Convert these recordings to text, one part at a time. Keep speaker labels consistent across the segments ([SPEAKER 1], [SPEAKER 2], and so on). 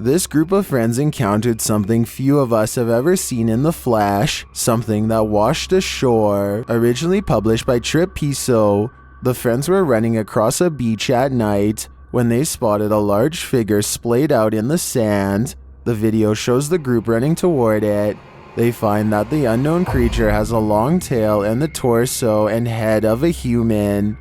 [SPEAKER 1] This group of friends encountered something few of us have ever seen in the flesh, something that washed ashore. Originally published by Trip Piso, the friends were running across a beach at night when they spotted a large figure splayed out in the sand. The video shows the group running toward it. They find that the unknown creature has a long tail and the torso and head of a human.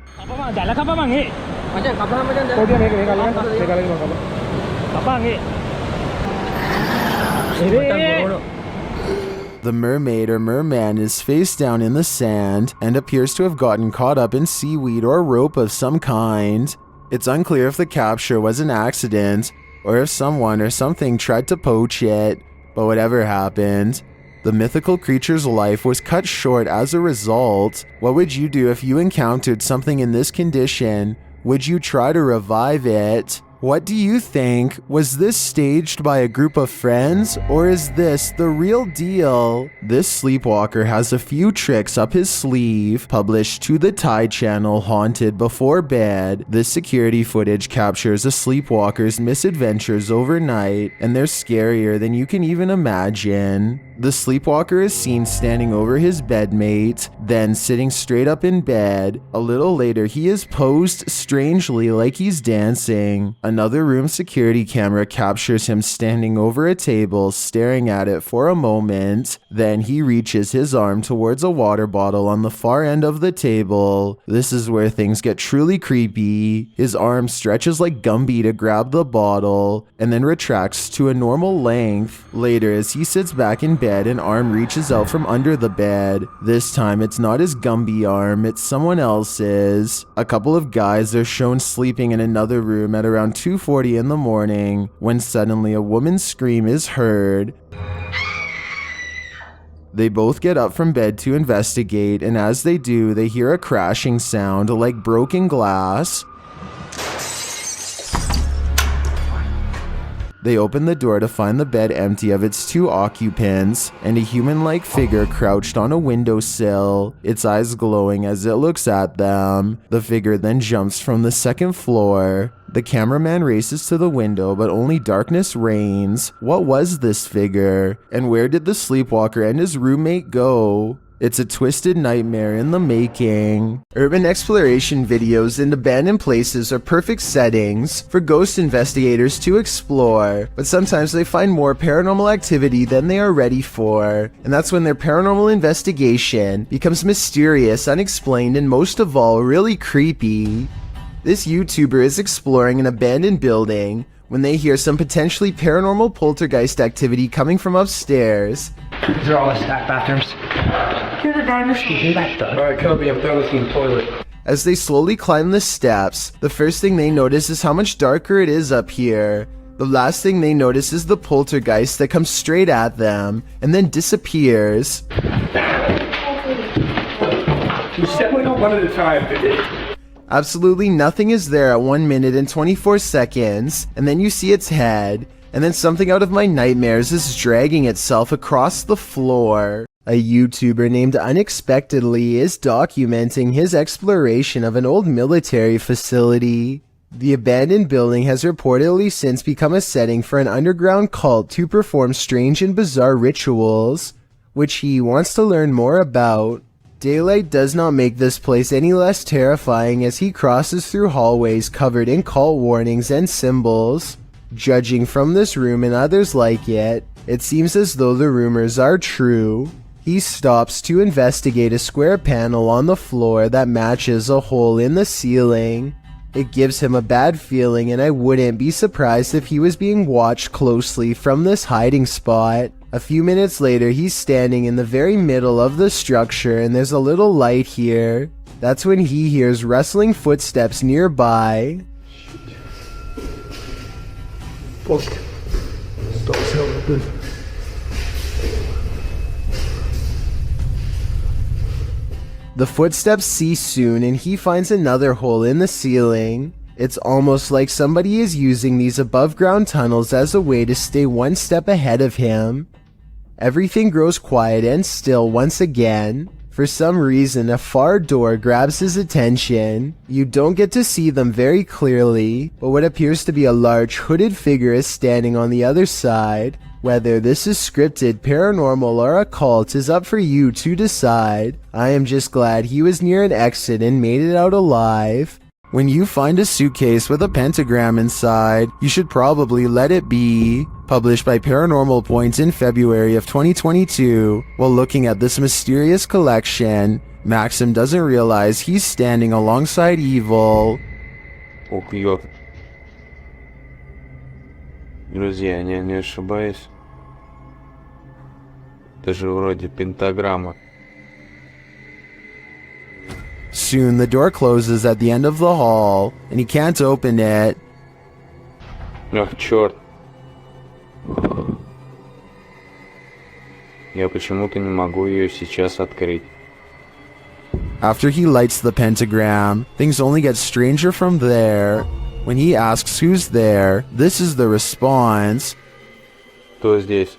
[SPEAKER 1] The mermaid or merman is face down in the sand and appears to have gotten caught up in seaweed or rope of some kind. It's unclear if the capture was an accident or if someone or something tried to poach it, but whatever happened, the mythical creature's life was cut short as a result. What would you do if you encountered something in this condition? Would you try to revive it? What do you think? Was this staged by a group of friends, or is this the real deal? This sleepwalker has a few tricks up his sleeve. Published to the Thai channel Haunted Before Bed, this security footage captures a sleepwalker's misadventures overnight, and they're scarier than you can even imagine. The sleepwalker is seen standing over his bedmate, then sitting straight up in bed. A little later, he is posed strangely like he's dancing. Another room security camera captures him standing over a table, staring at it for a moment. Then he reaches his arm towards a water bottle on the far end of the table. This is where things get truly creepy. His arm stretches like Gumby to grab the bottle, and then retracts to a normal length. Later, as he sits back in bed, an arm reaches out from under the bed. This time, it's not his Gumby arm, it's someone else's. A couple of guys are shown sleeping in another room at around 2:40 in the morning, when suddenly a woman's scream is heard. They both get up from bed to investigate, and as they do, they hear a crashing sound like broken glass. They open the door to find the bed empty of its two occupants, and a human-like figure crouched on a windowsill, its eyes glowing as it looks at them. The figure then jumps from the second floor. The cameraman races to the window, but only darkness reigns. What was this figure? And where did the sleepwalker and his roommate go? It's a twisted nightmare in the making. Urban exploration videos and abandoned places are perfect settings for ghost investigators to explore, but sometimes they find more paranormal activity than they are ready for, and that's when their paranormal investigation becomes mysterious, unexplained, and most of all, really creepy. This YouTuber is exploring an abandoned building when they hear some potentially paranormal poltergeist activity coming from upstairs.
[SPEAKER 2] These are all the stacked bathrooms. Here's a guy in the street. Alright, Kobe, I'm done looking in the toilet.
[SPEAKER 1] As they slowly climb the steps, the first thing they notice is how much darker it is up here. The last thing they notice is the poltergeist that comes straight at them and then disappears.
[SPEAKER 2] You said we don't one at a time.
[SPEAKER 1] Absolutely nothing is there at 1 minute and 24 seconds, and then you see its head, and then something out of my nightmares is dragging itself across the floor. A YouTuber named Unexpectedly is documenting his exploration of an old military facility. The abandoned building has reportedly since become a setting for an underground cult to perform strange and bizarre rituals, which he wants to learn more about. Daylight does not make this place any less terrifying as he crosses through hallways covered in cult warnings and symbols. Judging from this room and others like it, it seems as though the rumors are true. He stops to investigate a square panel on the floor that matches a hole in the ceiling. It gives him a bad feeling, and I wouldn't be surprised if he was being watched closely from this hiding spot. A few minutes later, he's standing in the very middle of the structure, and there's a little light here. That's when he hears rustling footsteps nearby. The footsteps cease soon, and he finds another hole in the ceiling. It's almost like somebody is using these above-ground tunnels as a way to stay one step ahead of him. Everything grows quiet and still once again. For For some reason, a far door grabs his attention. You don't get to see them very clearly, but what appears to be a large hooded figure is standing on the other side. Whether this is scripted, paranormal, or occult is up for you to decide. I am just glad he was near an exit and made it out alive. When you find a suitcase with a pentagram inside, you should probably let it be. Published by Paranormal Points in February of 2022, while looking at this mysterious collection, Maxim doesn't realize he's standing alongside evil.
[SPEAKER 3] Ух, ёп. Друзья, не ошибаюсь. Это же вроде пентаграмма.
[SPEAKER 1] Soon the door closes at the end of the hall, and he can't open it.
[SPEAKER 3] Ах, черт. Я почему-то не могу ее сейчас открыть.
[SPEAKER 1] After he lights the pentagram, things only get stranger from there. When he asks who's there, this is the response.
[SPEAKER 3] Кто здесь?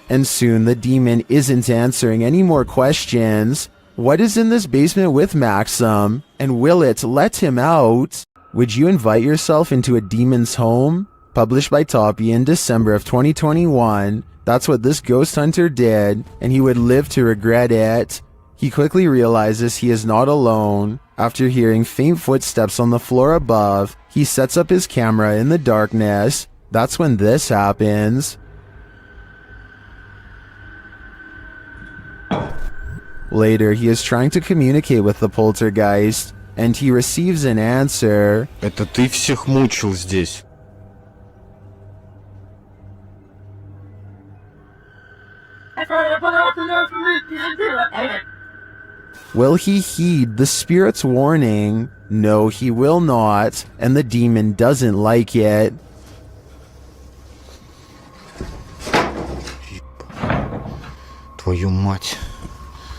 [SPEAKER 1] And soon the demon isn't answering any more questions. What is in this basement with Maxim? And will it let him out? Would you invite yourself into a demon's home? Published by Toppy in December of 2021. That's what this ghost hunter did, and he would live to regret it. He quickly realizes he is not alone. After hearing faint footsteps on the floor above, he sets up his camera in the darkness. That's when this happens. Later, he is trying to communicate with the poltergeist, and he receives an answer.
[SPEAKER 4] Это ты всех мучил здесь.
[SPEAKER 1] Will he heed the spirit's warning? No, he will not, and the demon doesn't like it.
[SPEAKER 4] Твою мать.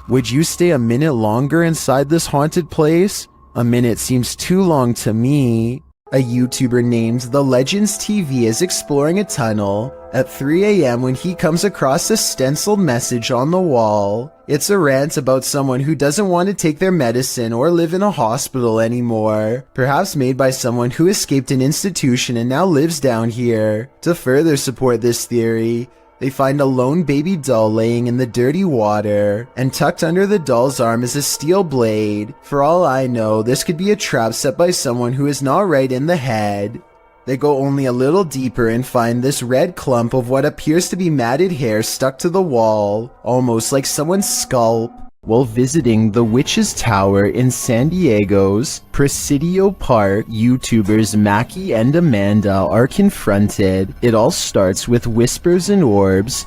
[SPEAKER 1] Would you stay a minute longer inside this haunted place? A minute seems too long to me. A YouTuber named The Legends TV is exploring a tunnel at 3 a.m. when he comes across a stenciled message on the wall. It's a rant about someone who doesn't want to take their medicine or live in a hospital anymore, perhaps made by someone who escaped an institution and now lives down here. To further support this theory, they find a lone baby doll laying in the dirty water, and tucked under the doll's arm is a steel blade. For all I know, this could be a trap set by someone who is not right in the head. They go only a little deeper and find this red clump of what appears to be matted hair stuck to the wall, almost like someone's scalp. While visiting the Witch's Tower in San Diego's Presidio Park, YouTubers Mackie and Amanda are confronted. It all starts with whispers and orbs.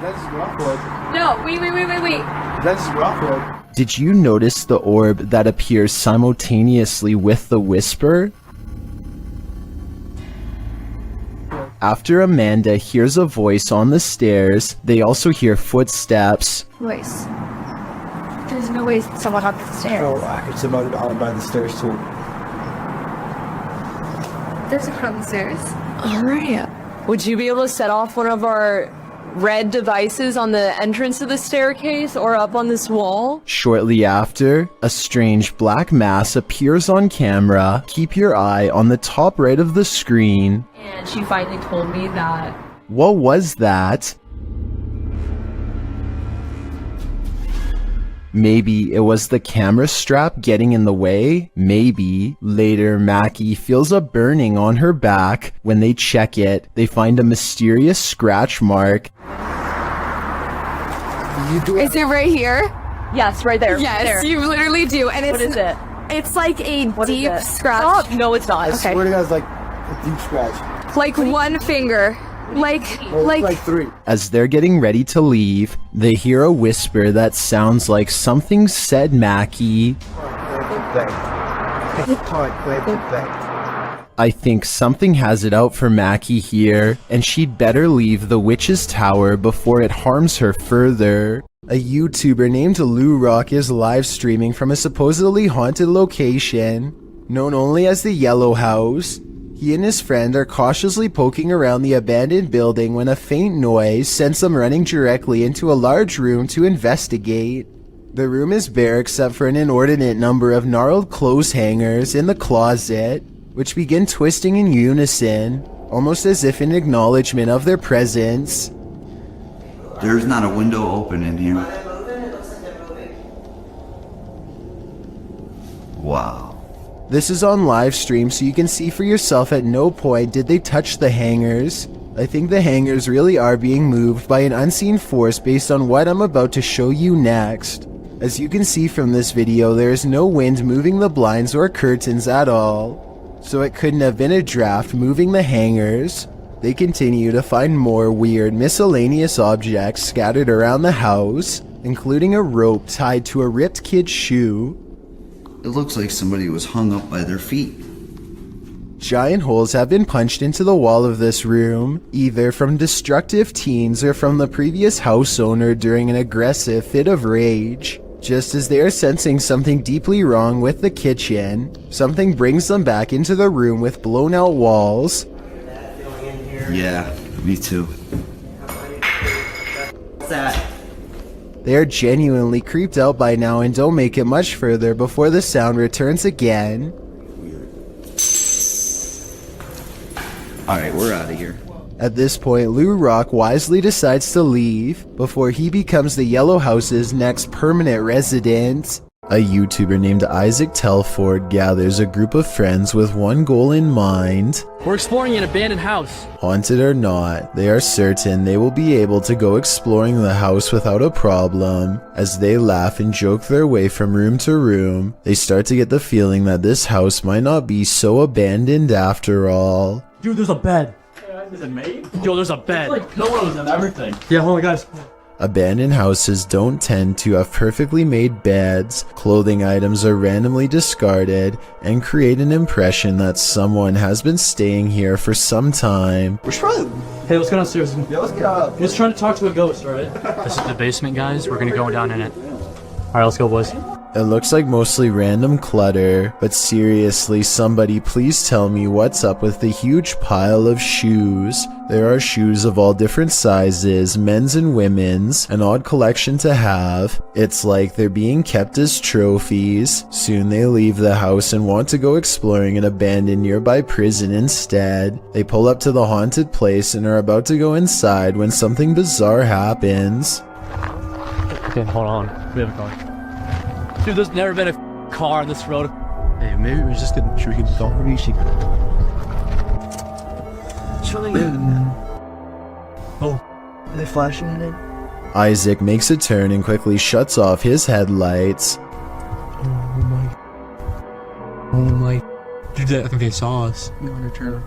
[SPEAKER 5] That's Rockwood.
[SPEAKER 6] No, wait.
[SPEAKER 5] That's Rockwood.
[SPEAKER 1] Did you notice the orb that appears simultaneously with the whisper? After Amanda hears a voice on the stairs, they also hear footsteps.
[SPEAKER 6] Voice. There's no way someone up the stairs.
[SPEAKER 5] Oh, it's about by the stairs too.
[SPEAKER 6] There's a on the stairs.
[SPEAKER 7] Alright. Would you be able to set off one of our red devices on the entrance of the staircase or up on this wall?
[SPEAKER 1] Shortly after, a strange black mass appears on camera. Keep your eye on the top right of the screen.
[SPEAKER 7] And she finally told me that.
[SPEAKER 1] What was that? Maybe it was the camera strap getting in the way? Maybe. Later, Mackie feels a burning on her back. When they check it, they find a mysterious scratch mark.
[SPEAKER 6] Is it right here?
[SPEAKER 7] Yes, right there.
[SPEAKER 6] Yes,
[SPEAKER 7] there.
[SPEAKER 6] you literally do. And it's
[SPEAKER 7] What is it?
[SPEAKER 6] It's like a
[SPEAKER 7] What is
[SPEAKER 6] deep
[SPEAKER 7] it?
[SPEAKER 6] scratch.
[SPEAKER 7] Stop. No, it's not.
[SPEAKER 6] Okay.
[SPEAKER 5] Swear to God, it's like a deep scratch.
[SPEAKER 6] Like one finger. Like
[SPEAKER 5] three.
[SPEAKER 1] As they're getting ready to leave, they hear a whisper that sounds like something said Mackie. I think something has it out for Mackie here, and she'd better leave the Witch's Tower before it harms her further. A YouTuber named Lou Rock is live streaming from a supposedly haunted location, known only as the Yellow House. He and his friend are cautiously poking around the abandoned building when a faint noise sends them running directly into a large room to investigate. The room is bare except for an inordinate number of gnarled clothes hangers in the closet, which begin twisting in unison, almost as if in acknowledgement of their presence.
[SPEAKER 8] There's not a window open in here. Wow.
[SPEAKER 1] This is on live stream, so you can see for yourself. At no point did they touch the hangers. I think the hangers really are being moved by an unseen force based on what I'm about to show you next. As you can see from this video, there is no wind moving the blinds or curtains at all, so it couldn't have been a draft moving the hangers. They continue to find more weird miscellaneous objects scattered around the house, including a rope tied to a ripped kid's shoe.
[SPEAKER 8] It looks like somebody was hung up by their feet.
[SPEAKER 1] Giant holes have been punched into the wall of this room, either from destructive teens or from the previous house owner during an aggressive fit of rage. Just as they are sensing something deeply wrong with the kitchen, something brings them back into the room with blown out walls.
[SPEAKER 8] Yeah, me too.
[SPEAKER 5] What's that?
[SPEAKER 1] They are genuinely creeped out by now and don't make it much further before the sound returns again.
[SPEAKER 8] Alright, we're out of here.
[SPEAKER 1] At this point, Lou Rock wisely decides to leave before he becomes the Yellow House's next permanent resident. A YouTuber named Isaac Telford gathers a group of friends with one goal in mind.
[SPEAKER 9] We're exploring an abandoned house.
[SPEAKER 1] Haunted or not, they are certain they will be able to go exploring the house without a problem. As they laugh and joke their way from room to room, they start to get the feeling that this house might not be so abandoned after all.
[SPEAKER 9] Dude, there's a bed.
[SPEAKER 2] Is it made?
[SPEAKER 9] Yo, there's a bed.
[SPEAKER 2] Like pillows and everything.
[SPEAKER 9] Yeah, hold on, guys.
[SPEAKER 1] Abandoned houses don't tend to have perfectly made beds, clothing items are randomly discarded, and create an impression that someone has been staying here for some time.
[SPEAKER 5] We should probably.
[SPEAKER 9] Hey, let's go downstairs.
[SPEAKER 5] Yeah, let's go.
[SPEAKER 9] He's trying to talk to a ghost, alright? This is the basement, guys. We're gonna go down in it. Alright, let's go, boys.
[SPEAKER 1] It looks like mostly random clutter, but seriously, somebody please tell me what's up with the huge pile of shoes. There are shoes of all different sizes, men's and women's, an odd collection to have. It's like they're being kept as trophies. Soon they leave the house and want to go exploring an abandoned nearby prison instead. They pull up to the haunted place and are about to go inside when something bizarre happens.
[SPEAKER 9] Okay, hold on. We have a car. Dude, there's never been a car on this road. Hey, maybe we just should we get going? Maybe she
[SPEAKER 5] Oh, are they flashing in it?
[SPEAKER 1] Isaac makes a turn and quickly shuts off his headlights.
[SPEAKER 9] Oh my. Dude, I think they saw us.
[SPEAKER 5] I'm going to turn.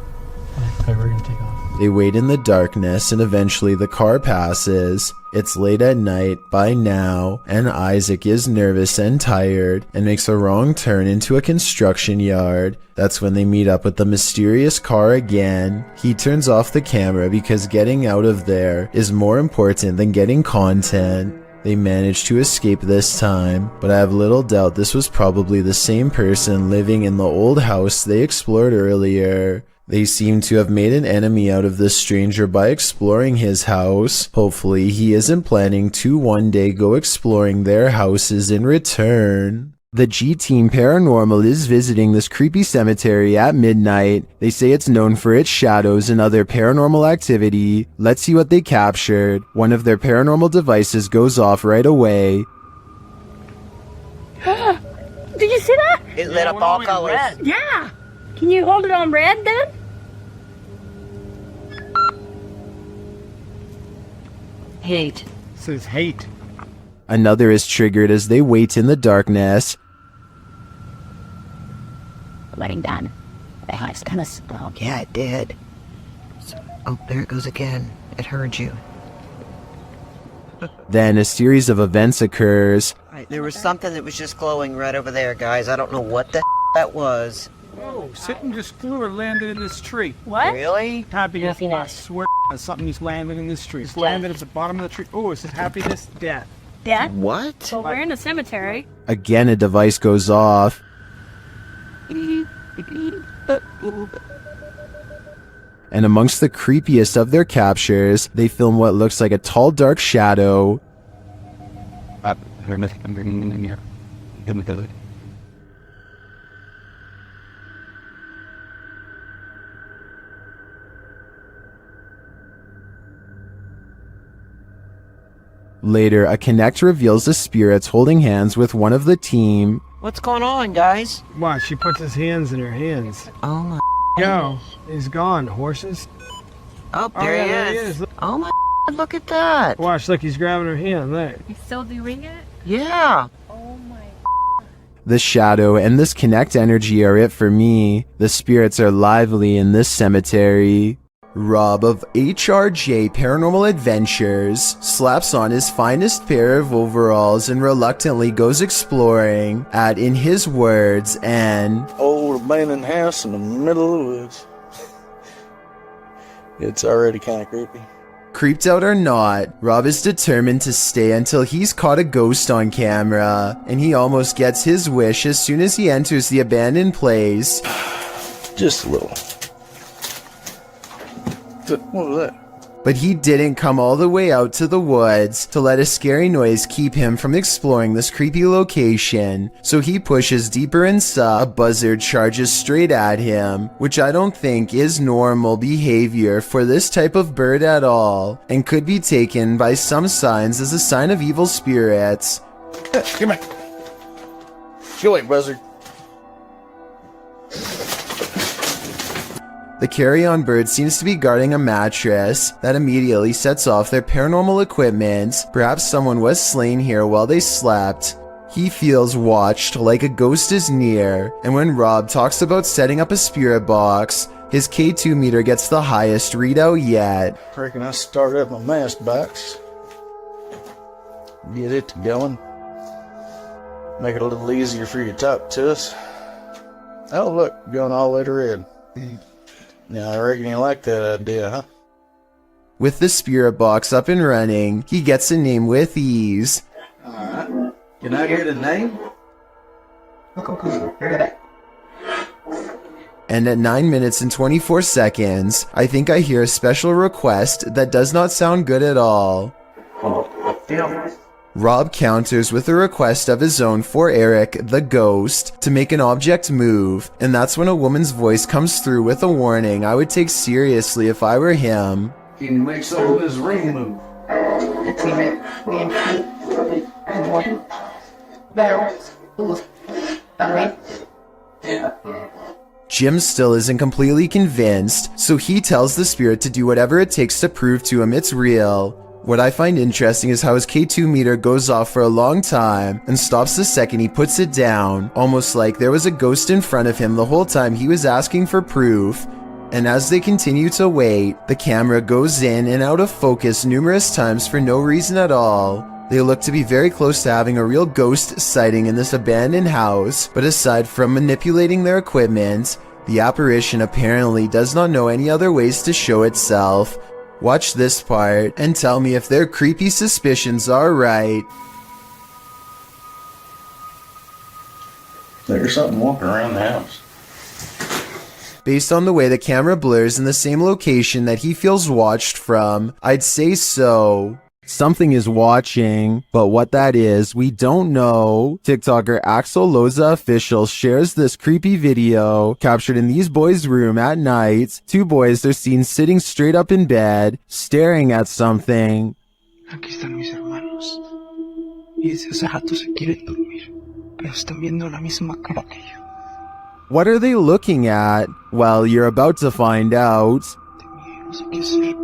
[SPEAKER 9] Okay, we're gonna take off.
[SPEAKER 1] They wait in the darkness and eventually the car passes. It's late at night by now, and Isaac is nervous and tired and makes a wrong turn into a construction yard. That's when they meet up with the mysterious car again. He turns off the camera because getting out of there is more important than getting content. They manage to escape this time, but I have little doubt this was probably the same person living in the old house they explored earlier. They seem to have made an enemy out of this stranger by exploring his house. Hopefully he isn't planning to one day go exploring their houses in return. The G-Team Paranormal is visiting this creepy cemetery at midnight. They say it's known for its shadows and other paranormal activity. Let's see what they captured. One of their paranormal devices goes off right away.
[SPEAKER 6] Did you see that?
[SPEAKER 10] It lit up all colors.
[SPEAKER 6] Yeah. Can you hold it on red then?
[SPEAKER 10] Hate.
[SPEAKER 5] Says hate.
[SPEAKER 1] Another is triggered as they wait in the darkness.
[SPEAKER 10] Letting down. The house kind of spoke. Yeah, it did. Oh, there it goes again. It heard you.
[SPEAKER 1] Then a series of events occurs.
[SPEAKER 10] There was something that was just glowing right over there, guys. I don't know what the that was.
[SPEAKER 2] Whoa, something just flew or landed in this tree.
[SPEAKER 6] What?
[SPEAKER 10] Really?
[SPEAKER 2] Happiness, I
[SPEAKER 6] Happiness.
[SPEAKER 2] swear something just landed in this tree. It's landed at the bottom of the tree. Oh, it says happiness, death.
[SPEAKER 6] Dad?
[SPEAKER 8] What?
[SPEAKER 6] Well, we're in a cemetery.
[SPEAKER 1] Again, a device goes off. and amongst the creepiest of their captures, they film what looks like a tall dark shadow. Later, a Connect reveals the spirits holding hands with one of the team.
[SPEAKER 10] What's going on, guys?
[SPEAKER 2] Watch, she puts his hands in her hands.
[SPEAKER 10] Oh my.
[SPEAKER 2] Yo, he's gone. Horses.
[SPEAKER 10] Oh, there he is. Oh my. Look at that.
[SPEAKER 2] Watch, look, he's grabbing her hand. There.
[SPEAKER 6] He's still doing it?
[SPEAKER 10] Yeah.
[SPEAKER 6] Oh my.
[SPEAKER 1] The shadow and this Connect energy are it for me. The spirits are lively in this cemetery. Rob of HRJ Paranormal Adventures slaps on his finest pair of overalls and reluctantly goes exploring at, in his words, an
[SPEAKER 5] Old abandoned house in the middle of the woods. It's already kind of creepy.
[SPEAKER 1] Creeped out or not, Rob is determined to stay until he's caught a ghost on camera, and he almost gets his wish as soon as he enters the abandoned place.
[SPEAKER 5] Just a little. What was that?
[SPEAKER 1] But he didn't come all the way out to the woods to let a scary noise keep him from exploring this creepy location, so he pushes deeper inside. A buzzard charges straight at him, which I don't think is normal behavior for this type of bird at all, and could be taken by some signs as a sign of evil spirits.
[SPEAKER 5] Come here. Go away, buzzard.
[SPEAKER 1] The carry-on bird seems to be guarding a mattress that immediately sets off their paranormal equipment. Perhaps someone was slain here while they slept. He feels watched, like a ghost is near, and when Rob talks about setting up a spirit box, his K2 meter gets the highest readout yet.
[SPEAKER 5] Reckon I started up my mask box. Get it going. Make it a little easier for you to talk to us. Oh look, going all the way to red. Now, I reckon you like that idea, huh?
[SPEAKER 1] With the spirit box up and running, he gets a name with ease.
[SPEAKER 5] Alright. Can I hear the name?
[SPEAKER 1] And at 9 minutes and 24 seconds, I think I hear a special request that does not sound good at all. Rob counters with a request of his own for Eric, the ghost, to make an object move, and that's when a woman's voice comes through with a warning I would take seriously if I were him.
[SPEAKER 5] Can you make some of this ring move?
[SPEAKER 1] Jim still isn't completely convinced, so he tells the spirit to do whatever it takes to prove to him it's real. What I find interesting is how his K2 meter goes off for a long time and stops the second he puts it down, almost like there was a ghost in front of him the whole time he was asking for proof. And as they continue to wait, the camera goes in and out of focus numerous times for no reason at all. They look to be very close to having a real ghost sighting in this abandoned house, but aside from manipulating their equipment, the apparition apparently does not know any other ways to show itself. Watch this part and tell me if their creepy suspicions are right.
[SPEAKER 5] There's something walking around the house.
[SPEAKER 1] Based on the way the camera blurs in the same location that he feels watched from, I'd say so. Something is watching, but what that is, we don't know. TikToker Axel Loza Official shares this creepy video captured in these boys' room at night. Two boys are seen sitting straight up in bed, staring at something.
[SPEAKER 11] Aquí están mis hermanos. Y desde hace rato se quieren dormir, pero están viendo la misma cara que yo.
[SPEAKER 1] What are they looking at? Well, you're about to find out.
[SPEAKER 11] No sé qué hacer.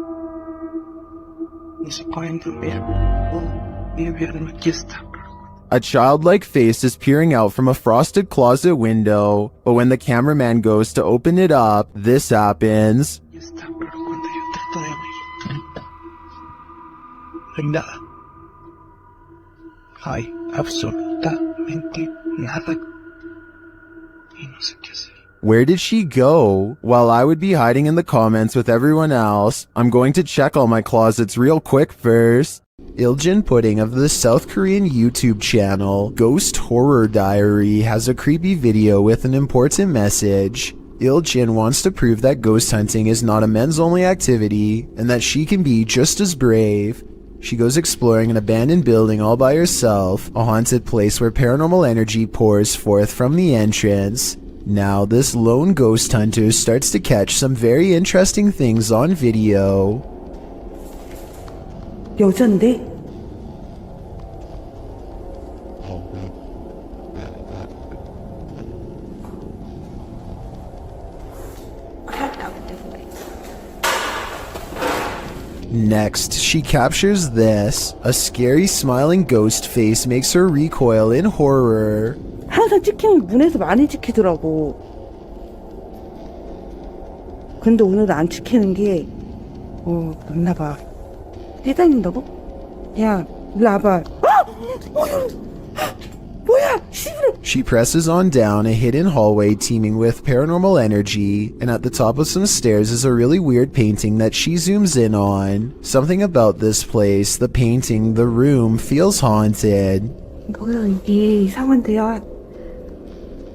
[SPEAKER 11] Ni se pueden dormir. Ni vieron aquí está.
[SPEAKER 1] A childlike face is peering out from a frosted closet window, but when the cameraman goes to open it up, this happens.
[SPEAKER 11] Aquí está, pero cuando yo trato de abrir, no hay nada. Hay absolutamente nada. Y no sé qué hacer.
[SPEAKER 1] Where did she go? While I would be hiding in the comments with everyone else, I'm going to check all my closets real quick first. Iljin Pudding of the South Korean YouTube channel Ghost Horror Diary has a creepy video with an important message. Il-jin wants to prove that ghost hunting is not a men's-only activity and that she can be just as brave. She goes exploring an abandoned building all by herself, a haunted place where paranormal energy pours forth from the entrance. Now, this lone ghost hunter starts to catch some very interesting things on video.
[SPEAKER 11] 여잔데?
[SPEAKER 1] Next, she captures this. A scary smiling ghost face makes her recoil in horror.
[SPEAKER 11] 항상 찍히는 문에서 많이 찍히더라고. 근데 오늘은 안 찍히는 게 맞나봐. 뛰다닌다고? 야, 일로 와봐. 뭐야?
[SPEAKER 1] She presses on down a hidden hallway teeming with paranormal energy, and at the top of some stairs is a really weird painting that she zooms in on. Something about this place, the painting, the room, feels haunted.
[SPEAKER 11] 이게 이상한데요.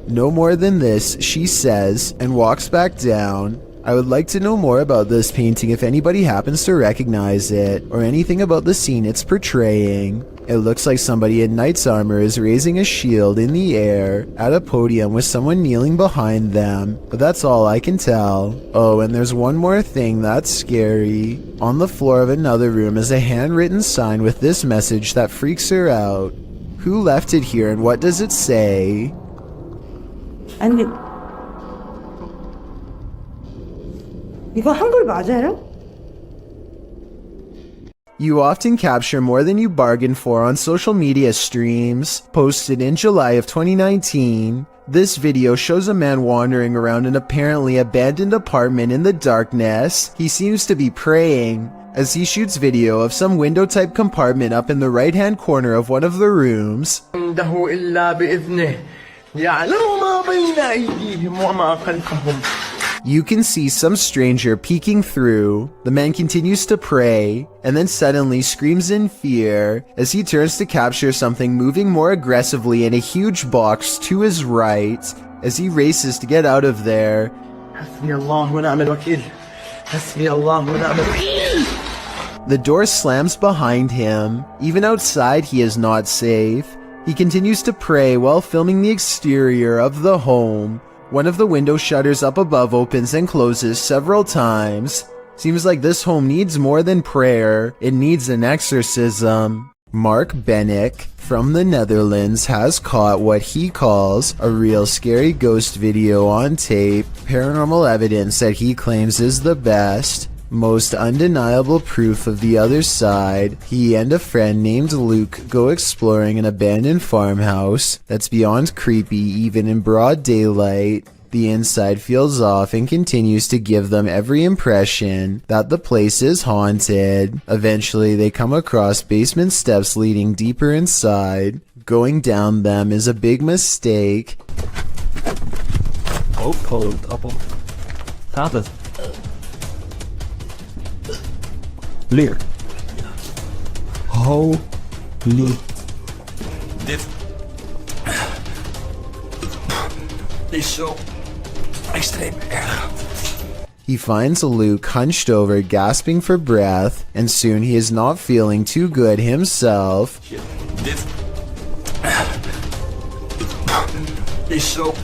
[SPEAKER 1] No more than this, she says, and walks back down. I would like to know more about this painting if anybody happens to recognize it, or anything about the scene it's portraying. It looks like somebody in knight's armor is raising a shield in the air at a podium with someone kneeling behind them, but that's all I can tell. Oh, and there's one more thing that's scary. On the floor of another room is a handwritten sign with this message that freaks her out. Who left it here and what does it say?
[SPEAKER 11] 아니, 이거 한글 맞아요?
[SPEAKER 1] You often capture more than you bargain for on social media streams. Posted in July of 2019, this video shows a man wandering around an apparently abandoned apartment in the darkness. He seems to be praying as he shoots video of some window-type compartment up in the right-hand corner of one of the rooms. You can see some stranger peeking through. The man continues to pray, and then suddenly screams in fear as he turns to capture something moving more aggressively in a huge box to his right as he races to get out of there. The door slams behind him. Even outside, he is not safe. He continues to pray while filming the exterior of the home. One of the window shutters up above opens and closes several times. Seems like this home needs more than prayer, it needs an exorcism. Mark Bennick from the Netherlands has caught what he calls a real scary ghost video on tape, paranormal evidence that he claims is the best, most undeniable proof of the other side. He and a friend named Luke go exploring an abandoned farmhouse that's beyond creepy even in broad daylight. The inside feels off and continues to give them every impression that the place is haunted. Eventually they come across basement steps leading deeper inside. Going down them is a big mistake.
[SPEAKER 9] Leer. Holy. Dit is zo extreem erg.
[SPEAKER 1] He finds Luke hunched over, gasping for breath, and soon he is not feeling too good himself.
[SPEAKER 9] Dit is zo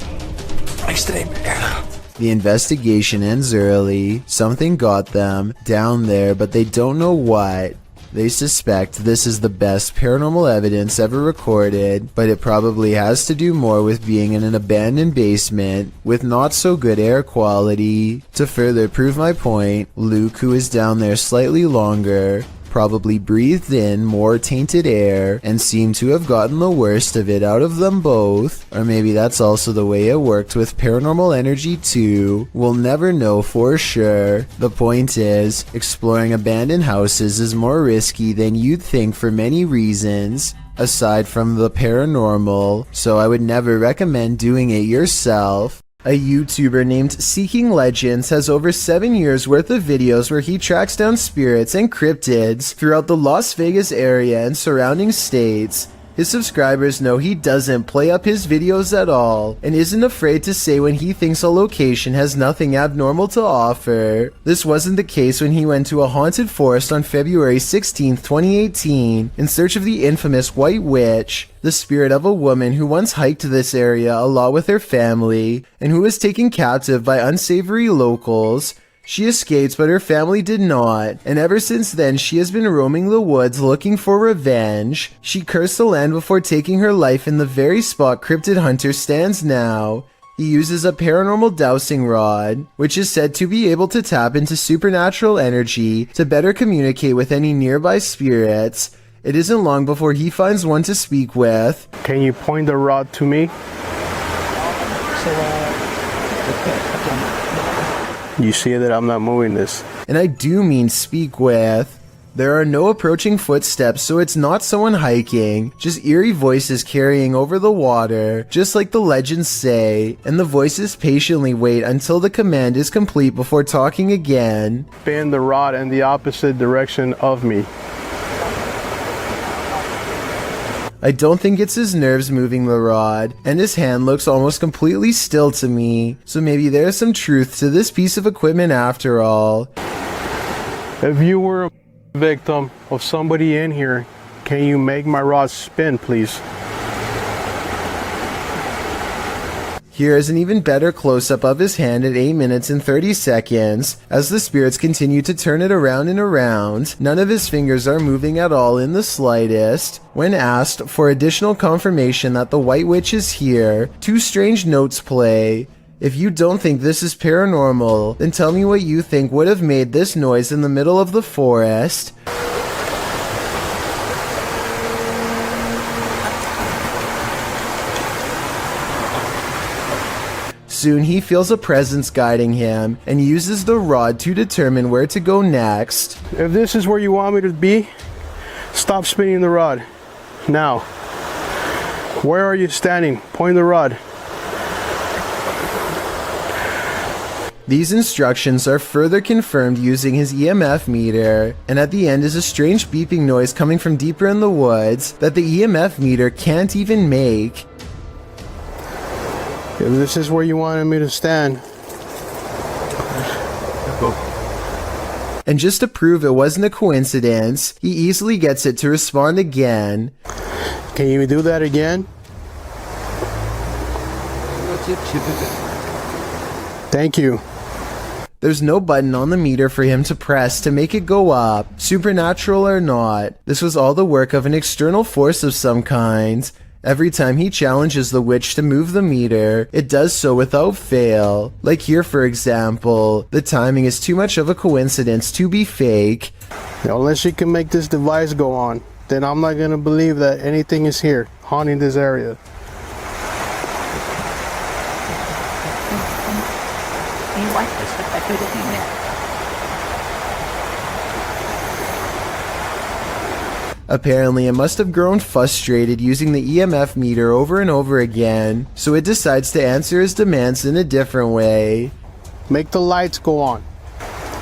[SPEAKER 9] extreem erg.
[SPEAKER 1] The investigation ends early. Something got them down there, but they don't know what. They suspect this is the best paranormal evidence ever recorded, but it probably has to do more with being in an abandoned basement with not so good air quality. To further prove my point, Luke, who is down there slightly longer, probably breathed in more tainted air and seemed to have gotten the worst of it out of them both. Or maybe that's also the way it worked with paranormal energy too. We'll never know for sure. The point is, exploring abandoned houses is more risky than you'd think for many reasons, aside from the paranormal, so I would never recommend doing it yourself. A YouTuber named Seeking Legends has over 7 years worth of videos where he tracks down spirits and cryptids throughout the Las Vegas area and surrounding states. His subscribers know he doesn't play up his videos at all and isn't afraid to say when he thinks a location has nothing abnormal to offer. This wasn't the case when he went to a haunted forest on February 16, 2018 in search of the infamous White Witch, the spirit of a woman who once hiked this area a lot with her family and who was taken captive by unsavory locals. She escaped, but her family did not, and ever since then she has been roaming the woods looking for revenge. She cursed the land before taking her life in the very spot Cryptid Hunter stands now. He uses a paranormal dowsing rod, which is said to be able to tap into supernatural energy to better communicate with any nearby spirits. It isn't long before he finds one to speak with.
[SPEAKER 12] Can you point the rod to me? You see that I'm not moving this.
[SPEAKER 1] And I do mean speak with. There are no approaching footsteps, so it's not someone hiking, just eerie voices carrying over the water, just like the legends say, and the voices patiently wait until the command is complete before talking again.
[SPEAKER 12] Spin the rod in the opposite direction of me.
[SPEAKER 1] I don't think it's his nerves moving the rod, and his hand looks almost completely still to me, so maybe there's some truth to this piece of equipment after all.
[SPEAKER 12] If you were a victim of somebody in here, can you make my rod spin, please?
[SPEAKER 1] Here is an even better close-up of his hand at 8 minutes and 30 seconds. As the spirits continue to turn it around and around, none of his fingers are moving at all in the slightest. When asked for additional confirmation that the White Witch is here, two strange notes play. If you don't think this is paranormal, then tell me what you think would have made this noise in the middle of the forest. Soon he feels a presence guiding him and uses the rod to determine where to go next.
[SPEAKER 12] If this is where you want me to be, stop spinning the rod. Now. Where are you standing? Point the rod.
[SPEAKER 1] These instructions are further confirmed using his EMF meter, and at the end is a strange beeping noise coming from deeper in the woods that the EMF meter can't even make.
[SPEAKER 12] If this is where you wanted me to stand.
[SPEAKER 1] And just to prove it wasn't a coincidence, he easily gets it to respond again.
[SPEAKER 12] Can you do that again? Thank you.
[SPEAKER 1] There's no button on the meter for him to press to make it go up, supernatural or not. This was all the work of an external force of some kind. Every time he challenges the witch to move the meter, it does so without fail. Like here, for example, the timing is too much of a coincidence to be fake.
[SPEAKER 12] Unless you can make this device go on, then I'm not gonna believe that anything is here, haunting this area.
[SPEAKER 1] Apparently, it must have grown frustrated using the EMF meter over and over again, so it decides to answer his demands in a different way.
[SPEAKER 12] Make the lights go on.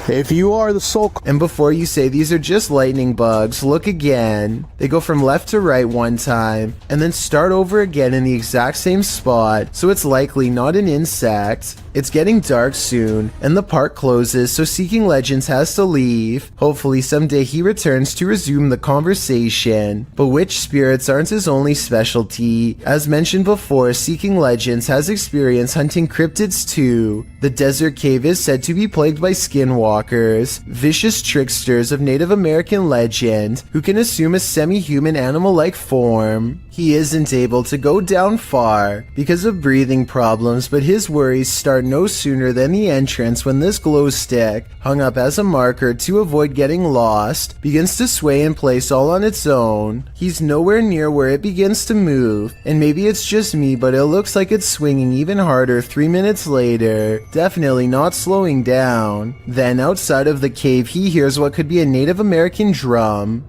[SPEAKER 12] If you are the soul...
[SPEAKER 1] And before you say these are just lightning bugs, look again. They go from left to right one time, and then start over again in the exact same spot, so it's likely not an insect. It's getting dark soon, and the park closes, so Seeking Legends has to leave. Hopefully someday he returns to resume the conversation. But witch spirits aren't his only specialty. As mentioned before, Seeking Legends has experience hunting cryptids too. The desert cave is said to be plagued by skinwalkers, vicious tricksters of Native American legend who can assume a semi-human animal-like form. He isn't able to go down far because of breathing problems, but his worries start no sooner than the entrance when this glow stick, hung up as a marker to avoid getting lost, begins to sway in place all on its own. He's nowhere near where it begins to move, and maybe it's just me, but it looks like it's swinging even harder 3 minutes later, definitely not slowing down. Then outside of the cave he hears what could be a Native American drum.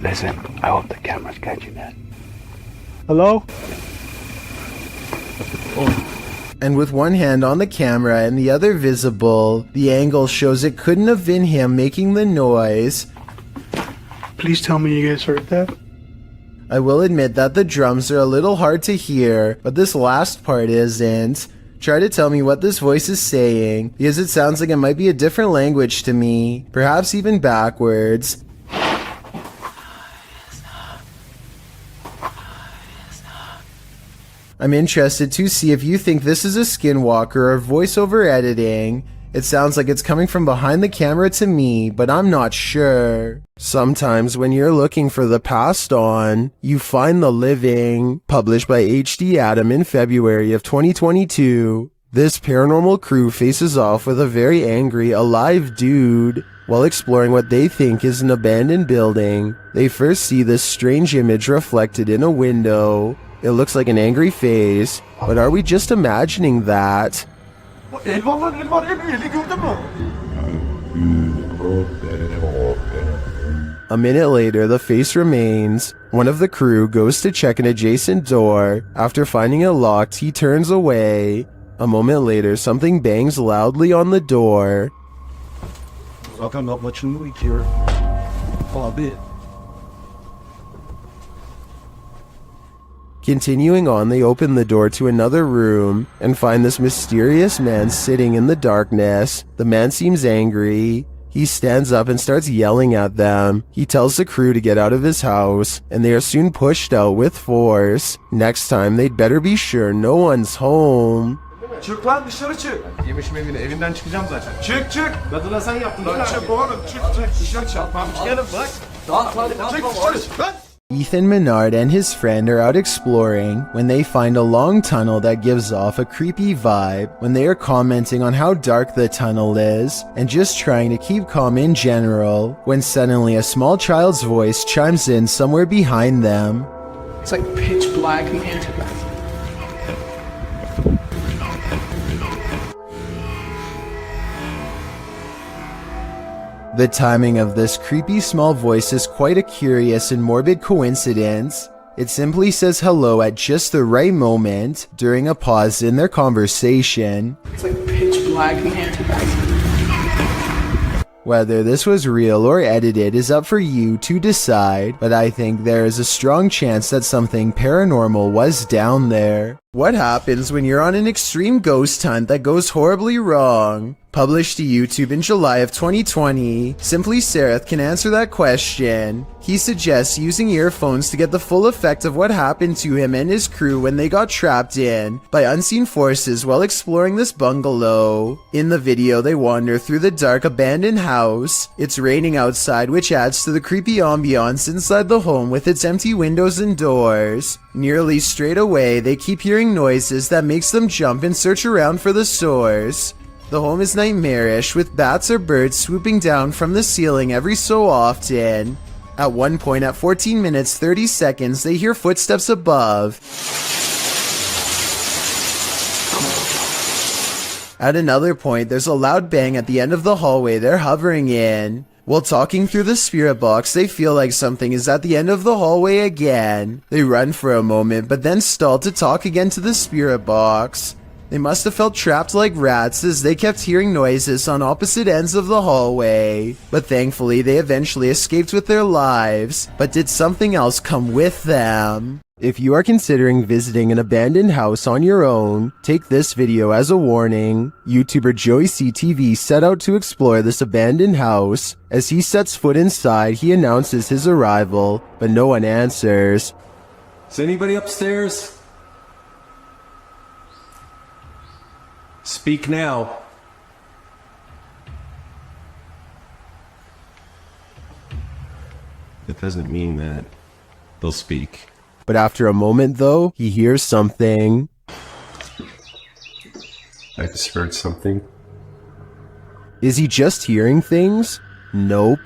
[SPEAKER 2] Listen, I hope the camera's catching that.
[SPEAKER 12] Hello?
[SPEAKER 1] And with one hand on the camera and the other visible, the angle shows it couldn't have been him making the noise.
[SPEAKER 12] Please tell me you guys heard that.
[SPEAKER 1] I will admit that the drums are a little hard to hear, but this last part isn't. Try to tell me what this voice is saying, because it sounds like it might be a different language to me, perhaps even backwards. I'm interested to see if you think this is a skinwalker or voiceover editing. It sounds like it's coming from behind the camera to me, but I'm not sure. Sometimes when you're looking for the past on, you find the living. Published by HD Adam in February of 2022. This paranormal crew faces off with a very angry, alive dude. While exploring what they think is an abandoned building, they first see this strange image reflected in a window. It looks like an angry face, but are we just imagining that? A minute later, the face remains. One of the crew goes to check an adjacent door. After finding it locked, he turns away. A moment later, something bangs loudly on the door.
[SPEAKER 9] Not much noise here. Far a bit.
[SPEAKER 1] Continuing on, they open the door to another room and find this mysterious man sitting in the darkness. The man seems angry. He stands up and starts yelling at them. He tells the crew to get out of his house, and they are soon pushed out with force. Next time, they'd better be sure no one's home.
[SPEAKER 11] Çık lan dışarı çık. Yemişim evine, evinden çıkacağım zaten. Çık çık. Kadına sen yaptın. Lan çık oğlum, çık dışarı çık. Gelin bak. Çık dışarı. Lan.
[SPEAKER 1] Ethan Menard and his friend are out exploring when they find a long tunnel that gives off a creepy vibe. When they are commenting on how dark the tunnel is and just trying to keep calm in general, when suddenly a small child's voice chimes in somewhere behind them.
[SPEAKER 11] It's like pitch black, man.
[SPEAKER 1] The timing of this creepy small voice is quite a curious and morbid coincidence. It simply says hello at just the right moment during a pause in their conversation.
[SPEAKER 11] It's like pitch black, man.
[SPEAKER 1] Whether this was real or edited is up for you to decide, but I think there is a strong chance that something paranormal was down there. What happens when you're on an extreme ghost hunt that goes horribly wrong? Published to YouTube in July of 2020, Simply Sereth can answer that question. He suggests using earphones to get the full effect of what happened to him and his crew when they got trapped in by unseen forces while exploring this bungalow. In the video, they wander through the dark abandoned house. It's raining outside, which adds to the creepy ambiance inside the home with its empty windows and doors. Nearly straight away, they keep hearing noises that makes them jump and search around for the source. The home is nightmarish, with bats or birds swooping down from the ceiling every so often. At one point at 14 minutes 30 seconds, they hear footsteps above. At another point, there's a loud bang at the end of the hallway they're hovering in. While talking through the spirit box, they feel like something is at the end of the hallway again. They run for a moment, but then stall to talk again to the spirit box. They must have felt trapped like rats as they kept hearing noises on opposite ends of the hallway. But thankfully, they eventually escaped with their lives. But did something else come with them? If you are considering visiting an abandoned house on your own, take this video as a warning. YouTuber Joey CTV set out to explore this abandoned house. As he sets foot inside, he announces his arrival, but no one answers.
[SPEAKER 13] Is anybody upstairs? Speak now. It doesn't mean that they'll speak.
[SPEAKER 1] But after a moment though, he hears something.
[SPEAKER 13] I just heard something.
[SPEAKER 1] Is he just hearing things? Nope.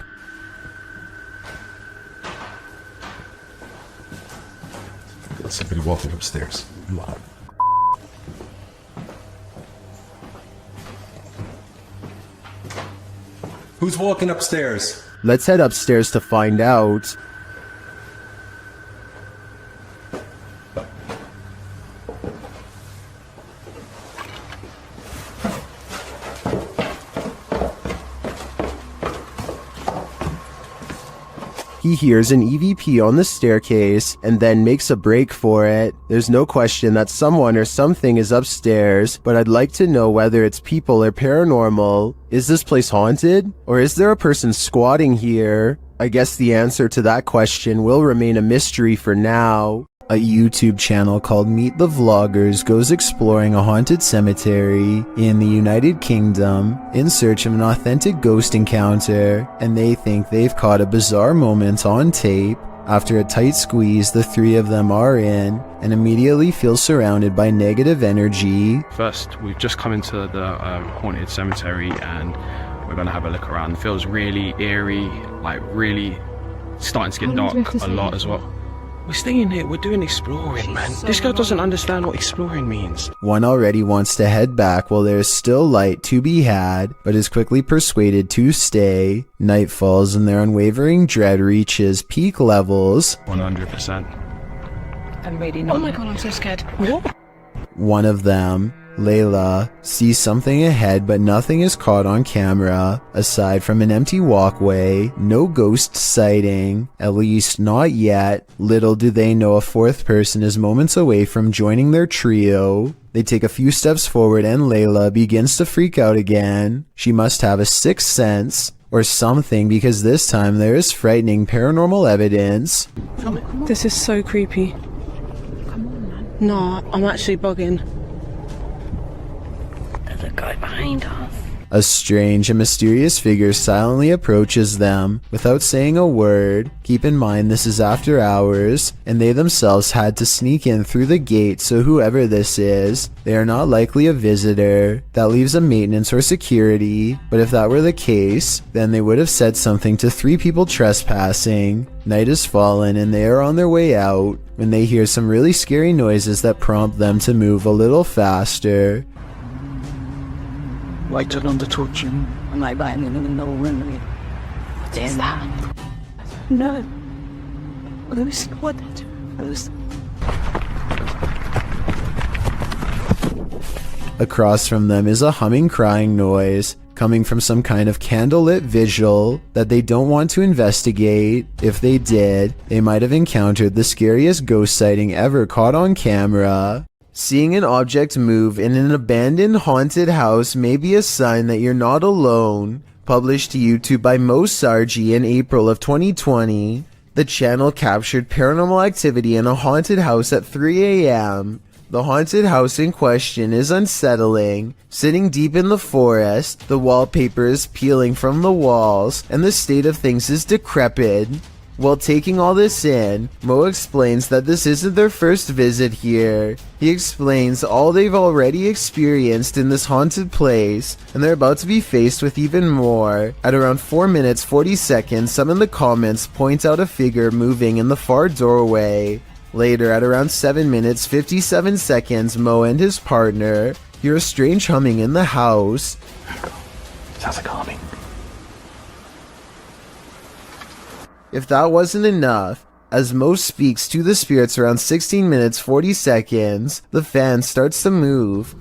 [SPEAKER 13] Somebody walking upstairs. Come on. Who's walking upstairs?
[SPEAKER 1] Let's head upstairs to find out. he hears an EVP on the staircase and then makes a break for it. There's no question that someone or something is upstairs, but I'd like to know whether it's people or paranormal. Is this place haunted? Or is there a person squatting here? I guess the answer to that question will remain a mystery for now. A YouTube channel called Meet the Vloggers goes exploring a haunted cemetery in the United Kingdom in search of an authentic ghost encounter, and they think they've caught a bizarre moment on tape. After a tight squeeze, the three of them are in and immediately feel surrounded by negative energy.
[SPEAKER 14] First, we've just come into the haunted cemetery and we're gonna have a look around. It feels really eerie, like really starting to get dark a lot as well. We're staying here, we're doing exploring, man. This guy doesn't understand what exploring means.
[SPEAKER 1] One already wants to head back while there is still light to be had, but is quickly persuaded to stay. Night falls and their unwavering dread reaches peak levels.
[SPEAKER 14] 100%.
[SPEAKER 10] I'm ready now. Oh my god, I'm so scared. What?
[SPEAKER 1] One of them, Layla, sees something ahead, but nothing is caught on camera. Aside from an empty walkway, no ghost sighting, at least not yet. Little do they know a fourth person is moments away from joining their trio. They take a few steps forward and Layla begins to freak out again. She must have a sixth sense or something, because this time there is frightening paranormal evidence.
[SPEAKER 7] This is so creepy. No, I'm actually bugging.
[SPEAKER 10] There's a guy behind us.
[SPEAKER 1] A strange and mysterious figure silently approaches them without saying a word. Keep in mind this is after hours, and they themselves had to sneak in through the gate, so whoever this is, they are not likely a visitor. That leaves a maintenance or security, but if that were the case, then they would have said something to three people trespassing. Night has fallen and they are on their way out when they hear some really scary noises that prompt them to move a little faster.
[SPEAKER 10] Lighted on the torch. I'm like lying in the middle room. What is that? No. Who's what? Who's?
[SPEAKER 1] Across from them is a humming, crying noise coming from some kind of candlelit vigil that they don't want to investigate. If they did, they might have encountered the scariest ghost sighting ever caught on camera. Seeing an object move in an abandoned haunted house may be a sign that you're not alone. Published to YouTube by Mo Sargi in April of 2020, the channel captured paranormal activity in a haunted house at 3 a.m. The haunted house in question is unsettling. Sitting deep in the forest, the wallpaper is peeling from the walls, and the state of things is decrepit. While taking all this in, Mo explains that this isn't their first visit here. He explains all they've already experienced in this haunted place, and they're about to be faced with even more. At around 4 minutes 40 seconds, some in the comments point out a figure moving in the far doorway. Later, at around 7 minutes 57 seconds, Mo and his partner hear a strange humming in the house.
[SPEAKER 9] Sounds like humming.
[SPEAKER 1] If that wasn't enough, as Mo speaks to the spirits around 16 minutes 40 seconds, the fan starts to move.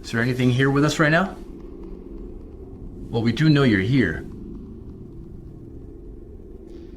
[SPEAKER 9] Is there anything here with us right now? Well, we do know you're here.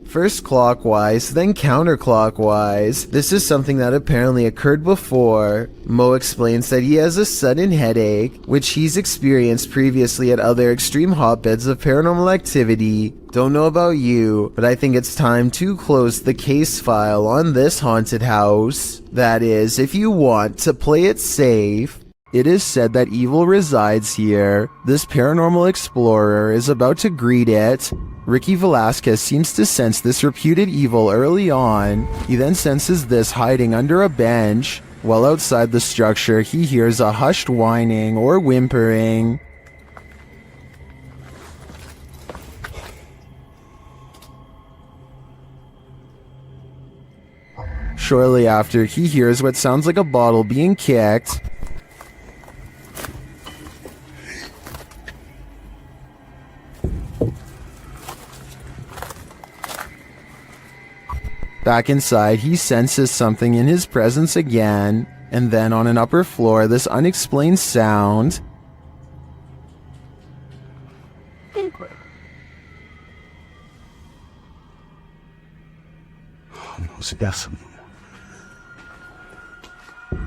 [SPEAKER 1] First clockwise, then counterclockwise. This is something that apparently occurred before. Mo explains that he has a sudden headache, which he's experienced previously at other extreme hotbeds of paranormal activity. Don't know about you, but I think it's time to close the case file on this haunted house. That is, if you want to play it safe. It is said that evil resides here. This paranormal explorer is about to greet it. Ricky Velasquez seems to sense this reputed evil early on. He then senses this hiding under a bench. While outside the structure, he hears a hushed whining or whimpering. Shortly after, he hears what sounds like a bottle being kicked. Back inside, he senses something in his presence again, and then on an upper floor, this unexplained sound.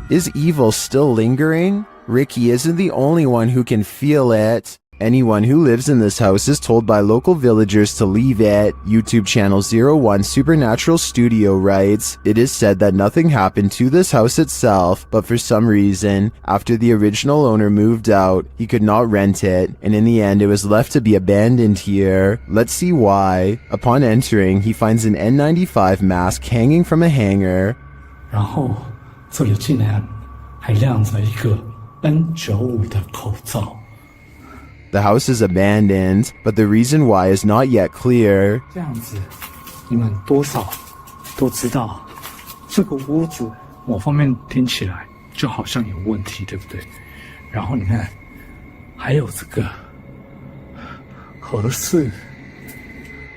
[SPEAKER 1] Is evil still lingering? Ricky isn't the only one who can feel it. Anyone who lives in this house is told by local villagers to leave it. YouTube channel 01 Supernatural Studio writes, "It is said that nothing happened to this house itself, but for some reason, after the original owner moved out, he could not rent it, and in the end it was left to be abandoned here. Let's see why." Upon entering, he finds an N95 mask hanging from a hanger.
[SPEAKER 15] 然后这里竟然还亮着一个 N95 的口罩。
[SPEAKER 1] The house is abandoned, but the reason why is not yet clear.
[SPEAKER 15] 这样子，你们多少都知道，这个屋子某方面听起来就好像有问题，对不对？然后你看，还有这个合适。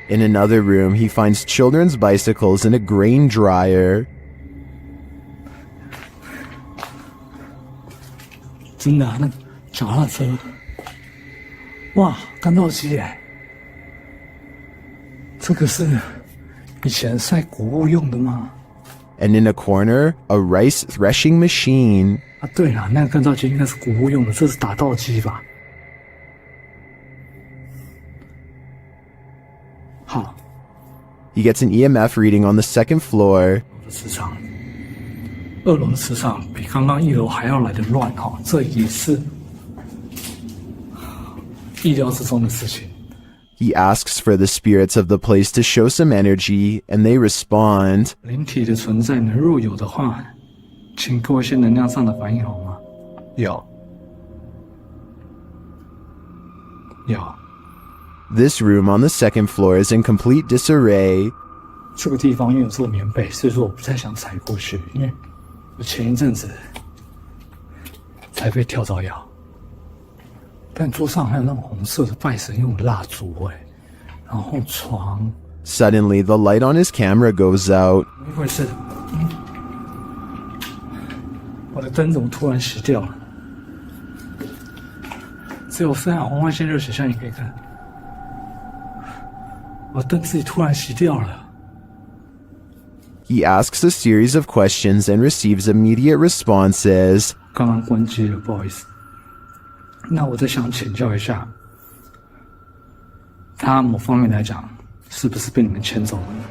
[SPEAKER 1] In another room, he finds children's bicycles and a grain dryer.
[SPEAKER 15] 真的，那脚踏车。 哇，干豆机耶！这个是以前晒谷物用的吗？
[SPEAKER 1] And in a corner, a rice threshing machine.
[SPEAKER 15] 啊，对了，那个干燥机应该是谷物用的，这是打稻机吧？好。
[SPEAKER 1] He gets an EMF reading on the second floor.
[SPEAKER 15] 磁场，2楼的磁场比刚刚1楼还要来得乱哈，这也是。 意料之中的事情。
[SPEAKER 1] He asks for the spirits of the place to show some energy, and they respond.
[SPEAKER 15] 灵体的存在呢，若有的话，请给我一些能量上的反应好吗？有。有。
[SPEAKER 1] This room on the second floor is in complete disarray.
[SPEAKER 15] 这个地方因为有做棉被，所以说我不太想踩过去，因为我前一阵子才被跳蚤咬。 但桌上还有那种红色的拜神用的蜡烛然后床。
[SPEAKER 1] Suddenly, the light on his camera goes out.
[SPEAKER 15] 怎么回事？我的灯怎么突然熄掉了？只有3红外线热血像你可以看，我灯自己突然熄掉了。
[SPEAKER 1] He asks a series of questions and receives immediate responses.
[SPEAKER 15] 刚刚关机了，不好意思。 那我再想请教一下，他某方面来讲，是不是被你们牵走了呢？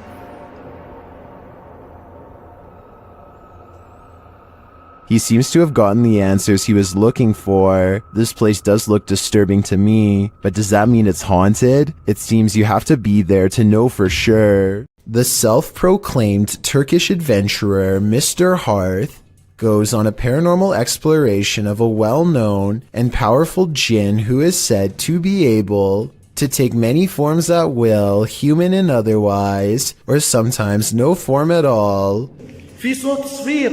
[SPEAKER 1] He seems to have gotten the answers he was looking for. This place does look disturbing to me, but does that mean it's haunted? It seems you have to be there to know for sure. The self-proclaimed Turkish adventurer, Mr. Hearth, goes on a paranormal exploration of a well-known and powerful jinn who is said to be able to take many forms at will, human and otherwise, or sometimes no form at all.
[SPEAKER 11] في صوت صفير.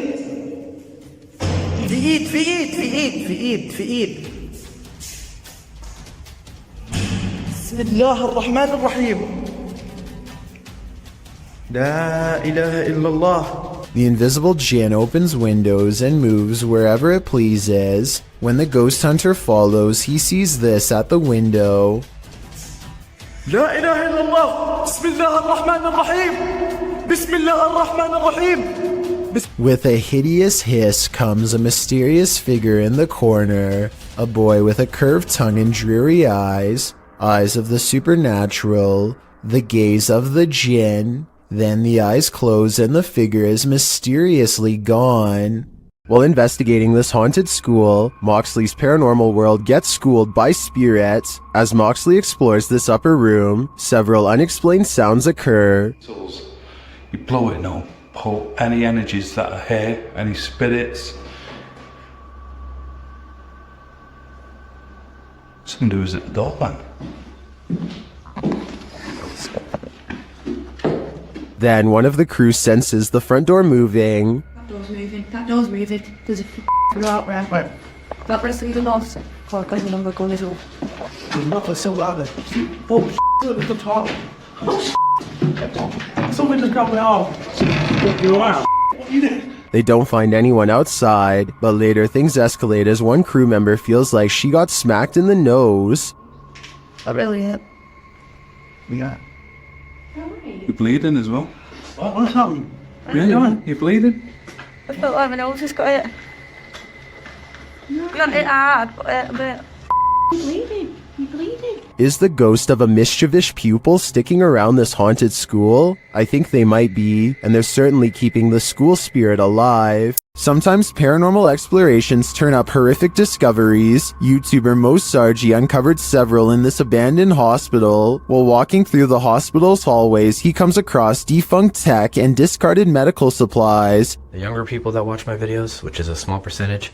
[SPEAKER 11] في إيد. بسم الله الرحمن الرحيم. لا إله إلا الله.
[SPEAKER 1] The invisible jinn opens windows and moves wherever it pleases. When the ghost hunter follows, he sees this at the window.
[SPEAKER 11] لا إله إلا الله. بسم الله الرحمن الرحيم. بسم الله الرحمن الرحيم.
[SPEAKER 1] With a hideous hiss comes a mysterious figure in the corner, a boy with a curved tongue and dreary eyes, eyes of the supernatural, the gaze of the jinn. Then the eyes close and the figure is mysteriously gone. While investigating this haunted school, Moxley's paranormal world gets schooled by spirits. As Moxley explores this upper room, several unexplained sounds occur.
[SPEAKER 16] You blow it now. Pull any energies that are here, any spirits. Something to do is at the door, man.
[SPEAKER 1] Then one of the crew senses the front door moving.
[SPEAKER 6] That door's moving. That door's moving. There's a f***er out there. Wait. That rest of the doors. Oh, I can't go this all.
[SPEAKER 11] There's nothing so loud there. Oh, look at the top. Oh, somebody just got me off. You are. What you doing?
[SPEAKER 1] They don't find anyone outside, but later things escalate as one crew member feels like she got smacked in the nose.
[SPEAKER 6] That really hit.
[SPEAKER 11] Yeah.
[SPEAKER 16] You're bleeding as well.
[SPEAKER 15] What's happened? You bleeding?
[SPEAKER 10] I felt like my nose has got it. Not it hard, but a bit. You're bleeding. You're bleeding.
[SPEAKER 1] Is the ghost of a mischievous pupil sticking around this haunted school? I think they might be, and they're certainly keeping the school spirit alive. Sometimes paranormal explorations turn up horrific discoveries. YouTuber Mo Sargi uncovered several in this abandoned hospital. While walking through the hospital's hallways, he comes across defunct tech and discarded medical supplies.
[SPEAKER 17] The younger people that watch my videos, which is a small percentage,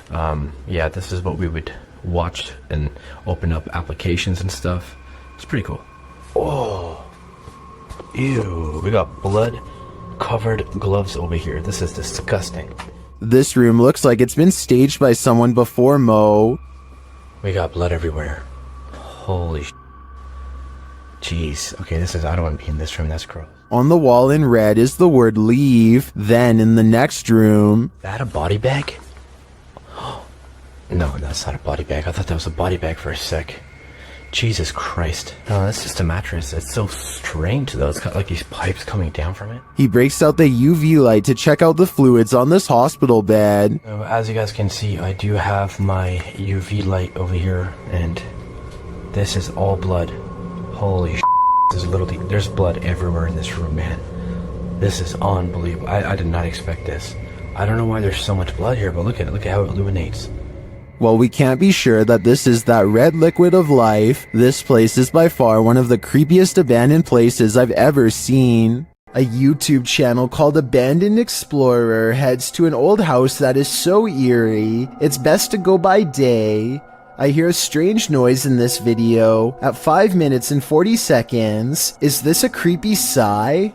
[SPEAKER 17] yeah, this is what we would watch and open up applications and stuff. It's pretty cool. Oh, ew, we got blood covered gloves over here. This is disgusting.
[SPEAKER 1] This room looks like it's been staged by someone before Mo.
[SPEAKER 17] We got blood everywhere. Holy jeez. Okay, I don't want to be in this room. That's gross.
[SPEAKER 1] On the wall in red is the word leave. Then in the next room,
[SPEAKER 17] Is that a body bag? No, that's not a body bag. I thought that was a body bag for a sec. Jesus Christ. No, that's just a mattress. It's so strange though. It's got like these pipes coming down from it.
[SPEAKER 1] he breaks out the UV light to check out the fluids on this hospital bed.
[SPEAKER 17] As you guys can see, I do have my UV light over here, and this is all blood. Holy there's blood everywhere in this room, man. This is unbelievable. I did not expect this. I don't know why there's so much blood here, but look at it. Look at how it illuminates.
[SPEAKER 1] While we can't be sure that this is that red liquid of life, this place is by far one of the creepiest abandoned places I've ever seen. A YouTube channel called Abandoned Explorer heads to an old house that is so eerie, it's best to go by day. I hear a strange noise in this video at 5 minutes and 40 seconds. Is this a creepy sigh?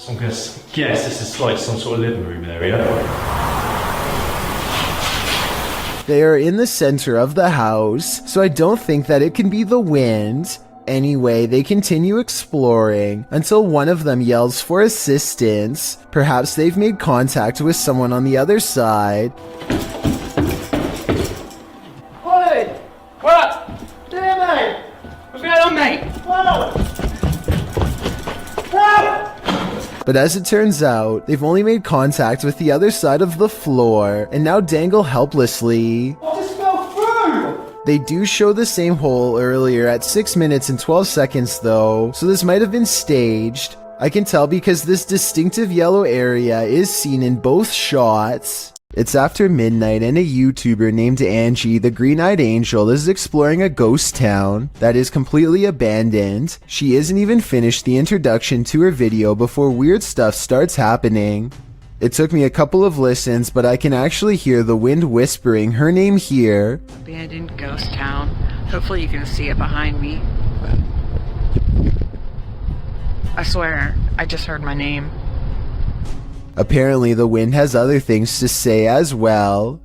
[SPEAKER 18] I'm gonna guess this is like some sort of living room area.
[SPEAKER 1] They are in the center of the house, so I don't think that it can be the wind. Anyway, they continue exploring until one of them yells for assistance. Perhaps they've made contact with someone on the other side.
[SPEAKER 2] Oi! What? Yeah, mate! What's going on, mate? Whoa!
[SPEAKER 1] But as it turns out, they've only made contact with the other side of the floor and now dangle helplessly.
[SPEAKER 2] I just fell through!
[SPEAKER 1] They do show the same hole earlier at 6 minutes and 12 seconds though, so this might have been staged. I can tell because this distinctive yellow area is seen in both shots. It's after midnight and a YouTuber named Angie, the Green-Eyed Angel, is exploring a ghost town that is completely abandoned. She isn't even finished the introduction to her video before weird stuff starts happening. It took me a couple of listens, but I can actually hear the wind whispering her name here.
[SPEAKER 19] Abandoned ghost town. Hopefully you can see it behind me. I swear, I just heard my name.
[SPEAKER 1] Apparently the wind has other things to say as well.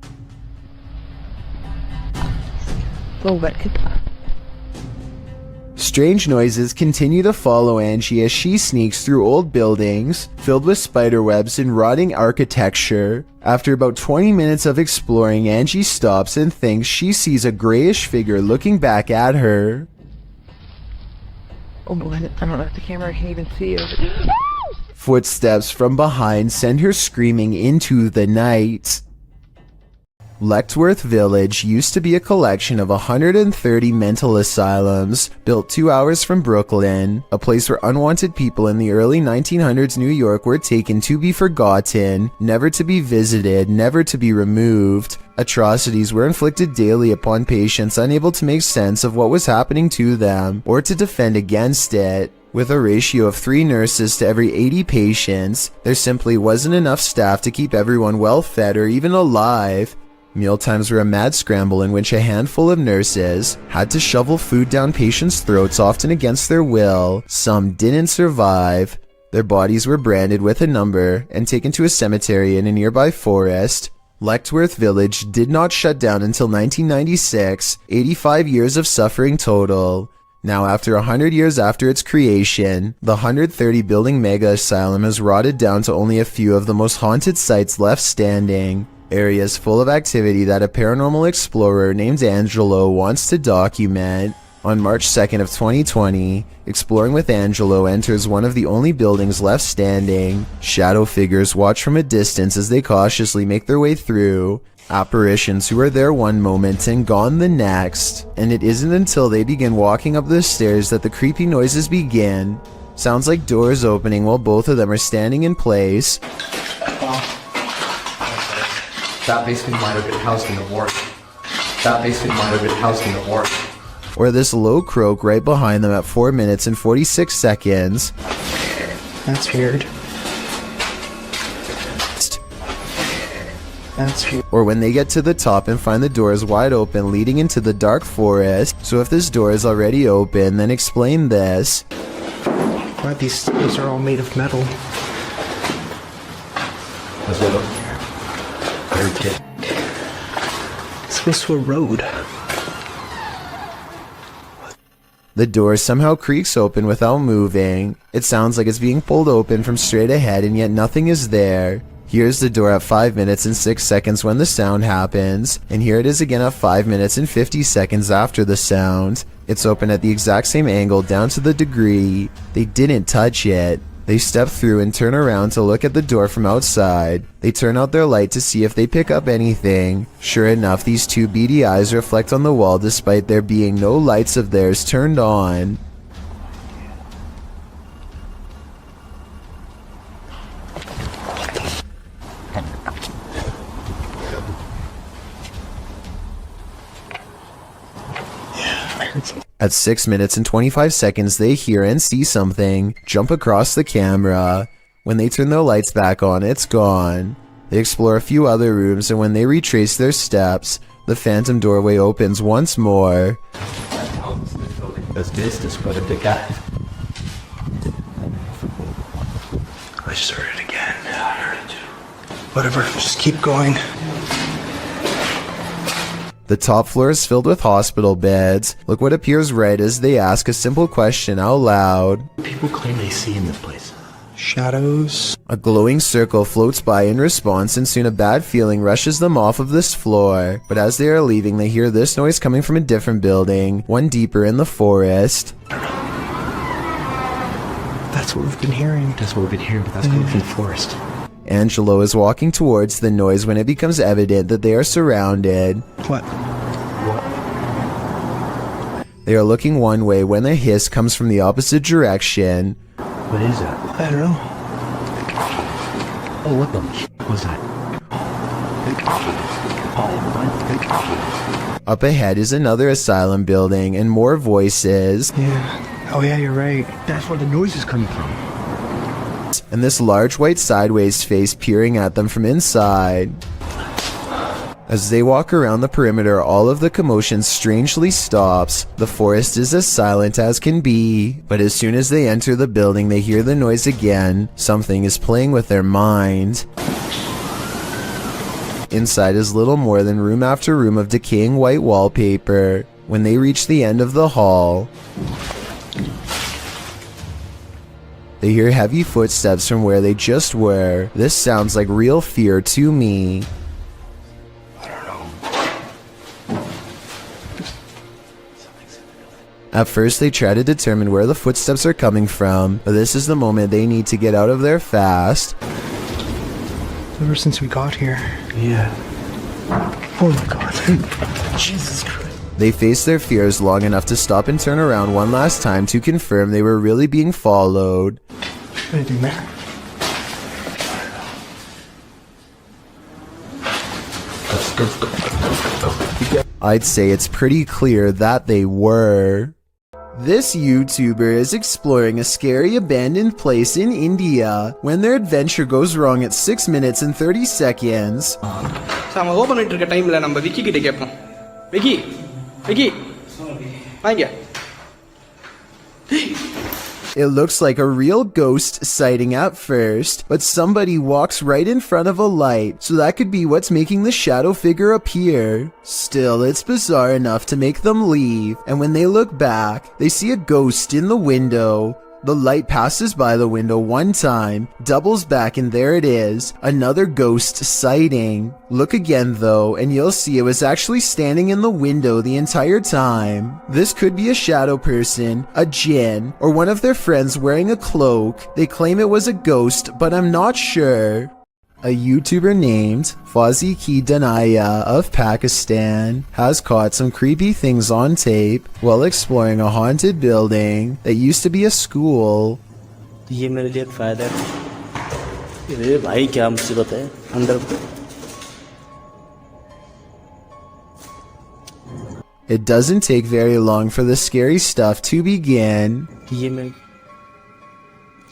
[SPEAKER 1] Strange noises continue to follow Angie as she sneaks through old buildings filled with spiderwebs and rotting architecture. After about 20 minutes of exploring, Angie stops and thinks she sees a grayish figure looking back at her.
[SPEAKER 19] Oh boy, I don't know if the camera can even see it.
[SPEAKER 1] Footsteps from behind send her screaming into the night. Lechtworth Village used to be a collection of 130 mental asylums built 2 hours from Brooklyn, a place where unwanted people in the early 1900s New York were taken to be forgotten, never to be visited, never to be removed. Atrocities were inflicted daily upon patients unable to make sense of what was happening to them or to defend against it. With a ratio of 3 nurses to every 80 patients, there simply wasn't enough staff to keep everyone well fed or even alive. Mealtimes were a mad scramble in which a handful of nurses had to shovel food down patients' throats, often against their will. Some didn't survive. Their bodies were branded with a number and taken to a cemetery in a nearby forest. Lechtworth Village did not shut down until 1996, 85 years of suffering total. Now, after 100 years after its creation, the 130-building mega asylum has rotted down to only a few of the most haunted sites left standing. Areas full of activity that a paranormal explorer named Angelo wants to document. On March 2nd of 2020, Exploring with Angelo enters one of the only buildings left standing. Shadow figures watch from a distance as they cautiously make their way through. Apparitions who are there one moment and gone the next. And it isn't until they begin walking up the stairs that the creepy noises begin. Sounds like doors opening while both of them are standing in place.
[SPEAKER 20] That basement might have been housed in the ward. That basement might have been housed in the ward.
[SPEAKER 1] Or this low croak right behind them at 4 minutes and 46 seconds.
[SPEAKER 12] That's weird. That's weird.
[SPEAKER 1] Or when they get to the top and find the doors wide open leading into the dark forest. So if this door is already open, then explain this.
[SPEAKER 12] But these stairs are all made of metal.
[SPEAKER 20] Let's go. Very kid.
[SPEAKER 12] This goes to a road.
[SPEAKER 1] The door somehow creaks open without moving. It sounds like it's being pulled open from straight ahead and yet nothing is there. Here's the door at 5 minutes and 6 seconds when the sound happens, and here it is again at 5 minutes and 50 seconds after the sound. It's open at the exact same angle down to the degree. They didn't touch it. They step through and turn around to look at the door from outside. They turn out their light to see if they pick up anything. Sure enough, these two beady eyes reflect on the wall despite there being no lights of theirs turned on. At 6 minutes and 25 seconds, they hear and see something jump across the camera. When they turn their lights back on, it's gone. They explore a few other rooms, and when they retrace their steps, the phantom doorway opens once more.
[SPEAKER 20] Das nächste spotted the cat.
[SPEAKER 12] I just heard it again. Yeah, I heard it too. Whatever, just keep going.
[SPEAKER 1] The top floor is filled with hospital beds. Look what appears right as they ask a simple question out loud.
[SPEAKER 20] People claim they see in this place.
[SPEAKER 12] Shadows.
[SPEAKER 1] A glowing circle floats by in response, and soon a bad feeling rushes them off of this floor. But as they are leaving, they hear this noise coming from a different building, one deeper in the forest.
[SPEAKER 12] That's what we've been hearing.
[SPEAKER 20] That's what we've been hearing, but that's coming from the forest.
[SPEAKER 1] Angelo is walking towards the noise when it becomes evident that they are surrounded.
[SPEAKER 12] What?
[SPEAKER 1] They are looking one way when a hiss comes from the opposite direction.
[SPEAKER 20] What is that?
[SPEAKER 12] I don't know.
[SPEAKER 20] Oh, what the was that?
[SPEAKER 1] Up ahead is another asylum building and more voices.
[SPEAKER 12] Yeah. Oh yeah, you're right.
[SPEAKER 20] That's where the noise is coming from.
[SPEAKER 1] And this large white sideways face peering at them from inside. As they walk around the perimeter, all of the commotion strangely stops. The forest is as silent as can be, but as soon as they enter the building, they hear the noise again. Something is playing with their mind. Inside is little more than room after room of decaying white wallpaper. When they reach the end of the hall, they hear heavy footsteps from where they just were. This sounds like real fear to me. At first they try to determine where the footsteps are coming from, but this is the moment they need to get out of there fast.
[SPEAKER 12] Ever since we got here.
[SPEAKER 20] Yeah.
[SPEAKER 12] Oh my god. Jesus Christ.
[SPEAKER 1] They faced their fears long enough to stop and turn around one last time to confirm they were really being followed.
[SPEAKER 12] Anything there?
[SPEAKER 1] I'd say it's pretty clear that they were. This YouTuber is exploring a scary abandoned place in India when their adventure goes wrong at 6 minutes and 30 seconds.
[SPEAKER 2] நம்ம open பண்ணிட்டு இருக்க டைம்ல நம்ம விக்கி கிட்ட கேட்போம். விக்கி வாங்க.
[SPEAKER 1] It looks like a real ghost sighting at first, but somebody walks right in front of a light, so that could be what's making the shadow figure appear. Still, it's bizarre enough to make them leave, and when they look back, they see a ghost in the window. The light passes by the window one time, doubles back, and there it is, another ghost sighting. Look again though, and you'll see it was actually standing in the window the entire time. This could be a shadow person, a djinn, or one of their friends wearing a cloak. They claim it was a ghost, but I'm not sure. A YouTuber named Fauzi Ki Danaya of Pakistan has caught some creepy things on tape while exploring a haunted building that used to be a school.
[SPEAKER 21] ये मेरे लिए एक फायदा है। ये भाई क्या मुसीबत है अंदर।
[SPEAKER 1] It doesn't take very long for the scary stuff to begin.
[SPEAKER 21] ये मैं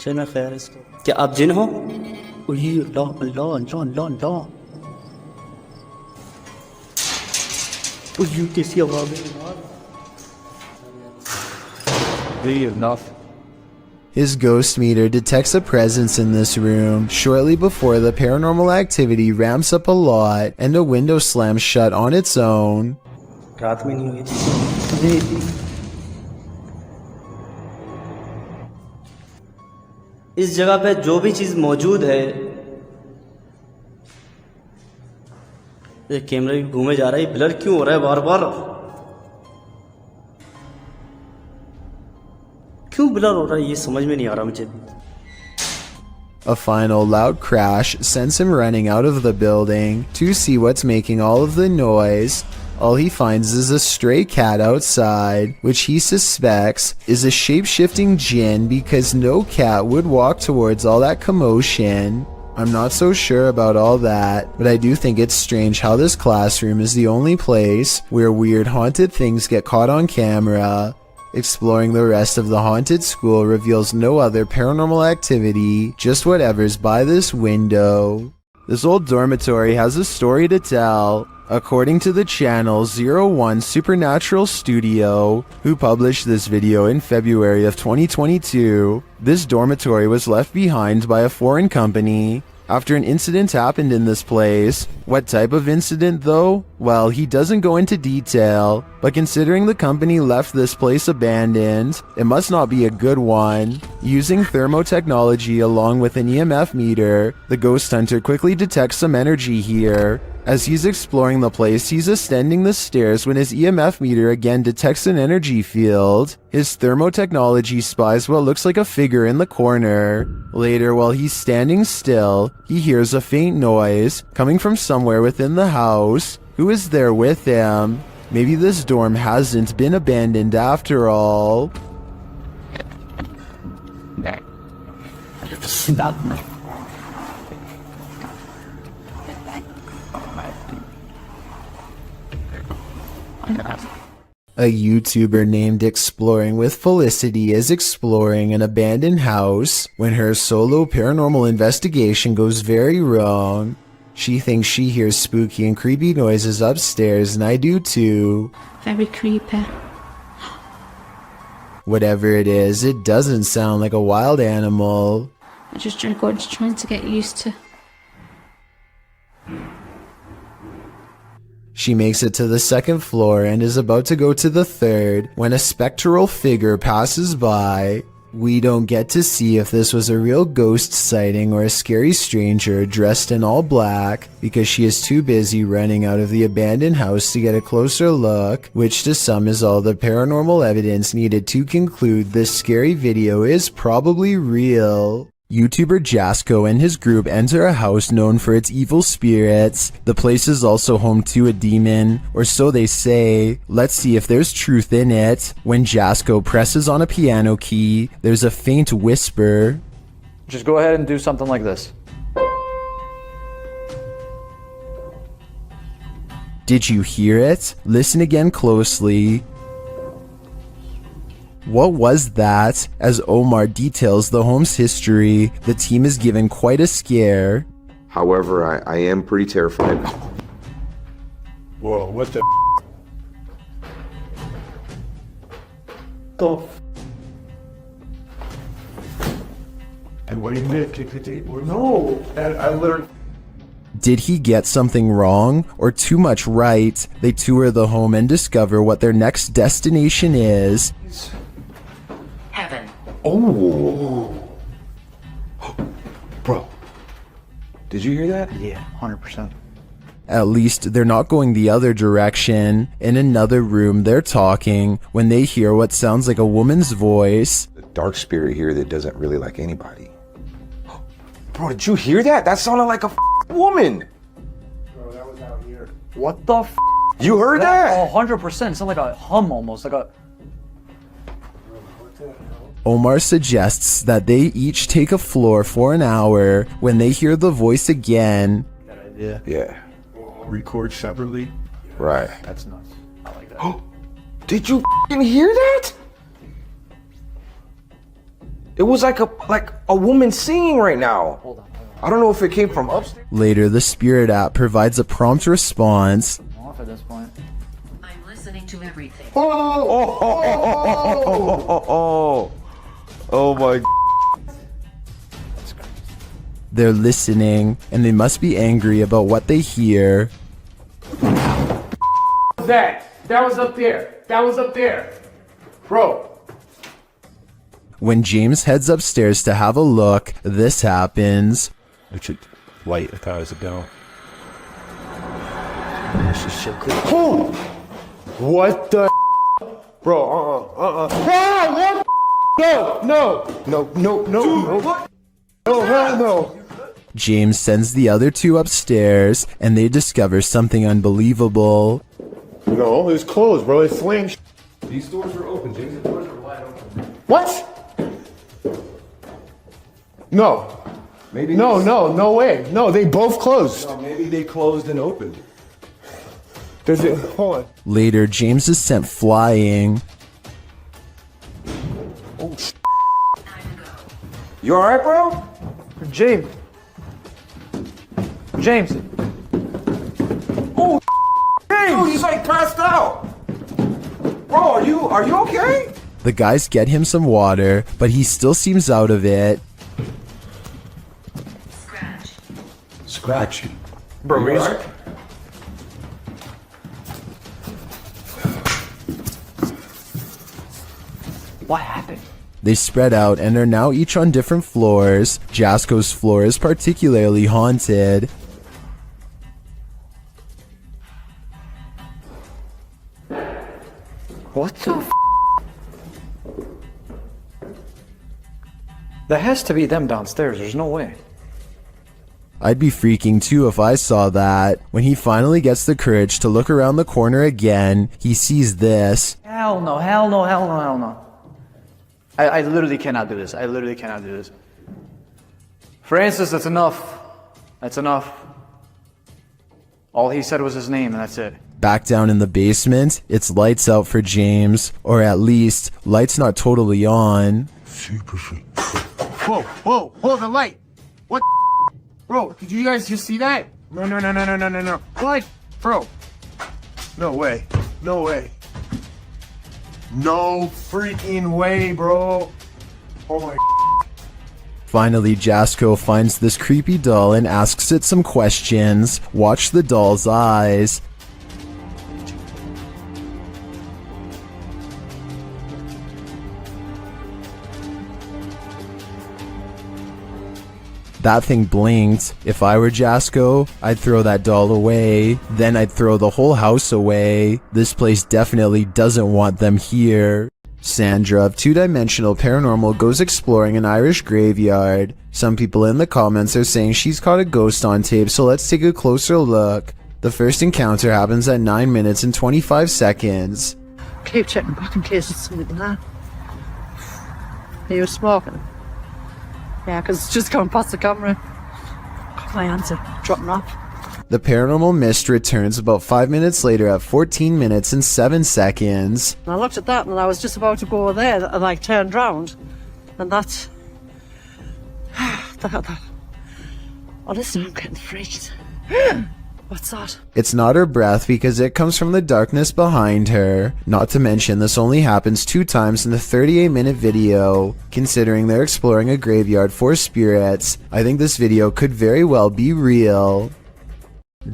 [SPEAKER 21] चल मैं खैर इसको क्या आप जिन हो? अल्लाह अल्लाह अल्लाह अल्लाह अल्लाह ये कैसी आवाज़ है?
[SPEAKER 1] Enough. His ghost meter detects a presence in this room shortly before the paranormal activity ramps up a lot and a window slams shut on its own.
[SPEAKER 21] रात में नहीं हुई थी। इस जगह पे जो भी चीज मौजूद है, ये कैमरा भी घूमे जा रहा है, ब्लर क्यों हो रहा है बार बार? क्यों ब्लर हो रहा है ये समझ में नहीं आ रहा मुझे।
[SPEAKER 1] A final loud crash sends him running out of the building to see what's making all of the noise. All he finds is a stray cat outside, which he suspects is a shape-shifting djinn because no cat would walk towards all that commotion. I'm not so sure about all that, but I do think it's strange how this classroom is the only place where weird haunted things get caught on camera. Exploring the rest of the haunted school reveals no other paranormal activity, just whatever's by this window. This old dormitory has a story to tell. According to the channel 01 Supernatural Studio, who published this video in February of 2022, this dormitory was left behind by a foreign company after an incident happened in this place. What type of incident though? Well, he doesn't go into detail, but considering the company left this place abandoned, it must not be a good one. Using thermotechnology along with an EMF meter, the ghost hunter quickly detects some energy here. As he's exploring the place, he's ascending the stairs when his EMF meter again detects an energy field. His thermotechnology spies what looks like a figure in the corner. Later, while he's standing still, he hears a faint noise coming from somewhere within the house. Who is there with him? Maybe this dorm hasn't been abandoned after all. A YouTuber named Exploring with Felicity is exploring an abandoned house when her solo paranormal investigation goes very wrong. She thinks she hears spooky and creepy noises upstairs, and I do too.
[SPEAKER 6] Very creepy.
[SPEAKER 1] Whatever it is, it doesn't sound like a wild animal.
[SPEAKER 6] I'm just trying to get used to.
[SPEAKER 1] She makes it to the second floor and is about to go to the third when a spectral figure passes by. We don't get to see if this was a real ghost sighting or a scary stranger dressed in all black because she is too busy running out of the abandoned house to get a closer look, which to some is all the paranormal evidence needed to conclude this scary video is probably real. YouTuber Jasko and his group enter a house known for its evil spirits. The place is also home to a demon, or so they say. Let's see if there's truth in it. When Jasko presses on a piano key, there's a faint whisper.
[SPEAKER 22] Just go ahead and do something like this.
[SPEAKER 1] Did you hear it? Listen again closely. What was that? As Omar details the home's history, the team is given quite a scare.
[SPEAKER 23] However, I am pretty terrified.
[SPEAKER 11] Whoa, what the And what do you mean? No, I literally...
[SPEAKER 1] Did he get something wrong or too much right? They tour the home and discover what their next destination is.
[SPEAKER 19] Heaven.
[SPEAKER 23] Oh. Bro, did you hear that?
[SPEAKER 22] Yeah, 100%.
[SPEAKER 1] At least they're not going the other direction. In another room, they're talking when they hear what sounds like a woman's voice.
[SPEAKER 23] The dark spirit here that doesn't really like anybody. Bro, did you hear that? That sounded like a woman.
[SPEAKER 12] Bro, that was out here.
[SPEAKER 22] What the f?
[SPEAKER 23] You heard that?
[SPEAKER 22] Oh, 100%. It sounded like a hum almost, like a...
[SPEAKER 1] Omar suggests that they each take a floor for an hour when they hear the voice again.
[SPEAKER 23] Yeah. Yeah.
[SPEAKER 11] Record separately.
[SPEAKER 23] Right.
[SPEAKER 22] That's nuts. I like that.
[SPEAKER 23] Did you f***ing hear that? It was like a woman singing right now.
[SPEAKER 22] Hold on.
[SPEAKER 23] I don't know if it came from upstairs.
[SPEAKER 1] Later, the spirit app provides a prompt response.
[SPEAKER 22] I'm off at this point.
[SPEAKER 19] I'm listening to everything.
[SPEAKER 23] Oh my.
[SPEAKER 1] They're listening, and they must be angry about what they hear.
[SPEAKER 12] That was up there. That was up there. Bro.
[SPEAKER 1] When James heads upstairs to have a look, this happens.
[SPEAKER 13] Richard, light, I thought it was a bell.
[SPEAKER 12] What the? Bro, what? No. Oh, hell no.
[SPEAKER 1] James sends the other two upstairs, and they discover something unbelievable.
[SPEAKER 12] No, it was closed, bro. It's flames.
[SPEAKER 13] These doors were open, James. The doors were wide open.
[SPEAKER 12] What? No.
[SPEAKER 13] Maybe.
[SPEAKER 12] No way. No, they both closed.
[SPEAKER 13] No, maybe they closed and opened.
[SPEAKER 12] Hold on.
[SPEAKER 1] Later, James is sent flying.
[SPEAKER 23] Oh, you alright, bro?
[SPEAKER 22] James.
[SPEAKER 23] Oh, James! He's like passed out. Bro, are you okay?
[SPEAKER 1] The guys get him some water, but he still seems out of it.
[SPEAKER 23] Scratch.
[SPEAKER 22] Bro,
[SPEAKER 23] you alright?
[SPEAKER 22] What happened?
[SPEAKER 1] They spread out and are now each on different floors. Jasko's floor is particularly haunted.
[SPEAKER 22] What the f? That has to be them downstairs. There's no way.
[SPEAKER 1] I'd be freaking too if I saw that. When he finally gets the courage to look around the corner again, he sees this.
[SPEAKER 22] Hell no. I literally cannot do this. Francis, that's enough. All he said was his name, and that's it.
[SPEAKER 1] Back down in the basement, it's lights out for James. Or at least, lights not totally on.
[SPEAKER 13] Super sweet.
[SPEAKER 12] Whoa, the light. What? Bro, did you guys just see that? No. What? Bro. No way. No freaking way, bro. Oh my.
[SPEAKER 1] Finally, Jasko finds this creepy doll and asks it some questions. Watch the doll's eyes. That thing blinked. If I were Jasko, I'd throw that doll away. Then I'd throw the whole house away. This place definitely doesn't want them here. Sandra of Two Dimensional Paranormal goes exploring an Irish graveyard. Some people in the comments are saying she's caught a ghost on tape, so let's take a closer look. The first encounter happens at 9 minutes and 25 seconds.
[SPEAKER 10] Keep checking back in case it's something like that. Are you smoking? Yeah, because it's just going past the camera. Got my answer. Dropping off.
[SPEAKER 1] The paranormal mist returns about 5 minutes later at 14 minutes and 7 seconds.
[SPEAKER 10] And I looked at that and I was just about to go there and I turned round. And that's... that. Honestly, I'm getting freaked. What's that?
[SPEAKER 1] It's not her breath because it comes from the darkness behind her. Not to mention this only happens 2 times in the 38-minute video. Considering they're exploring a graveyard for spirits, I think this video could very well be real.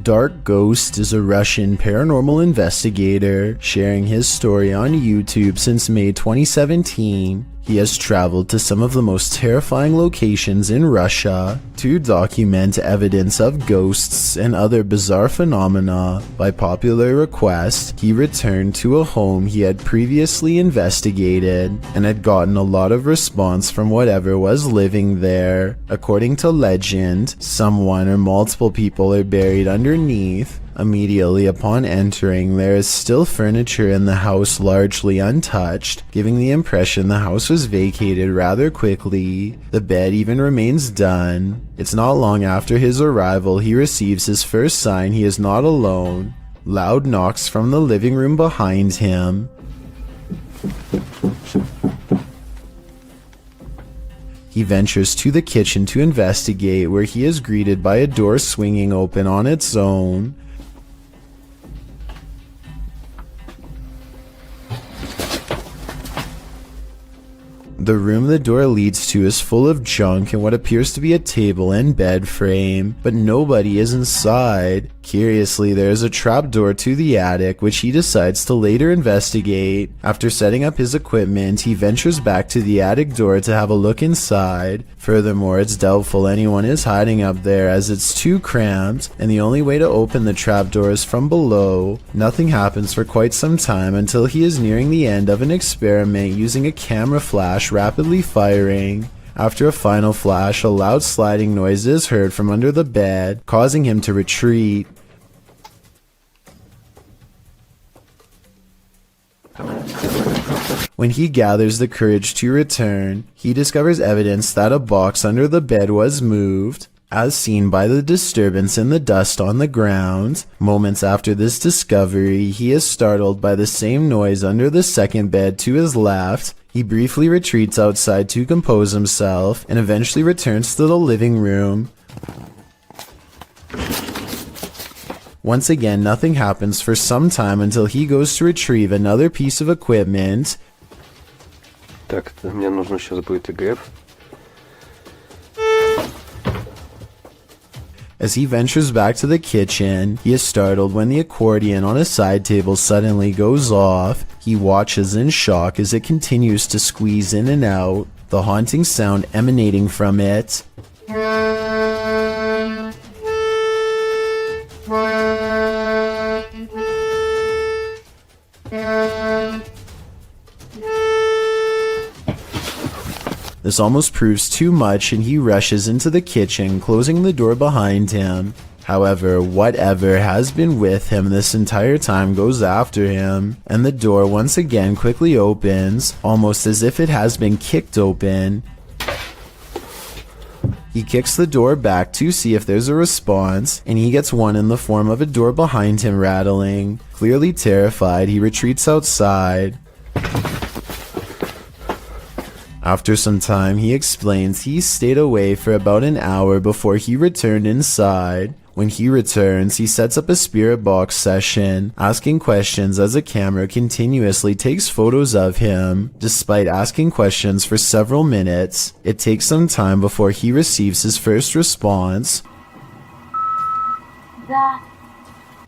[SPEAKER 1] Dark Ghost is a Russian paranormal investigator sharing his story on YouTube since May 2017. He has traveled to some of the most terrifying locations in Russia to document evidence of ghosts and other bizarre phenomena. By popular request, he returned to a home he had previously investigated and had gotten a lot of response from whatever was living there. According to legend, someone or multiple people are buried underneath. Immediately upon entering, there is still furniture in the house largely untouched, giving the impression the house was vacated rather quickly. The bed even remains done. It's not long after his arrival he receives his first sign he is not alone. Loud knocks from the living room behind him. He ventures to the kitchen to investigate, where he is greeted by a door swinging open on its own. The room the door leads to is full of junk and what appears to be a table and bed frame, but nobody is inside. Curiously, there is a trapdoor to the attic, which he decides to later investigate. After setting up his equipment, he ventures back to the attic door to have a look inside. Furthermore, it's doubtful anyone is hiding up there, as it's too cramped, and the only way to open the trapdoor is from below. Nothing happens for quite some time until he is nearing the end of an experiment using a camera flash rapidly firing. After a final flash, a loud sliding noise is heard from under the bed, causing him to retreat. When he gathers the courage to return, he discovers evidence that a box under the bed was moved, as seen by the disturbance in the dust on the ground. Moments after this discovery, he is startled by the same noise under the second bed to his left. He briefly retreats outside to compose himself and eventually returns to the living room. Once again, nothing happens for some time until he goes to retrieve another piece of equipment.
[SPEAKER 23] Так, мне нужно сейчас будет ИГФ.
[SPEAKER 1] As he ventures back to the kitchen, he is startled when the accordion on a side table suddenly goes off. He watches in shock as it continues to squeeze in and out, the haunting sound emanating from it. This almost proves too much and he rushes into the kitchen, closing the door behind him. However, whatever has been with him this entire time goes after him, and the door once again quickly opens, almost as if it has been kicked open. He kicks the door back to see if there's a response, and he gets one in the form of a door behind him rattling. Clearly terrified, he retreats outside. After some time, he explains he stayed away for about an hour before he returned inside. When he returns, he sets up a spirit box session, asking questions as a camera continuously takes photos of him. Despite asking questions for several minutes, it takes some time before he receives his first response.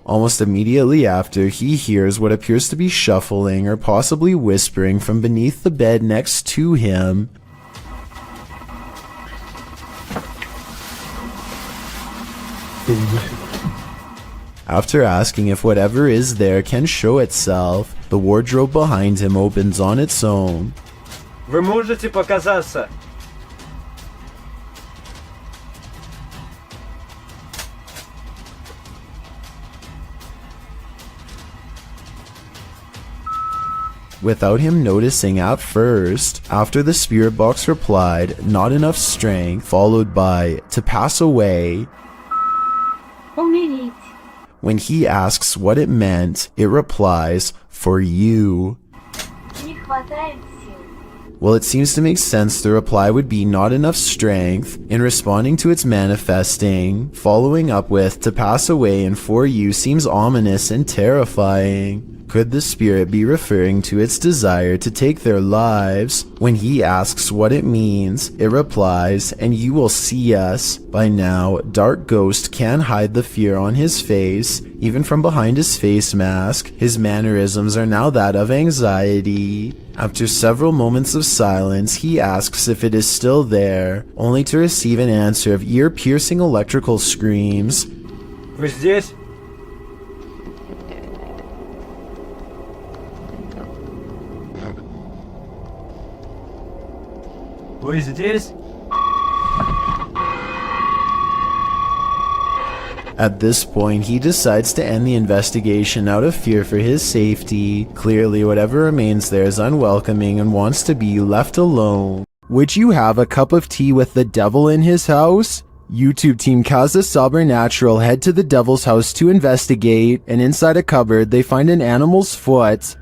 [SPEAKER 1] Almost immediately after, he hears what appears to be shuffling or possibly whispering from beneath the bed next to him. After asking if whatever is there can show itself, the wardrobe behind him opens on its own.
[SPEAKER 3] Вы можете показаться?
[SPEAKER 1] Without him noticing at first, after the spirit box replied, "Not enough strength," followed by "to pass away." When he asks what it meant, it replies, "For you." Well, it seems to make sense the reply would be "not enough strength" in responding to its manifesting. Following up with "to pass away" and "for you" seems ominous and terrifying. Could the spirit be referring to its desire to take their lives? When he asks what it means, it replies, "And you will see us." By now, Dark Ghost can hide the fear on his face, even from behind his face mask. His mannerisms are now that of anxiety. After several moments of silence, he asks if it is still there, only to receive an answer of ear-piercing electrical screams.
[SPEAKER 3] Вы здесь? Вы здесь?
[SPEAKER 1] At this point, he decides to end the investigation out of fear for his safety. Clearly, whatever remains there is unwelcoming and wants to be left alone. Would you have a cup of tea with the devil in his house? YouTube team Kaza Sobernatural head to the devil's house to investigate, and inside a cupboard, they find an animal's foot.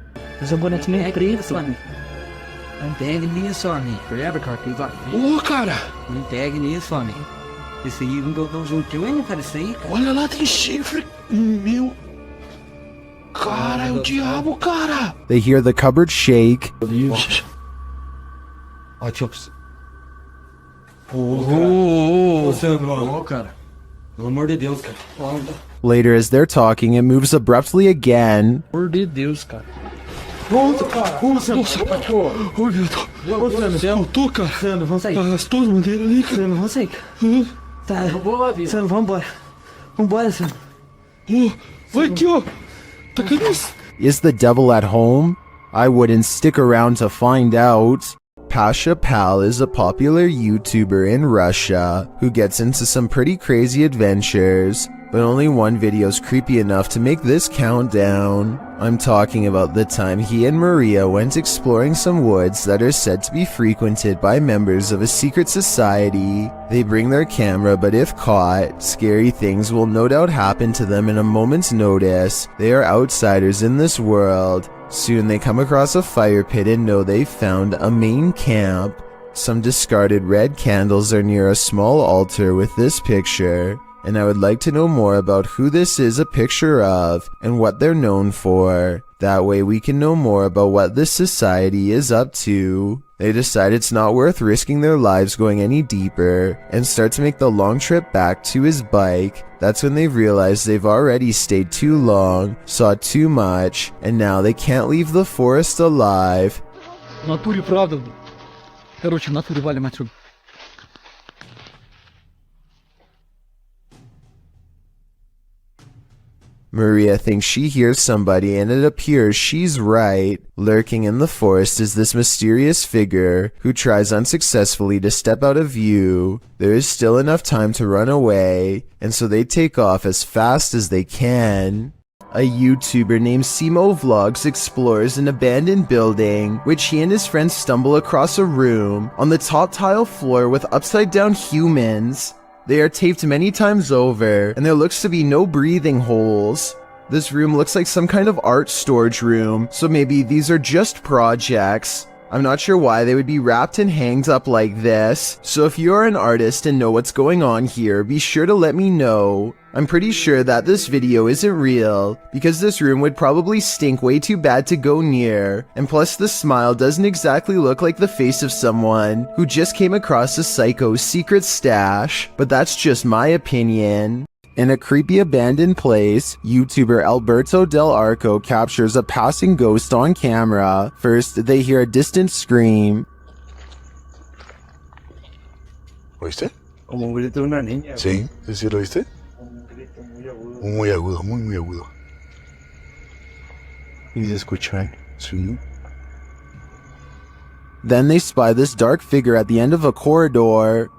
[SPEAKER 2] Não pegue nisso, amigo. Forever, cara.
[SPEAKER 12] Ô, cara!
[SPEAKER 2] Não pegue nisso, amigo. Esse aí não deu juntinho ainda, cara. Isso aí.
[SPEAKER 12] Olha lá, tem chifre. Meu. Cara, é o diabo, cara.
[SPEAKER 1] They hear the cupboard shake.
[SPEAKER 2] Ó, Chops.
[SPEAKER 12] Ô, cara.
[SPEAKER 2] Pelo amor de Deus, cara.
[SPEAKER 1] Later, as they're talking, it moves abruptly again.
[SPEAKER 2] Pelo amor de Deus, cara.
[SPEAKER 12] Nossa, cara! Nossa, cachorro! Ô, meu Deus! Eu tô, cara!
[SPEAKER 2] Sandro, vamos sair.
[SPEAKER 12] As tuas bandeiras ali, cara!
[SPEAKER 2] Sandro, vamos sair. Tá, Sandro, vamos embora. Vambora, Sandro.
[SPEAKER 12] Vai aqui, ó! Tá cadê isso?
[SPEAKER 1] Is the devil at home? I wouldn't stick around to find out. Pasha Pal is a popular YouTuber in Russia who gets into some pretty crazy adventures, but only one video's creepy enough to make this count down. I'm talking about the time he and Maria went exploring some woods that are said to be frequented by members of a secret society. They bring their camera, but if caught, scary things will no doubt happen to them in a moment's notice. They are outsiders in this world. Soon they come across a fire pit and know they've found a main camp. Some discarded red candles are near a small altar with this picture, and I would like to know more about who this is a picture of and what they're known for. That way we can know more about what this society is up to. They decide it's not worth risking their lives going any deeper and start to make the long trip back to his bike. That's when they realize they've already stayed too long, saw too much, and now they can't leave the forest alive.
[SPEAKER 15] В натуре правда. Короче, в натуре валим отсюда.
[SPEAKER 1] Maria thinks she hears somebody, and it appears she's right. Lurking in the forest is this mysterious figure who tries unsuccessfully to step out of view. There is still enough time to run away, and so they take off as fast as they can. A YouTuber named Simo Vlogs explores an abandoned building, which he and his friends stumble across a room on the top tile floor with upside-down humans. They are taped many times over, and there looks to be no breathing holes. This room looks like some kind of art storage room, so maybe these are just projects. I'm not sure why they would be wrapped and hanged up like this, so if you're an artist and know what's going on here, be sure to let me know. I'm pretty sure that this video isn't real, because this room would probably stink way too bad to go near, and plus the smile doesn't exactly look like the face of someone who just came across a psycho's secret stash, but that's just my opinion. In a creepy abandoned place, YouTuber Alberto Del Arco captures a passing ghost on camera. First, they hear a distant scream.
[SPEAKER 11] ¿Oíste?
[SPEAKER 12] Como un grito de una niña.
[SPEAKER 11] Sí, ¿sí lo oíste? Muy agudo, muy agudo.
[SPEAKER 12] Y se escucha, sí.
[SPEAKER 1] Then they spy this dark figure at the end of a corridor.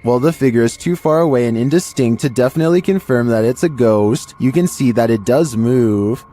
[SPEAKER 1] While the figure is too far away and indistinct to definitely confirm that it's a ghost, you can see that it does move.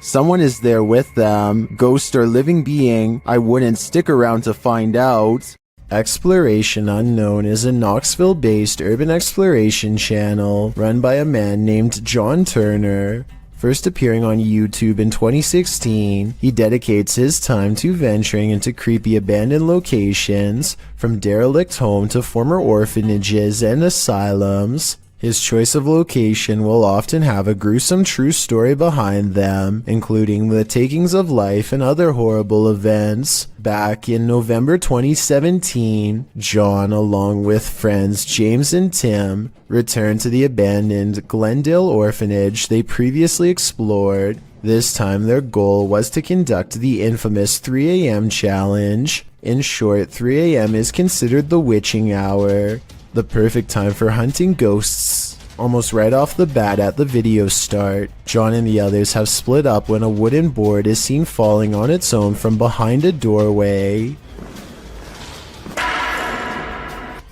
[SPEAKER 1] Someone is there with them, ghost or living being. I wouldn't stick around to find out. Exploration Unknown is a Knoxville-based urban exploration channel run by a man named John Turner. First appearing on YouTube in 2016, he dedicates his time to venturing into creepy abandoned locations, from derelict home to former orphanages and asylums. His choice of location will often have a gruesome true story behind them, including the takings of life and other horrible events. Back in November 2017, John, along with friends James and Tim, returned to the abandoned Glendale orphanage they previously explored. This time their goal was to conduct the infamous 3 a.m. challenge. In short, 3 a.m. is considered the witching hour, the perfect time for hunting ghosts. Almost right off the bat at the video start, John and the others have split up when a wooden board is seen falling on its own from behind a doorway.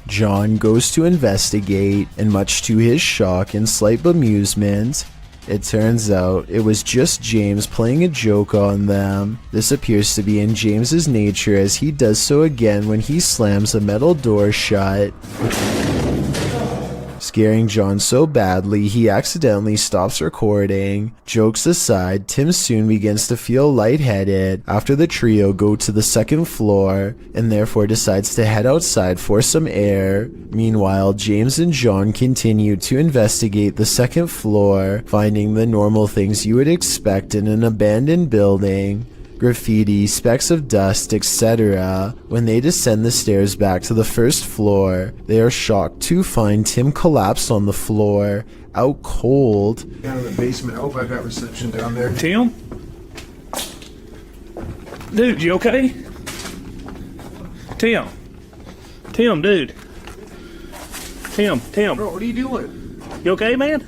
[SPEAKER 1] John goes to investigate, and much to his shock and slight bemusement, it turns out it was just James playing a joke on them. This appears to be in James's nature, as he does so again when he slams a metal door shut, scaring John so badly he accidentally stops recording. Jokes aside, Tim soon begins to feel lightheaded after the trio go to the second floor, and therefore decides to head outside for some air. Meanwhile, James and John continue to investigate the second floor, finding the normal things you would expect in an abandoned building: graffiti, specks of dust, etc. When they descend the stairs back to the first floor, they are shocked to find Tim collapsed on the floor, out cold.
[SPEAKER 12] Down in the basement. I hope I got reception down there.
[SPEAKER 16] Tim? Dude, you okay? Tim? Tim, dude. Tim.
[SPEAKER 12] Bro, what are you doing?
[SPEAKER 16] You okay, man?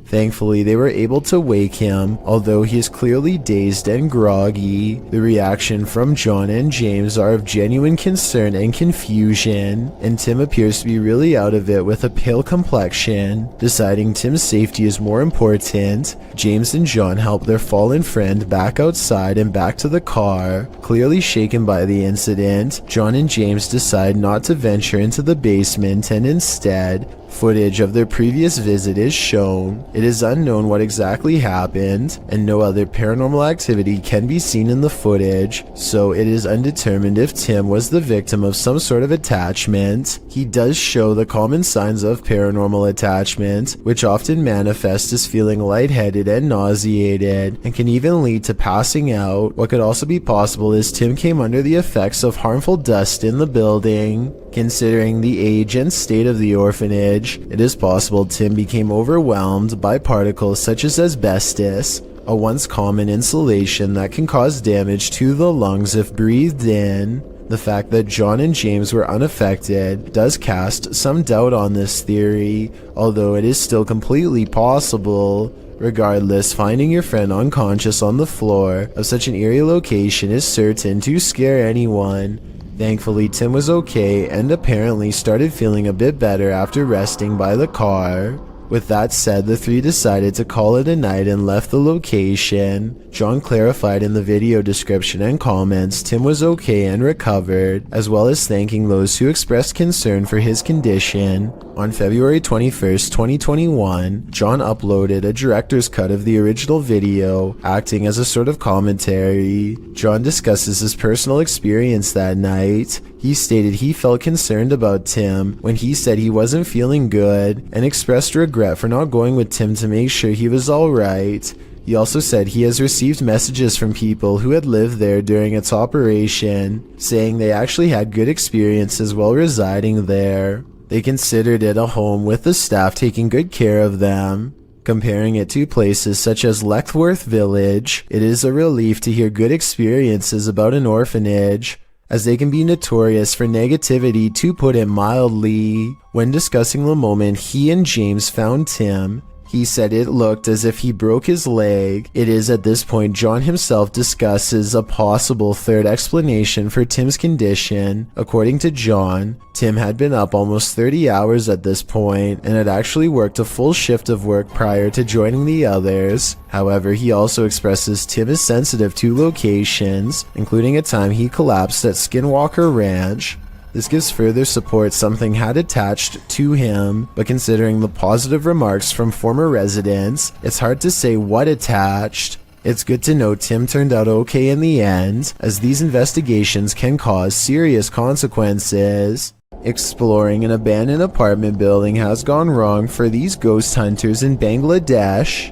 [SPEAKER 1] Thankfully, they were able to wake him, although he is clearly dazed and groggy. The reaction from John and James are of genuine concern and confusion, and Tim appears to be really out of it with a pale complexion. Deciding Tim's safety is more important, James and John help their fallen friend back outside and back to the car. Clearly shaken by the incident, John and James decide not to venture into the basement, and instead, footage of their previous visit is shown. It is unknown what exactly happened, and no other paranormal activity can be seen in the footage, so it is undetermined if Tim was the victim of some sort of attachment. He does show the common signs of paranormal attachment, which often manifest as feeling lightheaded and nauseated, and can even lead to passing out. What could also be possible is Tim came under the effects of harmful dust in the building. Considering the age and state of the orphanage, it is possible Tim became overwhelmed by particles such as asbestos, a once common insulation that can cause damage to the lungs if breathed in. The fact that John and James were unaffected does cast some doubt on this theory, although it is still completely possible. Regardless, finding your friend unconscious on the floor of such an eerie location is certain to scare anyone. Thankfully, Tim was okay and apparently started feeling a bit better after resting by the car. With that said, the three decided to call it a night and left the location. John clarified in the video description and comments Tim was okay and recovered, as well as thanking those who expressed concern for his condition. On February 21st, 2021, John uploaded a director's cut of the original video, acting as a sort of commentary. John discusses his personal experience that night. He stated he felt concerned about Tim when he said he wasn't feeling good, and expressed regret for not going with Tim to make sure he was alright. He also said he has received messages from people who had lived there during its operation, saying they actually had good experiences while residing there. They considered it a home with the staff taking good care of them. Comparing it to places such as Leckworth Village, it is a relief to hear good experiences about an orphanage, as they can be notorious for negativity, to put it mildly. When discussing the moment he and James found Tim, he said it looked as if he broke his leg. It is at this point John himself discusses a possible third explanation for Tim's condition. According to John, Tim had been up almost 30 hours at this point and had actually worked a full shift of work prior to joining the others. However, he also expresses Tim is sensitive to locations, including a time he collapsed at Skinwalker Ranch. This gives further support something had attached to him, but considering the positive remarks from former residents, it's hard to say what attached. It's good to know Tim turned out okay in the end, as these investigations can cause serious consequences. Exploring an abandoned apartment building has gone wrong for these ghost hunters in Bangladesh.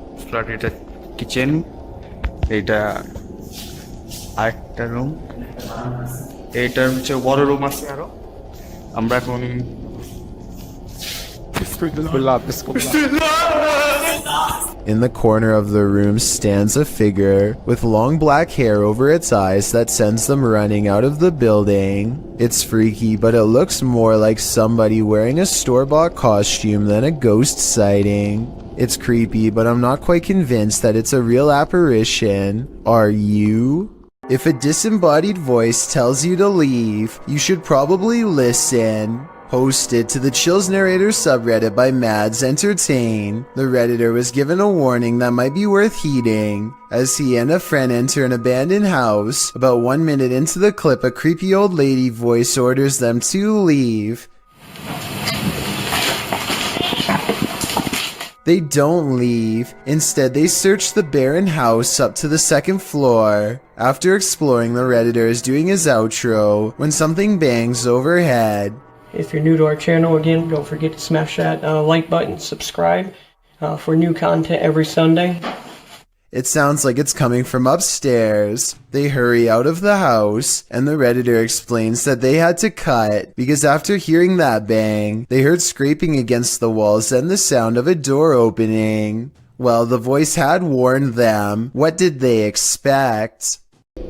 [SPEAKER 22] Kitchen, এটা আরেকটা room, এইটার হচ্ছে বড় room আছে আরো। আমরা এখন
[SPEAKER 1] In the corner of the room stands a figure with long black hair over its eyes that sends them running out of the building. It's freaky, but it looks more like somebody wearing a store-bought costume than a ghost sighting. It's creepy, but I'm not quite convinced that it's a real apparition. Are you? If a disembodied voice tells you to leave, you should probably listen. Posted to the Chills Narrator subreddit by Mads Entertain, the Redditor was given a warning that might be worth heeding. As he and a friend enter an abandoned house, about 1 minute into the clip, a creepy old lady voice orders them to leave. They don't leave. Instead, they search the barren house up to the 2nd floor. After exploring, the Redditor is doing his outro when something bangs overhead.
[SPEAKER 4] If you're new to our channel, again, don't forget to smash that like button, subscribe for new content every Sunday.
[SPEAKER 1] It sounds like it's coming from upstairs. They hurry out of the house, and the Redditor explains that they had to cut because after hearing that bang, they heard scraping against the walls and the sound of a door opening. Well, the voice had warned them. What did they expect?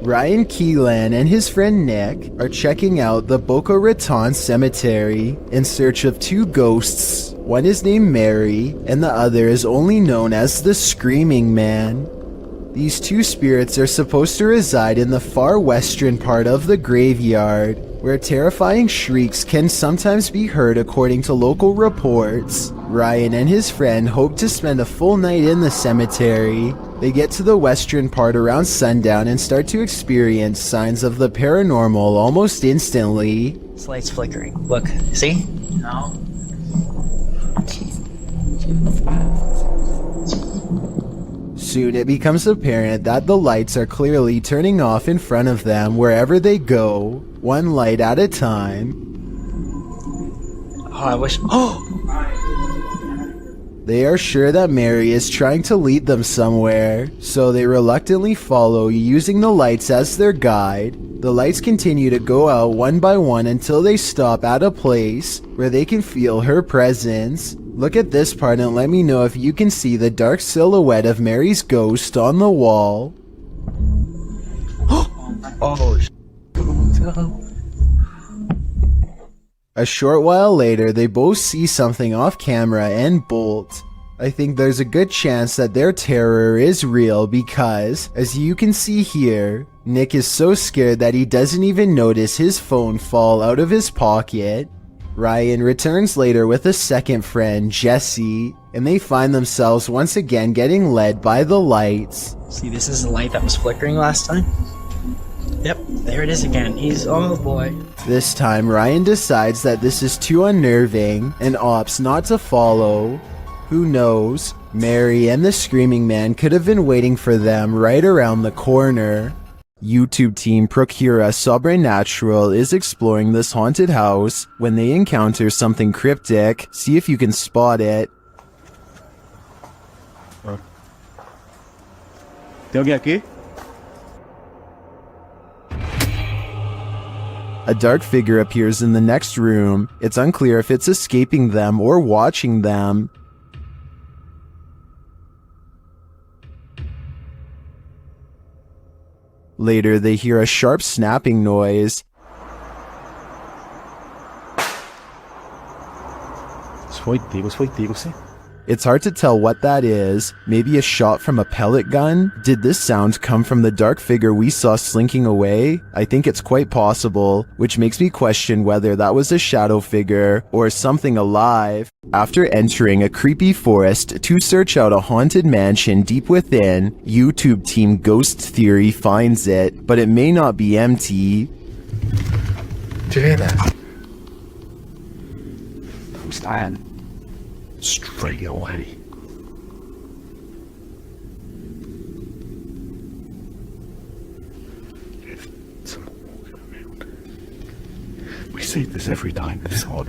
[SPEAKER 1] Ryan Keelan and his friend Nick are checking out the Boca Raton Cemetery in search of 2 ghosts. One is named Mary, and the other is only known as the Screaming Man. These 2 spirits are supposed to reside in the far western part of the graveyard, where terrifying shrieks can sometimes be heard according to local reports. Ryan and his friend hope to spend a full night in the cemetery. They get to the western part around sundown and start to experience signs of the paranormal almost instantly.
[SPEAKER 21] This light's flickering. Look, see? No.
[SPEAKER 1] Soon it becomes apparent that the lights are clearly turning off in front of them wherever they go, one light at a time.
[SPEAKER 21] Oh, I wish. Oh!
[SPEAKER 1] They are sure that Mary is trying to lead them somewhere, so they reluctantly follow, using the lights as their guide. The lights continue to go out one by one until they stop at a place where they can feel her presence. Look at this part and let me know if you can see the dark silhouette of Mary's ghost on the wall.
[SPEAKER 21] Oh,
[SPEAKER 1] A short while later, they both see something off camera and bolt. I think there's a good chance that their terror is real because, as you can see here, Nick is so scared that he doesn't even notice his phone fall out of his pocket. Ryan returns later with a second friend, Jesse, and they find themselves once again getting led by the lights.
[SPEAKER 21] See, this is the light that was flickering last time? Yep, there it is again. He's, oh boy.
[SPEAKER 1] This time, Ryan decides that this is too unnerving and opts not to follow. Who knows? Mary and the Screaming Man could have been waiting for them right around the corner. YouTube team Procura Sobrenatural is exploring this haunted house when they encounter something cryptic. See if you can spot it.
[SPEAKER 12] Tem alguém aqui?
[SPEAKER 1] A dark figure appears in the next room. It's unclear if it's escaping them or watching them. Later, they hear a sharp snapping noise. It's hard to tell what that is. Maybe a shot from a pellet gun? Did this sound come from the dark figure we saw slinking away? I think it's quite possible, which makes me question whether that was a shadow figure or something alive. After entering a creepy forest to search out a haunted mansion deep within, YouTube team Ghost Theory finds it, but it may not be empty.
[SPEAKER 23] Did you hear that?
[SPEAKER 15] from Stan.
[SPEAKER 13] Straight away.
[SPEAKER 15] We see this every time. It's odd.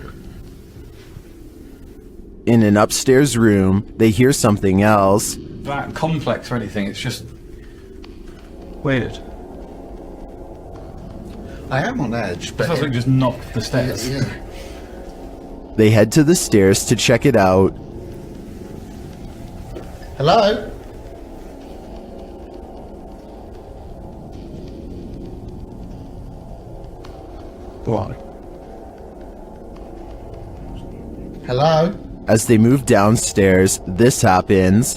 [SPEAKER 1] In an upstairs room, they hear something else.
[SPEAKER 22] That complex or anything, it's just weird.
[SPEAKER 5] I am on edge, but...
[SPEAKER 22] It feels like just knocked the stairs.
[SPEAKER 5] Yeah.
[SPEAKER 1] They head to the stairs to check it out.
[SPEAKER 5] Hello?
[SPEAKER 15] What?
[SPEAKER 5] Hello?
[SPEAKER 1] As they move downstairs, this happens.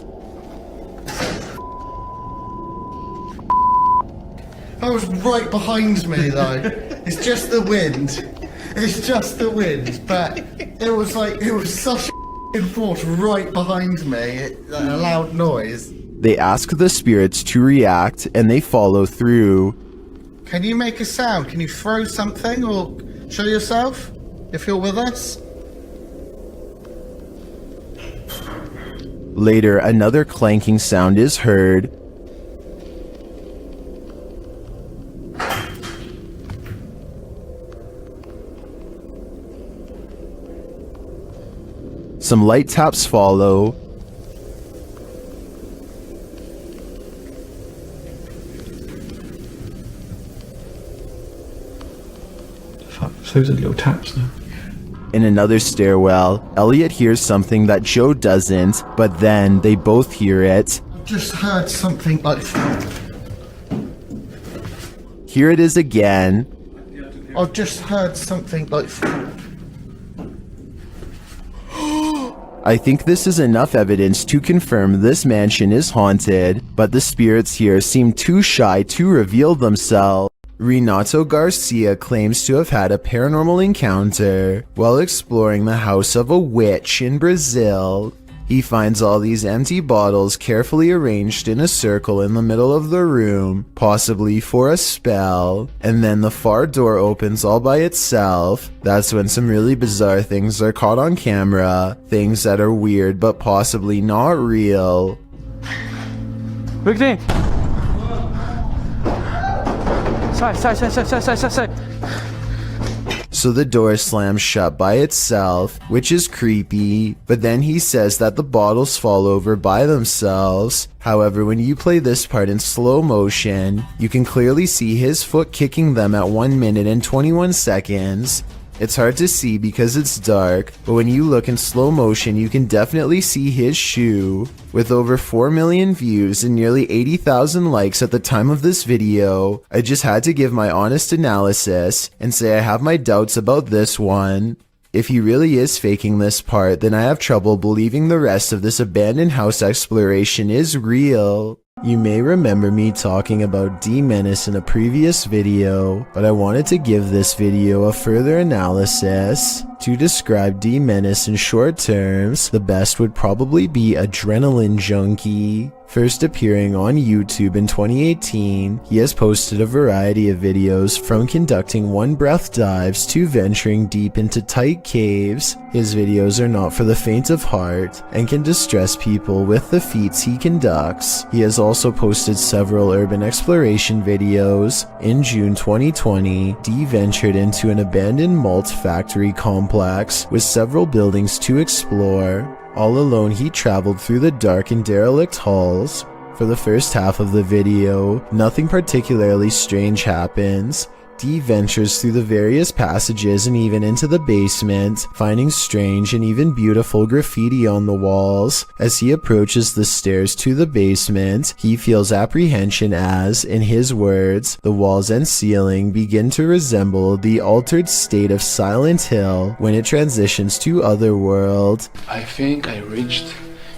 [SPEAKER 5] That was right behind me, though. It's just the wind. It's just the wind, but it was such a force right behind me, a loud noise.
[SPEAKER 1] They ask the spirits to react, and they follow through.
[SPEAKER 5] Can you make a sound? Can you throw something or show yourself if you're with us?
[SPEAKER 1] Later, another clanking sound is heard. Some light taps follow.
[SPEAKER 22] So those are little taps now.
[SPEAKER 1] In another stairwell, Elliot hears something that Joe doesn't, but then they both hear it.
[SPEAKER 5] Just heard something like...
[SPEAKER 1] Here it is again.
[SPEAKER 5] I've just heard something like...
[SPEAKER 1] I think this is enough evidence to confirm this mansion is haunted, but the spirits here seem too shy to reveal themselves. Renato Garcia claims to have had a paranormal encounter while exploring the house of a witch in Brazil. He finds all these empty bottles carefully arranged in a circle in the middle of the room, possibly for a spell, and then the far door opens all by itself. That's when some really bizarre things are caught on camera, things that are weird but possibly not real.
[SPEAKER 22] Big thing! Side.
[SPEAKER 1] So the door slams shut by itself, which is creepy, but then he says that the bottles fall over by themselves. However, when you play this part in slow motion, you can clearly see his foot kicking them at 1 minute and 21 seconds. It's hard to see because it's dark, but when you look in slow motion, you can definitely see his shoe. With over 4 million views and nearly 80,000 likes at the time of this video, I just had to give my honest analysis and say I have my doubts about this one. If he really is faking this part, then I have trouble believing the rest of this abandoned house exploration is real. You may remember me talking about D-Menace in a previous video, but I wanted to give this video a further analysis. To describe D-Menace in short terms, the best would probably be Adrenaline Junkie. First appearing on YouTube in 2018, he has posted a variety of videos from conducting one-breath dives to venturing deep into tight caves. His videos are not for the faint of heart and can distress people with the feats he conducts. He has also posted several urban exploration videos. In June 2020, D ventured into an abandoned malt factory complex with several buildings to explore. All alone, he traveled through the dark and derelict halls. For the first half of the video, nothing particularly strange happens. D ventures through the various passages and even into the basement, finding strange and even beautiful graffiti on the walls. As he approaches the stairs to the basement, he feels apprehension as, in his words, the walls and ceiling begin to resemble the altered state of Silent Hill when it transitions to Otherworld.
[SPEAKER 15] I think I reached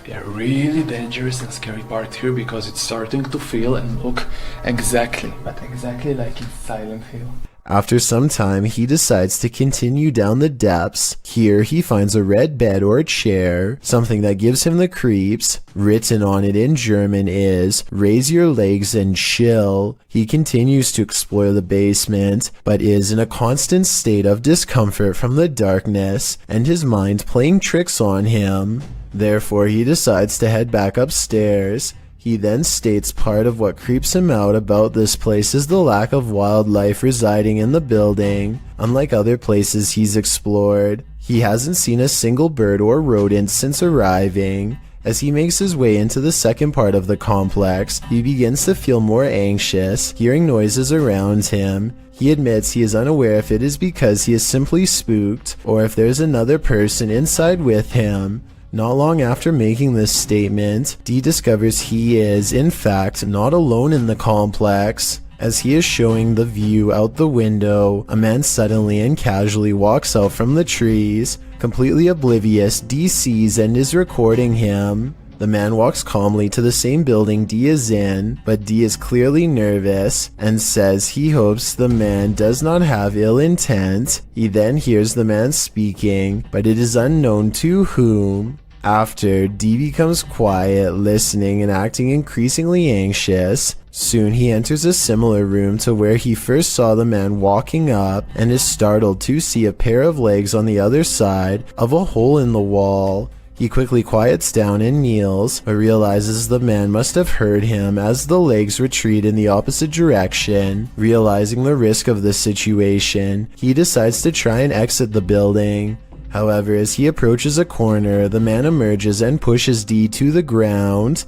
[SPEAKER 15] a really dangerous and scary part here because it's starting to feel and look exactly like in Silent Hill.
[SPEAKER 1] After some time, he decides to continue down the depths. Here, he finds a red bed or chair, something that gives him the creeps. Written on it in German is, "Raise your legs and chill." He continues to explore the basement, but is in a constant state of discomfort from the darkness and his mind playing tricks on him. Therefore, he decides to head back upstairs. He then states part of what creeps him out about this place is the lack of wildlife residing in the building. Unlike other places he's explored, he hasn't seen a single bird or rodent since arriving. As he makes his way into the second part of the complex, he begins to feel more anxious, hearing noises around him. He admits he is unaware if it is because he is simply spooked or if there's another person inside with him. Not long after making this statement, Dee discovers he is, in fact, not alone in the complex. As he is showing the view out the window, a man suddenly and casually walks out from the trees. Completely oblivious, Dee sees and is recording him. The man walks calmly to the same building Dee is in, but Dee is clearly nervous and says he hopes the man does not have ill intent. He then hears the man speaking, but it is unknown to whom. After, Dee becomes quiet, listening and acting increasingly anxious. Soon he enters a similar room to where he first saw the man walking up and is startled to see a pair of legs on the other side of a hole in the wall. He quickly quiets down and kneels, but realizes the man must have heard him as the legs retreat in the opposite direction. Realizing the risk of this situation, he decides to try and exit the building. However, as he approaches a corner, the man emerges and pushes Dee to the ground.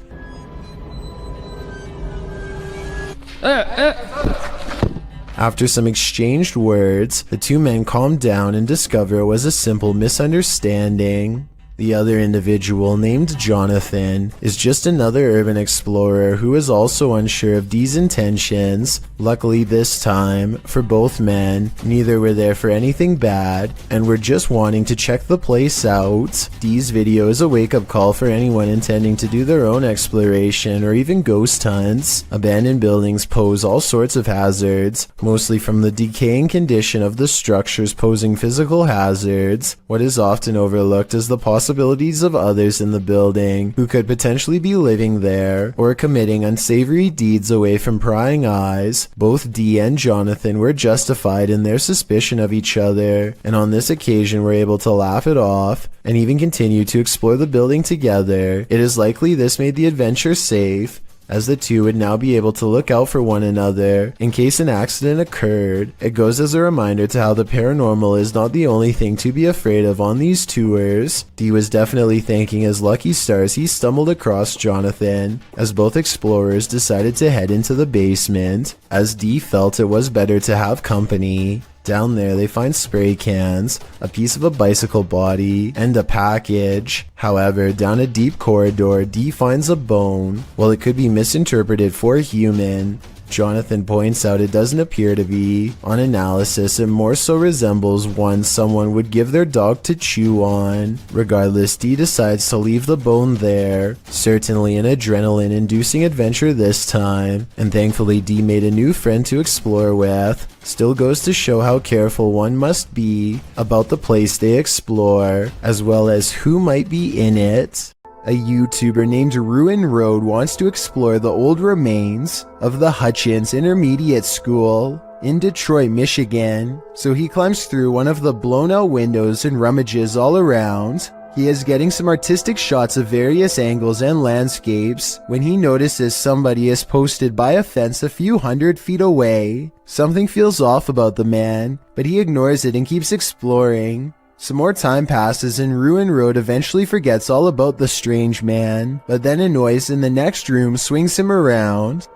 [SPEAKER 1] After some exchanged words, the two men calm down and discover it was a simple misunderstanding. The other individual, named Jonathan, is just another urban explorer who is also unsure of Dee's intentions. Luckily this time, for both men, neither were there for anything bad and were just wanting to check the place out. Dee's video is a wake-up call for anyone intending to do their own exploration or even ghost hunts. Abandoned buildings pose all sorts of hazards, mostly from the decaying condition of the structures posing physical hazards. What is often overlooked is the possibility of others in the building who could potentially be living there or committing unsavory deeds away from prying eyes. Both Dee and Jonathan were justified in their suspicion of each other, and on this occasion were able to laugh it off and even continue to explore the building together. It is likely this made the adventure safe, as the two would now be able to look out for one another in case an accident occurred. It goes as a reminder to how the paranormal is not the only thing to be afraid of on these tours. Dee was definitely thanking his lucky stars he stumbled across Jonathan, as both explorers decided to head into the basement, as Dee felt it was better to have company. Down there they find spray cans, a piece of a bicycle body, and a package. However, down a deep corridor, Dee finds a bone. While it could be misinterpreted for human, Jonathan points out it doesn't appear to be. On analysis, it more so resembles one someone would give their dog to chew on. Regardless, Dee decides to leave the bone there. Certainly an adrenaline-inducing adventure this time, and thankfully Dee made a new friend to explore with. Still goes to show how careful one must be about the place they explore, as well as who might be in it. A YouTuber named Ruin Road wants to explore the old remains of the Hutchins Intermediate School in Detroit, Michigan. So he climbs through one of the blown out windows and rummages all around. He is getting some artistic shots of various angles and landscapes when he notices somebody is posted by a fence a few hundred feet away. Something feels off about the man, but he ignores it and keeps exploring. Some more time passes and Ruin Road eventually forgets all about the strange man, but then a noise in the next room swings him around.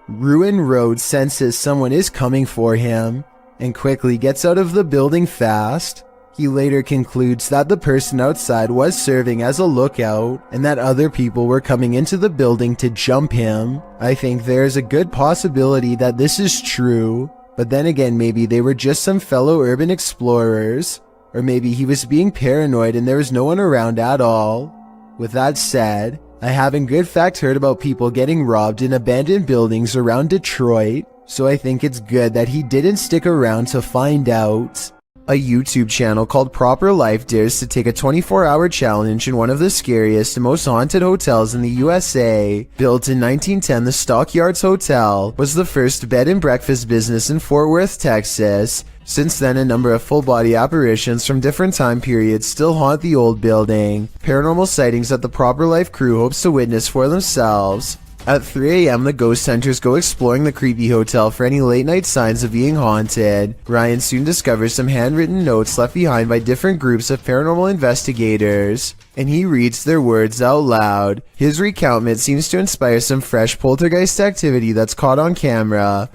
[SPEAKER 1] Ruin Road senses someone is coming for him and quickly gets out of the building fast. He later concludes that the person outside was serving as a lookout and that other people were coming into the building to jump him. I think there is a good possibility that this is true, but then again maybe they were just some fellow urban explorers, or maybe he was being paranoid and there was no one around at all. With that said, I have in good fact heard about people getting robbed in abandoned buildings around Detroit, so I think it's good that he didn't stick around to find out. A YouTube channel called Proper Life dares to take a 24-hour challenge in one of the scariest and most haunted hotels in the USA. Built in 1910, the Stockyards Hotel was the first bed and breakfast business in Fort Worth, Texas. Since then, a number of full-body apparitions from different time periods still haunt the old building. Paranormal sightings that the Proper Life crew hopes to witness for themselves. At 3 a.m., the ghost hunters go exploring the creepy hotel for any late-night signs of being haunted. Ryan soon discovers some handwritten notes left behind by different groups of paranormal investigators, and he reads their words out loud. His recountment seems to inspire some fresh poltergeist activity that's caught on camera.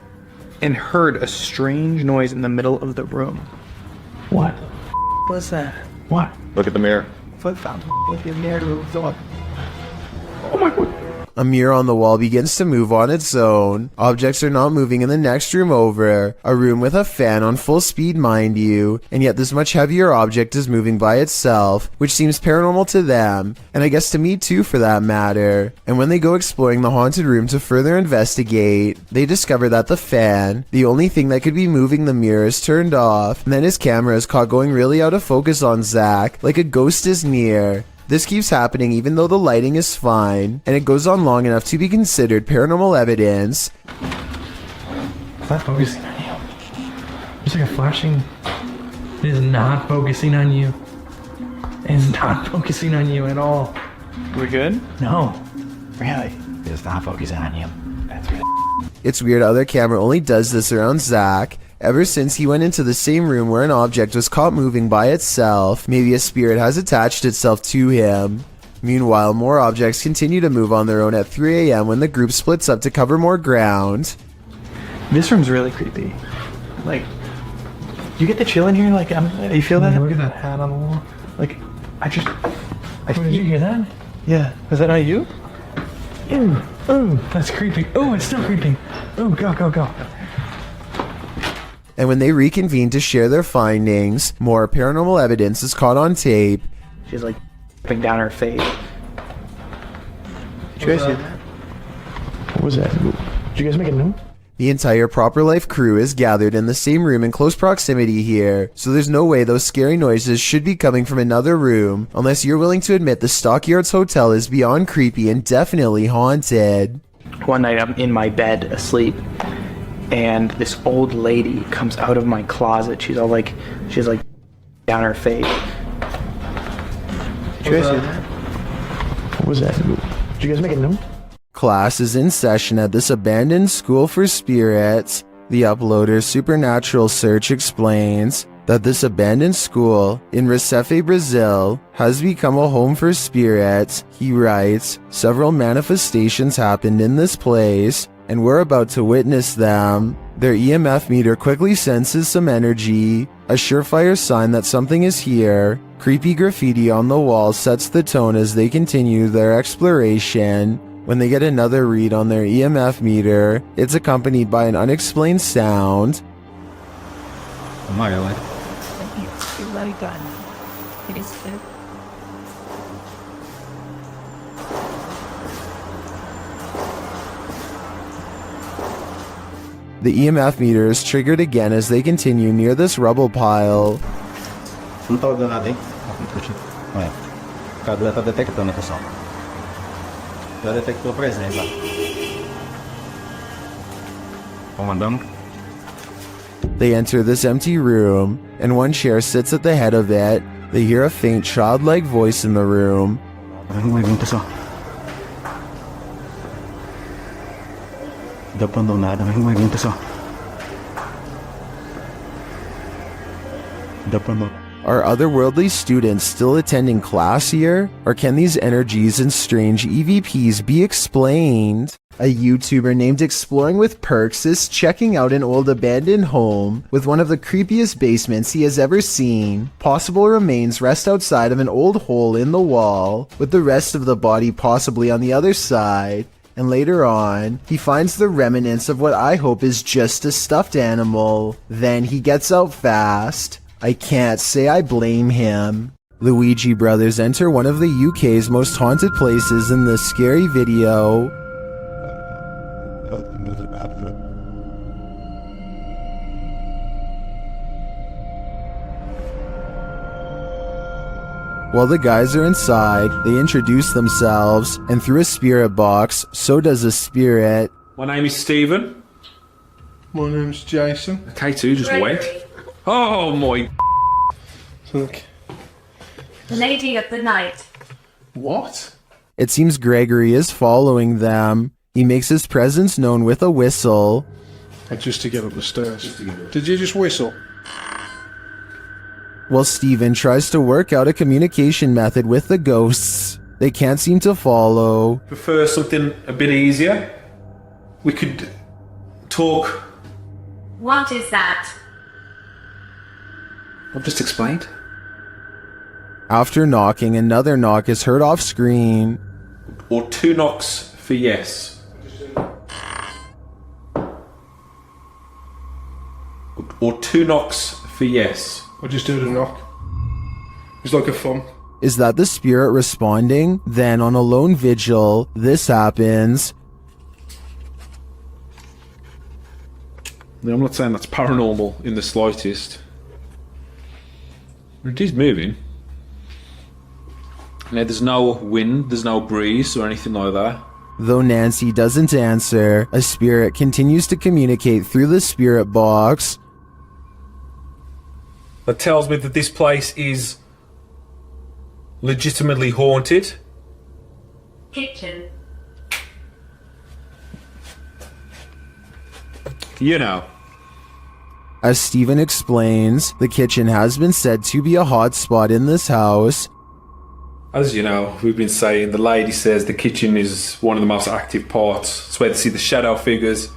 [SPEAKER 7] And heard a strange noise in the middle of the room.
[SPEAKER 15] What?
[SPEAKER 7] What's that?
[SPEAKER 15] What?
[SPEAKER 11] Look at the mirror.
[SPEAKER 7] Foot found with your mirror moved on.
[SPEAKER 15] Oh my god.
[SPEAKER 1] A mirror on the wall begins to move on its own. Objects are not moving in the next room over. A room with a fan on full speed, mind you, and yet this much heavier object is moving by itself, which seems paranormal to them, and I guess to me too for that matter. And when they go exploring the haunted room to further investigate, they discover that the fan, the only thing that could be moving the mirror, is turned off, and then his camera is caught going really out of focus on Zach, like a ghost is near. This keeps happening even though the lighting is fine, and it goes on long enough to be considered paranormal evidence.
[SPEAKER 2] It's not focusing on you. There's like a flashing. It is not focusing on you. It is not focusing on you at all.
[SPEAKER 7] We good?
[SPEAKER 2] No.
[SPEAKER 7] Really? It's not focusing on you. That's really.
[SPEAKER 1] It's weird how their camera only does this around Zach. Ever since he went into the same room where an object was caught moving by itself, maybe a spirit has attached itself to him. Meanwhile, more objects continue to move on their own at 3 a.m. when the group splits up to cover more ground.
[SPEAKER 7] This room's really creepy. Like, you get the chill in here? Like, you feel that?
[SPEAKER 2] Look at that hat on the wall.
[SPEAKER 7] Like,
[SPEAKER 2] Did you hear that?
[SPEAKER 7] Yeah. Was that not you?
[SPEAKER 2] Ew. Oh, that's creepy. Oh, it's still creeping. Oh, go.
[SPEAKER 1] And when they reconvene to share their findings, more paranormal evidence is caught on tape.
[SPEAKER 7] She's like dripping down her face. Did you guys see that?
[SPEAKER 2] What was that? Did you guys make a note?
[SPEAKER 1] The entire Proper Life crew is gathered in the same room in close proximity here, so there's no way those scary noises should be coming from another room, unless you're willing to admit the Stockyards Hotel is beyond creepy and definitely haunted.
[SPEAKER 7] One night I'm in my bed asleep, and this old lady comes out of my closet. She's like down her face. Did you guys see that?
[SPEAKER 2] What was that? Did you guys make a note?
[SPEAKER 1] Class is in session at this abandoned school for spirits. The uploader's supernatural search explains that this abandoned school in Recife, Brazil, has become a home for spirits. He writes, several manifestations happened in this place, and we're about to witness them. Their EMF meter quickly senses some energy, a surefire sign that something is here. Creepy graffiti on the wall sets the tone as they continue their exploration. When they get another read on their EMF meter, it's accompanied by an unexplained sound.
[SPEAKER 6] You're very done. It is fair.
[SPEAKER 1] The EMF meter is triggered again as they continue near this rubble pile.
[SPEAKER 8] Ang tawag na natin? Okay. Kada detector na to sa. Kada detector present ba? Comandante.
[SPEAKER 1] They enter this empty room, and one chair sits at the head of it. They hear a faint childlike voice in the room. Are otherworldly students still attending class here? Or can these energies and strange EVPs be explained? A YouTuber named Exploring with Perks is checking out an old abandoned home with one of the creepiest basements he has ever seen. Possible remains rest outside of an old hole in the wall, with the rest of the body possibly on the other side. And later on, he finds the remnants of what I hope is just a stuffed animal. Then he gets out fast. I can't say I blame him. The Ouija brothers enter one of the UK's most haunted places in this scary video. While the guys are inside, they introduce themselves, and through a spirit box, so does a spirit.
[SPEAKER 16] My name is Stephen.
[SPEAKER 11] My name's Jason.
[SPEAKER 16] K2 just wait. Oh my.
[SPEAKER 11] Look.
[SPEAKER 6] The lady of the night.
[SPEAKER 11] What?
[SPEAKER 1] It seems Gregory is following them. He makes his presence known with a whistle.
[SPEAKER 11] Just to get up the stairs. Did you just whistle?
[SPEAKER 1] While Steven tries to work out a communication method with the ghosts, they can't seem to follow.
[SPEAKER 16] Prefer something a bit easier? We could talk.
[SPEAKER 6] What is that?
[SPEAKER 16] I've just explained.
[SPEAKER 1] After knocking, another knock is heard off screen.
[SPEAKER 16] Or 2 knocks for yes. Or 2 knocks for yes.
[SPEAKER 11] I just heard a knock. It's like a thump.
[SPEAKER 1] Is that the spirit responding? Then on a lone vigil, this happens.
[SPEAKER 16] I'm not saying that's paranormal in the slightest. It is moving. Now there's no wind, there's no breeze or anything like that.
[SPEAKER 1] Though Nancy doesn't answer, a spirit continues to communicate through the spirit box.
[SPEAKER 16] That tells me that this place is legitimately haunted.
[SPEAKER 6] Kitchen.
[SPEAKER 16] You know.
[SPEAKER 1] As Steven explains, the kitchen has been said to be a hot spot in this house.
[SPEAKER 16] As you know, we've been saying, the lady says the kitchen is one of the most active parts. It's where they see the shadow figures.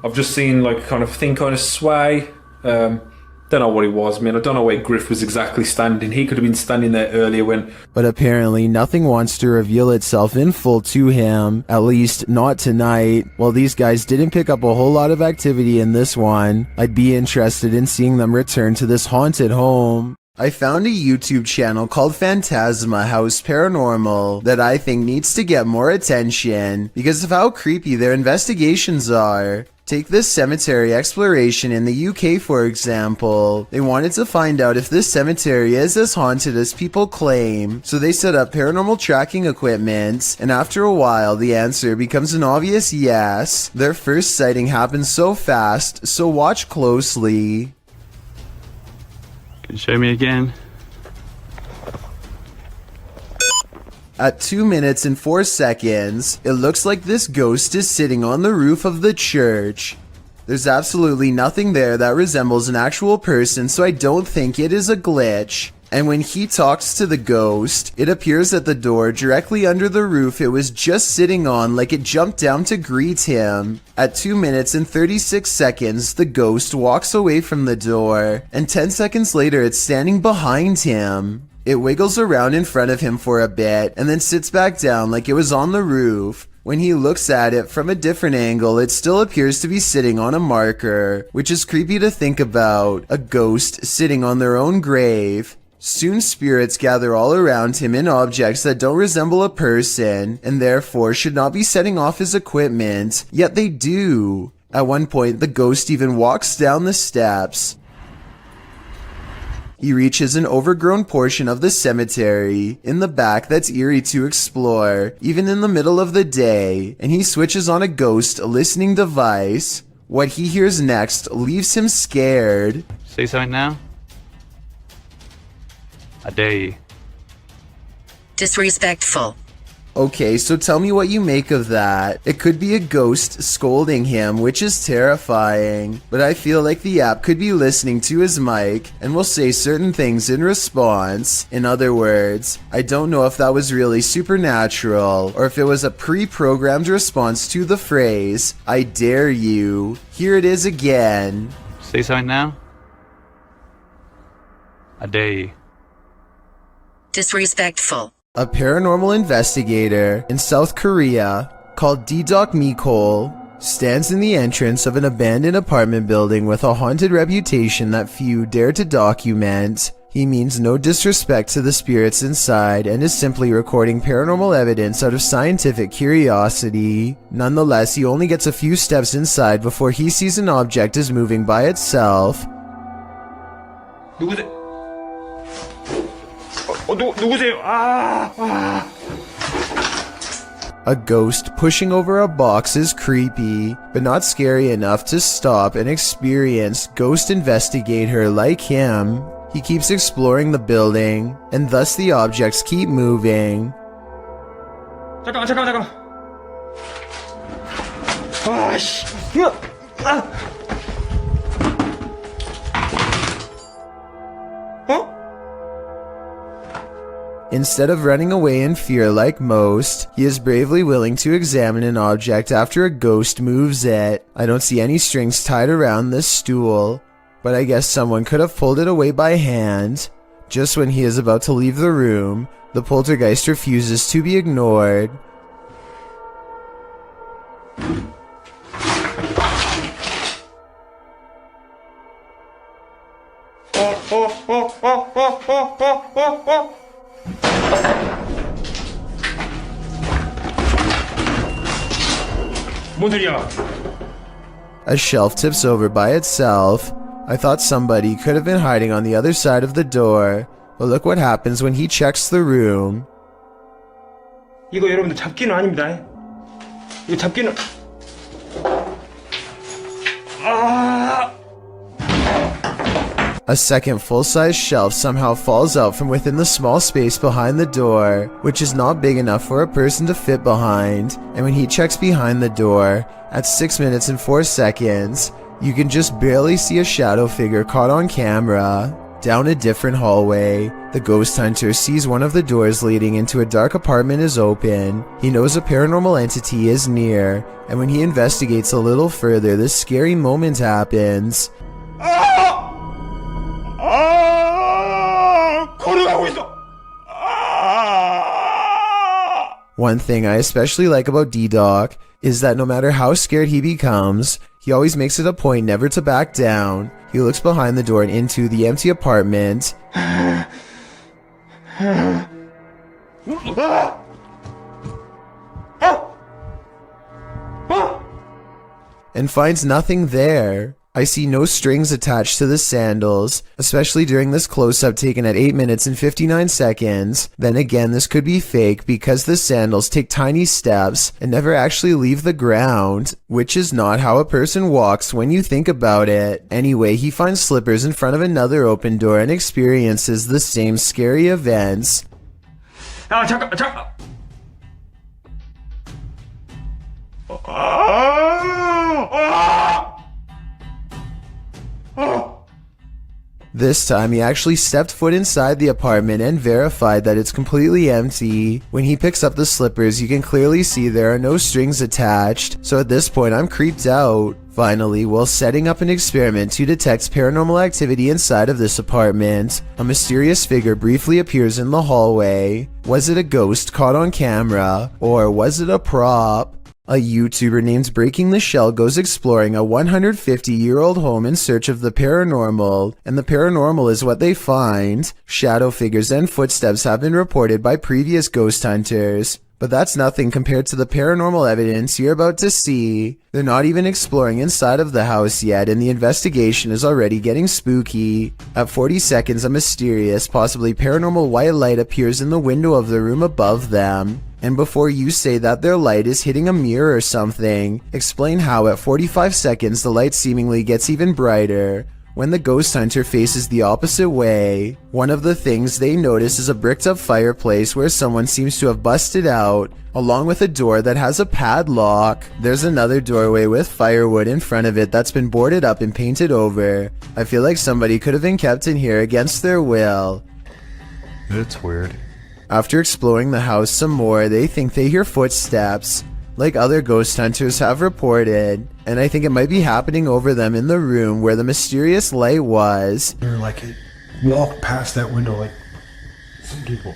[SPEAKER 16] I've just seen like a kind of thing kind of sway. Don't know what it was, man. I don't know where Griff was exactly standing. He could have been standing there earlier when...
[SPEAKER 1] But apparently nothing wants to reveal itself in full to him. At least not tonight. While these guys didn't pick up a whole lot of activity in this one, I'd be interested in seeing them return to this haunted home. I found a YouTube channel called Phantasma House Paranormal that I think needs to get more attention because of how creepy their investigations are. Take this cemetery exploration in the UK for example. They wanted to find out if this cemetery is as haunted as people claim, so they set up paranormal tracking equipment, and after a while the answer becomes an obvious yes. Their first sighting happens so fast, so watch closely.
[SPEAKER 9] Can you show me again?
[SPEAKER 1] At 2 minutes and 4 seconds, it looks like this ghost is sitting on the roof of the church. There's absolutely nothing there that resembles an actual person, so I don't think it is a glitch. And when he talks to the ghost, it appears at the door directly under the roof it was just sitting on, like it jumped down to greet him. At 2 minutes and 36 seconds, the ghost walks away from the door, and 10 seconds later it's standing behind him. It wiggles around in front of him for a bit, and then sits back down like it was on the roof. When he looks at it from a different angle, it still appears to be sitting on a marker, which is creepy to think about, a ghost sitting on their own grave. Soon spirits gather all around him in objects that don't resemble a person, and therefore should not be setting off his equipment, yet they do. At one point, the ghost even walks down the steps. He reaches an overgrown portion of the cemetery in the back that's eerie to explore, even in the middle of the day, and he switches on a ghost listening device. What he hears next leaves him scared.
[SPEAKER 9] Say something now? I dare you.
[SPEAKER 14] Disrespectful.
[SPEAKER 1] Okay, so tell me what you make of that. It could be a ghost scolding him, which is terrifying, but I feel like the app could be listening to his mic and will say certain things in response. In other words, I don't know if that was really supernatural or if it was a pre-programmed response to the phrase, I dare you. Here it is again.
[SPEAKER 9] Say something now? I dare you.
[SPEAKER 14] Disrespectful.
[SPEAKER 1] A paranormal investigator in South Korea called D-Doc Mikol stands in the entrance of an abandoned apartment building with a haunted reputation that few dare to document. He means no disrespect to the spirits inside and is simply recording paranormal evidence out of scientific curiosity. Nonetheless, he only gets a few steps inside before he sees an object is moving by itself.
[SPEAKER 11] 누구세요? 누구세요?
[SPEAKER 1] A ghost pushing over a box is creepy, but not scary enough to stop an experienced ghost investigator like him. He keeps exploring the building, and thus the objects keep moving.
[SPEAKER 11] 잠깐만. 씨.
[SPEAKER 1] Instead of running away in fear like most, he is bravely willing to examine an object after a ghost moves it. I don't see any strings tied around this stool, but I guess someone could have pulled it away by hand. Just when he is about to leave the room, the poltergeist refuses to be ignored.
[SPEAKER 11] 뭔 소리야?
[SPEAKER 1] A shelf tips over by itself. I thought somebody could have been hiding on the other side of the door, but look what happens when he checks the room.
[SPEAKER 11] 이거 여러분들 잡기는 아닙니다. 이거 잡기는
[SPEAKER 1] A second full-size shelf somehow falls out from within the small space behind the door, which is not big enough for a person to fit behind, and when he checks behind the door, at 6 minutes and 4 seconds, you can just barely see a shadow figure caught on camera. Down a different hallway, the ghost hunter sees one of the doors leading into a dark apartment is open. He knows a paranormal entity is near, and when he investigates a little further, this scary moment happens.
[SPEAKER 11] 걸어가고 있어.
[SPEAKER 1] One thing I especially like about D-Doc is that no matter how scared he becomes, he always makes it a point never to back down. He looks behind the door and into the empty apartment. And finds nothing there. I see no strings attached to the sandals, especially during this close-up taken at 8 minutes and 59 seconds. Then again, this could be fake because the sandals take tiny steps and never actually leave the ground, which is not how a person walks when you think about it. Anyway, he finds slippers in front of another open door and experiences the same scary events.
[SPEAKER 11] 잠깐.
[SPEAKER 1] This time he actually stepped foot inside the apartment and verified that it's completely empty. When he picks up the slippers, you can clearly see there are no strings attached, so at this point I'm creeped out. Finally, while setting up an experiment to detect paranormal activity inside of this apartment, a mysterious figure briefly appears in the hallway. Was it a ghost caught on camera, or was it a prop? A YouTuber named Breaking the Shell goes exploring a 150-year-old home in search of the paranormal, and the paranormal is what they find. Shadow figures and footsteps have been reported by previous ghost hunters, but that's nothing compared to the paranormal evidence you're about to see. They're not even exploring inside of the house yet, and the investigation is already getting spooky. At 40 seconds, a mysterious, possibly paranormal white light appears in the window of the room above them. And before you say that their light is hitting a mirror or something, explain how at 45 seconds the light seemingly gets even brighter when the ghost hunter faces the opposite way. One of the things they notice is a bricked up fireplace where someone seems to have busted out, along with a door that has a padlock. There's another doorway with firewood in front of it that's been boarded up and painted over. I feel like somebody could have been kept in here against their will.
[SPEAKER 13] It's weird.
[SPEAKER 1] After exploring the house some more, they think they hear footsteps, like other ghost hunters have reported, and I think it might be happening over them in the room where the mysterious light was.
[SPEAKER 13] They're like, walk past that window like some people.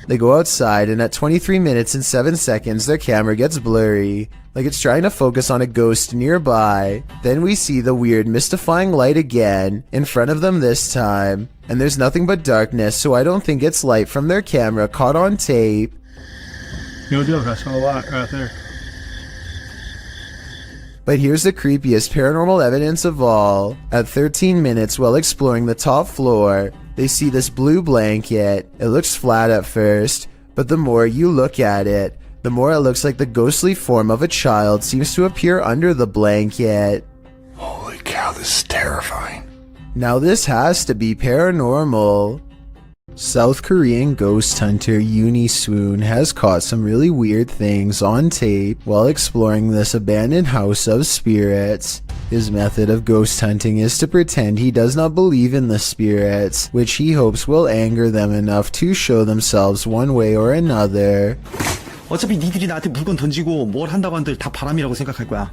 [SPEAKER 1] They go outside, and at 23 minutes and 7 seconds, their camera gets blurry, like it's trying to focus on a ghost nearby. Then we see the weird mystifying light again, in front of them this time, and there's nothing but darkness, so I don't think it's light from their camera caught on tape.
[SPEAKER 15] No joke, I saw a lot right there.
[SPEAKER 1] But here's the creepiest paranormal evidence of all. At 13 minutes, while exploring the top floor, they see this blue blanket. It looks flat at first, but the more you look at it, the more it looks like the ghostly form of a child seems to appear under the blanket.
[SPEAKER 13] Holy cow, this is terrifying.
[SPEAKER 1] Now this has to be paranormal. South Korean ghost hunter unease has caught some really weird things on tape while exploring this abandoned house of spirits. His method of ghost hunting is to pretend he does not believe in the spirits, which he hopes will anger them enough to show themselves one way or another.
[SPEAKER 14] 어차피 니들이 나한테 물건 던지고 뭘 한다고 한들 다 바람이라고 생각할 거야.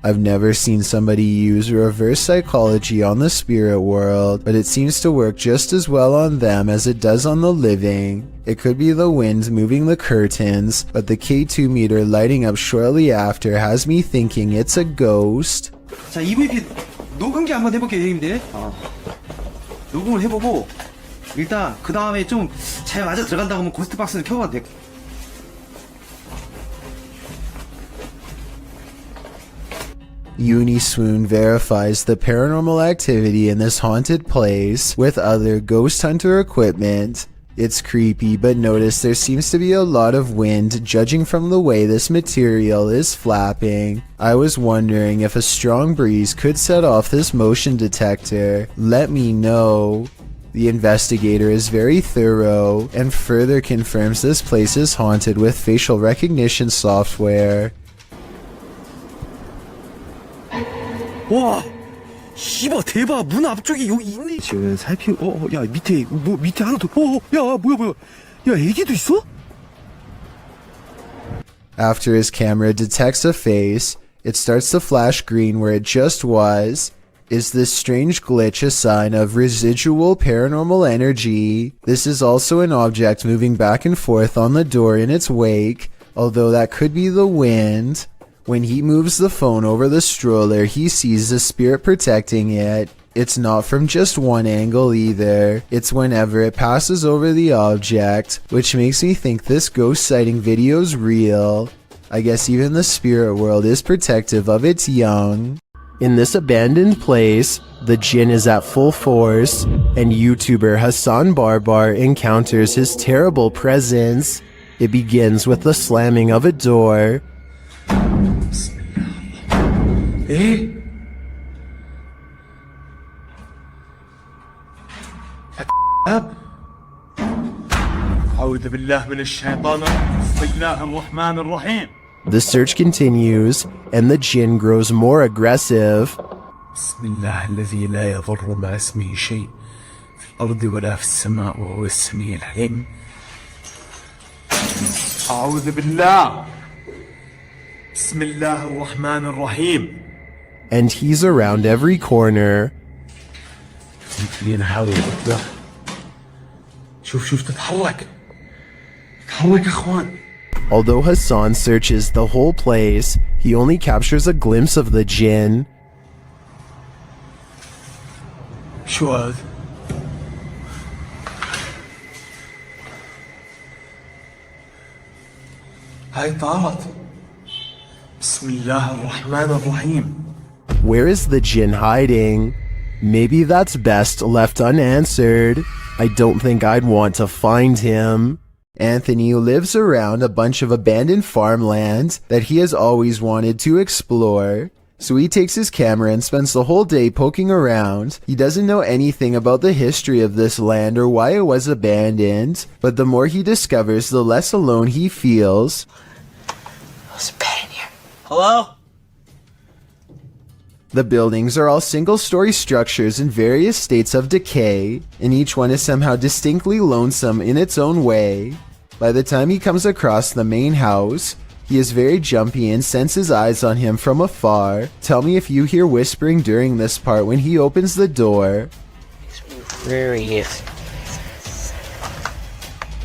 [SPEAKER 1] I've never seen somebody use reverse psychology on the spirit world, but it seems to work just as well on them as it does on the living. It could be the wind moving the curtains, but the K2 meter lighting up shortly after has me thinking it's a ghost.
[SPEAKER 14] 자, EVP 녹음기 한번 해볼게요, 형님들. 녹음을 해보고 일단 그 다음에 좀 잘 맞아 들어간다고 하면 고스트 박스는 켜봐도 돼.
[SPEAKER 1] unease verifies the paranormal activity in this haunted place with other ghost hunter equipment. It's creepy, but notice there seems to be a lot of wind judging from the way this material is flapping. I was wondering if a strong breeze could set off this motion detector. Let me know. The investigator is very thorough and further confirms this place is haunted with facial recognition software.
[SPEAKER 14] 와, 씨발 대박. 문 앞쪽에 여기 있네. 지금 살피고 야 밑에 뭐 밑에 하나 더. 야 뭐야. 야 애기도 있어?
[SPEAKER 1] After his camera detects a face, it starts to flash green where it just was. Is this strange glitch a sign of residual paranormal energy? This is also an object moving back and forth on the door in its wake, although that could be the wind. When he moves the phone over the stroller, he sees the spirit protecting it. It's not from just one angle either. It's whenever it passes over the object, which makes me think this ghost sighting video's real. I guess even the spirit world is protective of its young. In this abandoned place, the jinn is at full force, and YouTuber Hassan Barbar encounters his terrible presence. It begins with the slamming of a door.
[SPEAKER 12] ايه أعوذ بالله من الشيطان بسم الله الرحمن الرحيم.
[SPEAKER 1] The search continues, and the jinn grows more aggressive.
[SPEAKER 12] بسم الله الذي لا يضر مع اسمه شيء في الأرض ولا في السماء وهو السميع العليم. أعوذ بالله بسم الله الرحمن الرحيم.
[SPEAKER 1] And he's around every corner.
[SPEAKER 12] شوف تتحرك يا اخوان.
[SPEAKER 1] Although Hassan searches the whole place, he only captures a glimpse of the jinn.
[SPEAKER 12] شو هذا؟ هاي طارت. بسم الله الرحمن الرحيم.
[SPEAKER 1] Where is the jinn hiding? Maybe that's best left unanswered. I don't think I'd want to find him. Anthony lives around a bunch of abandoned farmland that he has always wanted to explore. So he takes his camera and spends the whole day poking around. He doesn't know anything about the history of this land or why it was abandoned, but the more he discovers, the less alone he feels.
[SPEAKER 21] There's a bed in here. Hello?
[SPEAKER 1] The buildings are all single-story structures in various states of decay, and each one is somehow distinctly lonesome in its own way. By the time he comes across the main house, he is very jumpy and senses eyes on him from afar. Tell me if you hear whispering during this part when he opens the door.
[SPEAKER 21] Where he is.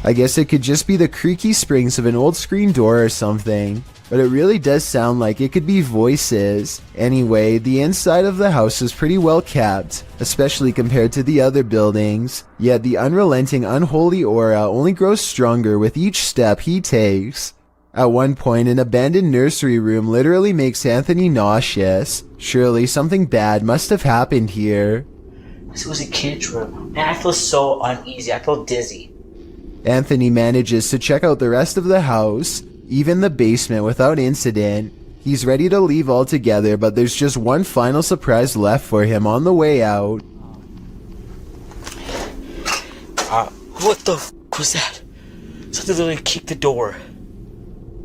[SPEAKER 1] I guess it could just be the creaky springs of an old screen door or something, but it really does sound like it could be voices. Anyway, the inside of the house is pretty well kept, especially compared to the other buildings, yet the unrelenting unholy aura only grows stronger with each step he takes. At one point, an abandoned nursery room literally makes Anthony nauseous. Surely something bad must have happened here.
[SPEAKER 17] This was a kid's room, and I feel so uneasy, I feel dizzy.
[SPEAKER 1] Anthony manages to check out the rest of the house, even the basement, without incident. He's ready to leave altogether, but there's just one final surprise left for him on the way out.
[SPEAKER 17] What the f was that? Something literally kicked the door.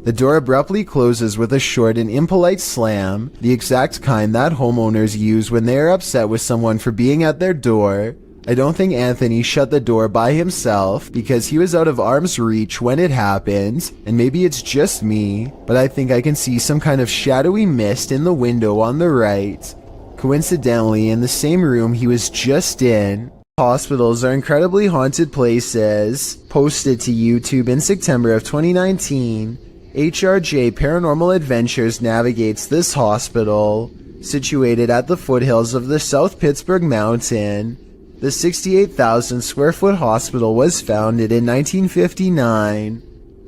[SPEAKER 1] The door abruptly closes with a short and impolite slam, the exact kind that homeowners use when they are upset with someone for being at their door. I don't think Anthony shut the door by himself because he was out of arm's reach when it happened, and maybe it's just me, but I think I can see some kind of shadowy mist in the window on the right. Coincidentally, in the same room he was just in. Hospitals are incredibly haunted places. Posted to YouTube in September of 2019, HRJ Paranormal Adventures navigates this hospital. Situated at the foothills of the South Pittsburgh Mountain, the 68,000 square foot hospital was founded in 1959,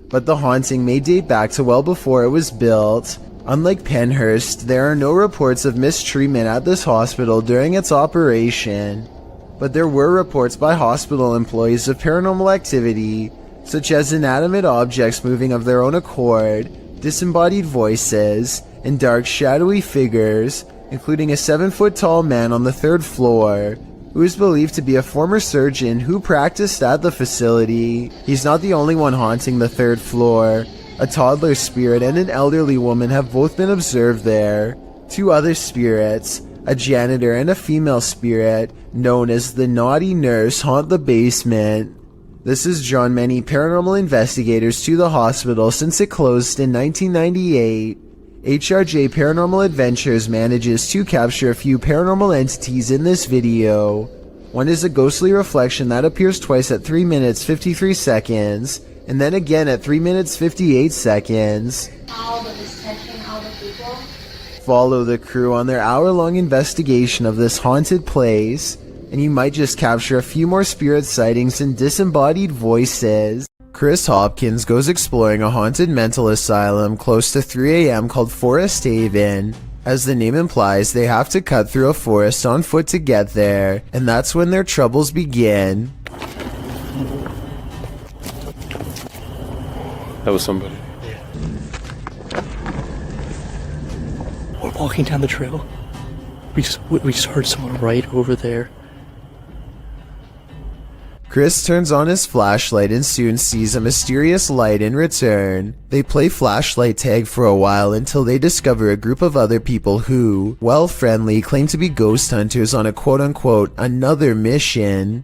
[SPEAKER 1] but the haunting may date back to well before it was built. Unlike Penhurst, there are no reports of mistreatment at this hospital during its operation, but there were reports by hospital employees of paranormal activity, such as inanimate objects moving of their own accord, disembodied voices, and dark shadowy figures, including a 7-foot-tall man on the 3rd floor, who is believed to be a former surgeon who practiced at the facility. He's not the only one haunting the 3rd floor. A toddler spirit and an elderly woman have both been observed there. 2 other spirits, a janitor and a female spirit, known as the Naughty Nurse, haunt the basement. This has drawn many paranormal investigators to the hospital since it closed in 1998. HRJ Paranormal Adventures manages to capture a few paranormal entities in this video. One is a ghostly reflection that appears twice at 3 minutes 53 seconds, and then again at 3 minutes 58 seconds. Follow the crew on their hour-long investigation of this haunted place, and you might just capture a few more spirit sightings and disembodied voices. Chris Hopkins goes exploring a haunted mental asylum close to 3 a.m. called Forest Haven. As the name implies, they have to cut through a forest on foot to get there, and that's when their troubles begin.
[SPEAKER 2] That was somebody.
[SPEAKER 4] We're walking down the trail. We just heard someone right over there.
[SPEAKER 1] Chris turns on his flashlight and soon sees a mysterious light in return. They play flashlight tag for a while until they discover a group of other people who, while friendly, claim to be ghost hunters on a quote-unquote another mission.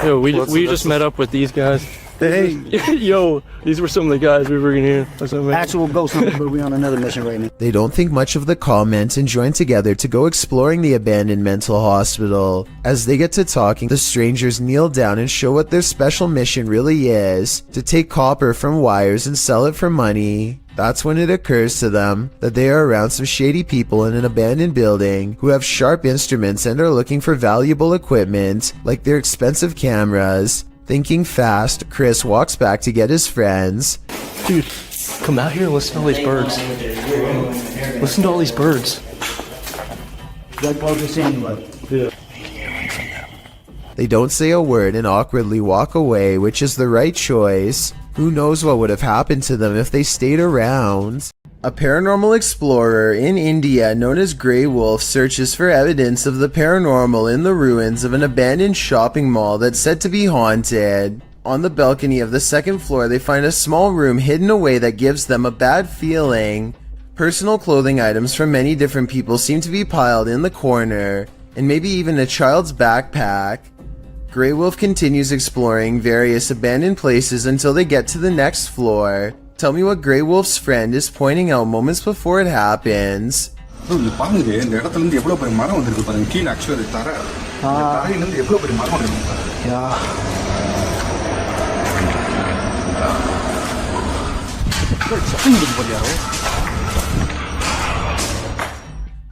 [SPEAKER 2] Yo, we just met up with these guys.
[SPEAKER 14] Hey.
[SPEAKER 2] Yo, these were some of the guys we were in here.
[SPEAKER 21] Actual ghost hunter, but we on another mission right now.
[SPEAKER 1] They don't think much of the comment and join together to go exploring the abandoned mental hospital. As they get to talking, the strangers kneel down and show what their special mission really is: to take copper from wires and sell it for money. That's when it occurs to them that they are around some shady people in an abandoned building who have sharp instruments and are looking for valuable equipment, like their expensive cameras. Thinking fast, Chris walks back to get his friends.
[SPEAKER 4] Dude, come out here and listen to all these birds. Listen to all these birds.
[SPEAKER 1] They don't say a word and awkwardly walk away, which is the right choice. Who knows what would have happened to them if they stayed around? A paranormal explorer in India known as Grey Wolf searches for evidence of the paranormal in the ruins of an abandoned shopping mall that's said to be haunted. On the balcony of the 2nd floor, they find a small room hidden away that gives them a bad feeling. Personal clothing items from many different people seem to be piled in the corner, and maybe even a child's backpack. Grey Wolf continues exploring various abandoned places until they get to the next floor. Tell me what Grey Wolf's friend is pointing out moments before it happens.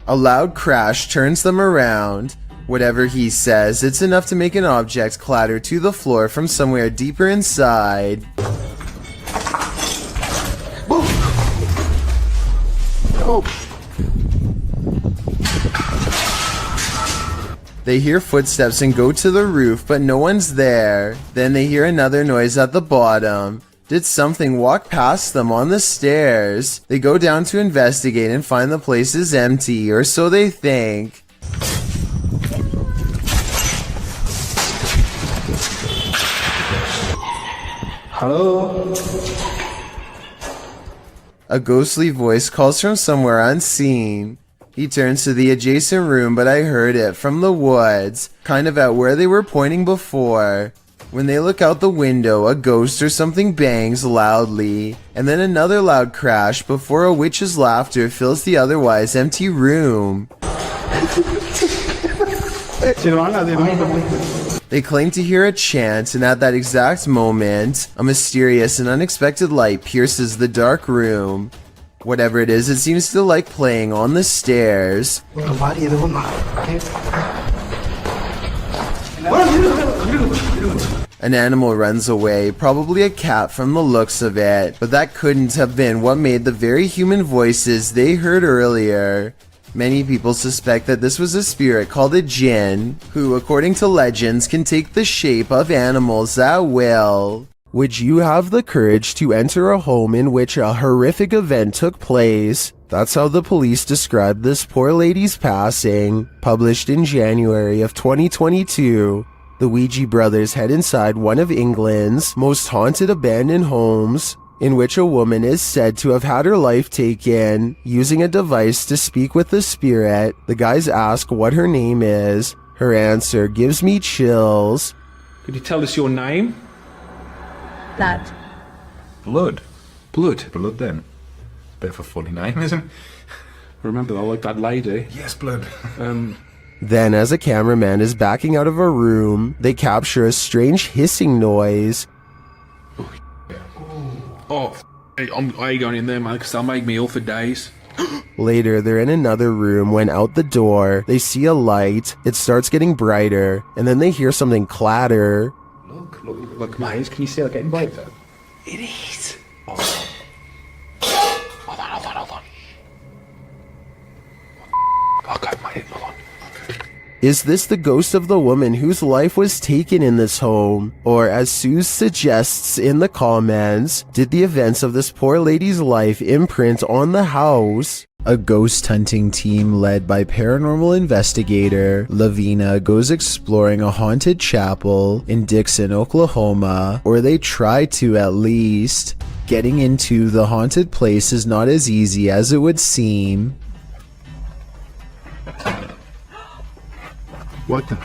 [SPEAKER 1] A loud crash turns them around. Whatever he says, it's enough to make an object clatter to the floor from somewhere deeper inside. They hear footsteps and go to the roof, but no one's there. Then they hear another noise at the bottom. Did something walk past them on the stairs? They go down to investigate and find the place is empty, or so they think.
[SPEAKER 7] Hello?
[SPEAKER 1] A ghostly voice calls from somewhere unseen. He turns to the adjacent room, but I heard it from the woods, kind of at where they were pointing before. When they look out the window, a ghost or something bangs loudly, and then another loud crash before a witch's laughter fills the otherwise empty room. They claim to hear a chant, and at that exact moment, a mysterious and unexpected light pierces the dark room. Whatever it is, it seems to like playing on the stairs. An animal runs away, probably a cat from the looks of it, but that couldn't have been what made the very human voices they heard earlier. Many people suspect that this was a spirit called a jinn, who, according to legends, can take the shape of animals at will. Would you have the courage to enter a home in which a horrific event took place? That's how the police described this poor lady's passing. Published in January of 2022. The Ouija brothers head inside one of England's most haunted abandoned homes, in which a woman is said to have had her life taken, using a device to speak with the spirit. The guys ask what her name is. Her answer gives me chills.
[SPEAKER 16] Could you tell us your name?
[SPEAKER 6] That.
[SPEAKER 13] Blood. Blood then. Bit of a funny name, isn't it?
[SPEAKER 16] Remember, I like that lady.
[SPEAKER 13] Yes, blood.
[SPEAKER 1] Then, as a cameraman is backing out of a room, they capture a strange hissing noise.
[SPEAKER 16] I ain't going in there, man, because they'll make me ill for days.
[SPEAKER 1] Later, they're in another room when out the door, they see a light. It starts getting brighter, and then they hear something clatter.
[SPEAKER 16] Look, mate, can you see it getting brighter?
[SPEAKER 17] It is.
[SPEAKER 16] Hold on. Okay, mate, hold on.
[SPEAKER 1] Is this the ghost of the woman whose life was taken in this home? Or, as Sue suggests in the comments, did the events of this poor lady's life imprint on the house? A ghost hunting team led by paranormal investigator Lavina goes exploring a haunted chapel in Dixon, Oklahoma, or they try to at least. Getting into the haunted place is not as easy as it would seem.
[SPEAKER 14] What the?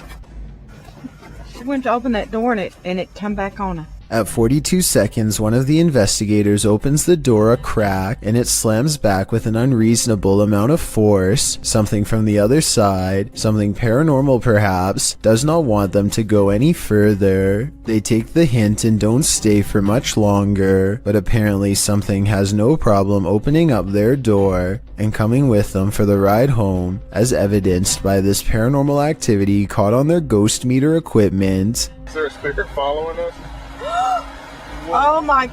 [SPEAKER 10] She went to open that door and it come back on her.
[SPEAKER 1] At 42 seconds, one of the investigators opens the door a crack and it slams back with an unreasonable amount of force. Something from the other side, something paranormal perhaps, does not want them to go any further. They take the hint and don't stay for much longer, but apparently something has no problem opening up their door and coming with them for the ride home, as evidenced by this paranormal activity caught on their ghost meter equipment.
[SPEAKER 11] Is there a speaker following us?
[SPEAKER 10] Oh my.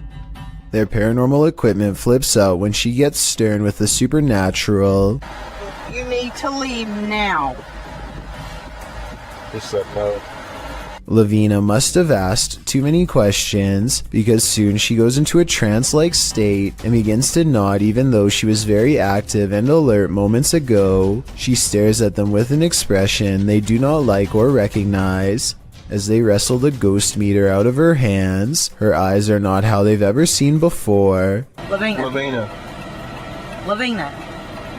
[SPEAKER 1] Their paranormal equipment flips out when she gets stern with the supernatural.
[SPEAKER 10] You need to leave now.
[SPEAKER 11] He said no.
[SPEAKER 1] Lavina must have asked too many questions, because soon she goes into a trance-like state and begins to nod even though she was very active and alert moments ago. She stares at them with an expression they do not like or recognize. As they wrestle the ghost meter out of her hands, her eyes are not how they've ever seen before.
[SPEAKER 11] Lavina.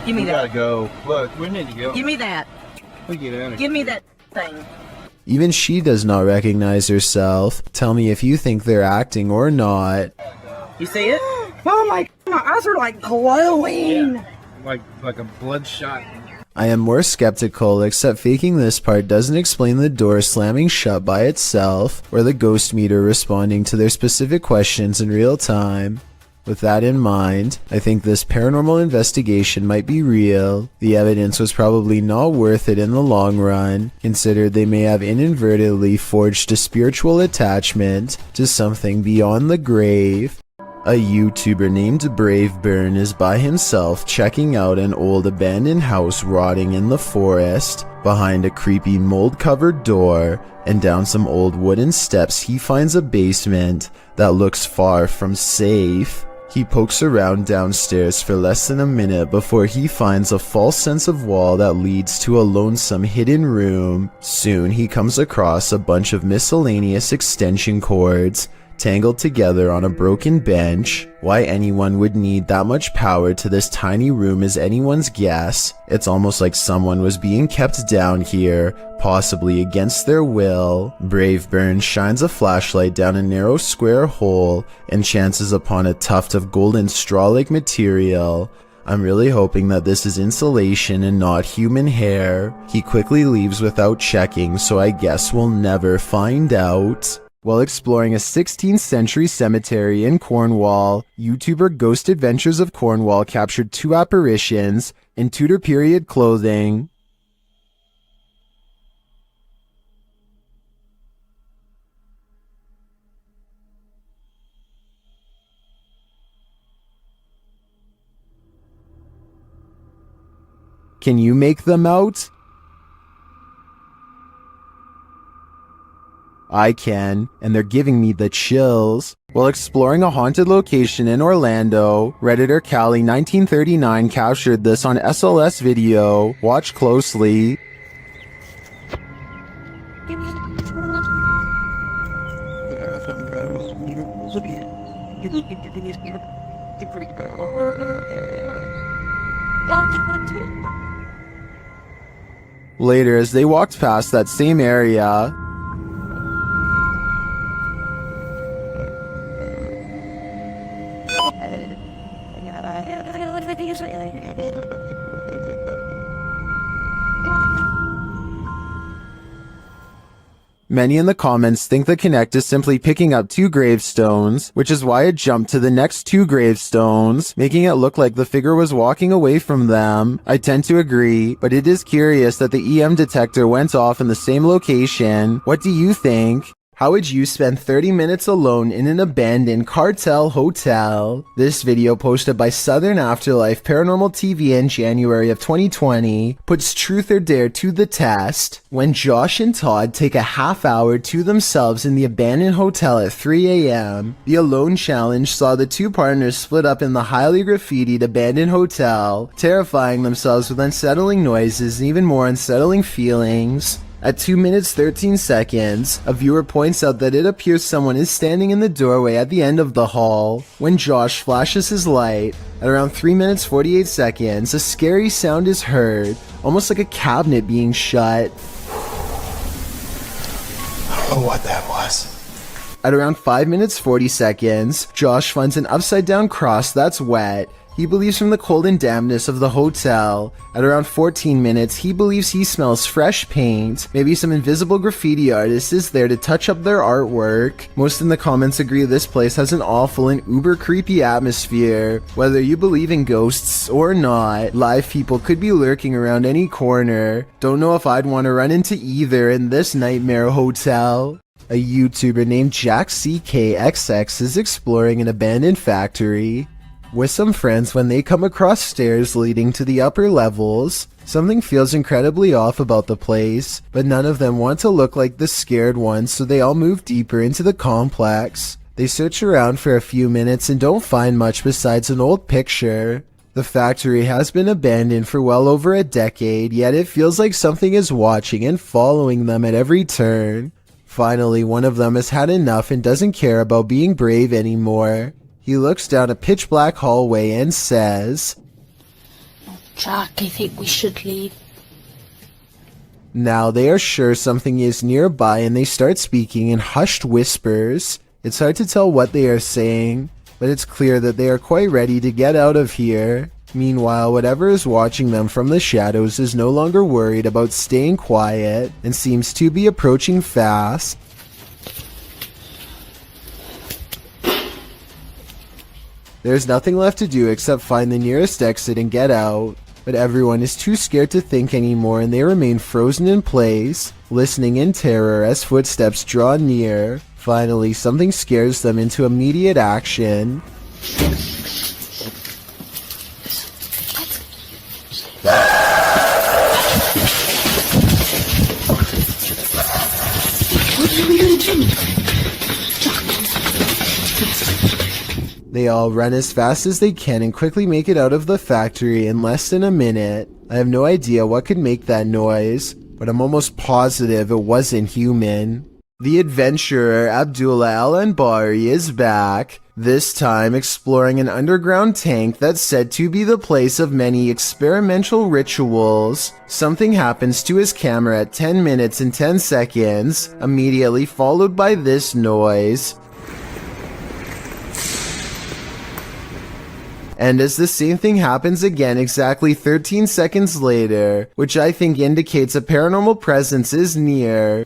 [SPEAKER 10] Give me
[SPEAKER 11] We
[SPEAKER 10] that.
[SPEAKER 11] gotta go. Look, we need to go.
[SPEAKER 10] Give me that.
[SPEAKER 11] We get out of here.
[SPEAKER 10] Give me that thing.
[SPEAKER 1] Even she does not recognize herself. Tell me if you think they're acting or not.
[SPEAKER 10] You see it? Oh my eyes are like glowing.
[SPEAKER 11] Like a bloodshot.
[SPEAKER 1] I am more skeptical, except faking this part doesn't explain the door slamming shut by itself, or the ghost meter responding to their specific questions in real time. With that in mind, I think this paranormal investigation might be real. The evidence was probably not worth it in the long run, considered they may have inadvertently forged a spiritual attachment to something beyond the grave. A YouTuber named Braveburn is by himself checking out an old abandoned house rotting in the forest. Behind a creepy mold-covered door and down some old wooden steps, he finds a basement that looks far from safe. He pokes around downstairs for less than a minute before he finds a false sense of wall that leads to a lonesome hidden room. Soon he comes across a bunch of miscellaneous extension cords tangled together on a broken bench. Why anyone would need that much power to this tiny room is anyone's guess. It's almost like someone was being kept down here, possibly against their will. Braveburn shines a flashlight down a narrow square hole and chances upon a tuft of golden straw-like material. I'm really hoping that this is insulation and not human hair. He quickly leaves without checking, so I guess we'll never find out. While exploring a 16th century cemetery in Cornwall, YouTuber Ghost Adventures of Cornwall captured 2 apparitions in Tudor period clothing. Can you make them out? I can, and they're giving me the chills. While exploring a haunted location in Orlando, Redditor Callie1939 captured this on SLS video. Watch closely. Later, as they walked past that same area, many in the comments think the Connect is simply picking up 2 gravestones, which is why it jumped to the next 2 gravestones, making it look like the figure was walking away from them. I tend to agree, but it is curious that the EM detector went off in the same location. What do you think? How would you spend 30 minutes alone in an abandoned cartel hotel? This video, posted by Southern Afterlife Paranormal TV in January of 2020, puts Truth or Dare to the test when Josh and Todd take a half hour to themselves in the abandoned hotel at 3 a.m. The Alone Challenge saw the 2 partners split up in the highly graffitied abandoned hotel, terrifying themselves with unsettling noises and even more unsettling feelings. At 2 minutes 13 seconds, a viewer points out that it appears someone is standing in the doorway at the end of the hall. When Josh flashes his light, at around 3 minutes 48 seconds, a scary sound is heard, almost like a cabinet being shut.
[SPEAKER 23] I don't know what that was.
[SPEAKER 1] At around 5 minutes 40 seconds, Josh finds an upside down cross that's wet. He believes from the cold and dampness of the hotel. At around 14 minutes, he believes he smells fresh paint. Maybe some invisible graffiti artist is there to touch up their artwork. Most in the comments agree this place has an awful and uber creepy atmosphere. Whether you believe in ghosts or not, live people could be lurking around any corner. Don't know if I'd want to run into either in this nightmare hotel. A YouTuber named JackCKXX is exploring an abandoned factory with some friends when they come across stairs leading to the upper levels. Something feels incredibly off about the place, but none of them want to look like the scared ones, so they all move deeper into the complex. They search around for a few minutes and don't find much besides an old picture. The factory has been abandoned for well over a decade, yet it feels like something is watching and following them at every turn. Finally, one of them has had enough and doesn't care about being brave anymore. He looks down a pitch black hallway and says,
[SPEAKER 18] Jack, I think we should leave.
[SPEAKER 1] Now they are sure something is nearby and they start speaking in hushed whispers. It's hard to tell what they are saying, but it's clear that they are quite ready to get out of here. Meanwhile, whatever is watching them from the shadows is no longer worried about staying quiet and seems to be approaching fast. There's nothing left to do except find the nearest exit and get out. But everyone is too scared to think anymore and they remain frozen in place, listening in terror as footsteps draw near. Finally, something scares them into immediate action. They all run as fast as they can and quickly make it out of the factory in less than a minute. I have no idea what could make that noise, but I'm almost positive it wasn't human. The adventurer Abdullah Al-Anbari is back, this time exploring an underground tank that's said to be the place of many experimental rituals. Something happens to his camera at 10 minutes and 10 seconds, immediately followed by this noise. And as the same thing happens again exactly 13 seconds later, which I think indicates a paranormal presence is near.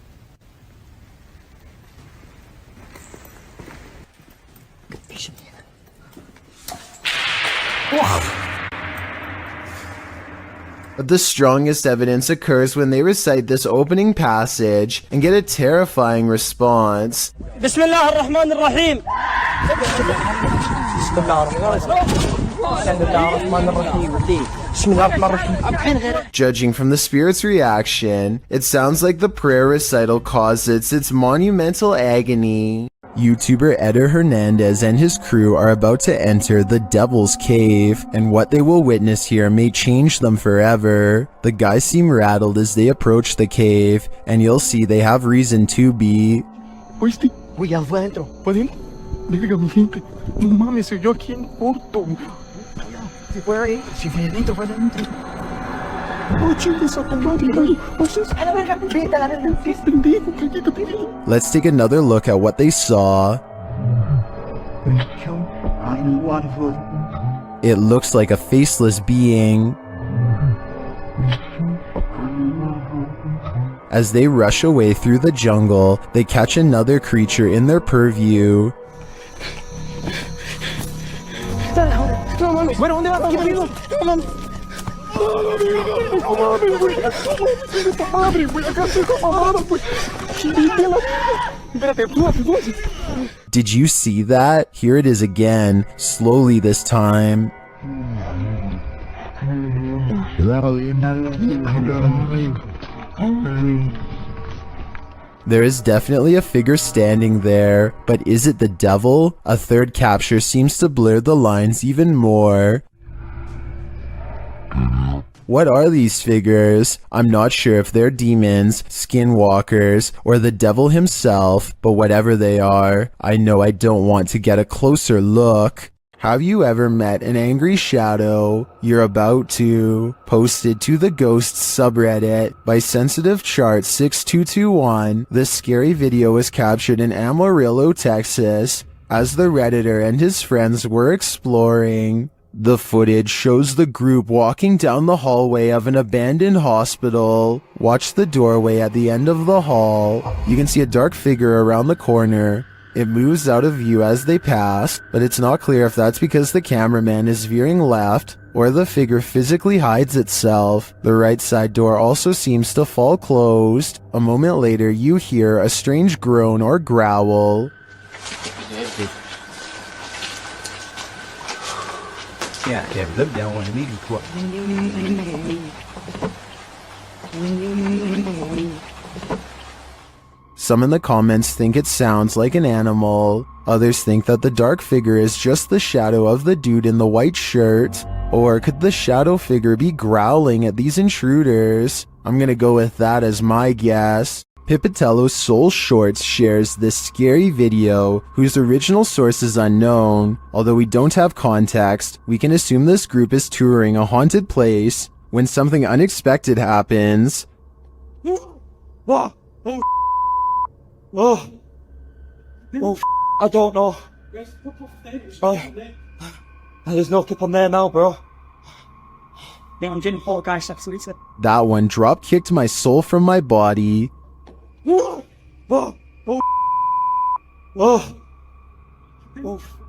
[SPEAKER 1] But the strongest evidence occurs when they recite this opening passage and get a terrifying response.
[SPEAKER 21] Bismillah ar-Rahman ar-Rahim.
[SPEAKER 1] Judging from the spirit's reaction, it sounds like the prayer recital causes its monumental agony. YouTuber Eder Hernandez and his crew are about to enter the Devil's Cave, and what they will witness here may change them forever. The guys seem rattled as they approach the cave, and you'll see they have reason to be.
[SPEAKER 14] ¿Oíste? Voy adentro. ¿Podemos? Verga, mi gente. No mames, soy yo aquí en corto. Si fuera ahí, si fuera adentro, fuera adentro. Oh, chingas a tu madre, güey. A la verga, vete a la verga. Pendejo, cállate, pendejo.
[SPEAKER 1] Let's take another look at what they saw. It looks like a faceless being. As they rush away through the jungle, they catch another creature in their purview. Did you see that? Here it is again, slowly this time. There is definitely a figure standing there, but is it the devil? A third capture seems to blur the lines even more. What are these figures? I'm not sure if they're demons, skinwalkers, or the devil himself, but whatever they are, I know I don't want to get a closer look. Have you ever met an angry shadow? You're about to. Posted to the Ghosts subreddit by Sensitive Chart 6221, this scary video was captured in Amarillo, Texas, as the Redditor and his friends were exploring. The footage shows the group walking down the hallway of an abandoned hospital. Watch the doorway at the end of the hall. You can see a dark figure around the corner. It moves out of view as they pass, but it's not clear if that's because the cameraman is veering left or the figure physically hides itself. The right side door also seems to fall closed. A moment later, you hear a strange groan or growl.
[SPEAKER 14] Yeah, look down on me.
[SPEAKER 1] Some in the comments think it sounds like an animal. Others think that the dark figure is just the shadow of the dude in the white shirt. Or could the shadow figure be growling at these intruders? I'm gonna go with that as my guess. Pipitello's Soul Shorts shares this scary video, whose original source is unknown. Although we don't have context, we can assume this group is touring a haunted place when something unexpected happens.
[SPEAKER 21] I don't know. There's no people there now, bro.
[SPEAKER 1] That one drop kicked my soul from my body.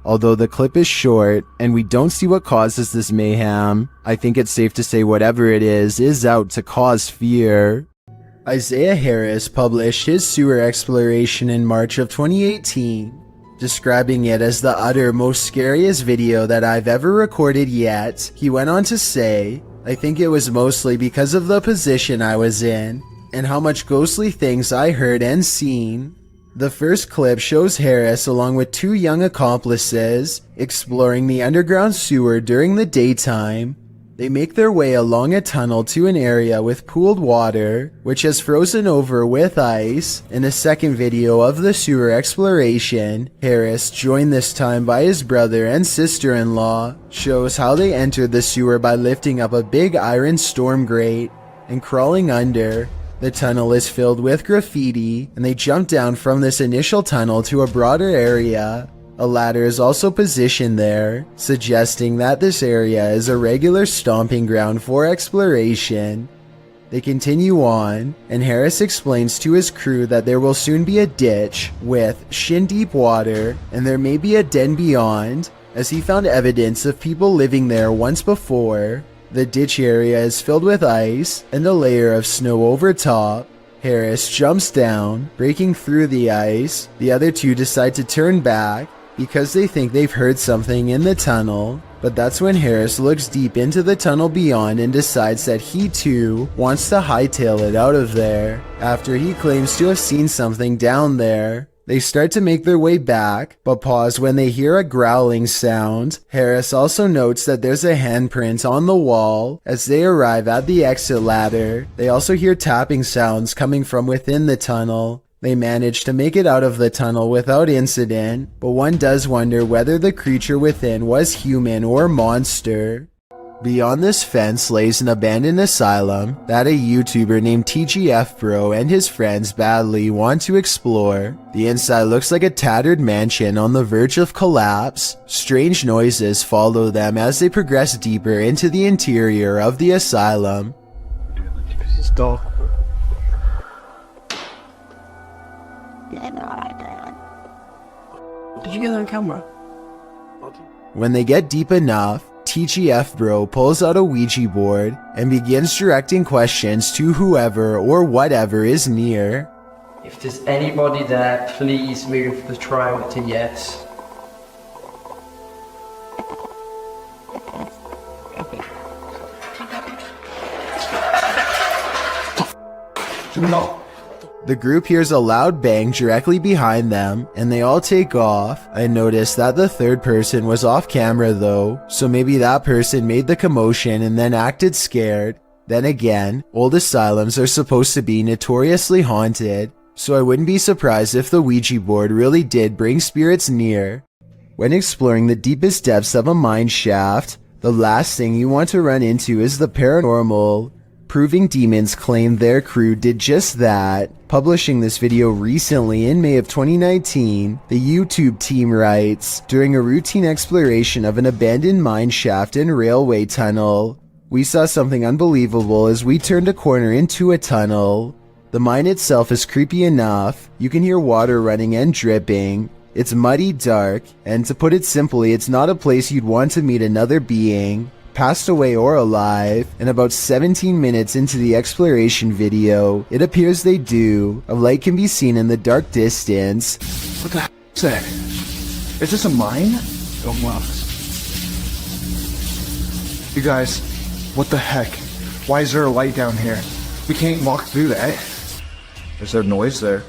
[SPEAKER 1] Although the clip is short and we don't see what causes this mayhem, I think it's safe to say whatever it is out to cause fear. Isaiah Harris published his sewer exploration in March of 2018, describing it as the utter most scariest video that I've ever recorded yet. He went on to say, "I think it was mostly because of the position I was in, and how much ghostly things I heard and seen." The first clip shows Harris along with two young accomplices exploring the underground sewer during the daytime. They make their way along a tunnel to an area with pooled water, which has frozen over with ice. In a second video of the sewer exploration, Harris, joined this time by his brother and sister-in-law, shows how they entered the sewer by lifting up a big iron storm grate and crawling under. The tunnel is filled with graffiti, and they jump down from this initial tunnel to a broader area. A ladder is also positioned there, suggesting that this area is a regular stomping ground for exploration. They continue on, and Harris explains to his crew that there will soon be a ditch with shin-deep water, and there may be a den beyond, as he found evidence of people living there once before. The ditch area is filled with ice and a layer of snow over top. Harris jumps down, breaking through the ice. The other two decide to turn back because they think they've heard something in the tunnel, but that's when Harris looks deep into the tunnel beyond and decides that he too wants to hightail it out of there. After he claims to have seen something down there, they start to make their way back, but pause when they hear a growling sound. Harris also notes that there's a handprint on the wall. As they arrive at the exit ladder, they also hear tapping sounds coming from within the tunnel. They manage to make it out of the tunnel without incident, but one does wonder whether the creature within was human or monster. Beyond this fence lays an abandoned asylum that a YouTuber named TGF Bro and his friends badly want to explore. The inside looks like a tattered mansion on the verge of collapse. Strange noises follow them as they progress deeper into the interior of the asylum.
[SPEAKER 14] It's dark.
[SPEAKER 4] Did you get that on camera?
[SPEAKER 1] When they get deep enough, TGF Bro pulls out a Ouija board and begins directing questions to whoever or whatever is near.
[SPEAKER 4] If there's anybody there, please move the trial to yes.
[SPEAKER 14] No.
[SPEAKER 1] The group hears a loud bang directly behind them, and they all take off. I noticed that the third person was off camera though, so maybe that person made the commotion and then acted scared. Then again, old asylums are supposed to be notoriously haunted, so I wouldn't be surprised if the Ouija board really did bring spirits near. When exploring the deepest depths of a mine shaft, the last thing you want to run into is the paranormal. Proving Demons claim their crew did just that. Publishing this video recently in May of 2019, the YouTube team writes, "During a routine exploration of an abandoned mine shaft and railway tunnel, we saw something unbelievable as we turned a corner into a tunnel. The mine itself is creepy enough. You can hear water running and dripping. It's muddy, dark, and to put it simply, it's not a place you'd want to meet another being, passed away or alive." And about 17 minutes into the exploration video, it appears they do. A light can be seen in the dark distance.
[SPEAKER 14] What the is that? Is this a mine? Oh, wow. You guys, what the heck? Why is there a light down here? We can't walk through that. Is there noise there?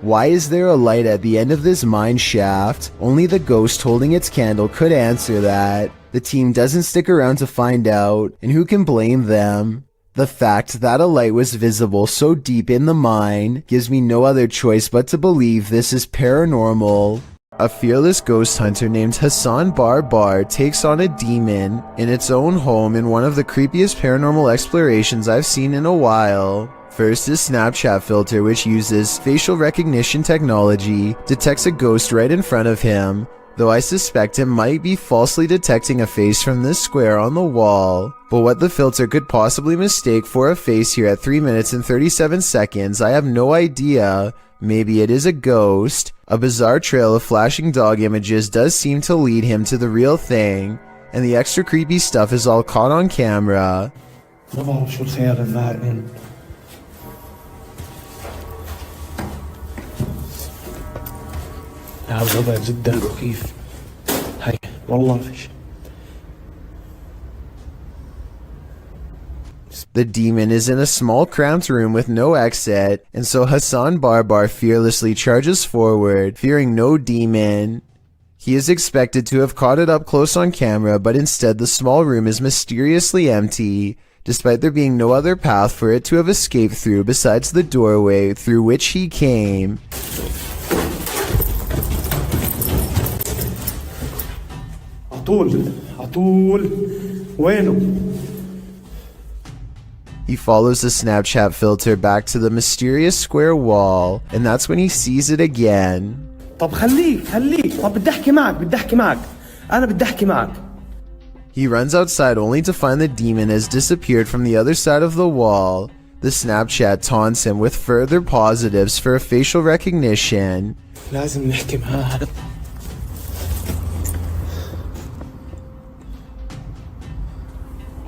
[SPEAKER 1] Why is there a light at the end of this mine shaft? Only the ghost holding its candle could answer that. The team doesn't stick around to find out, and who can blame them? The fact that a light was visible so deep in the mine gives me no other choice but to believe this is paranormal. A fearless ghost hunter named Hassan Barbar takes on a demon in its own home in one of the creepiest paranormal explorations I've seen in a while. First, his Snapchat filter, which uses facial recognition technology, detects a ghost right in front of him, though I suspect it might be falsely detecting a face from this square on the wall. But what the filter could possibly mistake for a face here at 3 minutes and 37 seconds, I have no idea. Maybe it is a ghost. A bizarre trail of flashing dog images does seem to lead him to the real thing, and the extra creepy stuff is all caught on camera.
[SPEAKER 14] ما بعرف شو الخيار النائم. لا الوضع جدا مخيف. هاي والله فيش.
[SPEAKER 1] The demon is in a small cramped room with no exit, and so Hassan Barbar fearlessly charges forward, fearing no demon. He is expected to have caught it up close on camera, but instead the small room is mysteriously empty, despite there being no other path for it to have escaped through besides the doorway through which he came.
[SPEAKER 14] عطول وينه؟
[SPEAKER 1] He follows the Snapchat filter back to the mysterious square wall, and that's when he sees it again.
[SPEAKER 14] طب خليك طب بدي احكي معك انا بدي احكي معك.
[SPEAKER 1] He runs outside only to find the demon has disappeared from the other side of the wall. The Snapchat taunts him with further positives for a facial recognition.
[SPEAKER 14] لازم نحكي معاه.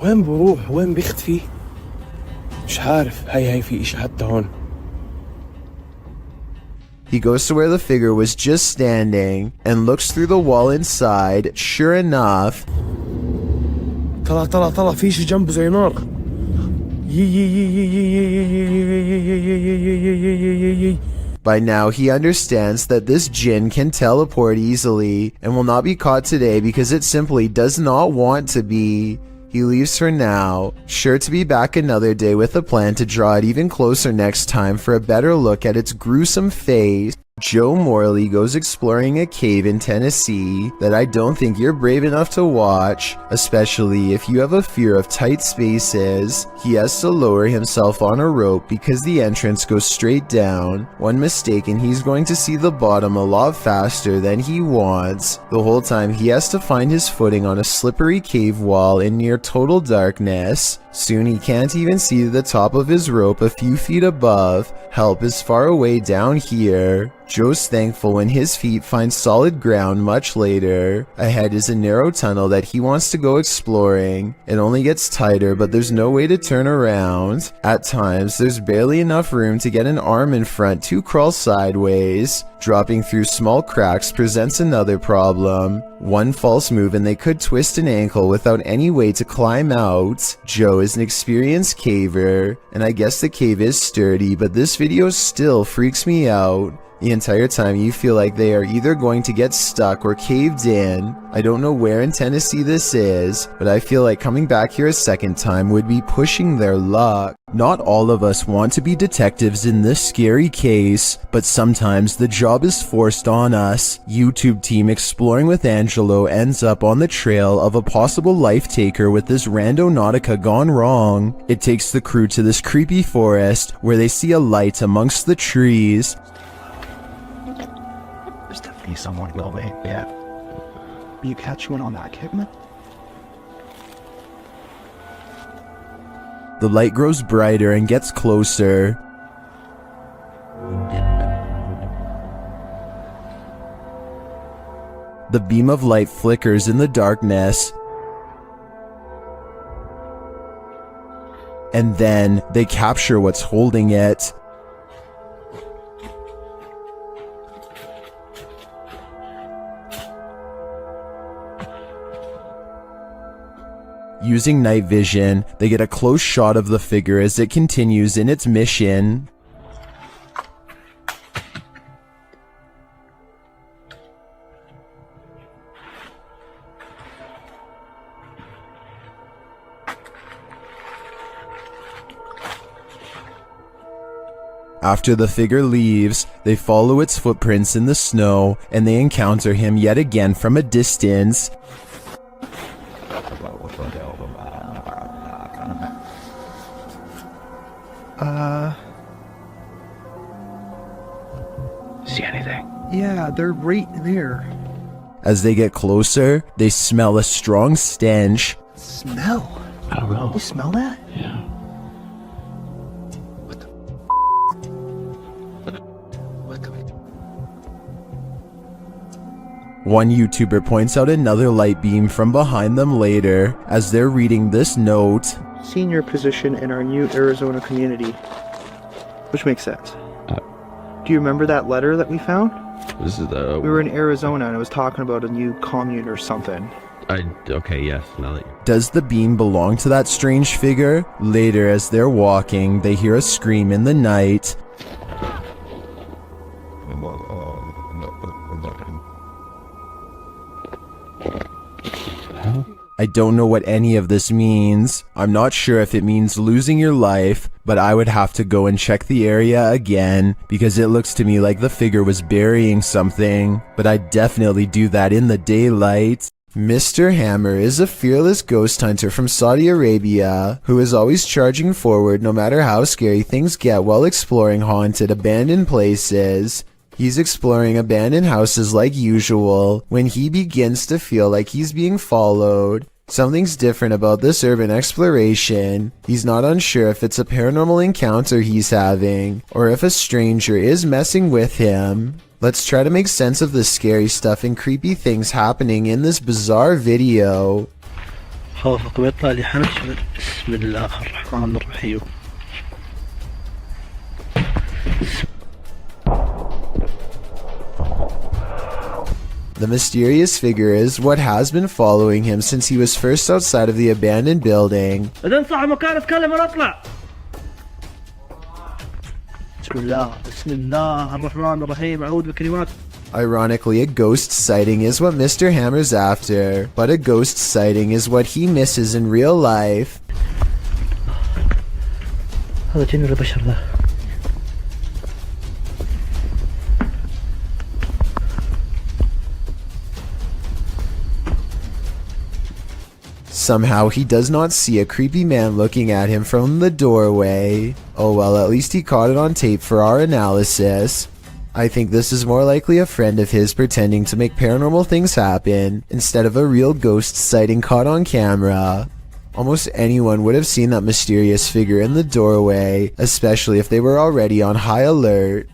[SPEAKER 14] وين بروح وين بيختفي؟ مش عارف. هاي في إشي حتى هون.
[SPEAKER 1] He goes to where the figure was just standing and looks through the wall inside. Sure enough,
[SPEAKER 14] طلع في شي جنبه زي نار.
[SPEAKER 1] By now he understands that this jinn can teleport easily and will not be caught today because it simply does not want to be. He leaves for now, sure to be back another day with a plan to draw it even closer next time for a better look at its gruesome face. Joe Morley goes exploring a cave in Tennessee that I don't think you're brave enough to watch, especially if you have a fear of tight spaces. He has to lower himself on a rope because the entrance goes straight down. One mistake and he's going to see the bottom a lot faster than he wants. The whole time he has to find his footing on a slippery cave wall in near total darkness. Soon he can't even see the top of his rope a few feet above. Help is far away down here. Joe's thankful when his feet find solid ground much later. Ahead is a narrow tunnel that he wants to go exploring. It only gets tighter, but there's no way to turn around. At times, there's barely enough room to get an arm in front to crawl sideways. Dropping through small cracks presents another problem. One false move and they could twist an ankle without any way to climb out. Joe is an experienced caver, and I guess the cave is sturdy, but this video still freaks me out. The entire time you feel like they are either going to get stuck or caved in. I don't know where in Tennessee this is, but I feel like coming back here a second time would be pushing their luck. Not all of us want to be detectives in this scary case, but sometimes the job is forced on us. YouTube team Exploring with Angelo ends up on the trail of a possible life taker with this Randonautica gone wrong. It takes the crew to this creepy forest where they see a light amongst the trees.
[SPEAKER 3] There's definitely someone going, yeah. You catch one on that, Kidman?
[SPEAKER 1] The light grows brighter and gets closer. The beam of light flickers in the darkness. And then they capture what's holding it. Using night vision, they get a close shot of the figure as it continues in its mission. After the figure leaves, they follow its footprints in the snow, and they encounter him yet again from a distance.
[SPEAKER 3] See anything?
[SPEAKER 2] Yeah, they're right there.
[SPEAKER 1] As they get closer, they smell a strong stench.
[SPEAKER 22] Smell?
[SPEAKER 9] I don't know.
[SPEAKER 22] You smell that?
[SPEAKER 9] Yeah.
[SPEAKER 1] One YouTuber points out another light beam from behind them later as they're reading this note.
[SPEAKER 22] Senior position in our new Arizona community. Which makes sense. Do you remember that letter that we found?
[SPEAKER 5] This is
[SPEAKER 22] We were in Arizona and it was talking about a new commune or something.
[SPEAKER 5] Okay, yes, now that
[SPEAKER 1] Does the beam belong to that strange figure? Later, as they're walking, they hear a scream in the night. I don't know what any of this means. I'm not sure if it means losing your life, but I would have to go and check the area again because it looks to me like the figure was burying something, but I'd definitely do that in the daylight. Mr. Hammer is a fearless ghost hunter from Saudi Arabia who is always charging forward no matter how scary things get while exploring haunted, abandoned places. He's exploring abandoned houses like usual when he begins to feel like he's being followed. Something's different about this urban exploration. He's not unsure if it's a paranormal encounter he's having or if a stranger is messing with him. Let's try to make sense of the scary stuff and creepy things happening in this bizarre video. The mysterious figure is what has been following him since he was first outside of the abandoned building. Ironically, a ghost sighting is what Mr. Hammer's after, but a ghost sighting is what he misses in real life. Somehow he does not see a creepy man looking at him from the doorway. Oh well, at least he caught it on tape for our analysis. I think this is more likely a friend of his pretending to make paranormal things happen instead of a real ghost sighting caught on camera. Almost anyone would have seen that mysterious figure in the doorway, especially if they were already on high alert.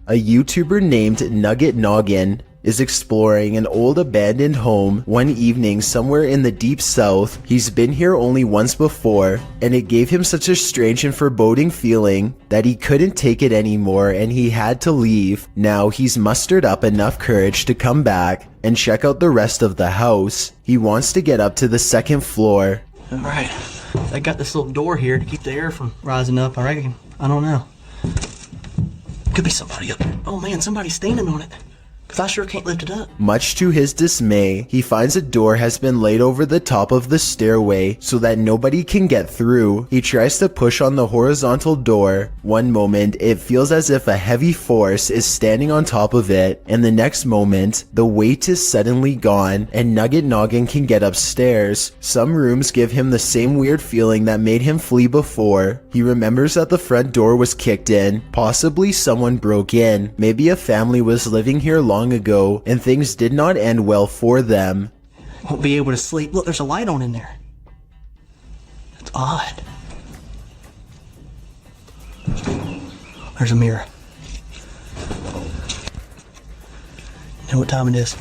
[SPEAKER 1] A YouTuber named Nugget Noggin is exploring an old abandoned home one evening somewhere in the deep south. He's been here only once before, and it gave him such a strange and foreboding feeling that he couldn't take it anymore and he had to leave. Now he's mustered up enough courage to come back and check out the rest of the house. He wants to get up to the second floor.
[SPEAKER 21] Alright, I got this little door here to keep the air from rising up, I reckon. I don't know. Could be somebody up there. Oh man, somebody's standing on it. Cause I sure can't lift it up.
[SPEAKER 1] Much to his dismay, he finds a door has been laid over the top of the stairway so that nobody can get through. He tries to push on the horizontal door. One moment, it feels as if a heavy force is standing on top of it, and the next moment, the weight is suddenly gone, and Nugget Noggin can get upstairs. Some rooms give him the same weird feeling that made him flee before. He remembers that the front door was kicked in. Possibly someone broke in. Maybe a family was living here long ago and things did not end well for them.
[SPEAKER 21] Won't be able to sleep. Look, there's a light on in there. That's odd. There's a mirror. You know what time it is?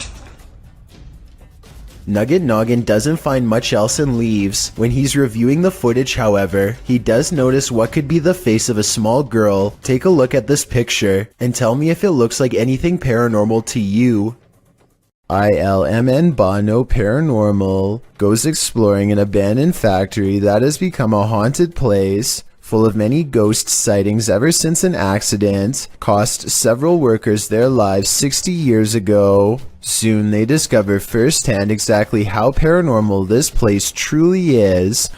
[SPEAKER 1] Nugget Noggin doesn't find much else and leaves. When he's reviewing the footage, however, he does notice what could be the face of a small girl. Take a look at this picture and tell me if it looks like anything paranormal to you. ILMN Bono Paranormal goes exploring an abandoned factory that has become a haunted place, full of many ghost sightings ever since an accident cost several workers their lives 60 years ago. Soon they discover firsthand exactly how paranormal this place truly is.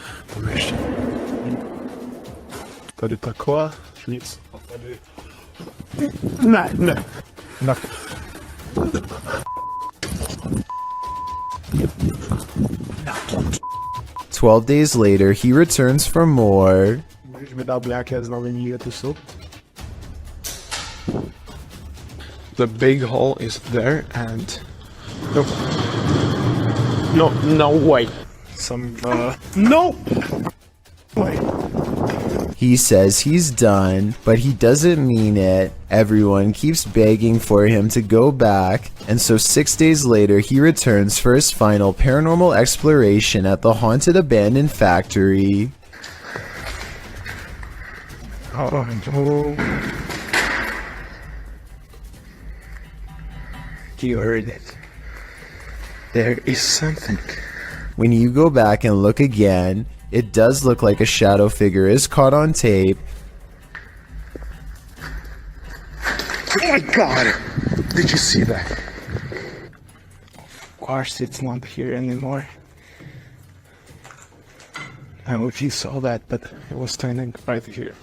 [SPEAKER 12] Tady taková, nic. Ne, ne.
[SPEAKER 1] 12 days later, he returns for more.
[SPEAKER 12] Můžeš mi dát nějaké znamení, kde to jsou? The big hole is there and No way. No! Way.
[SPEAKER 1] He says he's done, but he doesn't mean it. Everyone keeps begging for him to go back, and so 6 days later he returns for his final paranormal exploration at the haunted abandoned factory.
[SPEAKER 12] Oh no. You heard it. There is something.
[SPEAKER 1] When you go back and look again, it does look like a shadow figure is caught on tape.
[SPEAKER 12] Oh my god! Did you see that? Of course it's not here anymore. I don't know if you saw that, but it was standing right here.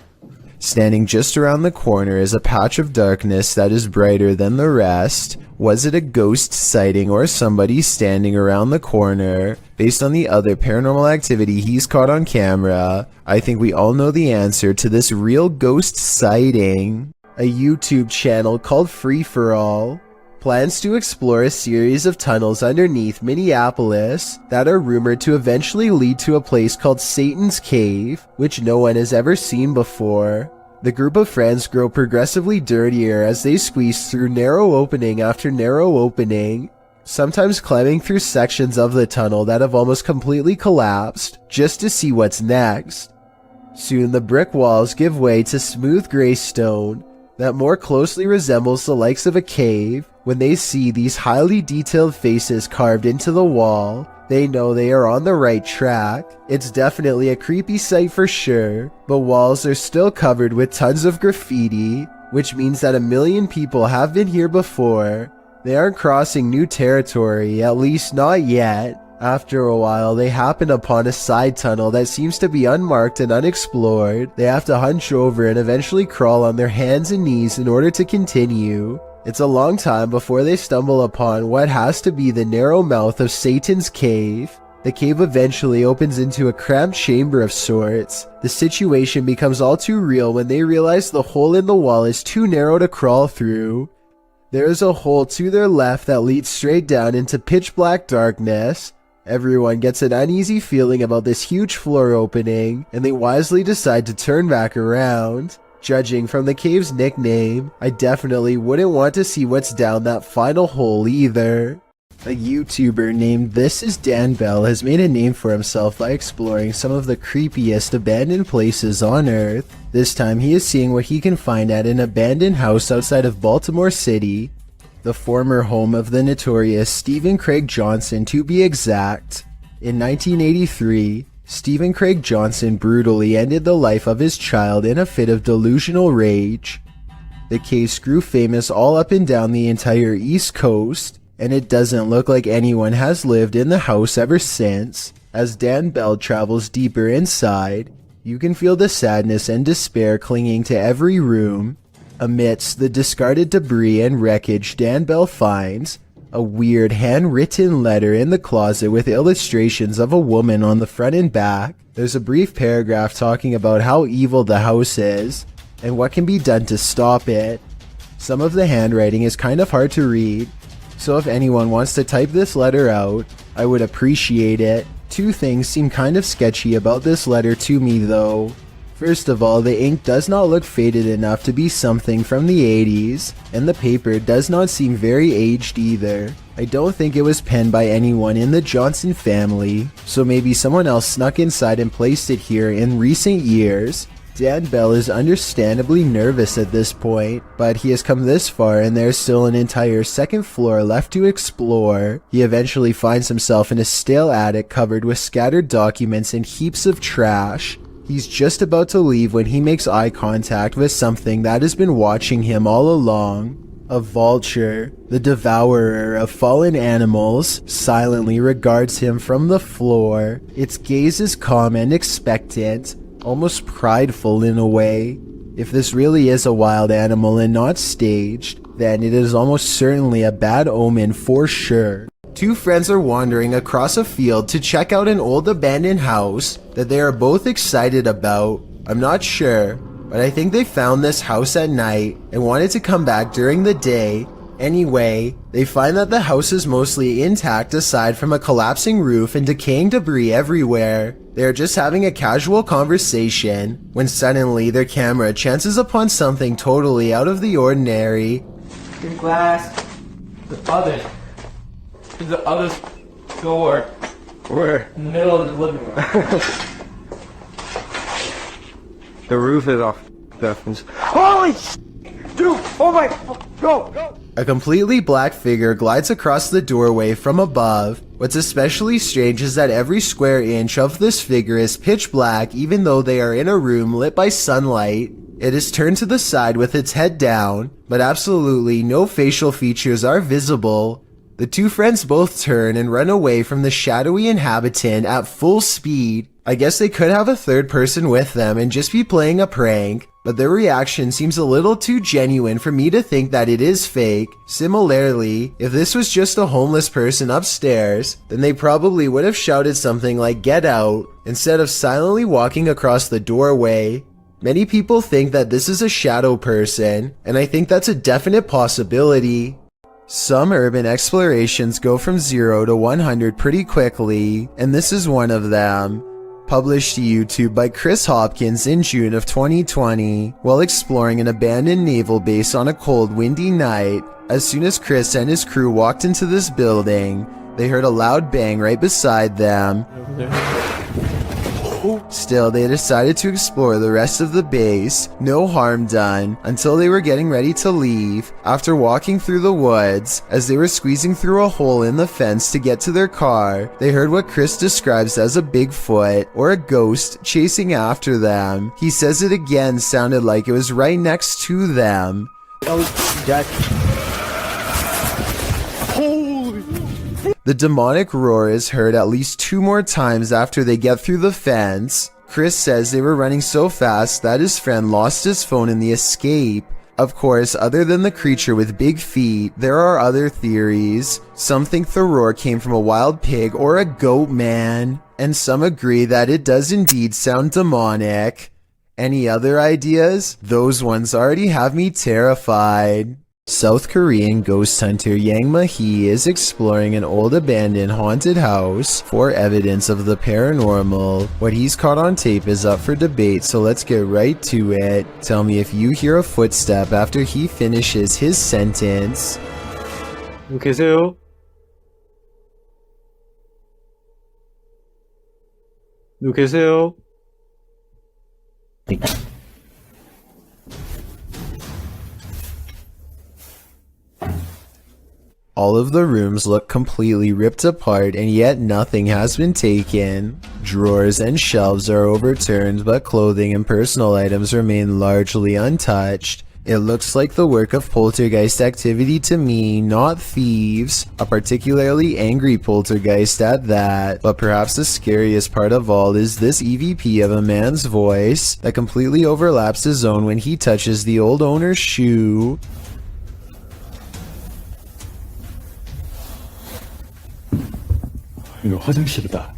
[SPEAKER 1] Standing just around the corner is a patch of darkness that is brighter than the rest. Was it a ghost sighting or somebody standing around the corner? Based on the other paranormal activity he's caught on camera, I think we all know the answer to this real ghost sighting. A YouTube channel called Free For All plans to explore a series of tunnels underneath Minneapolis that are rumored to eventually lead to a place called Satan's Cave, which no one has ever seen before. The group of friends grow progressively dirtier as they squeeze through narrow opening after narrow opening, sometimes climbing through sections of the tunnel that have almost completely collapsed just to see what's next. Soon the brick walls give way to smooth gray stone that more closely resembles the likes of a cave. When they see these highly detailed faces carved into the wall, they know they are on the right track. It's definitely a creepy sight for sure, but walls are still covered with tons of graffiti, which means that 1 million people have been here before. They aren't crossing new territory, at least not yet. After a while, they happen upon a side tunnel that seems to be unmarked and unexplored. They have to hunch over and eventually crawl on their hands and knees in order to continue. It's a long time before they stumble upon what has to be the narrow mouth of Satan's Cave. The cave eventually opens into a cramped chamber of sorts. The situation becomes all too real when they realize the hole in the wall is too narrow to crawl through. There is a hole to their left that leads straight down into pitch black darkness. Everyone gets an uneasy feeling about this huge floor opening, and they wisely decide to turn back around. Judging from the cave's nickname, I definitely wouldn't want to see what's down that final hole either. A YouTuber named This Is Dan Bell has made a name for himself by exploring some of the creepiest abandoned places on Earth. This time he is seeing what he can find at an abandoned house outside of Baltimore City, the former home of the notorious Stephen Craig Johnson to be exact. In 1983, Stephen Craig Johnson brutally ended the life of his child in a fit of delusional rage. The case grew famous all up and down the entire East Coast, and it doesn't look like anyone has lived in the house ever since. As Dan Bell travels deeper inside, you can feel the sadness and despair clinging to every room. Amidst the discarded debris and wreckage, Dan Bell finds a weird handwritten letter in the closet with illustrations of a woman on the front and back. There's a brief paragraph talking about how evil the house is and what can be done to stop it. Some of the handwriting is kind of hard to read, so if anyone wants to type this letter out, I would appreciate it. Two things seem kind of sketchy about this letter to me though. First of all, the ink does not look faded enough to be something from the 80s, and the paper does not seem very aged either. I don't think it was penned by anyone in the Johnson family, so maybe someone else snuck inside and placed it here in recent years. Dan Bell is understandably nervous at this point, but he has come this far and there's still an entire second floor left to explore. He eventually finds himself in a stale attic covered with scattered documents and heaps of trash. He's just about to leave when he makes eye contact with something that has been watching him all along. A vulture, the devourer of fallen animals, silently regards him from the floor. Its gaze is calm and expectant, almost prideful in a way. If this really is a wild animal and not staged, then it is almost certainly a bad omen for sure. Two friends are wandering across a field to check out an old abandoned house that they are both excited about. I'm not sure, but I think they found this house at night and wanted to come back during the day Anyway, they find that the house is mostly intact aside from a collapsing roof and decaying debris everywhere. They are just having a casual conversation when suddenly their camera chances upon something totally out of the ordinary.
[SPEAKER 7] Your glass. The other door.
[SPEAKER 22] Where?
[SPEAKER 7] In the middle of the living room.
[SPEAKER 22] The roof is off. Holy sh! Dude! Oh my! Go!
[SPEAKER 1] A completely black figure glides across the doorway from above. What's especially strange is that every square inch of this figure is pitch black even though they are in a room lit by sunlight. It is turned to the side with its head down, but absolutely no facial features are visible. The two friends both turn and run away from the shadowy inhabitant at full speed. I guess they could have a third person with them and just be playing a prank, but their reaction seems a little too genuine for me to think that it is fake. Similarly, if this was just a homeless person upstairs, then they probably would have shouted something like "Get out" instead of silently walking across the doorway. Many people think that this is a shadow person, and I think that's a definite possibility. Some urban explorations go from 0 to 100 pretty quickly, and this is one of them. Published to YouTube by Chris Hopkins in June of 2020, while exploring an abandoned naval base on a cold, windy night. As soon as Chris and his crew walked into this building, they heard a loud bang right beside them. Still, they decided to explore the rest of the base, no harm done, until they were getting ready to leave. After walking through the woods, as they were squeezing through a hole in the fence to get to their car, they heard what Chris describes as a Bigfoot, or a ghost, chasing after them. He says it again sounded like it was right next to them. The demonic roar is heard at least 2 more times after they get through the fence. Chris says they were running so fast that his friend lost his phone in the escape. Of course, other than the creature with big feet, there are other theories. Some think the roar came from a wild pig or a goat man, and some agree that it does indeed sound demonic. Any other ideas? Those ones already have me terrified. South Korean ghost hunter Yang Ma-hee is exploring an old abandoned haunted house for evidence of the paranormal. What he's caught on tape is up for debate, so let's get right to it. Tell me if you hear a footstep after he finishes his sentence.
[SPEAKER 8] 계세요? 누구 계세요?
[SPEAKER 1] All of the rooms look completely ripped apart, and yet nothing has been taken. Drawers and shelves are overturned, but clothing and personal items remain largely untouched. It looks like the work of poltergeist activity to me, not thieves. A particularly angry poltergeist at that. But perhaps the scariest part of all is this EVP of a man's voice that completely overlaps his own when he touches the old owner's shoe.
[SPEAKER 15] 이거 화장실이다.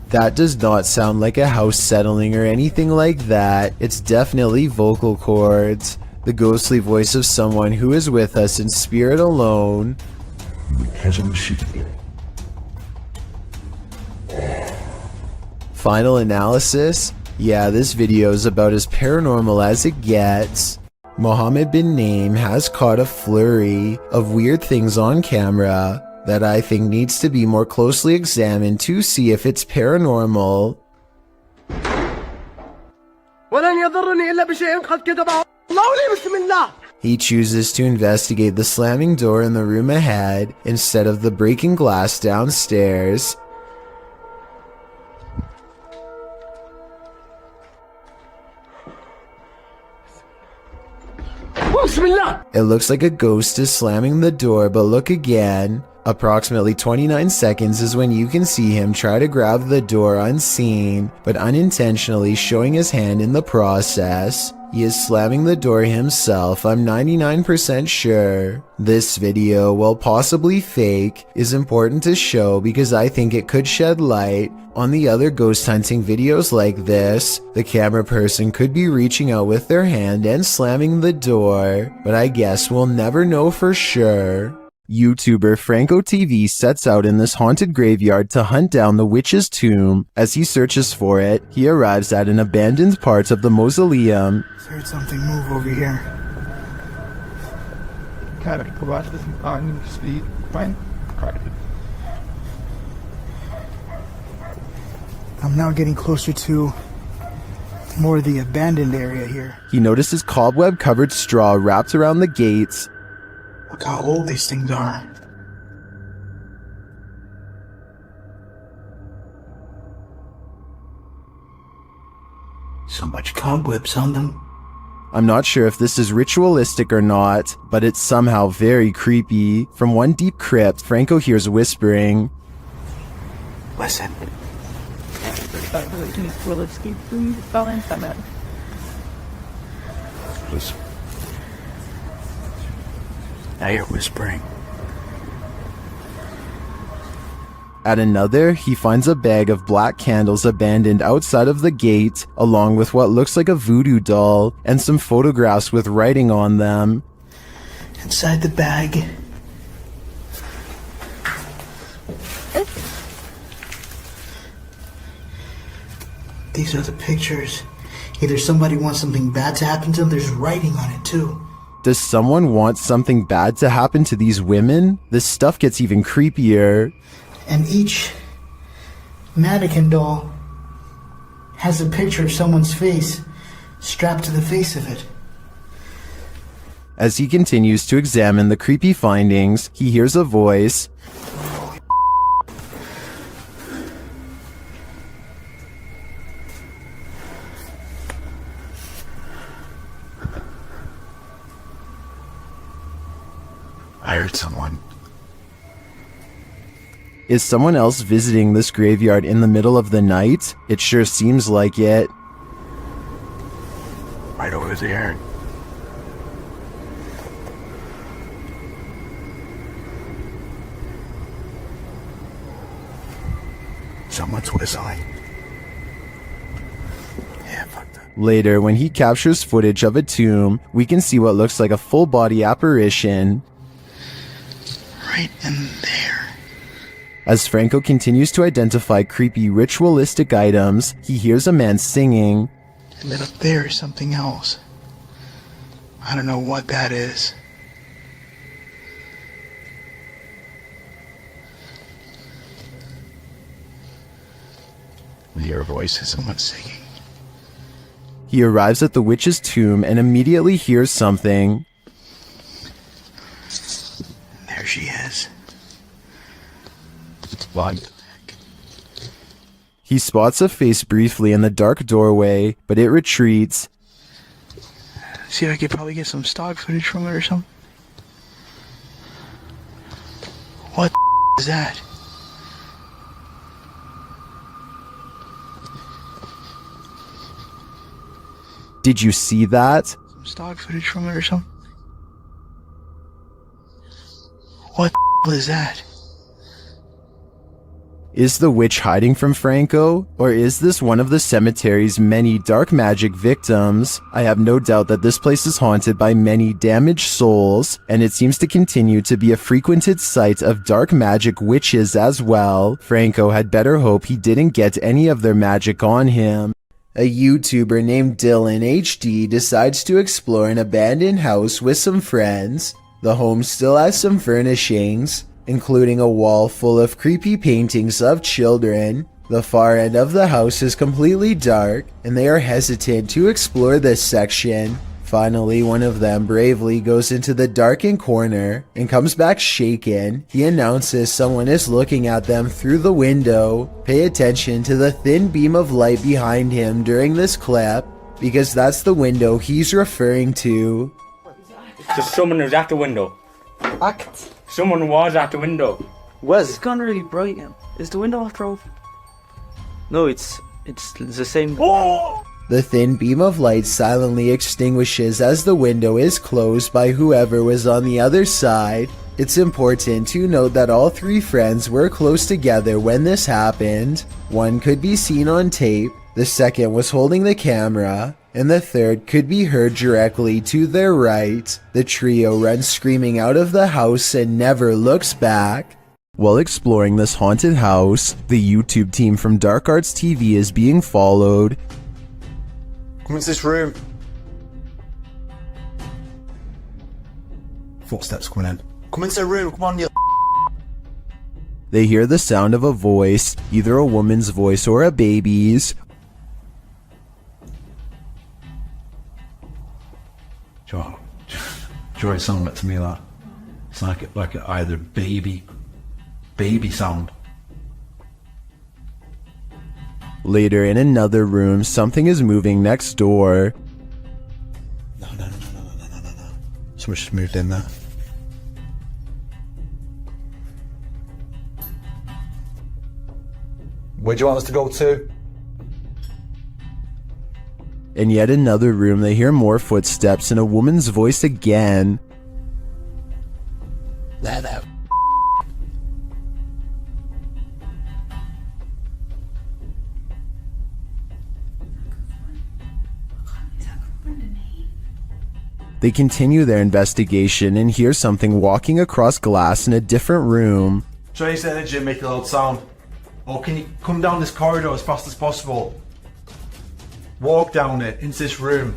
[SPEAKER 1] That does not sound like a house settling or anything like that. It's definitely vocal cords. The ghostly voice of someone who is with us in spirit alone. Final analysis? Yeah, this video is about as paranormal as it gets. Mohammed bin Naim has caught a flurry of weird things on camera that I think needs to be more closely examined to see if it's paranormal. He chooses to investigate the slamming door in the room ahead instead of the breaking glass downstairs. It looks like a ghost is slamming the door, but look again. Approximately 29 seconds is when you can see him try to grab the door unseen, but unintentionally showing his hand in the process. He is slamming the door himself, I'm 99% sure. This video, while possibly fake, is important to show because I think it could shed light on the other ghost hunting videos like this. The camera person could be reaching out with their hand and slamming the door, but I guess we'll never know for sure. YouTuber Franco TV sets out in this haunted graveyard to hunt down the witch's tomb. As he searches for it, he arrives at an abandoned part of the mausoleum.
[SPEAKER 14] Heard something move over here. Cara, por baixo desse barco, speed, fine. I'm now getting closer to more of the abandoned area here.
[SPEAKER 1] He notices cobweb-covered straw wrapped around the gates.
[SPEAKER 14] Look how old these things are. So much cobwebs on them.
[SPEAKER 1] I'm not sure if this is ritualistic or not, but it's somehow very creepy. From one deep crypt, Franco hears whispering.
[SPEAKER 14] Listen.
[SPEAKER 10] Will escape from the balance I'm at.
[SPEAKER 14] Listen. I hear whispering.
[SPEAKER 1] At another, he finds a bag of black candles abandoned outside of the gate, along with what looks like a voodoo doll, and some photographs with writing on them.
[SPEAKER 14] Inside the bag. These are the pictures. Either somebody wants something bad to happen to them, there's writing on it too.
[SPEAKER 1] Does someone want something bad to happen to these women? This stuff gets even creepier.
[SPEAKER 14] And each mannequin doll has a picture of someone's face strapped to the face of it.
[SPEAKER 1] As he continues to examine the creepy findings, he hears a voice.
[SPEAKER 14] I heard someone.
[SPEAKER 1] Is someone else visiting this graveyard in the middle of the night? It sure seems like it.
[SPEAKER 14] Right over there. Someone's whistling. Yeah, fuck that.
[SPEAKER 1] Later, when he captures footage of a tomb, we can see what looks like a full-body apparition.
[SPEAKER 14] Right in there.
[SPEAKER 1] As Franco continues to identify creepy ritualistic items, he hears a man singing.
[SPEAKER 14] And then up there is something else. I don't know what that is. We hear a voice as someone singing.
[SPEAKER 1] He arrives at the witch's tomb and immediately hears something.
[SPEAKER 14] There she is.
[SPEAKER 23] What?
[SPEAKER 1] He spots a face briefly in the dark doorway, but it retreats.
[SPEAKER 14] See if I could probably get some stock footage from it or something. What is that?
[SPEAKER 1] Did you see that?
[SPEAKER 14] Some stock footage from it or something. What is that?
[SPEAKER 1] Is the witch hiding from Franco? Or is this one of the cemetery's many dark magic victims? I have no doubt that this place is haunted by many damaged souls, and it seems to continue to be a frequented site of dark magic witches as well. Franco had better hope he didn't get any of their magic on him. A YouTuber named Dylan HD decides to explore an abandoned house with some friends. The home still has some furnishings, including a wall full of creepy paintings of children. The far end of the house is completely dark, and they are hesitant to explore this section. Finally, one of them bravely goes into the darkened corner and comes back shaken. He announces someone is looking at them through the window. Pay attention to the thin beam of light behind him during this clip, because that's the window he's referring to.
[SPEAKER 6] Just someone who's at the window.
[SPEAKER 10] Act.
[SPEAKER 6] Someone was at the window.
[SPEAKER 21] It's gone really bright now. Is the window off, bro?
[SPEAKER 8] No, it's the same.
[SPEAKER 6] Oh!
[SPEAKER 1] The thin beam of light silently extinguishes as the window is closed by whoever was on the other side. It's important to note that all three friends were close together when this happened. One could be seen on tape, the second was holding the camera, and the third could be heard directly to their right. The trio runs screaming out of the house and never looks back. While exploring this haunted house, the YouTube team from Dark Arts TV is being followed.
[SPEAKER 3] Come into this room. Footsteps coming in. Come into the room, come on, you.
[SPEAKER 1] They hear the sound of a voice, either a woman's voice or a baby's.
[SPEAKER 15] Joy sound like to me that. It's like either baby sound.
[SPEAKER 1] Later in another room, something is moving next door.
[SPEAKER 3] No. Someone's just moved in there. Where do you want us to go to?
[SPEAKER 1] In yet another room, they hear more footsteps and a woman's voice again.
[SPEAKER 3] There.
[SPEAKER 1] They continue their investigation and hear something walking across glass in a different room.
[SPEAKER 12] Try to use the energy and make a loud sound. Or can you come down this corridor as fast as possible? Walk down it, into this room.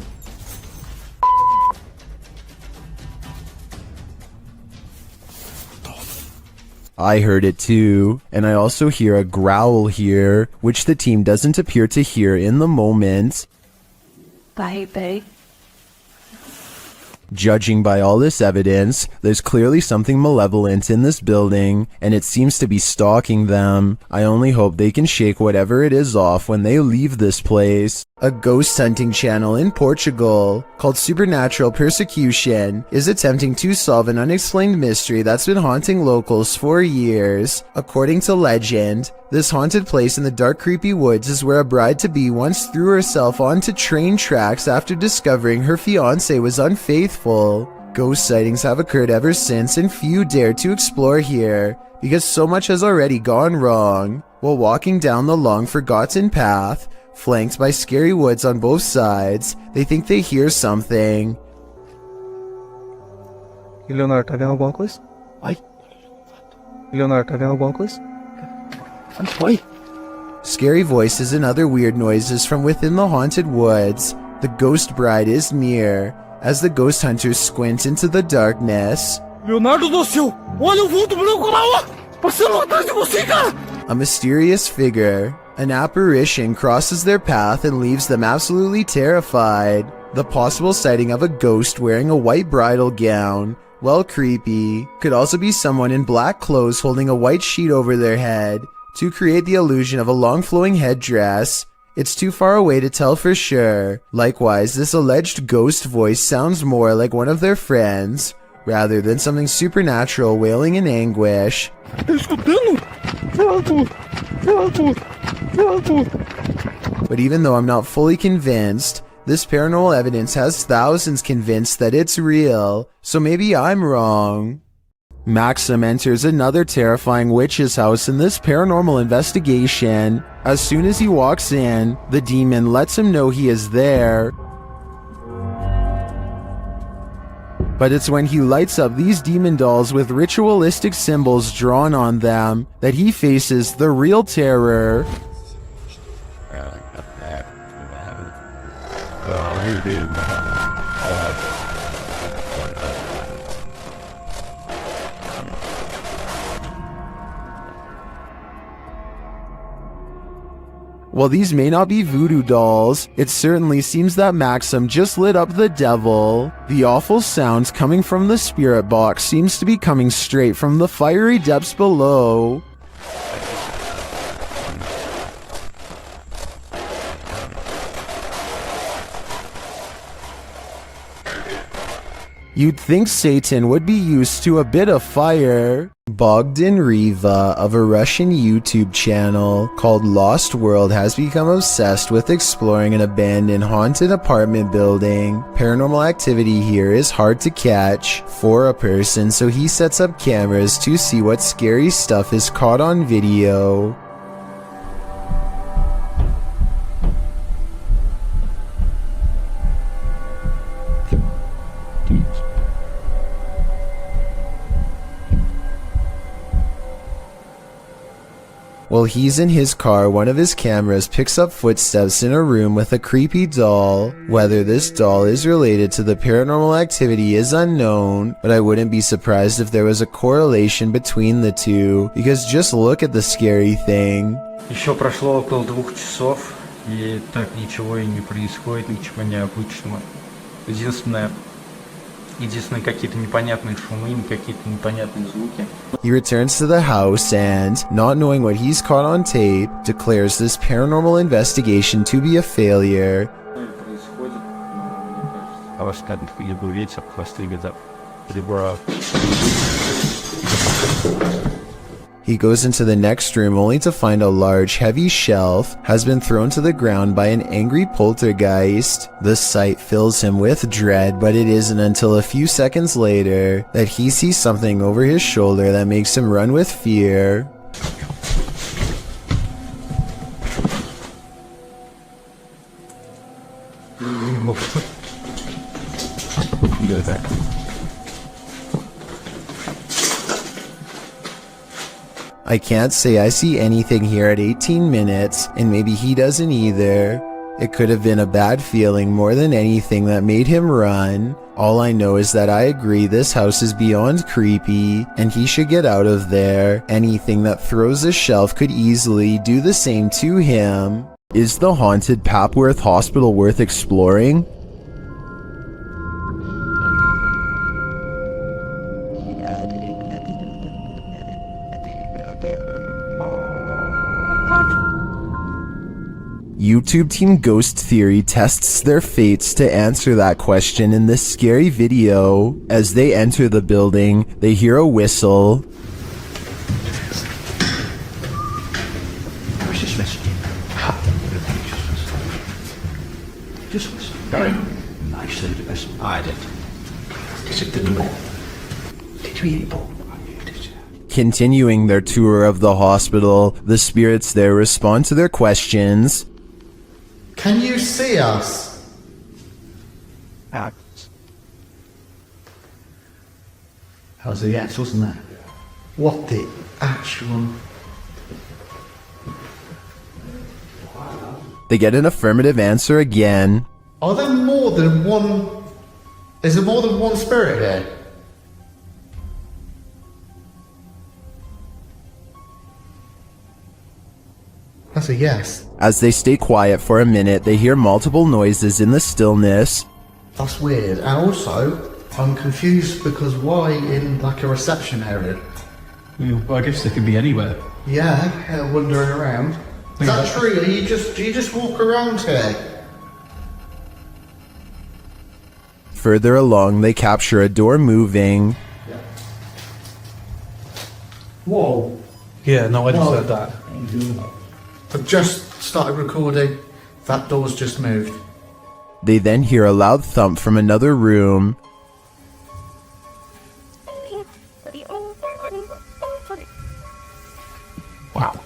[SPEAKER 1] I heard it too, and I also hear a growl here, which the team doesn't appear to hear in the moment.
[SPEAKER 18] Baby.
[SPEAKER 1] Judging by all this evidence, there's clearly something malevolent in this building, and it seems to be stalking them. I only hope they can shake whatever it is off when they leave this place. A ghost hunting channel in Portugal, called Supernatural Persecution, is attempting to solve an unexplained mystery that's been haunting locals for years. According to legend, this haunted place in the dark, creepy woods is where a bride-to-be once threw herself onto train tracks after discovering her fiancé was unfaithful. Ghost sightings have occurred ever since, and few dare to explore here, because so much has already gone wrong. While walking down the long forgotten path, flanked by scary woods on both sides, they think they hear something.
[SPEAKER 22] Leonardo, tá vendo alguma coisa? Vai. Leonardo, tá vendo alguma coisa? Vai.
[SPEAKER 1] Scary voices and other weird noises from within the haunted woods. The ghost bride is near, as the ghost hunters squint into the darkness.
[SPEAKER 14] Leonardo do céu! Olha o vulto branco lá, ó! Passando atrás de você, cara!
[SPEAKER 1] A mysterious figure, an apparition, crosses their path and leaves them absolutely terrified. The possible sighting of a ghost wearing a white bridal gown, well creepy, could also be someone in black clothes holding a white sheet over their head to create the illusion of a long flowing headdress. It's too far away to tell for sure. Likewise, this alleged ghost voice sounds more like one of their friends, rather than something supernatural wailing in anguish. But even though I'm not fully convinced, this paranormal evidence has thousands convinced that it's real, so maybe I'm wrong. Maxim enters another terrifying witch's house in this paranormal investigation. As soon as he walks in, the demon lets him know he is there. But it's when he lights up these demon dolls with ritualistic symbols drawn on them that he faces the real terror. While these may not be voodoo dolls, it certainly seems that Maxim just lit up the devil. The awful sounds coming from the spirit box seems to be coming straight from the fiery depths below. You'd think Satan would be used to a bit of fire, Bogdan Riva of a Russian YouTube channel called Lost World has become obsessed with exploring an abandoned haunted apartment building. Paranormal activity here is hard to catch for a person, so he sets up cameras to see what scary stuff is caught on video. While he's in his car, one of his cameras picks up footsteps in a room with a creepy doll. Whether this doll is related to the paranormal activity is unknown, but I wouldn't be surprised if there was a correlation between the two, because just look at the scary thing.
[SPEAKER 2] Еще прошло около 2 часов, и так ничего и не происходит, ничего необычного. Единственное, какие-то непонятные шумы, какие-то непонятные звуки.
[SPEAKER 1] He returns to the house and, not knowing what he's caught on tape, declares this paranormal investigation to be a failure.
[SPEAKER 9] I was starting to feel weird, so I figured that they were
[SPEAKER 1] He goes into the next room only to find a large, heavy shelf has been thrown to the ground by an angry poltergeist. The sight fills him with dread, but it isn't until a few seconds later that he sees something over his shoulder that makes him run with fear.
[SPEAKER 9] Go back.
[SPEAKER 1] I can't say I see anything here at 18 minutes, and maybe he doesn't either. It could have been a bad feeling more than anything that made him run. All I know is that I agree this house is beyond creepy, and he should get out of there. Anything that throws a shelf could easily do the same to him. Is the haunted Papworth Hospital worth exploring? YouTube Team Ghost Theory tests their fates to answer that question in this scary video. As they enter the building, they hear a whistle.
[SPEAKER 15] Just listen. I said it as I did. Is it the door? Did you eat it?
[SPEAKER 1] Continuing their tour of the hospital, the spirits there respond to their questions.
[SPEAKER 14] Can you see us?
[SPEAKER 15] That was the yes, wasn't it?
[SPEAKER 14] What the actual...
[SPEAKER 1] They get an affirmative answer again.
[SPEAKER 14] Are there more than one... Is there more than one spirit here? That's a yes.
[SPEAKER 1] As they stay quiet for a minute, they hear multiple noises in the stillness.
[SPEAKER 14] That's weird. And also, I'm confused because why in like a reception area?
[SPEAKER 15] Well, I guess they could be anywhere.
[SPEAKER 14] Yeah, wandering around. Is that true? Do you just walk around here?
[SPEAKER 1] Further along, they capture a door moving.
[SPEAKER 14] Whoa.
[SPEAKER 2] Yeah, no, I just heard that.
[SPEAKER 14] I've just started recording. That door's just moved.
[SPEAKER 1] They then hear a loud thump from another room.
[SPEAKER 15] Wow.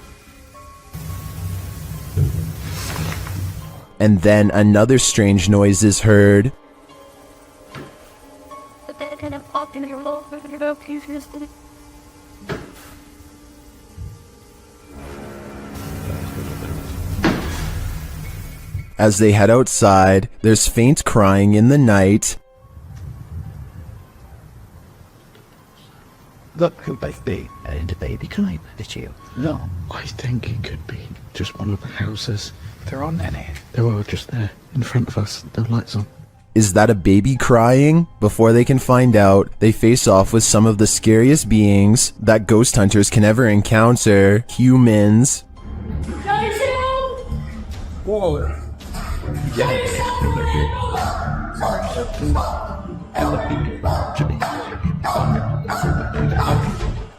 [SPEAKER 1] And then another strange noise is heard. As they head outside, there's faint crying in the night.
[SPEAKER 15] Look who both be and the baby crying at you. No, I think it could be just one of the houses. There aren't any. They're all just there in front of us. No lights on.
[SPEAKER 1] Is that a baby crying? Before they can find out, they face off with some of the scariest beings that ghost hunters can ever encounter: humans.
[SPEAKER 15] Whoa.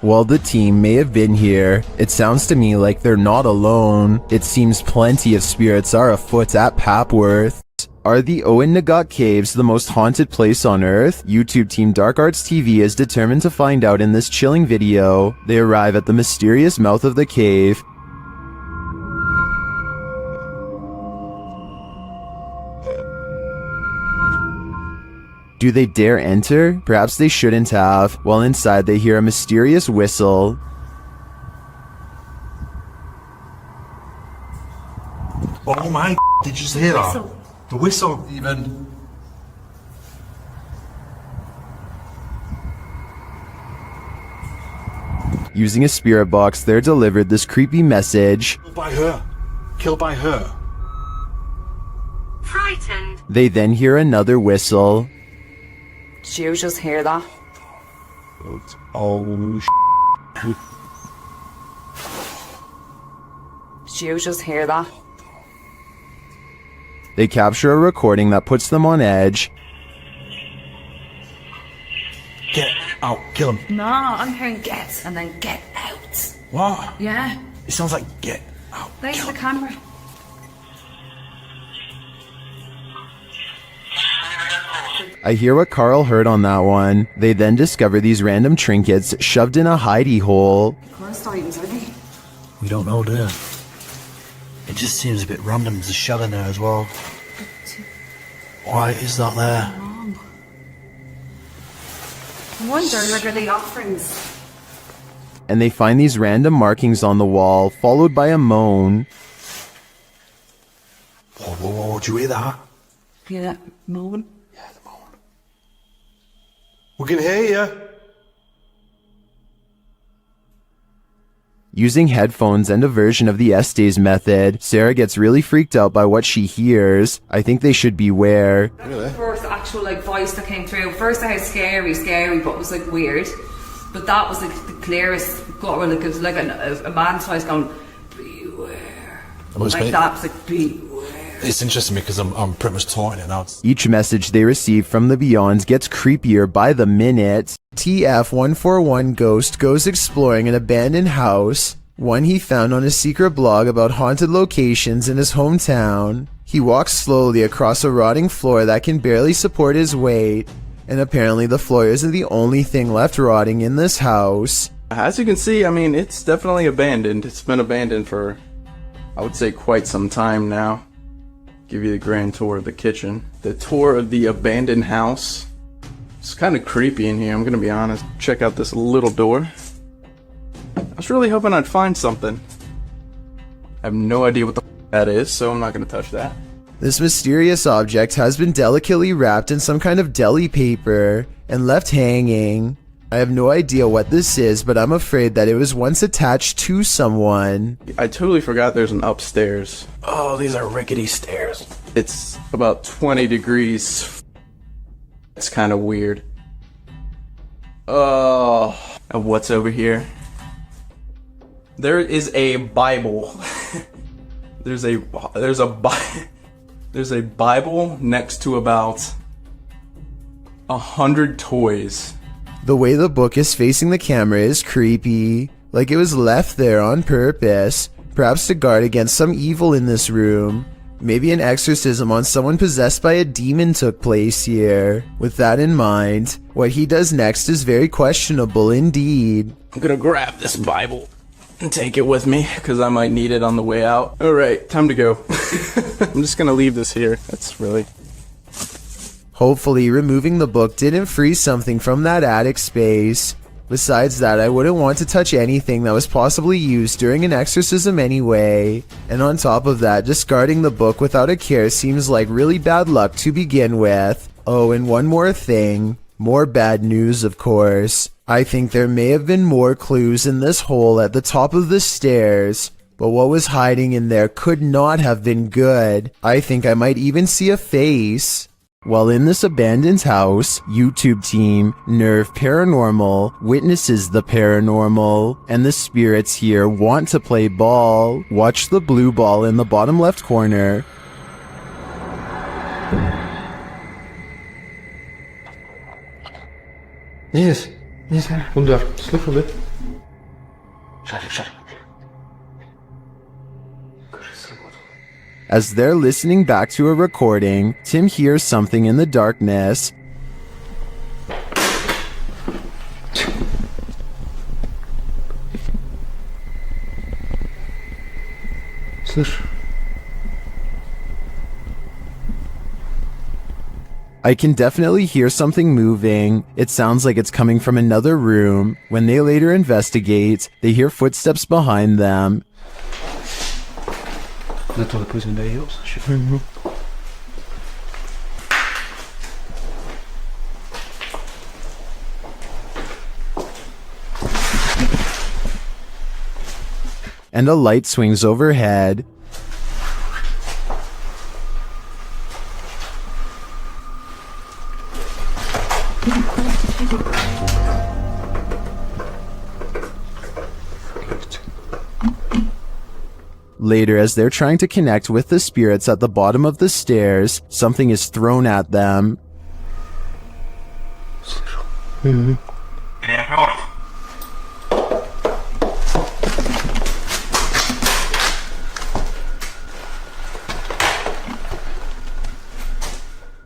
[SPEAKER 1] While the team may have been here, it sounds to me like they're not alone. It seems plenty of spirits are afoot at Papworth. Are the Owen Nagat Caves the most haunted place on Earth? YouTube team Dark Arts TV is determined to find out in this chilling video. They arrive at the mysterious mouth of the cave. Do they dare enter? Perhaps they shouldn't have. While inside, they hear a mysterious whistle.
[SPEAKER 11] Oh my, did you just hear that? The whistle even.
[SPEAKER 1] Using a spirit box, they're delivered this creepy message.
[SPEAKER 11] Killed by her. Killed by her.
[SPEAKER 13] Frightened.
[SPEAKER 1] They then hear another whistle.
[SPEAKER 13] Did you just hear that?
[SPEAKER 11] Oh,
[SPEAKER 13] Did you just hear that?
[SPEAKER 1] They capture a recording that puts them on edge.
[SPEAKER 11] Get out, kill him.
[SPEAKER 13] No, I'm hearing get and then get out.
[SPEAKER 11] What?
[SPEAKER 13] Yeah.
[SPEAKER 11] It sounds like get out.
[SPEAKER 13] There's the camera.
[SPEAKER 1] I hear what Carl heard on that one. They then discover these random trinkets shoved in a hidey hole.
[SPEAKER 13] Cursed items, are they?
[SPEAKER 3] We don't know, do you? It just seems a bit random. There's a shell in there as well. Why is that there?
[SPEAKER 13] I wonder, like, are they offerings?
[SPEAKER 1] And they find these random markings on the wall, followed by a moan.
[SPEAKER 3] Whoa, whoa, whoa, do you hear that?
[SPEAKER 13] Hear that moan?
[SPEAKER 11] We can hear you.
[SPEAKER 1] Using headphones and a version of the Estes method, Sarah gets really freaked out by what she hears. I think they should beware.
[SPEAKER 13] Really? The first actual voice that came through. First I heard scary, but it was weird. But that was the clearest. It was like a man's voice going, beware. Like that, it was beware.
[SPEAKER 11] It's interesting because I'm pretty much taunting it now.
[SPEAKER 1] Each message they receive from the beyond gets creepier by the minute. TF141 Ghost goes exploring an abandoned house, one he found on a secret blog about haunted locations in his hometown. He walks slowly across a rotting floor that can barely support his weight, and apparently the floor isn't the only thing left rotting in this house.
[SPEAKER 19] As you can see, I mean, it's definitely abandoned. It's been abandoned for, I would say, quite some time now. Give you the grand tour of the kitchen. The tour of the abandoned house. It's kind of creepy in here, I'm gonna be honest. Check out this little door. I was really hoping I'd find something. I have no idea what the that is, so I'm not gonna touch that.
[SPEAKER 1] This mysterious object has been delicately wrapped in some kind of deli paper and left hanging. I have no idea what this is, but I'm afraid that it was once attached to someone.
[SPEAKER 19] I totally forgot there's an upstairs.
[SPEAKER 11] Oh, these are rickety stairs.
[SPEAKER 19] It's about 20 degrees. It's kind of weird. Oh, and what's over here? There is a Bible. There's a Bible next to about 100 toys.
[SPEAKER 1] The way the book is facing the camera is creepy, like it was left there on purpose, perhaps to guard against some evil in this room. Maybe an exorcism on someone possessed by a demon took place here. With that in mind, what he does next is very questionable indeed.
[SPEAKER 19] I'm gonna grab this Bible and take it with me, because I might need it on the way out. Alright, time to go. I'm just gonna leave this here. That's really...
[SPEAKER 1] Hopefully, removing the book didn't freeze something from that attic space. Besides that, I wouldn't want to touch anything that was possibly used during an exorcism anyway. And on top of that, discarding the book without a care seems like really bad luck to begin with. Oh, and one more thing. More bad news, of course. I think there may have been more clues in this hole at the top of the stairs. But what was hiding in there could not have been good. I think I might even see a face. While in this abandoned house, YouTube team Nerve Paranormal witnesses the paranormal, and the spirits here want to play ball. Watch the blue ball in the bottom left corner.
[SPEAKER 2] Yes, kom door. Sluk voor dit.
[SPEAKER 1] As they're listening back to a recording, Tim hears something in the darkness. I can definitely hear something moving. It sounds like it's coming from another room. When they later investigate, they hear footsteps behind them. And a light swings overhead. Later, as they're trying to connect with the spirits at the bottom of the stairs, something is thrown at them.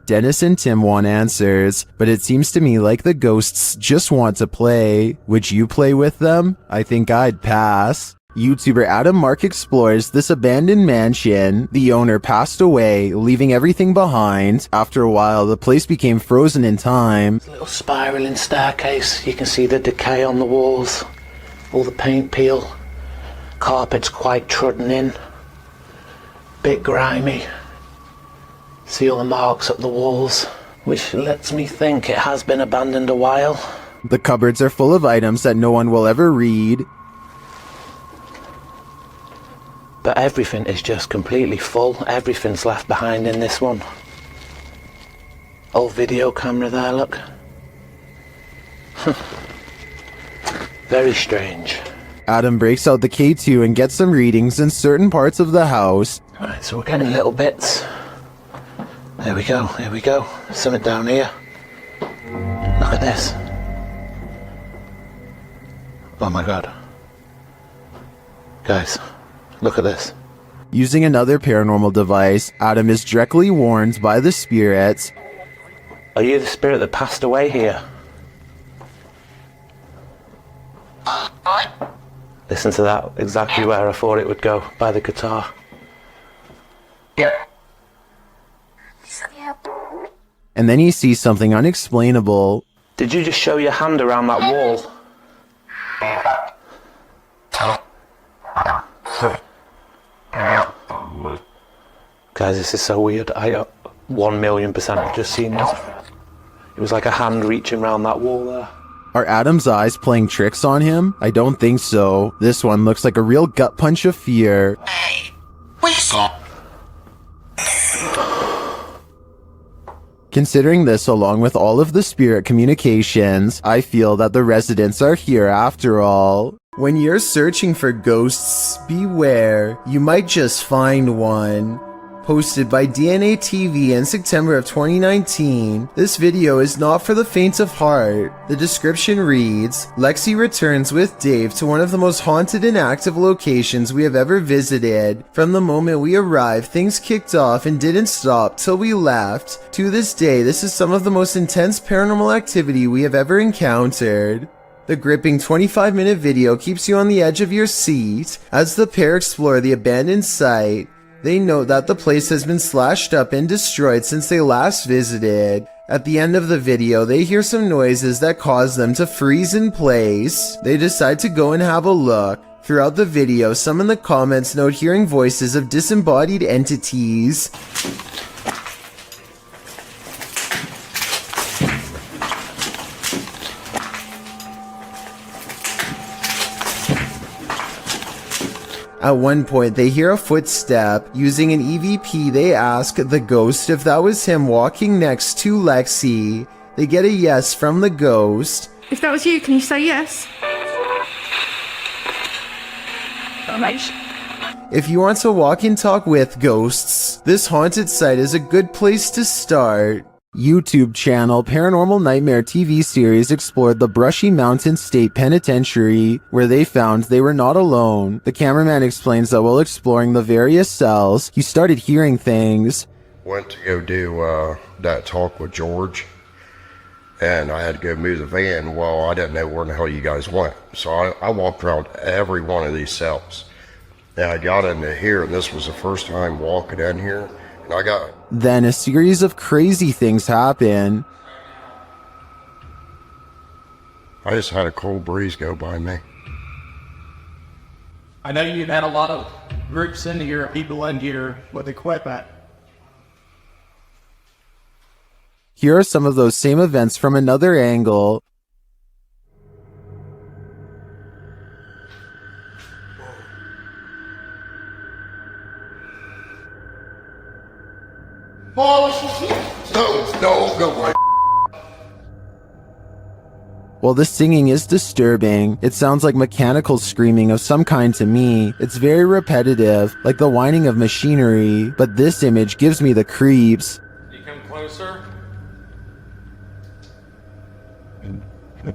[SPEAKER 1] Dennis and Tim want answers, but it seems to me like the ghosts just want to play. Would you play with them? I think I'd pass. YouTuber Adam Mark explores this abandoned mansion. The owner passed away, leaving everything behind. After a while, the place became frozen in time.
[SPEAKER 21] Little spiraling staircase. You can see the decay on the walls. All the paint peel. Carpet's quite trodden in. Bit grimy. See all the marks up the walls, which lets me think it has been abandoned a while.
[SPEAKER 1] The cupboards are full of items that no one will ever read.
[SPEAKER 21] But everything is just completely full. Everything's left behind in this one. Old video camera there, look. Very strange.
[SPEAKER 1] Adam breaks out the K2 and gets some readings in certain parts of the house.
[SPEAKER 21] Alright, so we're getting little bits. There we go, here we go. Something down here. Look at this. Oh my god. Guys, look at this.
[SPEAKER 1] Using another paranormal device, Adam is directly warned by the spirits.
[SPEAKER 21] Are you the spirit that passed away here? Listen to that, exactly where I thought it would go, by the guitar.
[SPEAKER 1] And then he sees something unexplainable.
[SPEAKER 21] Did you just show your hand around that wall? Guys, this is so weird. I 1,000,000% have just seen this. It was like a hand reaching around that wall there.
[SPEAKER 1] Are Adam's eyes playing tricks on him? I don't think so. This one looks like a real gut punch of fear. Considering this along with all of the spirit communications, I feel that the residents are here after all. When you're searching for ghosts, beware, you might just find one. Posted by DNA TV in September of 2019, this video is not for the faint of heart. The description reads, Lexi returns with Dave to one of the most haunted and active locations we have ever visited. From the moment we arrived, things kicked off and didn't stop till we left. To this day, this is some of the most intense paranormal activity we have ever encountered. The gripping 25-minute video keeps you on the edge of your seat as the pair explore the abandoned site. They note that the place has been slashed up and destroyed since they last visited. At the end of the video, they hear some noises that cause them to freeze in place. They decide to go and have a look. Throughout the video, some in the comments note hearing voices of disembodied entities. At one point, they hear a footstep. Using an EVP, they ask the ghost if that was him walking next to Lexi. They get a yes from the ghost.
[SPEAKER 16] If that was you, can you say yes?
[SPEAKER 1] If you want to walk and talk with ghosts, this haunted site is a good place to start. YouTube channel Paranormal Nightmare TV series explored the Brushy Mountain State Penitentiary, where they found they were not alone. The cameraman explains that while exploring the various cells, he started hearing things.
[SPEAKER 4] Went to go do that talk with George, and I had to go move the van. Well, I didn't know where the hell you guys went, so I walked around every one of these cells. And I got into here, and this was the first time walking in here, and I got...
[SPEAKER 1] Then a series of crazy things happen.
[SPEAKER 4] I just had a cold breeze go by me.
[SPEAKER 12] I know you've had a lot of groups in here, people in here with equipment.
[SPEAKER 1] Here are some of those same events from another angle.
[SPEAKER 4] No, go away.
[SPEAKER 1] While the singing is disturbing, it sounds like mechanical screaming of some kind to me. It's very repetitive, like the whining of machinery, but this image gives me the creeps.
[SPEAKER 12] You come closer.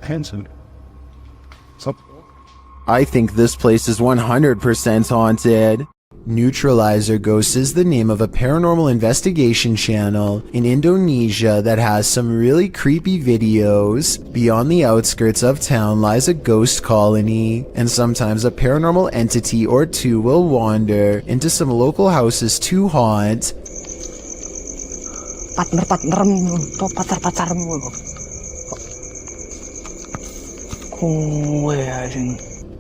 [SPEAKER 15] Handsome.
[SPEAKER 1] I think this place is 100% haunted. Neutralizer Ghosts is the name of a paranormal investigation channel in Indonesia that has some really creepy videos. Beyond the outskirts of town lies a ghost colony, and sometimes a paranormal entity or two will wander into some local houses to haunt.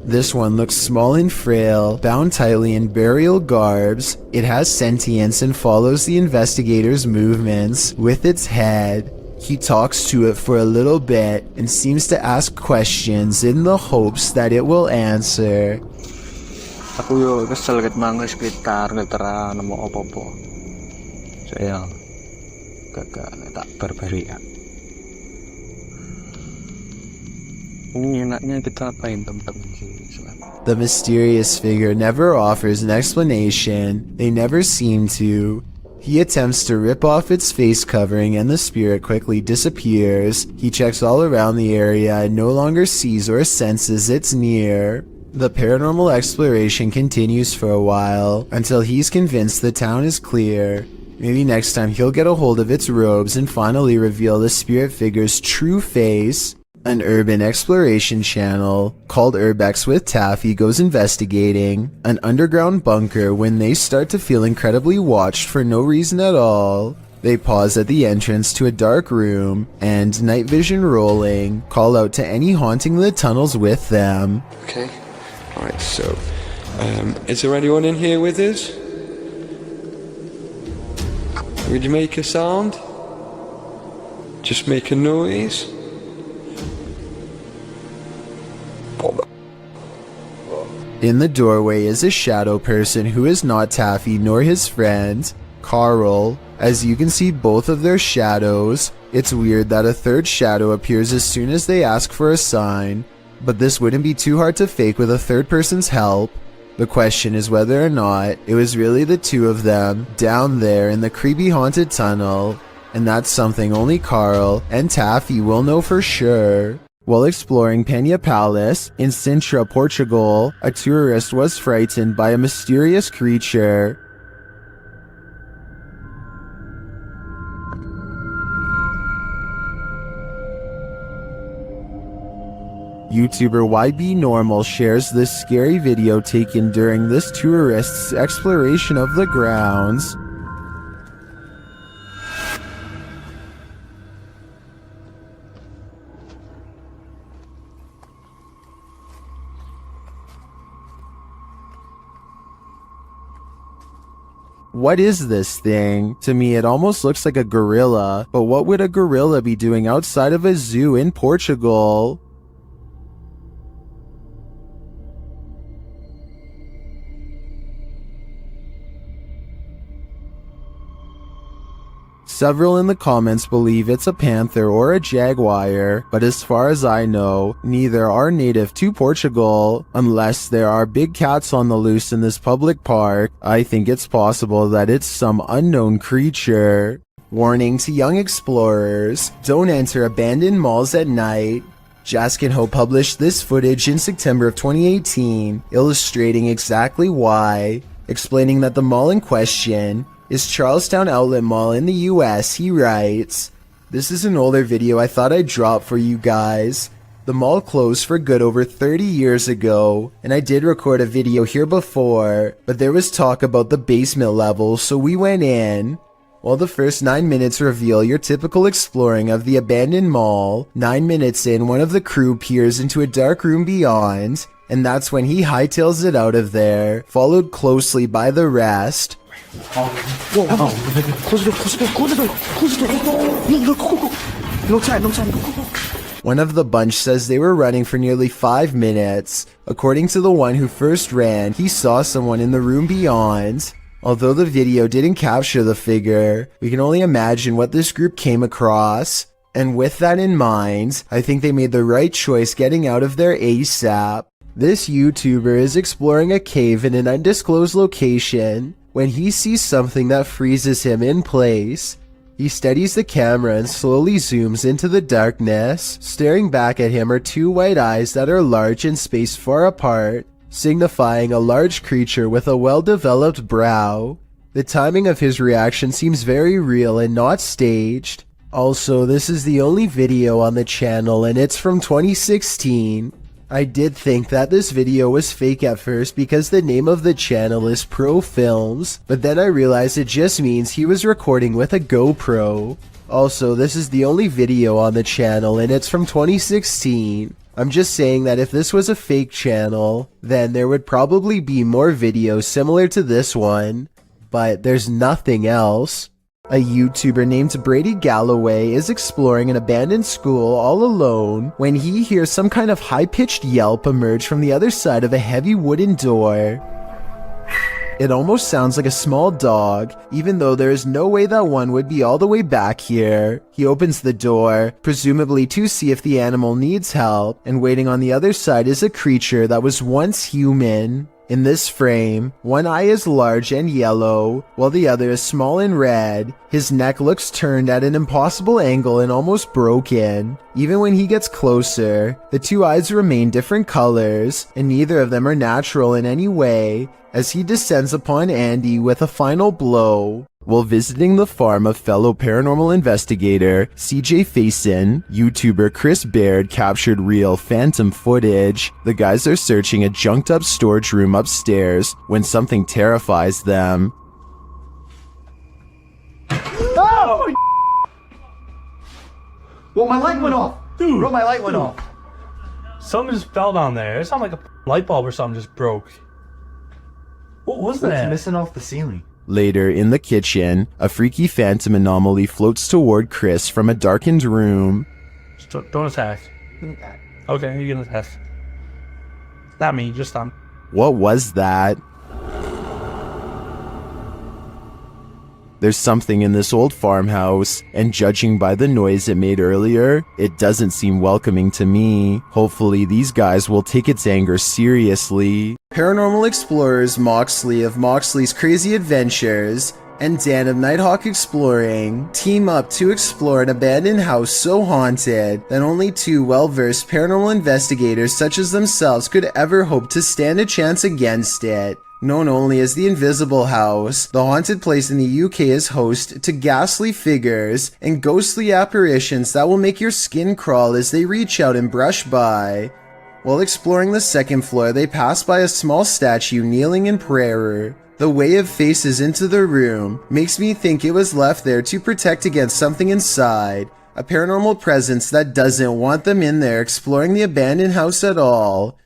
[SPEAKER 1] This one looks small and frail, bound tightly in burial garbs. It has sentience and follows the investigator's movements with its head. He talks to it for a little bit and seems to ask questions in the hopes that it will answer.
[SPEAKER 17] Aku yo kesel ket mangga sekitar netera nemu opo-opo. Saya gak tak berbarian. Enaknya kita apain teman-teman sih.
[SPEAKER 1] The mysterious figure never offers an explanation. They never seem to. He attempts to rip off its face covering and the spirit quickly disappears. He checks all around the area and no longer sees or senses it's near. The paranormal exploration continues for a while until he's convinced the town is clear. Maybe next time he'll get a hold of its robes and finally reveal the spirit figure's true face. An urban exploration channel called Urbex with Taffy goes investigating an underground bunker when they start to feel incredibly watched for no reason at all. They pause at the entrance to a dark room and, night vision rolling, call out to any haunting the tunnels with them.
[SPEAKER 20] Okay, alright, so is there anyone in here with us? Would you make a sound? Just make a noise?
[SPEAKER 1] In the doorway is a shadow person who is not Taffy nor his friend, Carl. As you can see both of their shadows. It's weird that a third shadow appears as soon as they ask for a sign, but this wouldn't be too hard to fake with a third person's help. The question is whether or not it was really the two of them down there in the creepy haunted tunnel, and that's something only Carl and Taffy will know for sure. While exploring Penha Palace in Sintra, Portugal, a tourist was frightened by a mysterious creature. YouTuber YB Normal shares this scary video taken during this tourist's exploration of the grounds. What is this thing? To me, it almost looks like a gorilla, but what would a gorilla be doing outside of a zoo in Portugal? Several in the comments believe it's a panther or a jaguar, but as far as I know, neither are native to Portugal. Unless there are big cats on the loose in this public park, I think it's possible that it's some unknown creature. Warning to young explorers, don't enter abandoned malls at night. Jaskinho published this footage in September of 2018, illustrating exactly why. Explaining that the mall in question is Charlestown Outlet Mall in the US, he writes, "This is an older video I thought I'd drop for you guys. The mall closed for good over 30 years ago, and I did record a video here before, but there was talk about the basement level, so we went in. While the first 9 minutes reveal your typical exploring of the abandoned mall, 9 minutes in, one of the crew peers into a dark room beyond, and that's when he hightails it out of there, followed closely by the rest."
[SPEAKER 12] Whoa, close the door, close the door, close the door, close the door. No, go. No time, go.
[SPEAKER 1] One of the bunch says they were running for nearly 5 minutes. According to the one who first ran, he saw someone in the room beyond. Although the video didn't capture the figure, we can only imagine what this group came across. And with that in mind, I think they made the right choice getting out of there ASAP. This YouTuber is exploring a cave in an undisclosed location when he sees something that freezes him in place. He steadies the camera and slowly zooms into the darkness. Staring back at him are two white eyes that are large and spaced far apart, signifying a large creature with a well-developed brow. The timing of his reaction seems very real and not staged. Also, this is the only video on the channel and it's from 2016. I did think that this video was fake at first because the name of the channel is Pro Films, but then I realized it just means he was recording with a GoPro. Also, this is the only video on the channel and it's from 2016. I'm just saying that if this was a fake channel, then there would probably be more videos similar to this one, but there's nothing else. A YouTuber named Brady Galloway is exploring an abandoned school all alone when he hears some kind of high-pitched yelp emerge from the other side of a heavy wooden door. It almost sounds like a small dog, even though there is no way that one would be all the way back here. He opens the door, presumably to see if the animal needs help, and waiting on the other side is a creature that was once human. In this frame, one eye is large and yellow, while the other is small and red. His neck looks turned at an impossible angle and almost broken. Even when he gets closer, the two eyes remain different colors, and neither of them are natural in any way, as he descends upon Andy with a final blow. While visiting the farm of fellow paranormal investigator CJ Faison, YouTuber Chris Baird captured real phantom footage. The guys are searching a junked up storage room upstairs when something terrifies them.
[SPEAKER 12] Oh! Well, my light went off. Dude, bro, my light went off.
[SPEAKER 5] Something just fell down there. It sounded like a light bulb or something just broke. What was that?
[SPEAKER 22] It's missing off the ceiling.
[SPEAKER 1] Later, in the kitchen, a freaky phantom anomaly floats toward Chris from a darkened room.
[SPEAKER 5] Don't attack. Okay, you can attack. Not me, just them.
[SPEAKER 1] What was that? There's something in this old farmhouse, and judging by the noise it made earlier, it doesn't seem welcoming to me. Hopefully these guys will take its anger seriously. Paranormal explorers Moxley of Moxley's Crazy Adventures and Dan of Nighthawk Exploring team up to explore an abandoned house so haunted that only two well-versed paranormal investigators such as themselves could ever hope to stand a chance against it. Known only as the Invisible House, the haunted place in the UK is host to ghastly figures and ghostly apparitions that will make your skin crawl as they reach out and brush by. While exploring the second floor, they pass by a small statue kneeling in prayer. The way it faces into the room makes me think it was left there to protect against something inside, a paranormal presence that doesn't want them in there exploring the abandoned house at all.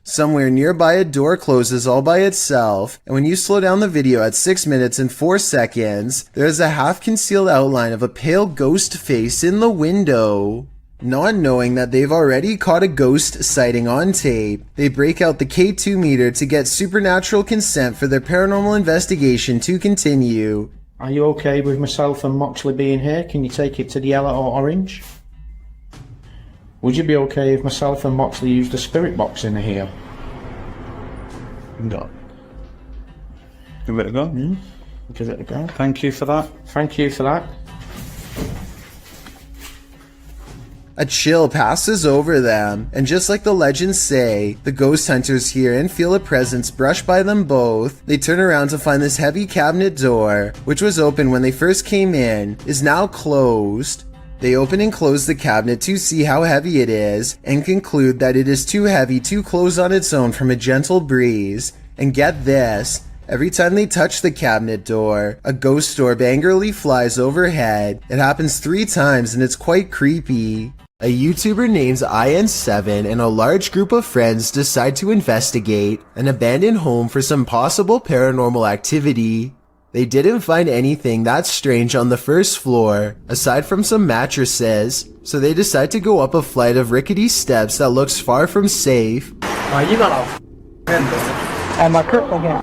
[SPEAKER 1] Somewhere nearby a door closes all by itself, and when you slow down the video at 6 minutes and 4 seconds, there is a half-concealed outline of a pale ghost face in the window. Not knowing that they've already caught a ghost sighting on tape, they break out the K2 meter to get supernatural consent for their paranormal investigation to continue.
[SPEAKER 21] Are you okay with myself and Moxley being here? Can you take it to the yellow or orange?
[SPEAKER 12] Would you be okay if myself and Moxley used the spirit box in here?
[SPEAKER 17] No. Give it a go.
[SPEAKER 12] Give it a go.
[SPEAKER 17] Thank you for that.
[SPEAKER 12] Thank you for that.
[SPEAKER 1] A chill passes over them, and just like the legends say, the ghost hunters hear and feel a presence brushed by them both. They turn around to find this heavy cabinet door, which was open when they first came in, is now closed. They open and close the cabinet to see how heavy it is, and conclude that it is too heavy to close on its own from a gentle breeze. And get this, every time they touch the cabinet door, a ghost orb angrily flies overhead. It happens 3 times and it's quite creepy. A YouTuber named IN7 and a large group of friends decide to investigate an abandoned home for some possible paranormal activity. They didn't find anything that strange on the first floor, aside from some mattresses, so they decide to go up a flight of rickety steps that looks far from safe.
[SPEAKER 14] You got and my cripple again.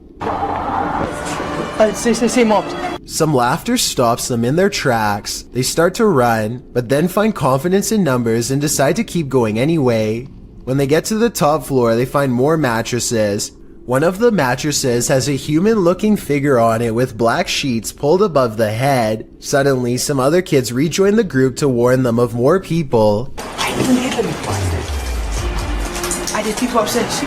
[SPEAKER 14] See, mobbed.
[SPEAKER 1] Some laughter stops them in their tracks. They start to run, but then find confidence in numbers and decide to keep going anyway. When they get to the top floor, they find more mattresses. One of the mattresses has a human-looking figure on it with black sheets pulled above the head. Suddenly, some other kids rejoin the group to warn them of more people.
[SPEAKER 14] I did people upstairs.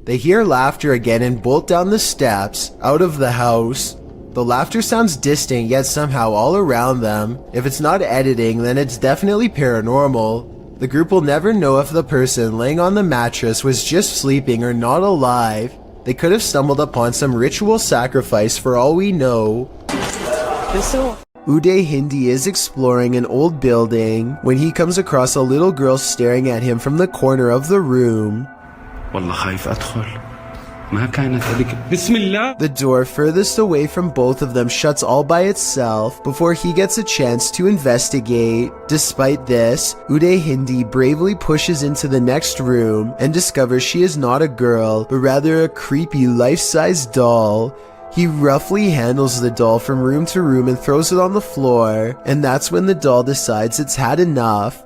[SPEAKER 1] They hear laughter again and bolt down the steps, out of the house. The laughter sounds distant yet somehow all around them. If it's not editing, then it's definitely paranormal. The group will never know if the person laying on the mattress was just sleeping or not alive. They could have stumbled upon some ritual sacrifice for all we know. Uday Hindi is exploring an old building when he comes across a little girl staring at him from the corner of the room. The door furthest away from both of them shuts all by itself before he gets a chance to investigate. Despite this, Uday Hindi bravely pushes into the next room and discovers she is not a girl, but rather a creepy life-size doll. He roughly handles the doll from room to room and throws it on the floor, and that's when the doll decides it's had enough.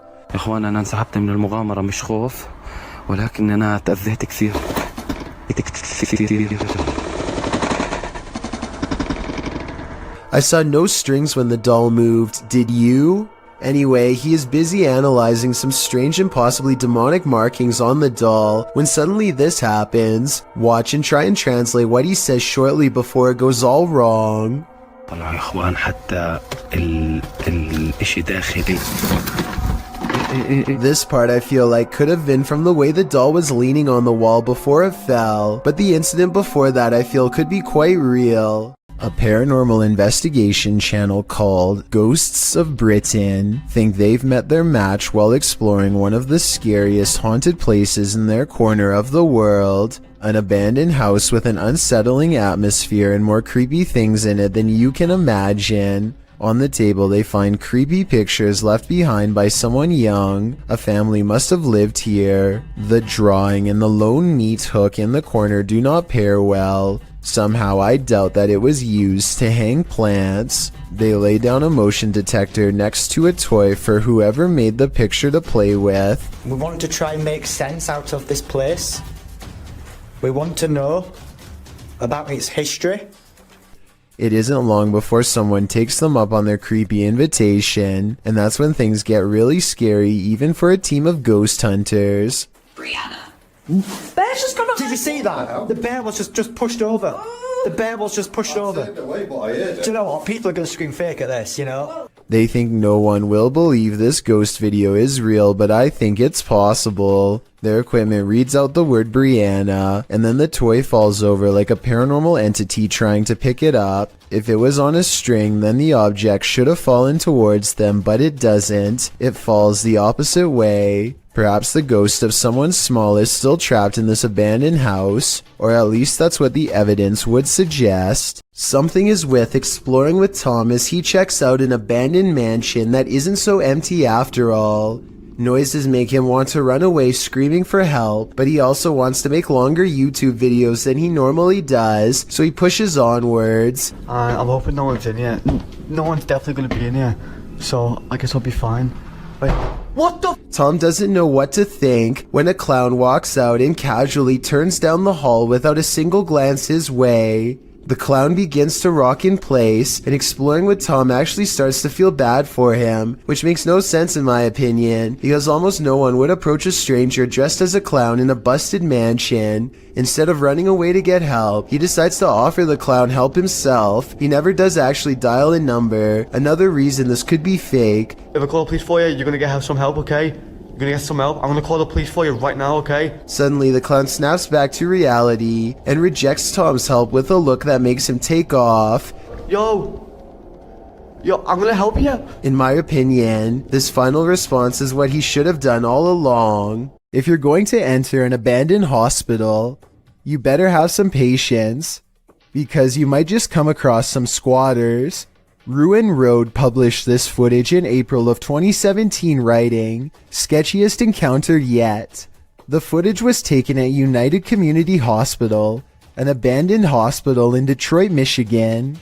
[SPEAKER 1] I saw no strings when the doll moved, did you? Anyway, he is busy analyzing some strange and possibly demonic markings on the doll when suddenly this happens. Watch and try and translate what he says shortly before it goes all wrong. This part I feel like could have been from the way the doll was leaning on the wall before it fell, but the incident before that I feel could be quite real. A paranormal investigation channel called Ghosts of Britain think they've met their match while exploring one of the scariest haunted places in their corner of the world. An abandoned house with an unsettling atmosphere and more creepy things in it than you can imagine. On the table they find creepy pictures left behind by someone young. A family must have lived here. The drawing and the lone meat hook in the corner do not pair well. Somehow I doubt that it was used to hang plants. They lay down a motion detector next to a toy for whoever made the picture to play with.
[SPEAKER 7] We want to try and make sense out of this place. We want to know about its history.
[SPEAKER 1] It isn't long before someone takes them up on their creepy invitation, and that's when things get really scary even for a team of ghost hunters.
[SPEAKER 13] Brianna.
[SPEAKER 7] Bear's just gone. Did you see that? The bear was just pushed over. The bear was just pushed over. Do you know what? People are going to scream fake at this, you know?
[SPEAKER 1] They think no one will believe this ghost video is real, but I think it's possible. Their equipment reads out the word Brianna, and then the toy falls over like a paranormal entity trying to pick it up. If it was on a string, then the object should have fallen towards them, but it doesn't. It falls the opposite way. Perhaps the ghost of someone small is still trapped in this abandoned house, or at least that's what the evidence would suggest. Something is with exploring with Tom as he checks out an abandoned mansion that isn't so empty after all. Noises make him want to run away screaming for help, but he also wants to make longer YouTube videos than he normally does, so he pushes onwards.
[SPEAKER 14] I'm hoping no one's in here. No one's definitely going to be in here.
[SPEAKER 7] So, I guess I'll be fine. Wait, what the?
[SPEAKER 1] Tom doesn't know what to think when a clown walks out and casually turns down the hall without a single glance his way. The clown begins to rock in place, and exploring with Tom actually starts to feel bad for him, which makes no sense in my opinion, because almost no one would approach a stranger dressed as a clown in a busted mansion. Instead of running away to get help, he decides to offer the clown help himself. He never does actually dial a number, another reason this could be fake.
[SPEAKER 7] If I call the police for you, you're gonna get some help, okay? You're gonna get some help. I'm gonna call the police for you right now, okay?
[SPEAKER 1] Suddenly, the clown snaps back to reality and rejects Tom's help with a look that makes him take off.
[SPEAKER 7] Yo, I'm gonna help you.
[SPEAKER 1] In my opinion, this final response is what he should have done all along. If you're going to enter an abandoned hospital, you better have some patience, because you might just come across some squatters. Ruin Road published this footage in April of 2017, writing, "Sketchiest encounter yet." The footage was taken at United Community Hospital, an abandoned hospital in Detroit, Michigan.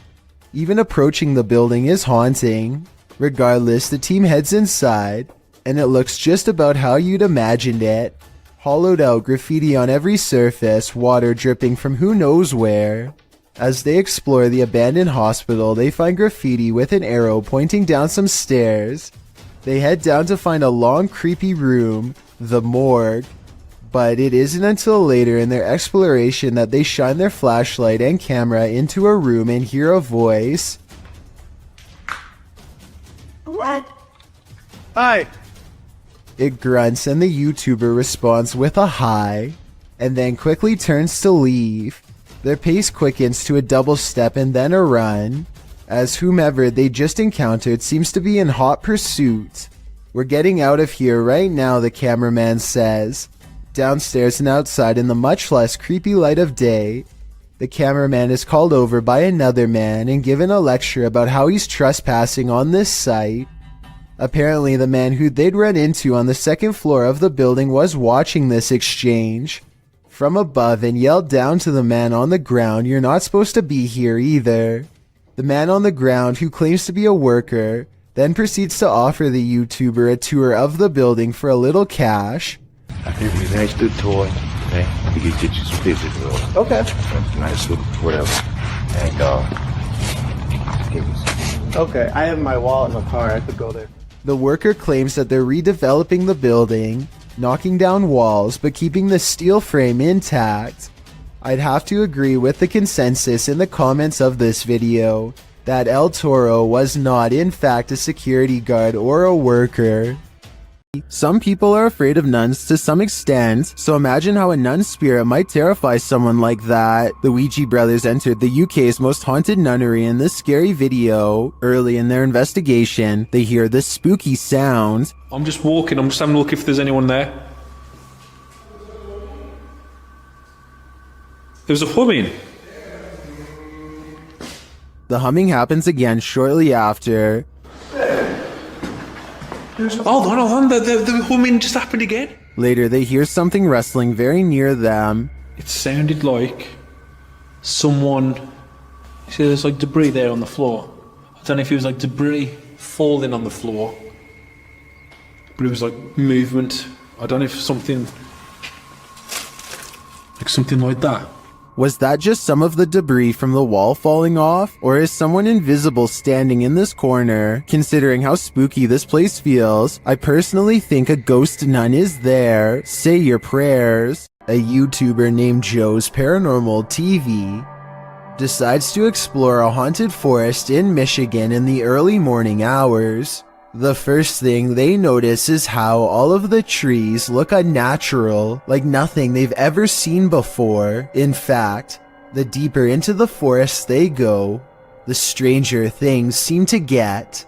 [SPEAKER 1] Even approaching the building is haunting. Regardless, the team heads inside, and it looks just about how you'd imagined it. Hollowed out graffiti on every surface, water dripping from who knows where. As they explore the abandoned hospital, they find graffiti with an arrow pointing down some stairs. They head down to find a long, creepy room, the morgue. But it isn't until later in their exploration that they shine their flashlight and camera into a room and hear a voice.
[SPEAKER 7] What? Hi.
[SPEAKER 1] It grunts and the YouTuber responds with a hi, and then quickly turns to leave. Their pace quickens to a double step and then a run, as whomever they just encountered seems to be in hot pursuit. "We're getting out of here right now," the cameraman says. Downstairs and outside in the much less creepy light of day, the cameraman is called over by another man and given a lecture about how he's trespassing on this site. Apparently, the man who they'd run into on the second floor of the building was watching this exchange from above and yelled down to the man on the ground, "You're not supposed to be here either." The man on the ground, who claims to be a worker, then proceeds to offer the YouTuber a tour of the building for a little cash.
[SPEAKER 8] I think we nice to toy, okay? We can get you some physical.
[SPEAKER 7] Okay.
[SPEAKER 8] Nice little whatever. And give us.
[SPEAKER 7] Okay, I have my wallet in the car. I could go there.
[SPEAKER 1] The worker claims that they're redeveloping the building, knocking down walls but keeping the steel frame intact. I'd have to agree with the consensus in the comments of this video that El Toro was not in fact a security guard or a worker. Some people are afraid of nuns to some extent, so imagine how a nun spirit might terrify someone like that. The Ouija brothers entered the UK's most haunted nunnery in this scary video. Early in their investigation, they hear this spooky sound.
[SPEAKER 5] I'm just walking, I'm just having a look if there's anyone there. There's a humming.
[SPEAKER 1] The humming happens again shortly after.
[SPEAKER 5] Hold on, the humming just happened again.
[SPEAKER 1] Later, they hear something rustling very near them.
[SPEAKER 5] It sounded like someone... See, there's like debris there on the floor. I don't know if it was like debris falling on the floor, but it was like movement. I don't know if something like that.
[SPEAKER 1] Was that just some of the debris from the wall falling off? Or is someone invisible standing in this corner? Considering how spooky this place feels, I personally think a ghost nun is there. Say your prayers. A YouTuber named Joe's Paranormal TV decides to explore a haunted forest in Michigan in the early morning hours. The first thing they notice is how all of the trees look unnatural, like nothing they've ever seen before. In fact, the deeper into the forest they go, the stranger things seem to get.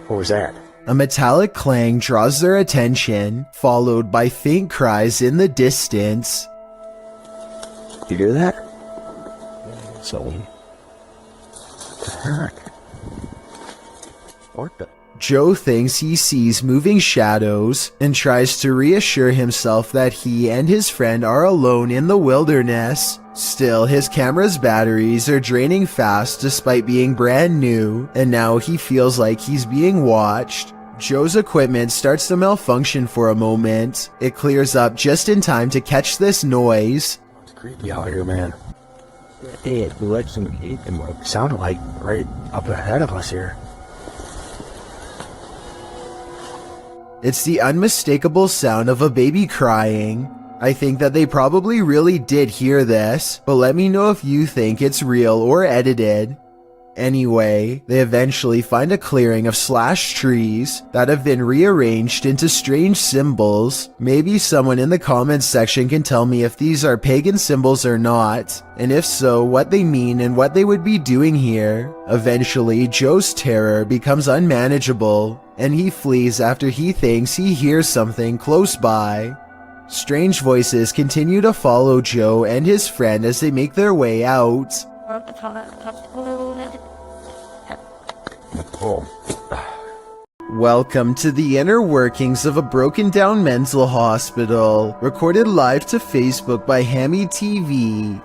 [SPEAKER 8] What was that?
[SPEAKER 1] A metallic clang draws their attention, followed by faint cries in the distance.
[SPEAKER 8] You hear that? So... heck? What the?
[SPEAKER 1] Joe thinks he sees moving shadows and tries to reassure himself that he and his friend are alone in the wilderness. Still, his camera's batteries are draining fast despite being brand new, and now he feels like he's being watched. Joe's equipment starts to malfunction for a moment. It clears up just in time to catch this noise.
[SPEAKER 3] It's creepy out here, man. It sounded like right up ahead of us here.
[SPEAKER 1] It's the unmistakable sound of a baby crying. I think that they probably really did hear this, but let me know if you think it's real or edited. Anyway, they eventually find a clearing of slashed trees that have been rearranged into strange symbols. Maybe someone in the comments section can tell me if these are pagan symbols or not, and if so, what they mean and what they would be doing here. Eventually, Joe's terror becomes unmanageable, and he flees after he thinks he hears something close by. Strange voices continue to follow Joe and his friend as they make their way out. Welcome to the inner workings of a broken down mental hospital, recorded live to Facebook by Hammy TV.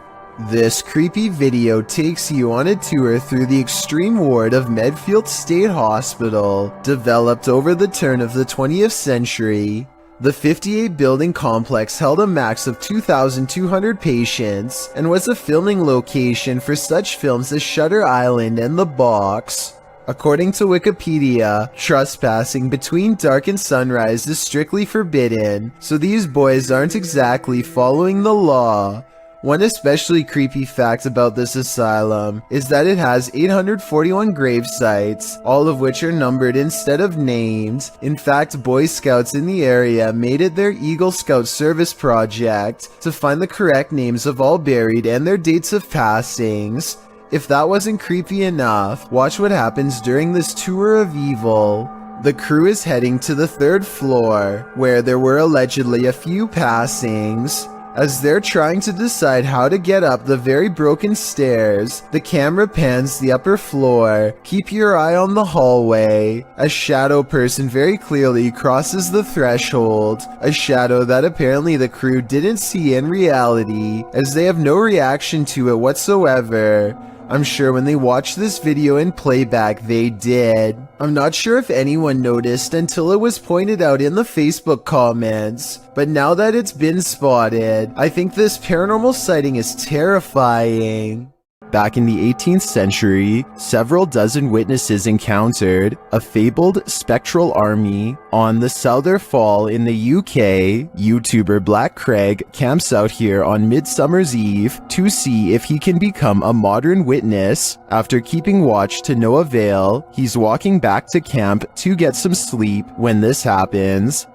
[SPEAKER 1] This creepy video takes you on a tour through the extreme ward of Medfield State Hospital, developed over the turn of the 20th century. The 58-building complex held a max of 2,200 patients and was a filming location for such films as Shutter Island and The Box. According to Wikipedia, trespassing between dark and sunrise is strictly forbidden, so these boys aren't exactly following the law. One especially creepy fact about this asylum is that it has 841 grave sites, all of which are numbered instead of named. In fact, Boy Scouts in the area made it their Eagle Scout service project to find the correct names of all buried and their dates of passings. If that wasn't creepy enough, watch what happens during this tour of evil. The crew is heading to the 3rd floor, where there were allegedly a few passings. As they're trying to decide how to get up the very broken stairs, the camera pans the upper floor. Keep your eye on the hallway. A shadow person very clearly crosses the threshold, a shadow that apparently the crew didn't see in reality, as they have no reaction to it whatsoever. I'm sure when they watched this video in playback, they did. I'm not sure if anyone noticed until it was pointed out in the Facebook comments, but now that it's been spotted, I think this paranormal sighting is terrifying. Back in the 18th century, several dozen witnesses encountered a fabled spectral army on the Souther Fall in the UK. YouTuber Black Craig camps out here on Midsummer's Eve to see if he can become a modern witness. After keeping watch to no avail, he's walking back to camp to get some sleep when this happens.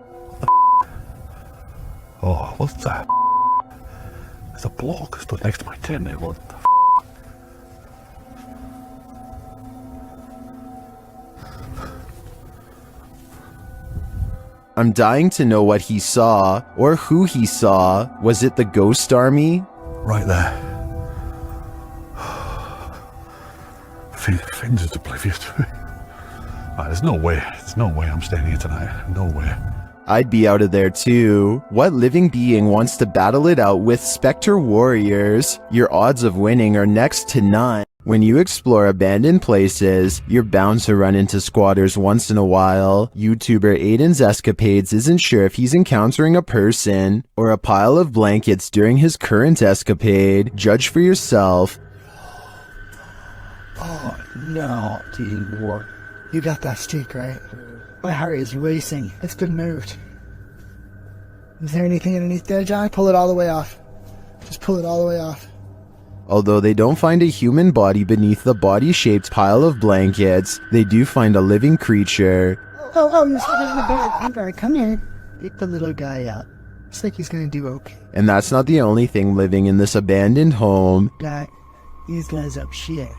[SPEAKER 15] Oh, what's that? There's a block stood next to my tent there. What the
[SPEAKER 1] I'm dying to know what he saw, or who he saw. Was it the ghost army?
[SPEAKER 15] Right there. Things is oblivious to me. There's no way I'm staying here tonight. No way.
[SPEAKER 1] I'd be out of there too. What living being wants to battle it out with Spectre warriors? Your odds of winning are next to none. When you explore abandoned places, you're bound to run into squatters once in a while. YouTuber Aiden's escapades isn't sure if he's encountering a person or a pile of blankets during his current escapade. Judge for yourself.
[SPEAKER 14] Oh, no, dude. You got that stick, right? My heart is racing. It's been moved. Is there anything underneath there, John? Pull it all the way off. Just pull it all the way off.
[SPEAKER 1] Although they don't find a human body beneath the body-shaped pile of blankets, they do find a living creature.
[SPEAKER 14] Oh, you're sitting in the bed. Amber, come in. Pick the little guy up. Looks like he's gonna do okay.
[SPEAKER 1] And that's not the only thing living in this abandoned home.
[SPEAKER 14] These guys up shit.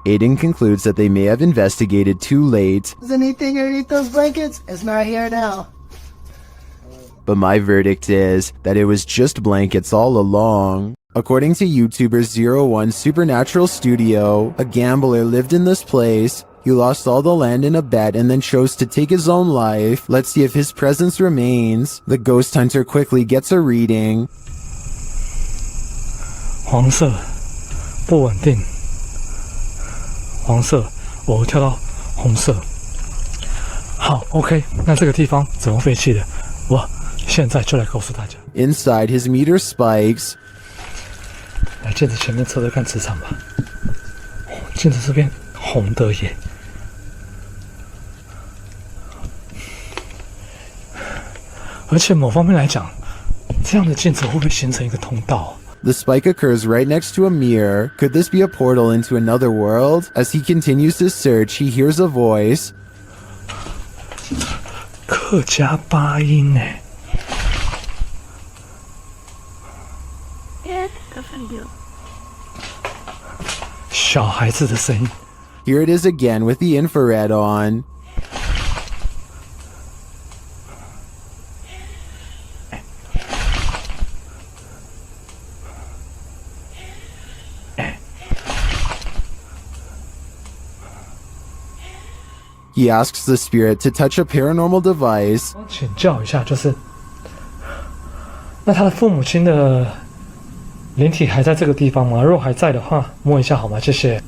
[SPEAKER 1] Aiden concludes that they may have investigated too late.
[SPEAKER 14] Is anything underneath those blankets? It's not here now.
[SPEAKER 1] But my verdict is that it was just blankets all along. According to YouTuber 01 Supernatural Studio, a gambler lived in this place. He lost all the land in a bet and then chose to take his own life. Let's see if his presence remains. The ghost hunter quickly gets a reading.
[SPEAKER 15] 黄色，不稳定。黄色，我跳到红色。好 ，OK， 那这个地方怎么废弃的？我现在就来告诉大家。
[SPEAKER 1] Inside, his meter spikes.
[SPEAKER 15] 来镜子前面测测看磁场吧。镜子这边红的耶。而且某方面来讲，这样的镜子会不会形成一个通道？
[SPEAKER 1] The spike occurs right next to a mirror. Could this be a portal into another world? As he continues to search, he hears a voice.
[SPEAKER 15] 客家八音哎。小孩子的声音。
[SPEAKER 1] Here it is again with the infrared on. He asks the spirit to touch a paranormal device.
[SPEAKER 15] 请教一下，就是那他的父母亲的灵体还在这个地方吗？如果还在的话，摸一下好吗？谢谢。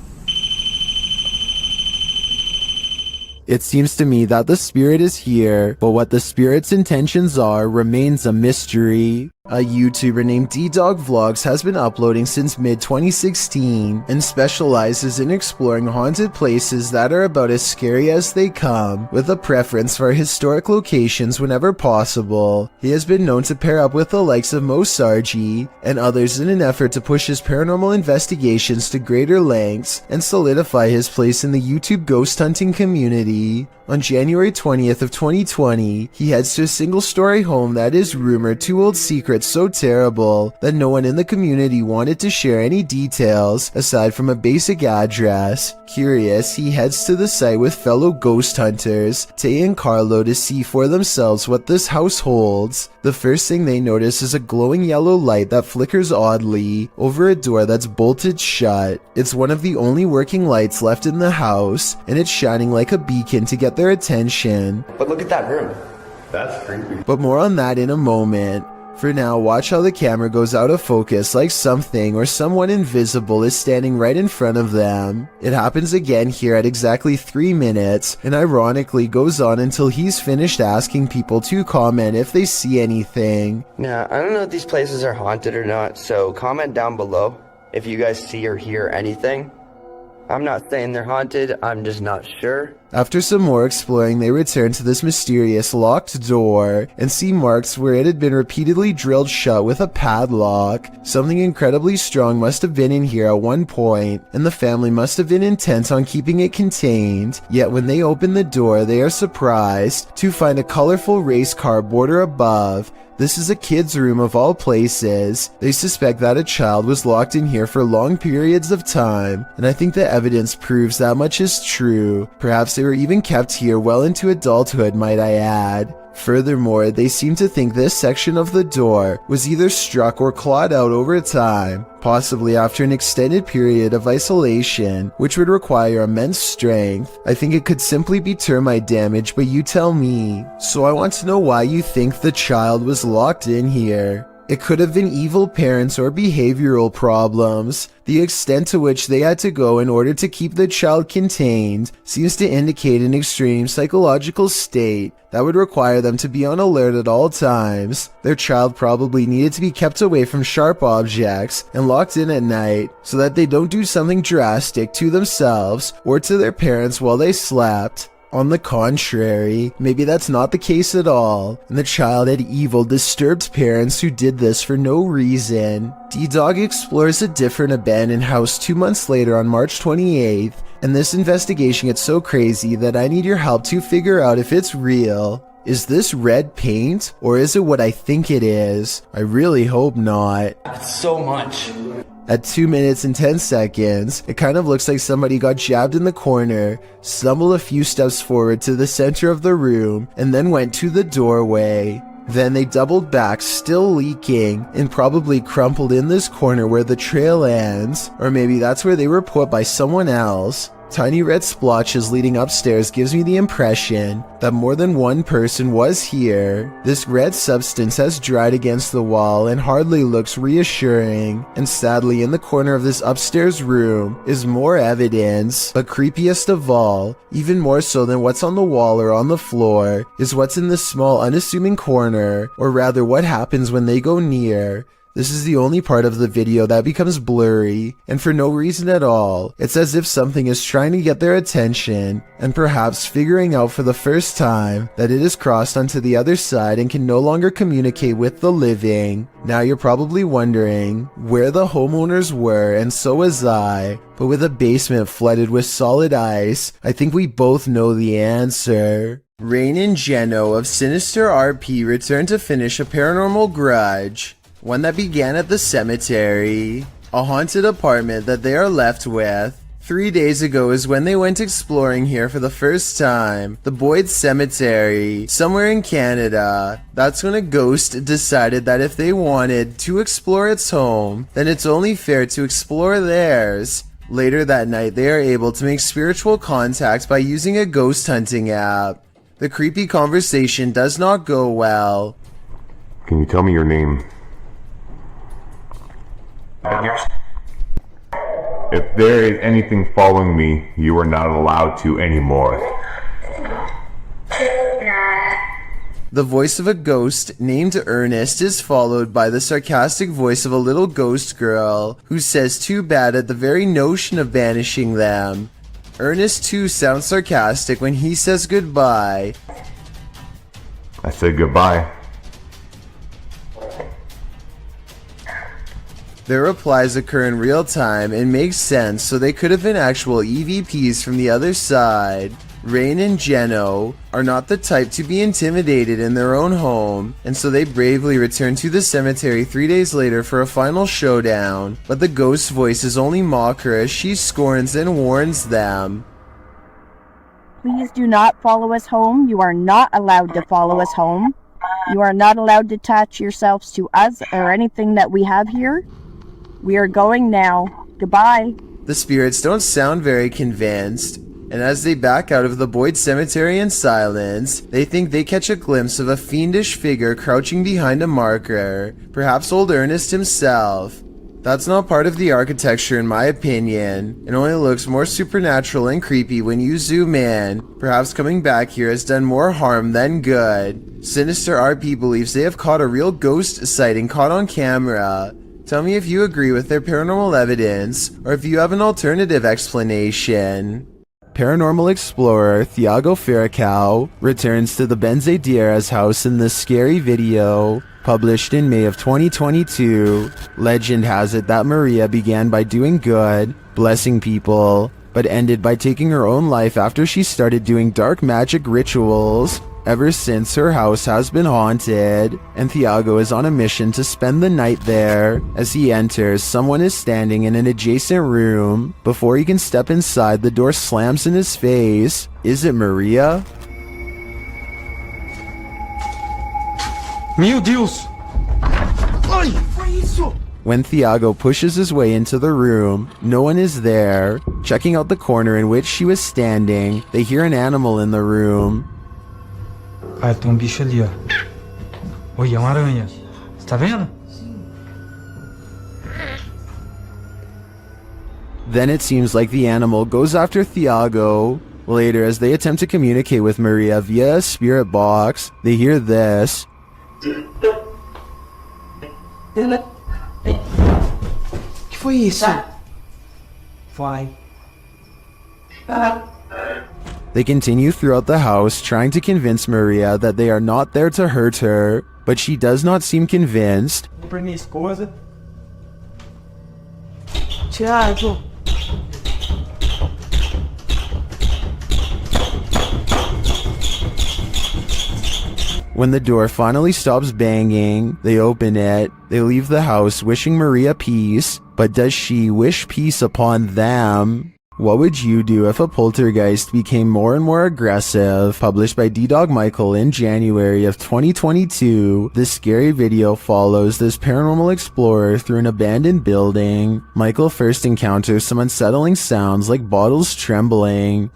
[SPEAKER 1] It seems to me that the spirit is here, but what the spirit's intentions are remains a mystery. A YouTuber named D-Dog Vlogs has been uploading since mid-2016 and specializes in exploring haunted places that are about as scary as they come, with a preference for historic locations whenever possible. He has been known to pair up with the likes of Mo Sargi and others in an effort to push his paranormal investigations to greater lengths and solidify his place in the YouTube ghost hunting community. On January 20th of 2020, he heads to a single-story home that is rumored to hold secrets so terrible that no one in the community wanted to share any details aside from a basic address. Curious, he heads to the site with fellow ghost hunters, Tay and Carlo, to see for themselves what this house holds. The first thing they notice is a glowing yellow light that flickers oddly over a door that's bolted shut. It's one of the only working lights left in the house, and it's shining like a beacon to get their attention.
[SPEAKER 6] But look at that room. That's creepy.
[SPEAKER 1] But more on that in a moment. For now, watch how the camera goes out of focus like something or someone invisible is standing right in front of them. It happens again here at exactly 3 minutes, and ironically goes on until he's finished asking people to comment if they see anything.
[SPEAKER 6] Now, I don't know if these places are haunted or not, so comment down below if you guys see or hear anything. I'm not saying they're haunted, I'm just not sure.
[SPEAKER 1] After some more exploring, they return to this mysterious locked door and see marks where it had been repeatedly drilled shut with a padlock. Something incredibly strong must have been in here at one point, and the family must have been intent on keeping it contained. Yet when they open the door, they are surprised to find a colorful race car border above. This is a kid's room of all places. They suspect that a child was locked in here for long periods of time, and I think the evidence proves that much is true. Perhaps they were even kept here well into adulthood, might I add. Furthermore, they seem to think this section of the door was either struck or clawed out over time, possibly after an extended period of isolation, which would require immense strength. I think it could simply be termite damage, but you tell me. So I want to know why you think the child was locked in here. It could have been evil parents or behavioral problems. The extent to which they had to go in order to keep the child contained seems to indicate an extreme psychological state that would require them to be on alert at all times. Their child probably needed to be kept away from sharp objects and locked in at night so that they don't do something drastic to themselves or to their parents while they slept. On the contrary, maybe that's not the case at all, and the child had evil, disturbed parents who did this for no reason. D-Dog explores a different abandoned house 2 months later on March 28th, and this investigation gets so crazy that I need your help to figure out if it's real. Is this red paint, or is it what I think it is? I really hope not.
[SPEAKER 6] It's so much.
[SPEAKER 1] At 2 minutes and 10 seconds, it kind of looks like somebody got jabbed in the corner, stumbled a few steps forward to the center of the room, and then went to the doorway. Then they doubled back, still leaking, and probably crumpled in this corner where the trail ends, or maybe that's where they were put by someone else. tiny red splotches leading upstairs gives me the impression that more than one person was here. This red substance has dried against the wall and hardly looks reassuring, and sadly in the corner of this upstairs room is more evidence, but creepiest of all, even more so than what's on the wall or on the floor, is what's in this small unassuming corner, or rather what happens when they go near. This is the only part of the video that becomes blurry, and for no reason at all. It's as if something is trying to get their attention, and perhaps figuring out for the first time that it has crossed onto the other side and can no longer communicate with the living. Now you're probably wondering where the homeowners were, and so was I. But with a basement flooded with solid ice, I think we both know the answer. Rain and Jeno of Sinister RP returned to finish a paranormal grudge. One that began at the cemetery, a haunted apartment that they are left with. 3 days ago is when they went exploring here for the first time, the Boyd Cemetery, somewhere in Canada. That's when a ghost decided that if they wanted to explore its home, then it's only fair to explore theirs. Later that night, they are able to make spiritual contact by using a ghost hunting app. The creepy conversation does not go well.
[SPEAKER 8] Can you tell me your name? If there is anything following me, you are not allowed to anymore.
[SPEAKER 1] The voice of a ghost named Eeriness is followed by the sarcastic voice of a little ghost girl who says too bad at the very notion of banishing them. Eeriness too sounds sarcastic when he says goodbye.
[SPEAKER 8] I said goodbye.
[SPEAKER 1] Their replies occur in real time and make sense, so they could have been actual EVPs from the other side. Rain and Jeno are not the type to be intimidated in their own home, and so they bravely return to the cemetery 3 days later for a final showdown, but the ghost's voices only mock her as she scorns and warns them.
[SPEAKER 10] Please do not follow us home. You are not allowed to follow us home. You are not allowed to attach yourselves to us or anything that we have here. We are going now. Goodbye.
[SPEAKER 1] The spirits don't sound very convinced, and as they back out of the Boyd Cemetery in silence, they think they catch a glimpse of a fiendish figure crouching behind a marker, perhaps old Ernest himself. That's not part of the architecture in my opinion. It only looks more supernatural and creepy when you zoom in. Perhaps coming back here has done more harm than good. Sinister RP believes they have caught a real ghost sighting caught on camera. Tell me if you agree with their paranormal evidence, or if you have an alternative explanation. Paranormal explorer Thiago Ferracao returns to the Benzedeiras house in this scary video, published in May of 2022. Legend has it that Maria began by doing good, blessing people, but ended by taking her own life after she started doing dark magic rituals. Ever since, her house has been haunted, and Thiago is on a mission to spend the night there. As he enters, someone is standing in an adjacent room. Before he can step inside, the door slams in his face. Is it Maria?
[SPEAKER 11] Meu Deus! Ai, foi isso?
[SPEAKER 1] When Thiago pushes his way into the room, no one is there. Checking out the corner in which she was standing, they hear an animal in the room.
[SPEAKER 2] Ah, tem bicho ali, ó. Oi, é uma aranha. Você tá vendo?
[SPEAKER 1] Then it seems like the animal goes after Thiago. Later, as they attempt to communicate with Maria via a spirit box, they hear this.
[SPEAKER 7] Que foi isso? Vai.
[SPEAKER 1] They continue throughout the house, trying to convince Maria that they are not there to hurt her, but she does not seem convinced.
[SPEAKER 7] Pra minha esposa. Thiago.
[SPEAKER 1] When the door finally stops banging, they open it. They leave the house wishing Maria peace, but does she wish peace upon them? What would you do if a poltergeist became more and more aggressive? Published by D-Dog Michael in January of 2022, this scary video follows this paranormal explorer through an abandoned building. Michael first encounters some unsettling sounds like bottles trembling.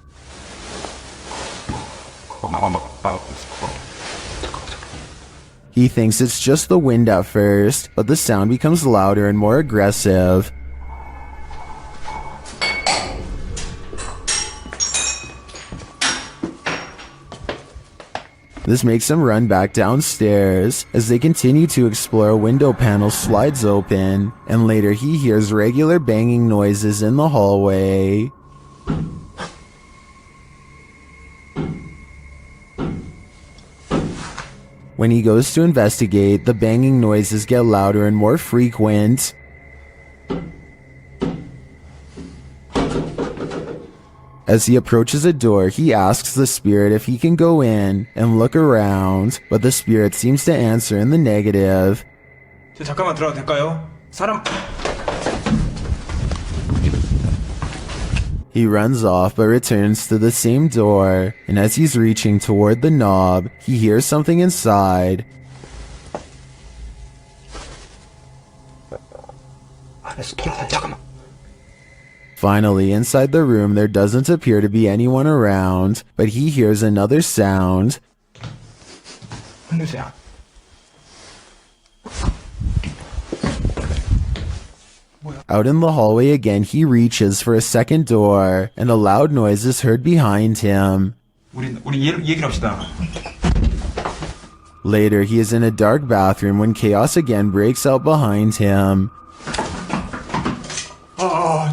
[SPEAKER 1] He thinks it's just the wind at first, but the sound becomes louder and more aggressive. This makes him run back downstairs. As they continue to explore, a window panel slides open, and later he hears regular banging noises in the hallway. When he goes to investigate, the banging noises get louder and more frequent. As he approaches a door, he asks the spirit if he can go in and look around, but the spirit seems to answer in the negative.
[SPEAKER 11] 잠깐만 들어가도 될까요? 사람.
[SPEAKER 1] He runs off but returns to the same door, and as he's reaching toward the knob, he hears something inside. Finally, inside the room, there doesn't appear to be anyone around, but he hears another sound. Out in the hallway again, he reaches for a second door, and a loud noise is heard behind him. Later, he is in a dark bathroom when chaos again breaks out behind him.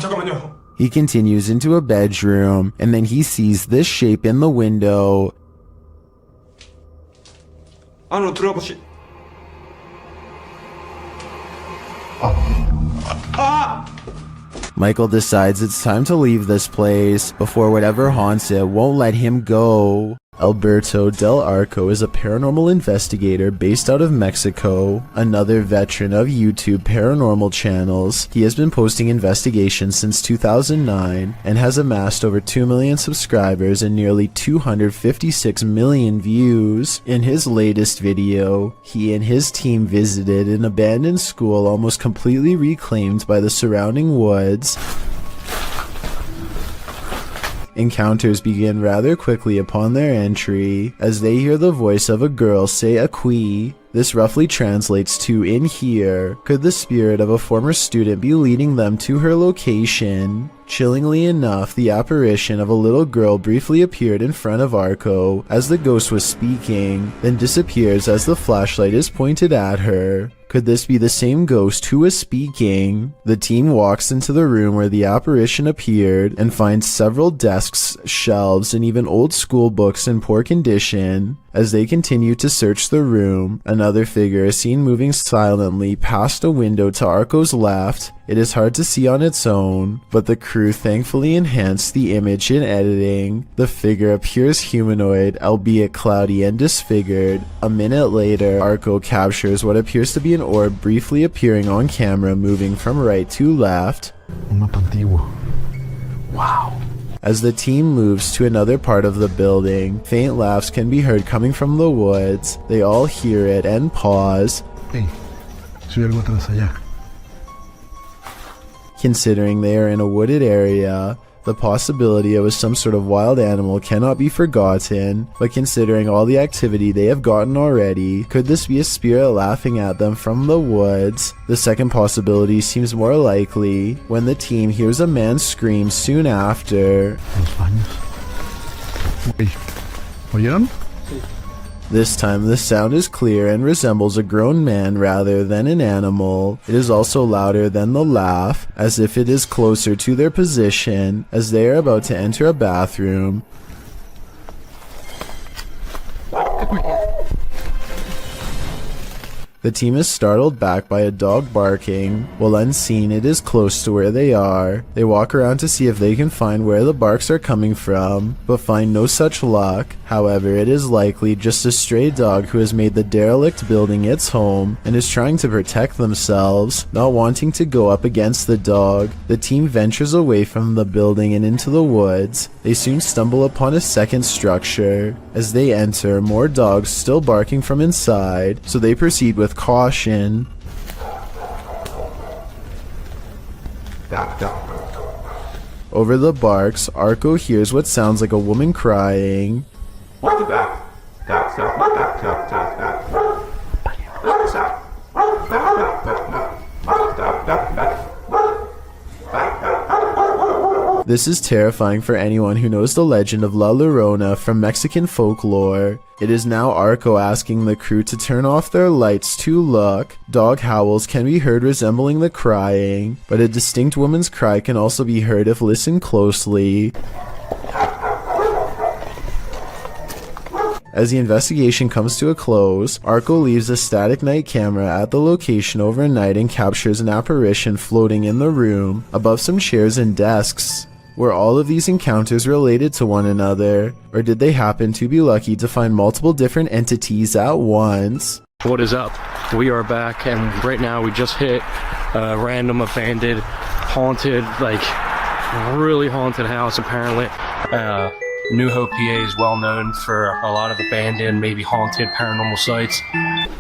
[SPEAKER 11] 잠깐만요.
[SPEAKER 1] He continues into a bedroom, and then he sees this shape in the window.
[SPEAKER 11] 안으로 들어가 보시.
[SPEAKER 1] Michael decides it's time to leave this place before whatever haunts it won't let him go. Alberto Del Arco is a paranormal investigator based out of Mexico, another veteran of YouTube paranormal channels. He has been posting investigations since 2009 and has amassed over 2 million subscribers and nearly 256 million views. In his latest video, he and his team visited an abandoned school almost completely reclaimed by the surrounding woods. Encounters begin rather quickly upon their entry, as they hear the voice of a girl say "Aquí." This roughly translates to "in here." Could the spirit of a former student be leading them to her location? Chillingly enough, the apparition of a little girl briefly appeared in front of Arco as the ghost was speaking, then disappears as the flashlight is pointed at her. Could this be the same ghost who was speaking? The team walks into the room where the apparition appeared and finds several desks, shelves, and even old school books in poor condition. As they continue to search the room, another figure is seen moving silently past a window to Arco's left. It is hard to see on its own, but the crew thankfully enhanced the image in editing. The figure appears humanoid, albeit cloudy and disfigured. A minute later, Arco captures what appears to be an orb briefly appearing on camera, moving from right to left. Wow. As the team moves to another part of the building, faint laughs can be heard coming from the woods. They all hear it and pause.
[SPEAKER 14] Hey, soy algo atrás allá.
[SPEAKER 1] Considering they are in a wooded area, the possibility it was some sort of wild animal cannot be forgotten, but considering all the activity they have gotten already, could this be a spirit laughing at them from the woods? The second possibility seems more likely, when the team hears a man scream soon after.
[SPEAKER 14] ¿Oyeron?
[SPEAKER 1] This time the sound is clear and resembles a grown man rather than an animal. It is also louder than the laugh, as if it is closer to their position, as they are about to enter a bathroom. The team is startled back by a dog barking. While unseen, it is close to where they are. They walk around to see if they can find where the barks are coming from, but find no such luck. However, it is likely just a stray dog who has made the derelict building its home and is trying to protect themselves, not wanting to go up against the dog. The team ventures away from the building and into the woods. They soon stumble upon a second structure. As they enter, more dogs still barking from inside, so they proceed with caution. Over the barks, Arco hears what sounds like a woman crying. This is terrifying for anyone who knows the legend of La Llorona from Mexican folklore. It is now Arco asking the crew to turn off their lights to look. Dog howls can be heard resembling the crying, but a distinct woman's cry can also be heard if listened closely. As the investigation comes to a close, Arco leaves a static night camera at the location overnight and captures an apparition floating in the room above some chairs and desks. Were all of these encounters related to one another, or did they happen to be lucky to find multiple different entities at once?
[SPEAKER 9] What is up? We are back, and right now we just hit a random abandoned, haunted, like really haunted house apparently. New Hope, PA is well known for a lot of abandoned, maybe haunted paranormal sites.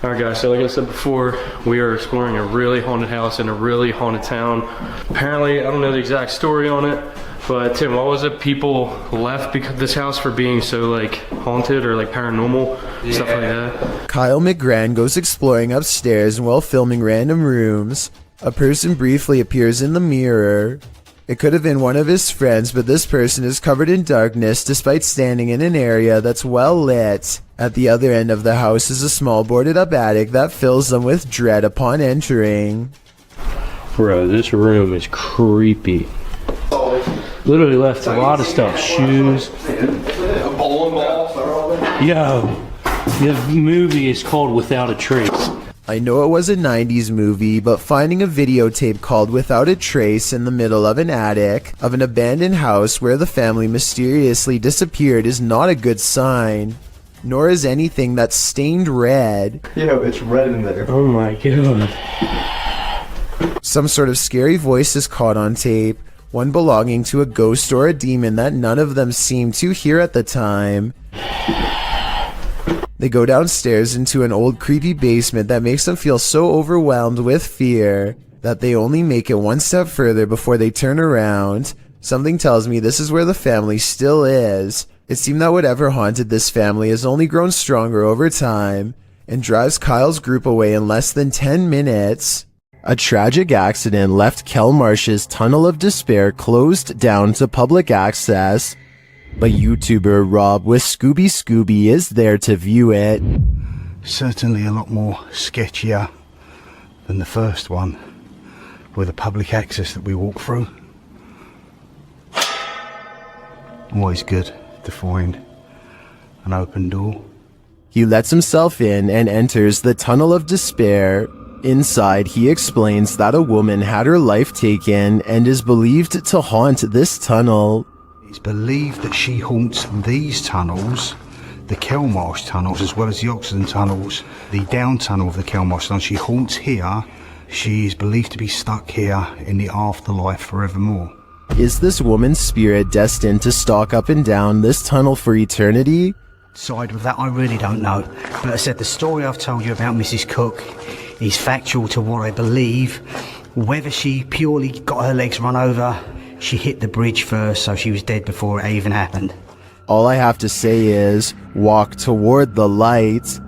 [SPEAKER 9] Alright guys, so like I said before, we are exploring a really haunted house in a really haunted town. Apparently, I don't know the exact story on it, but Tim, what was it? People left because this house for being so like haunted or like paranormal, stuff like that.
[SPEAKER 1] Kyle McGran goes exploring upstairs, and while filming random rooms, a person briefly appears in the mirror. It could have been one of his friends, but this person is covered in darkness despite standing in an area that's well lit. At the other end of the house is a small boarded up attic that fills them with dread upon entering.
[SPEAKER 9] Bro, this room is creepy. Literally left a lot of stuff, shoes. Yo, the movie is called Without a Trace.
[SPEAKER 1] I know it was a 90s movie, but finding a videotape called Without a Trace in the middle of an attic of an abandoned house where the family mysteriously disappeared is not a good sign. Nor is anything that's stained red.
[SPEAKER 7] You know, it's red in there.
[SPEAKER 9] Oh my god.
[SPEAKER 1] Some sort of scary voice is caught on tape, one belonging to a ghost or a demon that none of them seemed to hear at the time. They go downstairs into an old creepy basement that makes them feel so overwhelmed with fear that they only make it one step further before they turn around. Something tells me this is where the family still is. It seemed that whatever haunted this family has only grown stronger over time and drives Kyle's group away in less than 10 minutes. A tragic accident left Kelmarsh's Tunnel of Despair closed down to public access, but YouTuber Rob with Scooby is there to view it.
[SPEAKER 18] Certainly a lot more sketchier than the first one with the public access that we walk through. Always good to find an open door.
[SPEAKER 1] He lets himself in and enters the Tunnel of Despair. Inside, he explains that a woman had her life taken and is believed to haunt this tunnel.
[SPEAKER 18] It's believed that she haunts these tunnels, the Kelmarsh tunnels, as well as the Oxenden tunnels, the down tunnel of the Kelmarsh tunnel. She haunts here. She is believed to be stuck here in the afterlife forevermore.
[SPEAKER 1] Is this woman's spirit destined to stalk up and down this tunnel for eternity?
[SPEAKER 18] Side with that, I really don't know. But I said the story I've told you about Mrs. Cook is factual to what I believe. Whether she purely got her legs run over, she hit the bridge first, so she was dead before it even happened.
[SPEAKER 1] All I have to say is, walk toward the light.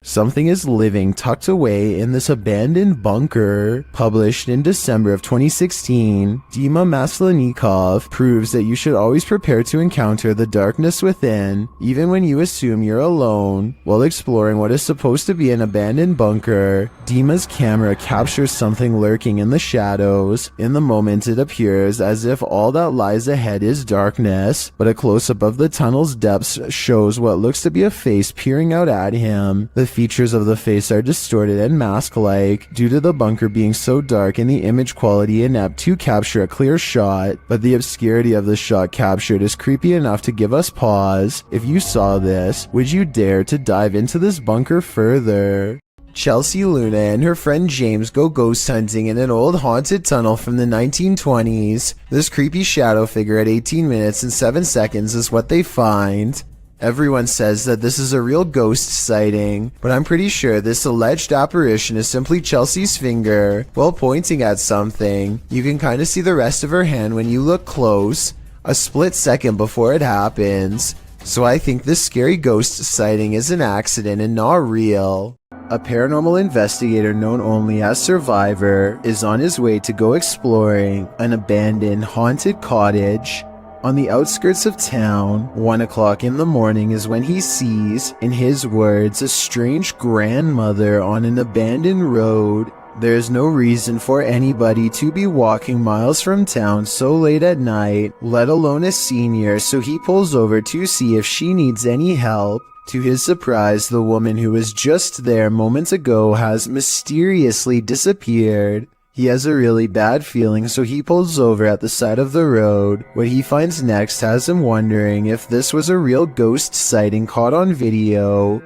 [SPEAKER 1] Something is living tucked away in this abandoned bunker. Published in December of 2016, Dima Maslenikov proves that you should always prepare to encounter the darkness within, even when you assume you're alone. While exploring what is supposed to be an abandoned bunker, Dima's camera captures something lurking in the shadows. In the moment, it appears as if all that lies ahead is darkness, but a close-up of the tunnel's depths shows what looks to be a face peering out at him. The features of the face are distorted and mask-like due to the bunker being so dark and the image quality inept to capture a clear shot, but the obscurity of the shot captured is creepy enough to give us pause. If you saw this, would you dare to dive into this bunker further? Chelsea Luna and her friend James go ghost hunting in an old haunted tunnel from the 1920s. This creepy shadow figure at 18 minutes and 7 seconds is what they find. Everyone says that this is a real ghost sighting, but I'm pretty sure this alleged apparition is simply Chelsea's finger while pointing at something. You can kind of see the rest of her hand when you look close, a split second before it happens. So I think this scary ghost sighting is an accident and not real. A paranormal investigator known only as Survivor is on his way to go exploring an abandoned haunted cottage on the outskirts of town. 1 o'clock in the morning is when he sees, in his words, a strange grandmother on an abandoned road. There is no reason for anybody to be walking miles from town so late at night, let alone a senior, so he pulls over to see if she needs any help. To his surprise, the woman who was just there moments ago has mysteriously disappeared. He has a really bad feeling, so he pulls over at the side of the road. What he finds next has him wondering if this was a real ghost sighting caught on video.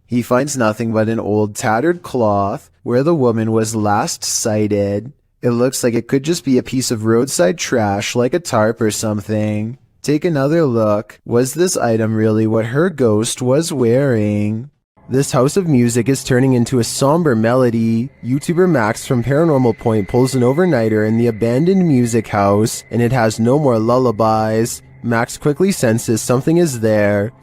[SPEAKER 1] He finds nothing but an old tattered cloth where the woman was last sighted. It looks like it could just be a piece of roadside trash like a tarp or something. Take another look. Was this item really what her ghost was wearing? This house of music is turning into a somber melody. YouTuber Max from Paranormal Point pulls an overnighter in the abandoned music house, and it has no more lullabies. Max quickly senses something is there.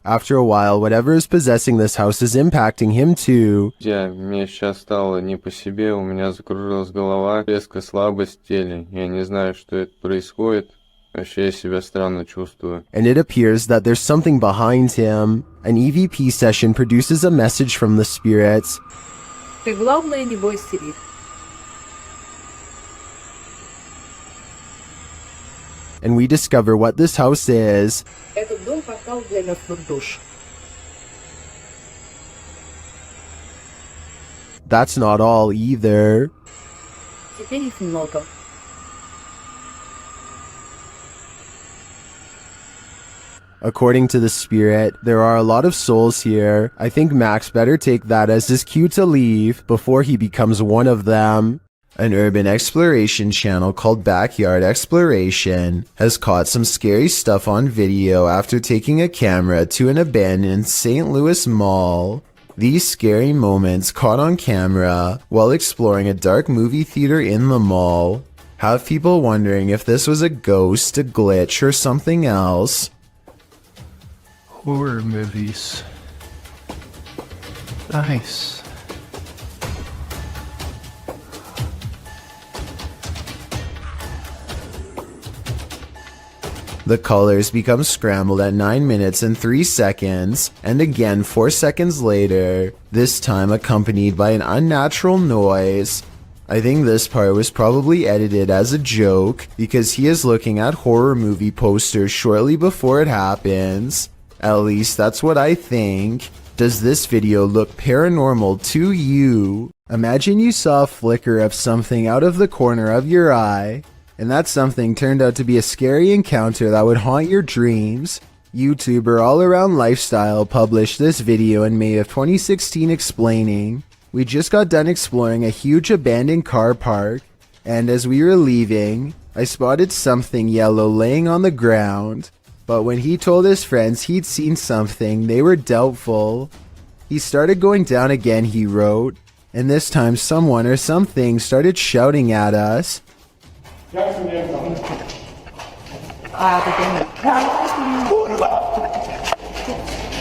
[SPEAKER 1] After a while, whatever is possessing this house is impacting him too.
[SPEAKER 20] Мне сейчас стало не по себе, у меня закружилась голова, резкая слабость в теле. Я не знаю, что это происходит. Вообще я себя странно чувствую.
[SPEAKER 1] And it appears that there's something behind him. An EVP session produces a message from the spirits.
[SPEAKER 13] Ты главное не бойся их.
[SPEAKER 1] And we discover what this house is.
[SPEAKER 13] Этот дом портал для мертвых душ.
[SPEAKER 1] That's not all either.
[SPEAKER 13] Теперь их много.
[SPEAKER 1] According to the spirit, there are a lot of souls here. I think Max better take that as his cue to leave before he becomes one of them. An urban exploration channel called Backyard Exploration has caught some scary stuff on video after taking a camera to an abandoned St. Louis mall. These scary moments caught on camera while exploring a dark movie theater in the mall have people wondering if this was a ghost, a glitch, or something else.
[SPEAKER 16] Horror movies. Nice.
[SPEAKER 1] The colors become scrambled at 9 minutes and 3 seconds, and again 4 seconds later, this time accompanied by an unnatural noise. I think this part was probably edited as a joke, because he is looking at horror movie posters shortly before it happens. At least that's what I think. Does this video look paranormal to you? Imagine you saw a flicker of something out of the corner of your eye, and that something turned out to be a scary encounter that would haunt your dreams. YouTuber All Around Lifestyle published this video in May of 2016 explaining, "We just got done exploring a huge abandoned car park, and as we were leaving, I spotted something yellow laying on the ground. But when he told his friends he'd seen something, they were doubtful. He started going down again," he wrote, "and this time someone or something started shouting at us.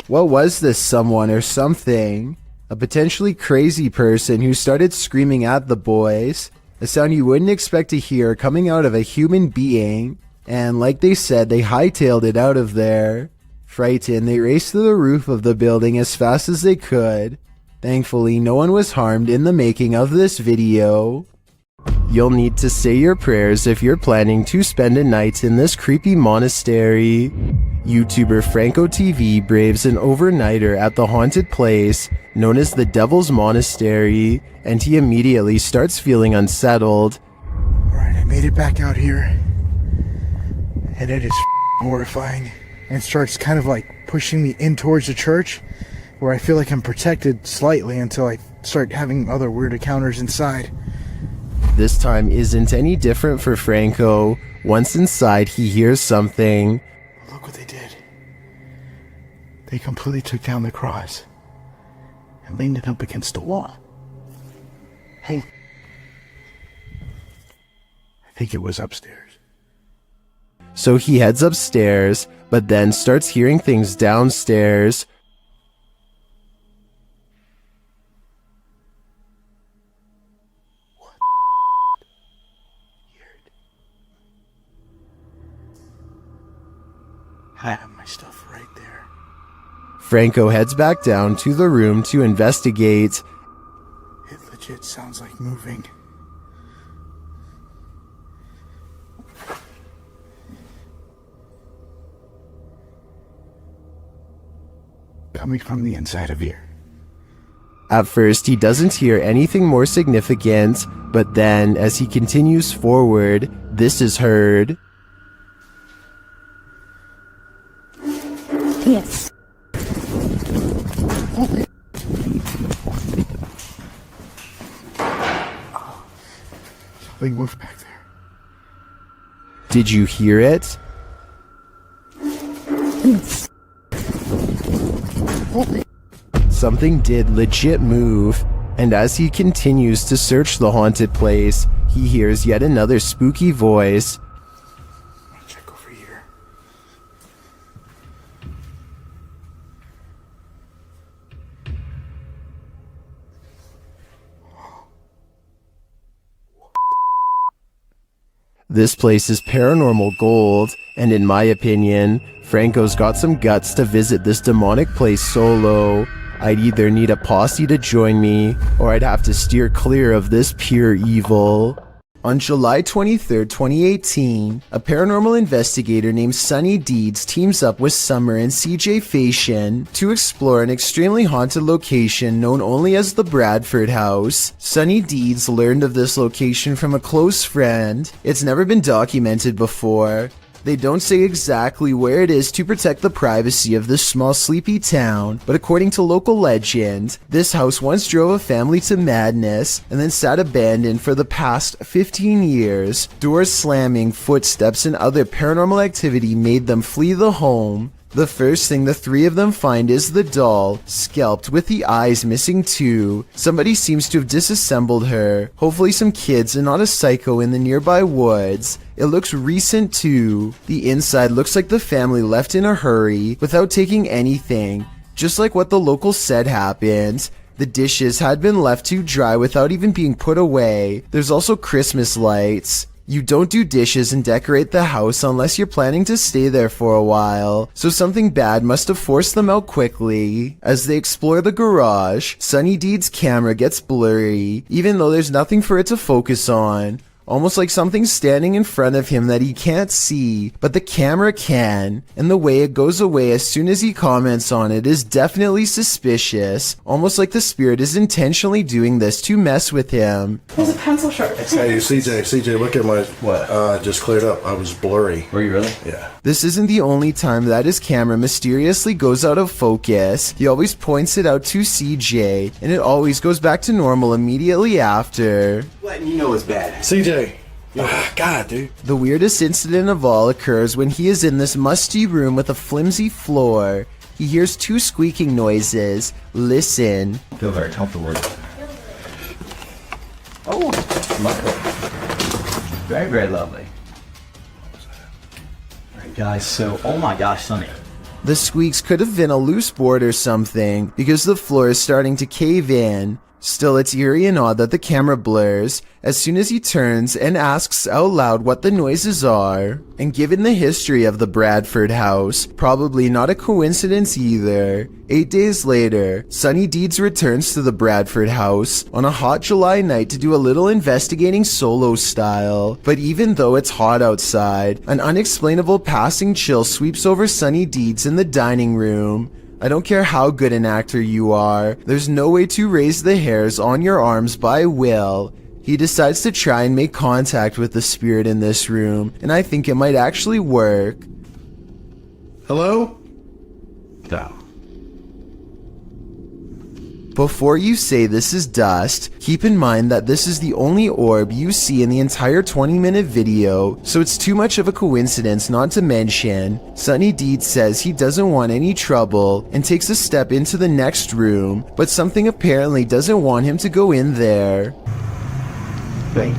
[SPEAKER 1] What was this someone or something? A potentially crazy person who started screaming at the boys, a sound you wouldn't expect to hear coming out of a human being, and like they said, they hightailed it out of there. Frightened, they raced to the roof of the building as fast as they could. Thankfully, no one was harmed in the making of this video. You'll need to say your prayers if you're planning to spend a night in this creepy monastery. YouTuber Franco TV braves an overnighter at the haunted place known as the Devil's Monastery, and he immediately starts feeling unsettled.
[SPEAKER 14] Alright, I made it back out here, and it is horrifying, and starts kind of like pushing me in towards the church, where I feel like I'm protected slightly until I start having other weird encounters inside.
[SPEAKER 1] This time isn't any different for Franco. Once inside, he hears something.
[SPEAKER 14] Look what they did. They completely took down the cross and leaned it up against the wall. Hey. I think it was upstairs.
[SPEAKER 1] So he heads upstairs, but then starts hearing things downstairs.
[SPEAKER 14] I have my stuff right there.
[SPEAKER 1] Franco heads back down to the room to investigate.
[SPEAKER 14] It legit sounds like moving. Coming from the inside of here.
[SPEAKER 1] At first, he doesn't hear anything more significant, but then, as he continues forward, this is heard.
[SPEAKER 14] Yes. Something moved back there.
[SPEAKER 1] Did you hear it? Something did legit move, and as he continues to search the haunted place, he hears yet another spooky voice.
[SPEAKER 14] Check over here.
[SPEAKER 1] This place is paranormal gold, and in my opinion, Franco's got some guts to visit this demonic place solo. I'd either need a posse to join me, or I'd have to steer clear of this pure evil. On July 23, 2018, a paranormal investigator named Sunny Deeds teams up with Summer and CJ Fashion to explore an extremely haunted location known only as the Bradford House. Sunny Deeds learned of this location from a close friend. It's never been documented before. They don't say exactly where it is to protect the privacy of this small sleepy town, but according to local legend, this house once drove a family to madness and then sat abandoned for the past 15 years. Doors slamming, footsteps, and other paranormal activity made them flee the home. The first thing the three of them find is the doll, scalped with the eyes missing too. Somebody seems to have disassembled her. Hopefully some kids and not a psycho in the nearby woods. It looks recent too. The inside looks like the family left in a hurry without taking anything, just like what the locals said happened. The dishes had been left to dry without even being put away. There's also Christmas lights. You don't do dishes and decorate the house unless you're planning to stay there for a while, so something bad must have forced them out quickly. As they explore the garage, Sunny Deeds' camera gets blurry, even though there's nothing for it to focus on. Almost like something's standing in front of him that he can't see, but the camera can, and the way it goes away as soon as he comments on it is definitely suspicious, almost like the spirit is intentionally doing this to mess with him.
[SPEAKER 16] There's a pencil sharp.
[SPEAKER 19] Hey, CJ, look at my... What? Just cleared up. I was blurry.
[SPEAKER 17] Were you really?
[SPEAKER 19] Yeah.
[SPEAKER 1] This isn't the only time that his camera mysteriously goes out of focus. He always points it out to CJ, and it always goes back to normal immediately after.
[SPEAKER 19] Letting you know it's bad. CJ. God, dude.
[SPEAKER 1] The weirdest incident of all occurs when he is in this musty room with a flimsy floor. He hears two squeaking noises. Listen.
[SPEAKER 17] I feel very comfortable. Oh, lovely. Very, very lovely. Alright guys, so, oh my gosh, Sunny.
[SPEAKER 1] The squeaks could have been a loose board or something, because the floor is starting to cave in. Still, it's eerie and odd that the camera blurs as soon as he turns and asks out loud what the noises are. And given the history of the Bradford house, probably not a coincidence either. 8 days later, Sunny Deeds returns to the Bradford house on a hot July night to do a little investigating solo style. But even though it's hot outside, an unexplainable passing chill sweeps over Sunny Deeds in the dining room. I don't care how good an actor you are, there's no way to raise the hairs on your arms by will. He decides to try and make contact with the spirit in this room, and I think it might actually work.
[SPEAKER 19] Hello?
[SPEAKER 1] No. Before you say this is dust, keep in mind that this is the only orb you see in the entire 20-minute video, so it's too much of a coincidence not to mention. Sunny Deeds says he doesn't want any trouble and takes a step into the next room, but something apparently doesn't want him to go in there.
[SPEAKER 3] Right.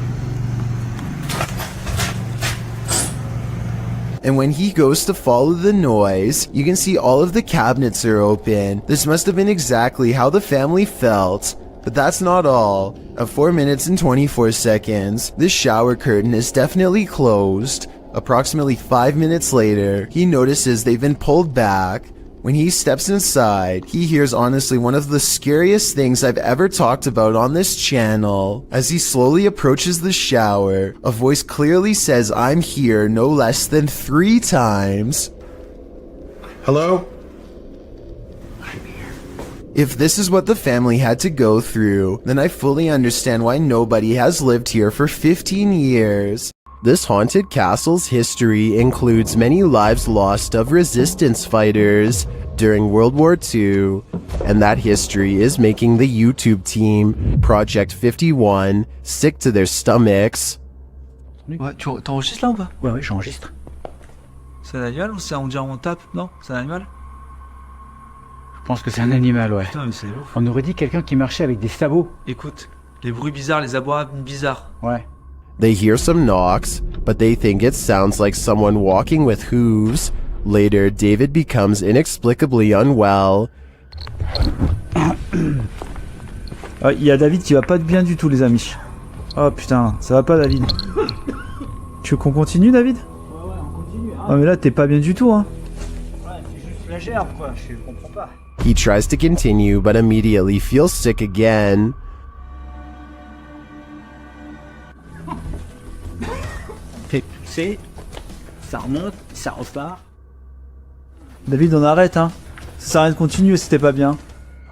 [SPEAKER 1] And when he goes to follow the noise, you can see all of the cabinets are open. This must have been exactly how the family felt. But that's not all. At 4 minutes and 24 seconds, this shower curtain is definitely closed. Approximately 5 minutes later, he notices they've been pulled back. When he steps inside, he hears honestly one of the scariest things I've ever talked about on this channel. As he slowly approaches the shower, a voice clearly says "I'm here" no less than 3 times.
[SPEAKER 19] Hello?
[SPEAKER 1] If this is what the family had to go through, then I fully understand why nobody has lived here for 15 years. This haunted castle's history includes many lives lost of resistance fighters during World War II, and that history is making the YouTube team, Project 51, sick to their stomachs.
[SPEAKER 4] Ouais, t'enregistres là ou pas?
[SPEAKER 3] Ouais, j'enregistre.
[SPEAKER 4] C'est un animal ou c'est on dirait on tape? Non? C'est un animal?
[SPEAKER 3] Je pense que c'est un animal, ouais.
[SPEAKER 4] Putain, mais c'est ouf.
[SPEAKER 3] On aurait dit quelqu'un qui marchait avec des sabots.
[SPEAKER 4] Écoute, les bruits bizarres, les abois bizarres.
[SPEAKER 3] Ouais.
[SPEAKER 1] They hear some knocks, but they think it sounds like someone walking with hooves. Later, David becomes inexplicably unwell.
[SPEAKER 22] Il y a David qui va pas bien du tout, les amis. Oh putain, ça va pas, David. Tu veux qu'on continue, David?
[SPEAKER 3] Ouais, on continue.
[SPEAKER 22] Ah mais là, t'es pas bien du tout, hein.
[SPEAKER 3] Ouais, c'est juste la gerbe, quoi. Je comprends pas.
[SPEAKER 1] He tries to continue, but immediately feels sick again.
[SPEAKER 3] Fait pousser, ça remonte, ça repart.
[SPEAKER 22] David, on arrête, hein. Ça sert à rien de continuer si t'es pas bien.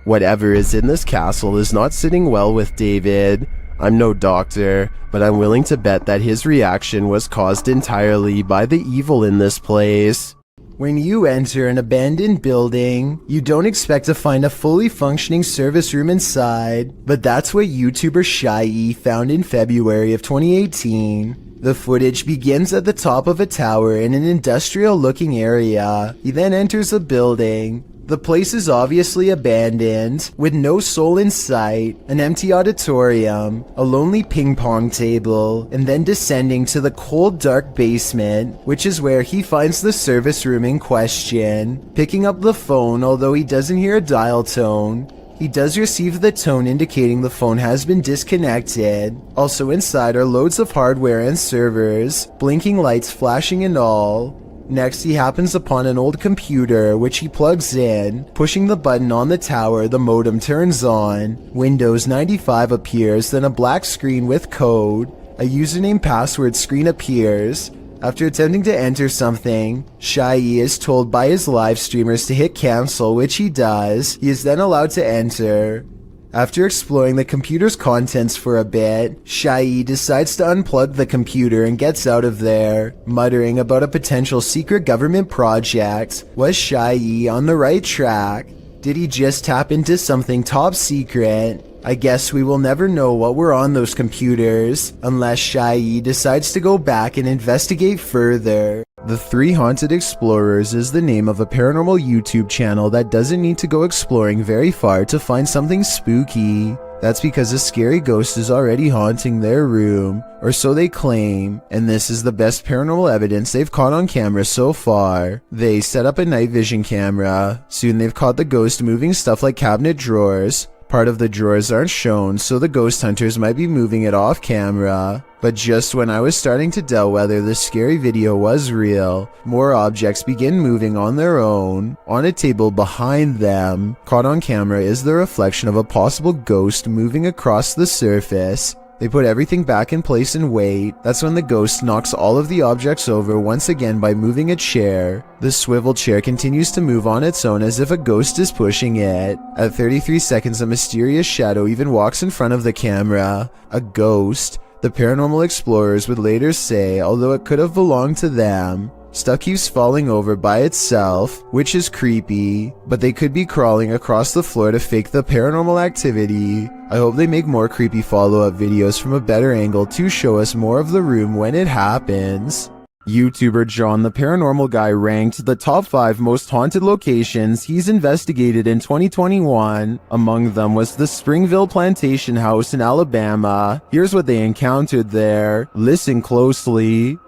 [SPEAKER 1] Whatever is in this castle is not sitting well with David. I'm no doctor, but I'm willing to bet that his reaction was caused entirely by the evil in this place. When you enter an abandoned building, you don't expect to find a fully functioning service room inside, but that's what YouTuber Shy found in February of 2018. The footage begins at the top of a tower in an industrial-looking area. He then enters a building. The place is obviously abandoned, with no soul in sight, an empty auditorium, a lonely ping-pong table, and then descending to the cold, dark basement, which is where he finds the service room in question. Picking up the phone, although he doesn't hear a dial tone, he does receive the tone indicating the phone has been disconnected. Also inside are loads of hardware and servers, blinking lights flashing and all. Next, he happens upon an old computer, which he plugs in. Pushing the button on the tower, the modem turns on. Windows 95 appears, then a black screen with code. A username password screen appears. After attempting to enter something, Shy is told by his live streamers to hit cancel, which he does. He is then allowed to enter. After exploring the computer's contents for a bit, Shy decides to unplug the computer and gets out of there, muttering about a potential secret government project. Was Shy on the right track? Did he just tap into something top secret? I guess we will never know what were on those computers, unless Shy decides to go back and investigate further. The Three Haunted Explorers is the name of a paranormal YouTube channel that doesn't need to go exploring very far to find something spooky. That's because a scary ghost is already haunting their room, or so they claim, and this is the best paranormal evidence they've caught on camera so far. They set up a night vision camera. Soon they've caught the ghost moving stuff like cabinet drawers, Part of the drawers aren't shown, so the ghost hunters might be moving it off camera. But just when I was starting to doubt whether the scary video was real, more objects begin moving on their own. On a table behind them, caught on camera, is the reflection of a possible ghost moving across the surface. They put everything back in place and wait. That's when the ghost knocks all of the objects over once again by moving a chair. The swivel chair continues to move on its own as if a ghost is pushing it. At 33 seconds, a mysterious shadow even walks in front of the camera. A ghost. The paranormal explorers would later say, although it could have belonged to them. Stuff keeps falling over by itself, which is creepy, but they could be crawling across the floor to fake the paranormal activity. I hope they make more creepy follow-up videos from a better angle to show us more of the room when it happens. YouTuber John the Paranormal Guy ranked the top 5 most haunted locations he's investigated in 2021. Among them was the Springville Plantation House in Alabama. Here's what they encountered there. Listen closely.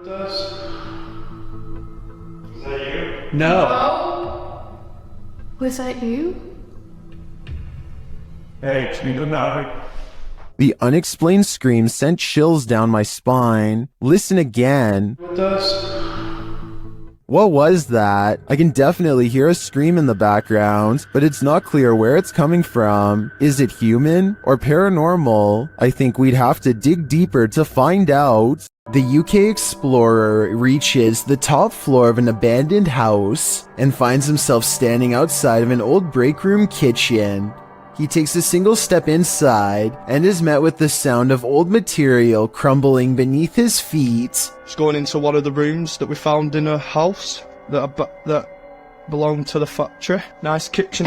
[SPEAKER 14] No.
[SPEAKER 16] Was that you?
[SPEAKER 14] Hey, good night.
[SPEAKER 1] The unexplained scream sent chills down my spine. Listen again. What was that? I can definitely hear a scream in the background, but it's not clear where it's coming from. Is it human or paranormal? I think we'd have to dig deeper to find out. The UK explorer reaches the top floor of an abandoned house and finds himself standing outside of an old break room kitchen. He takes a single step inside and is met with the sound of old material crumbling beneath his feet.
[SPEAKER 22] Just going into one of the rooms that we found in a house that belonged to the factory. Nice kitchen.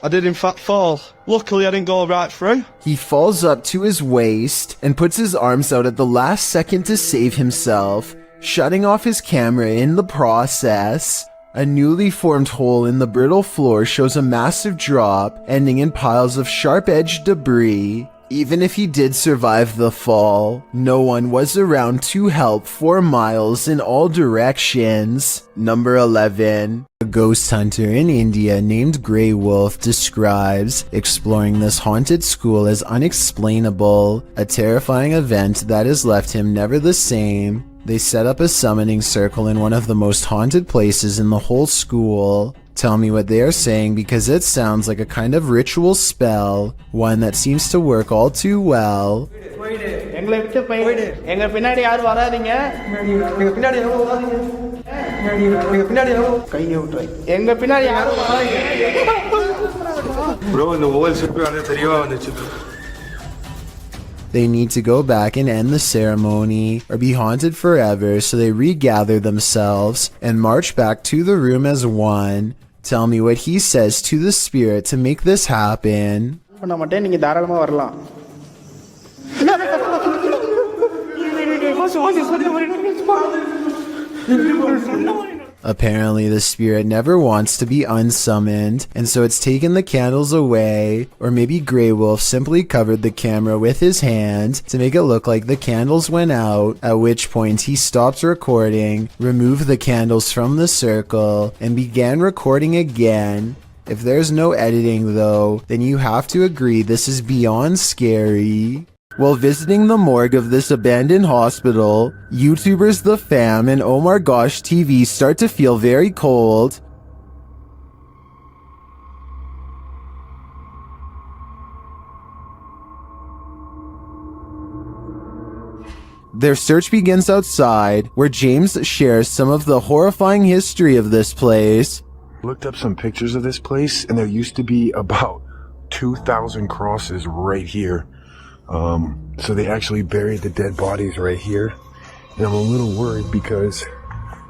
[SPEAKER 22] I did in fact fall. Luckily I didn't go right through.
[SPEAKER 1] He falls up to his waist and puts his arms out at the last second to save himself, shutting off his camera in the process. A newly formed hole in the brittle floor shows a massive drop, ending in piles of sharp-edged debris. Even if he did survive the fall, no one was around to help 4 miles in all directions. Number 11. A ghost hunter in India named Grey Wolf describes exploring this haunted school as unexplainable, a terrifying event that has left him never the same. They set up a summoning circle in one of the most haunted places in the whole school. Tell me what they are saying because it sounds like a kind of ritual spell, one that seems to work all too well. They need to go back and end the ceremony or be haunted forever, so they regather themselves and march back to the room as one. Tell me what he says to the spirit to make this happen. Apparently the spirit never wants to be unsummoned, and so it's taken the candles away, or maybe Grey Wolf simply covered the camera with his hand to make it look like the candles went out, at which point he stopped recording, removed the candles from the circle, and began recording again. If there's no editing though, then you have to agree this is beyond scary. While visiting the morgue of this abandoned hospital, YouTubers The Fam and Omar Gosh TV start to feel very cold. Their search begins outside, where James shares some of the horrifying history of this place.
[SPEAKER 21] Looked up some pictures of this place, and there used to be about 2,000 crosses right here. So they actually buried the dead bodies right here. And I'm a little worried because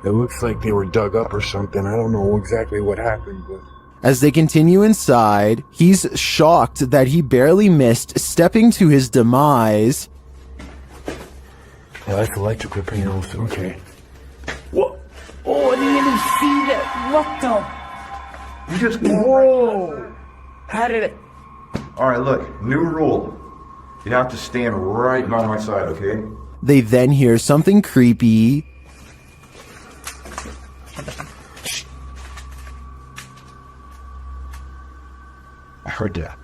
[SPEAKER 21] it looks like they were dug up or something. I don't know exactly what happened, but...
[SPEAKER 1] As they continue inside, he's shocked that he barely missed stepping to his demise.
[SPEAKER 21] Yeah, that's electrical panels. Okay.
[SPEAKER 14] What? Oh, I didn't even see that. What the? You just... Whoa! How did it...
[SPEAKER 11] Alright, look. New rule. You have to stand right by my side, okay?
[SPEAKER 1] They then hear something creepy.
[SPEAKER 21] I heard that.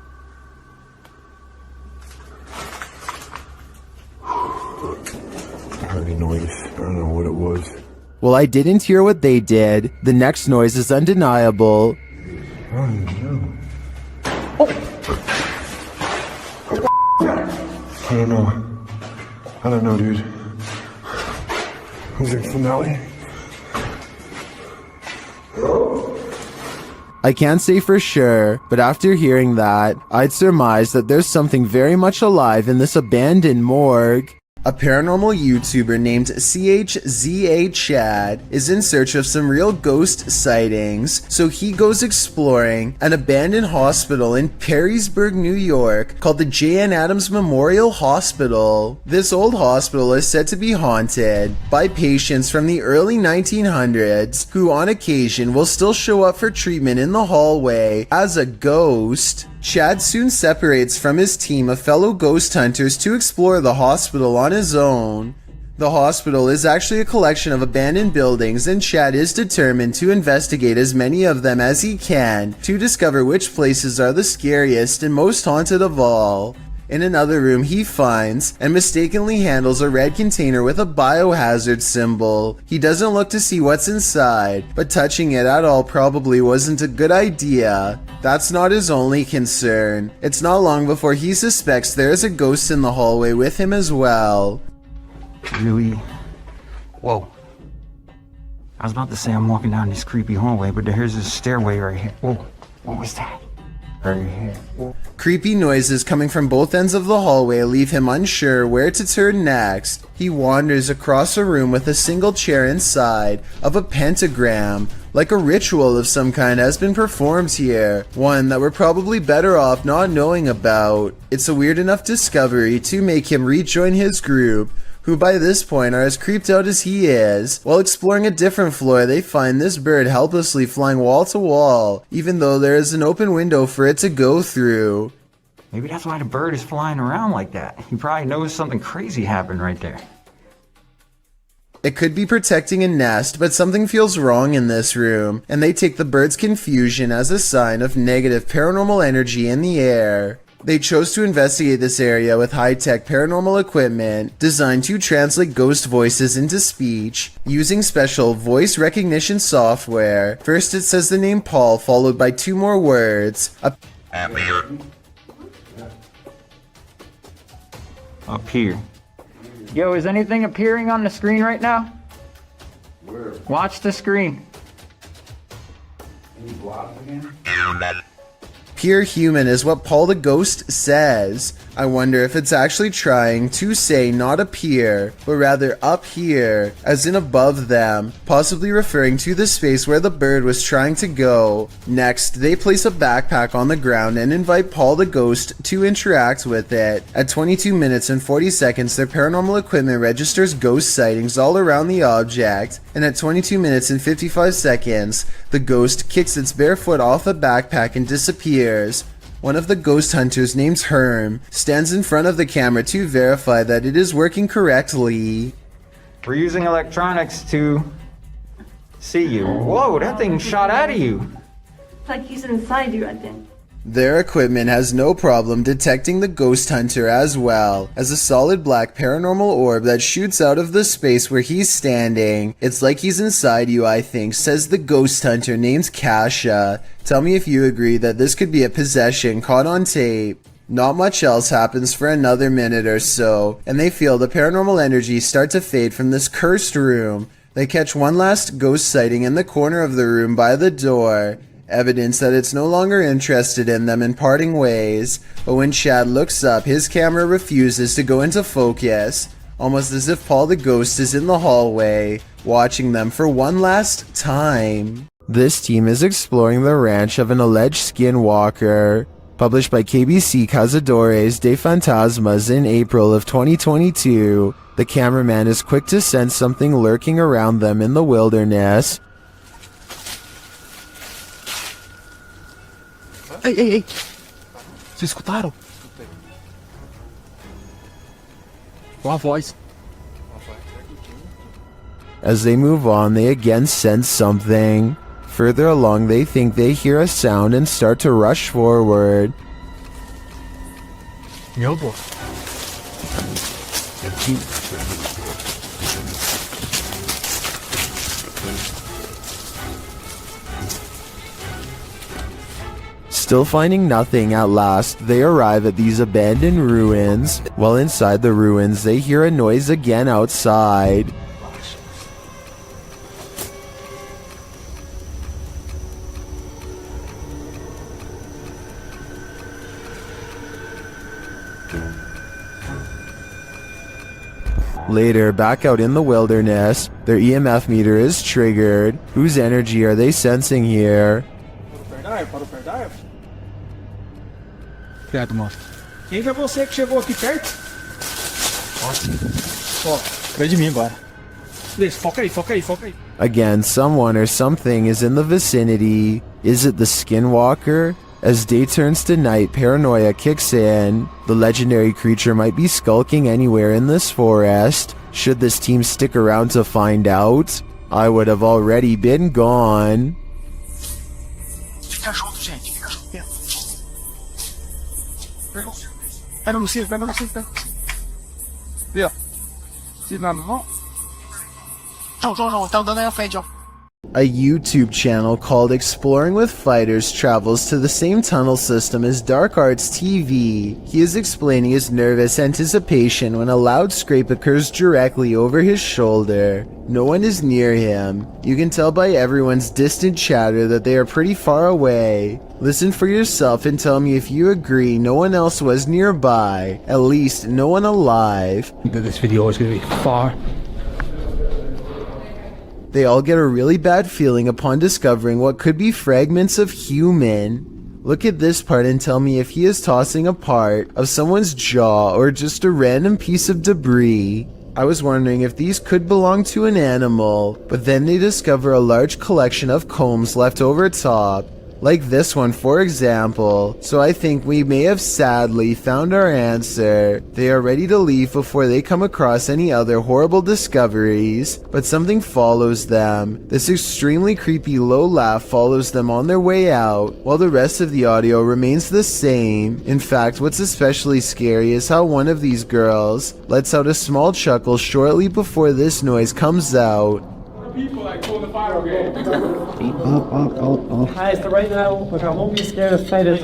[SPEAKER 21] noise. I don't know what it was.
[SPEAKER 1] Well, I didn't hear what they did. The next noise is undeniable.
[SPEAKER 21] I don't even know. I don't know, dude. Was it finale?
[SPEAKER 1] I can't say for sure, but after hearing that, I'd surmise that there's something very much alive in this abandoned morgue. A paranormal YouTuber named CHZA Chad is in search of some real ghost sightings, so he goes exploring an abandoned hospital in Perrysburg, New York called the J.N. Adams Memorial Hospital. This old hospital is said to be haunted by patients from the early 1900s who on occasion will still show up for treatment in the hallway as a ghost. Chad soon separates from his team of fellow ghost hunters to explore the hospital on his own. The hospital is actually a collection of abandoned buildings, and Chad is determined to investigate as many of them as he can to discover which places are the scariest and most haunted of all. In another room, he finds and mistakenly handles a red container with a biohazard symbol. He doesn't look to see what's inside, but touching it at all probably wasn't a good idea. That's not his only concern. It's not long before he suspects there is a ghost in the hallway with him as well.
[SPEAKER 5] Really? Whoa. I was about to say I'm walking down this creepy hallway, but here's a stairway right here. Whoa, what was that? Right here.
[SPEAKER 1] Creepy noises coming from both ends of the hallway leave him unsure where to turn next. He wanders across a room with a single chair inside of a pentagram, like a ritual of some kind has been performed here, one that we're probably better off not knowing about. It's a weird enough discovery to make him rejoin his group, who by this point are as creeped out as he is. While exploring a different floor, they find this bird helplessly flying wall to wall, even though there is an open window for it to go through.
[SPEAKER 5] Maybe that's why the bird is flying around like that. He probably knows something crazy happened right there.
[SPEAKER 1] It could be protecting a nest, but something feels wrong in this room, and they take the bird's confusion as a sign of negative paranormal energy in the air. They chose to investigate this area with high-tech paranormal equipment designed to translate ghost voices into speech using special voice recognition software. First it says the name Paul, followed by two more words.
[SPEAKER 5] Up here. Yo, is anything appearing on the screen right now?
[SPEAKER 21] Where?
[SPEAKER 5] Watch the screen.
[SPEAKER 21] Any blobs again?
[SPEAKER 1] Pure human is what Paul the Ghost says. I wonder if it's actually trying to say not appear, but rather up here, as in above them, possibly referring to the space where the bird was trying to go. Next, they place a backpack on the ground and invite Paul the Ghost to interact with it. At 22 minutes and 40 seconds, their paranormal equipment registers ghost sightings all around the object, and at 22 minutes and 55 seconds, the ghost kicks its bare foot off the backpack and disappears. One of the ghost hunters, named Herm, stands in front of the camera to verify that it is working correctly.
[SPEAKER 5] We're using electronics to see you. Whoa, that thing shot out of you.
[SPEAKER 16] It's like he's inside you, I think.
[SPEAKER 1] Their equipment has no problem detecting the ghost hunter as well as a solid black paranormal orb that shoots out of the space where he's standing. It's like he's inside you, I think, says the ghost hunter named Kasha. Tell me if you agree that this could be a possession caught on tape. Not much else happens for another minute or so, and they feel the paranormal energy start to fade from this cursed room. They catch one last ghost sighting in the corner of the room by the door. Evidence that it's no longer interested in them in parting ways, but when Chad looks up, his camera refuses to go into focus, almost as if Paul the Ghost is in the hallway, watching them for one last time. This team is exploring the ranch of an alleged skinwalker. Published by KBC Cazadores de Fantasmas in April of 2022, the cameraman is quick to sense something lurking around them in the wilderness.
[SPEAKER 14] Ei, ei, ei! Vocês escutaram? Uma voz.
[SPEAKER 1] As they move on, they again sense something. Further along, they think they hear a sound and start to rush forward.
[SPEAKER 14] Meu boy.
[SPEAKER 1] Still finding nothing, at last they arrive at these abandoned ruins. While inside the ruins, they hear a noise again outside. Later, back out in the wilderness, their EMF meter is triggered. Whose energy are they sensing here?
[SPEAKER 14] Obrigado, moço. Quem foi você que chegou aqui perto? Ó, atrás de mim agora. Beleza, foca aí, foca aí, foca aí.
[SPEAKER 1] Again, someone or something is in the vicinity. Is it the Skinwalker? As day turns to night, paranoia kicks in. The legendary creature might be skulking anywhere in this forest. Should this team stick around to find out? I would have already been gone.
[SPEAKER 14] Fica junto, gente. Fica junto. Pega no cinto, pega no cinto. Vê, ó. Se não, não. Tá andando aí à frente, ó.
[SPEAKER 1] A YouTube channel called Exploring with Fighters travels to the same tunnel system as Dark Arts TV. He is explaining his nervous anticipation when a loud scrape occurs directly over his shoulder. No one is near him. You can tell by everyone's distant chatter that they are pretty far away. Listen for yourself and tell me if you agree no one else was nearby. At least no one alive.
[SPEAKER 14] This video is going to be far.
[SPEAKER 1] They all get a really bad feeling upon discovering what could be fragments of human. Look at this part and tell me if he is tossing a part of someone's jaw or just a random piece of debris. I was wondering if these could belong to an animal, but then they discover a large collection of combs left over top. Like this one, for example. So I think we may have sadly found our answer. They are ready to leave before they come across any other horrible discoveries, but something follows them. This extremely creepy low laugh follows them on their way out, while the rest of the audio remains the same. In fact, what's especially scary is how one of these girls lets out a small chuckle shortly before this noise comes out.
[SPEAKER 11] People like pulling the fire game.
[SPEAKER 14] Guys, so right now, look, I won't be scared of spiders.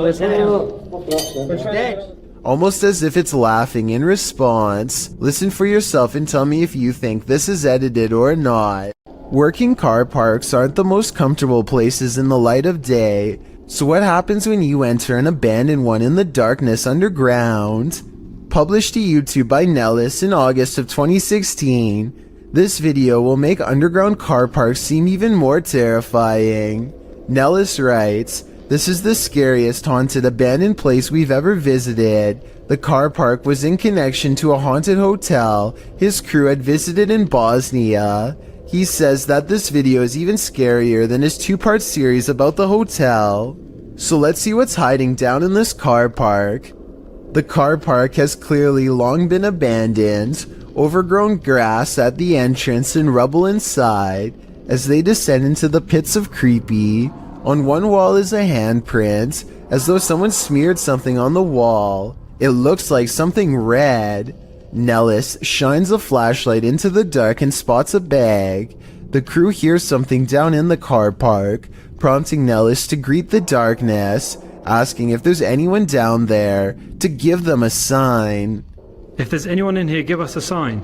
[SPEAKER 1] Almost as if it's laughing in response. Listen for yourself and tell me if you think this is edited or not. Working car parks aren't the most comfortable places in the light of day. So what happens when you enter an abandoned one in the darkness underground? Published to YouTube by Nellis in August of 2016. This video will make underground car parks seem even more terrifying. Nellis writes, "This is the scariest haunted abandoned place we've ever visited. The car park was in connection to a haunted hotel his crew had visited in Bosnia. He says that this video is even scarier than his two-part series about the hotel. So let's see what's hiding down in this car park." The car park has clearly long been abandoned. Overgrown grass at the entrance and rubble inside. As they descend into the pits of creepy, on one wall is a handprint, as though someone smeared something on the wall. It looks like something red. Nellis shines a flashlight into the dark and spots a bag. The crew hears something down in the car park, prompting Nellis to greet the darkness, asking if there's anyone down there to give them a sign.
[SPEAKER 9] If there's anyone in here, give us a sign.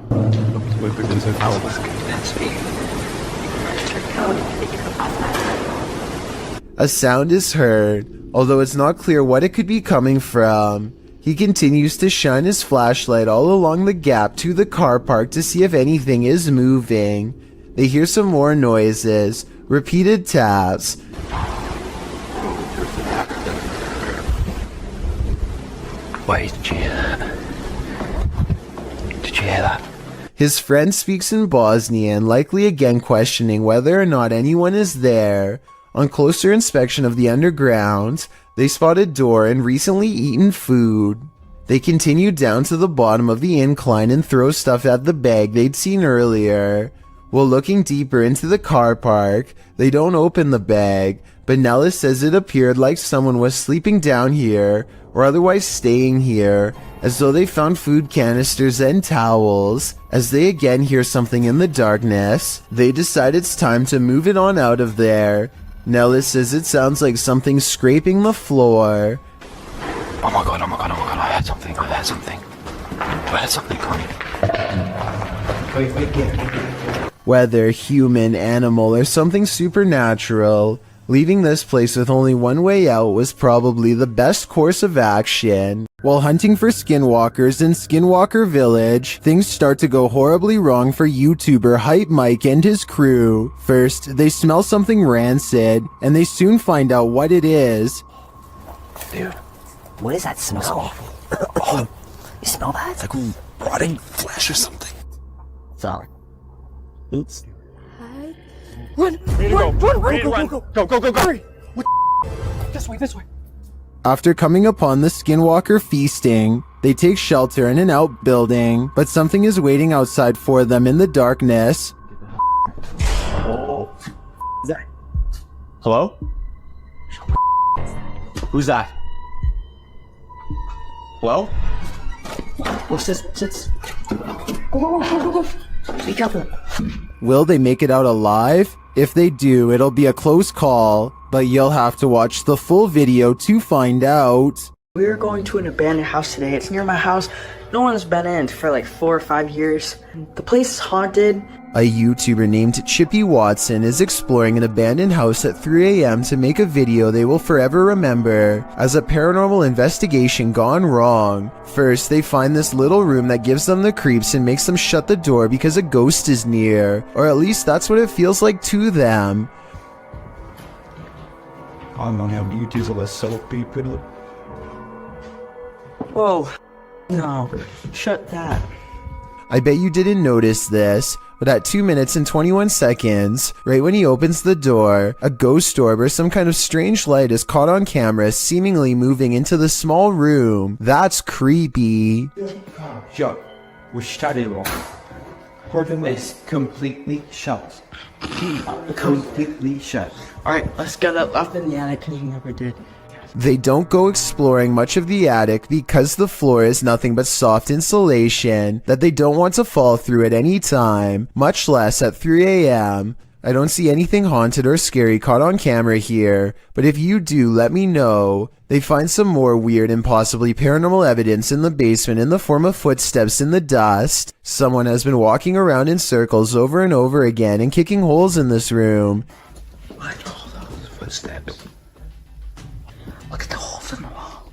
[SPEAKER 1] A sound is heard, although it's not clear what it could be coming from. He continues to shine his flashlight all along the gap to the car park to see if anything is moving. They hear some more noises, repeated taps.
[SPEAKER 3] Wait, did you hear that?
[SPEAKER 1] His friend speaks in Bosnian, likely again questioning whether or not anyone is there. On closer inspection of the underground, they spot a door and recently eaten food. They continue down to the bottom of the incline and throw stuff at the bag they'd seen earlier. While looking deeper into the car park, they don't open the bag, but Nellis says it appeared like someone was sleeping down here or otherwise staying here, as though they found food canisters and towels. As they again hear something in the darkness, they decide it's time to move it on out of there. Nellis says it sounds like something scraping the floor.
[SPEAKER 3] Oh my god, I had something.
[SPEAKER 1] Whether human, animal, or something supernatural, leaving this place with only one way out was probably the best course of action. While hunting for skinwalkers in Skinwalker Village, things start to go horribly wrong for YouTuber Hype Mike and his crew. First, they smell something rancid, and they soon find out what it is.
[SPEAKER 3] Dude, what is that smell? Oh, you smell that? It's like rotting flesh or something. Sorry. Oops.
[SPEAKER 14] Run! Go! Hurry! This way.
[SPEAKER 1] After coming upon the Skinwalker feasting, they take shelter in an outbuilding, but something is waiting outside for them in the darkness.
[SPEAKER 3] Is that? Hello? Who's that? Hello? What's this? Go. Be careful.
[SPEAKER 1] Will they make it out alive? If they do, it'll be a close call, but you'll have to watch the full video to find out.
[SPEAKER 12] We're going to an abandoned house today. It's near my house. No one's been in for like 4 or 5 years. The place is haunted.
[SPEAKER 1] A YouTuber named Chippy Watson is exploring an abandoned house at 3 a.m. to make a video they will forever remember as a paranormal investigation gone wrong. First, they find this little room that gives them the creeps and makes them shut the door because a ghost is near, or at least that's what it feels like to them.
[SPEAKER 14] I'm gonna have you use a soap people.
[SPEAKER 12] Whoa. No. Shut that.
[SPEAKER 1] I bet you didn't notice this, but at 2 minutes and 21 seconds, right when he opens the door, a ghost orb or some kind of strange light is caught on camera seemingly moving into the small room. That's creepy.
[SPEAKER 14] Shut. We shut it off. Curtain is completely shut. Completely shut.
[SPEAKER 12] Alright, let's get up in the attic because you never did.
[SPEAKER 1] They don't go exploring much of the attic because the floor is nothing but soft insulation that they don't want to fall through at any time, much less at 3 a.m. I don't see anything haunted or scary caught on camera here, but if you do, let me know. They find some more weird and possibly paranormal evidence in the basement in the form of footsteps in the dust. Someone has been walking around in circles over and over again and kicking holes in this room.
[SPEAKER 3] What are all those footsteps? Look at the holes in the wall.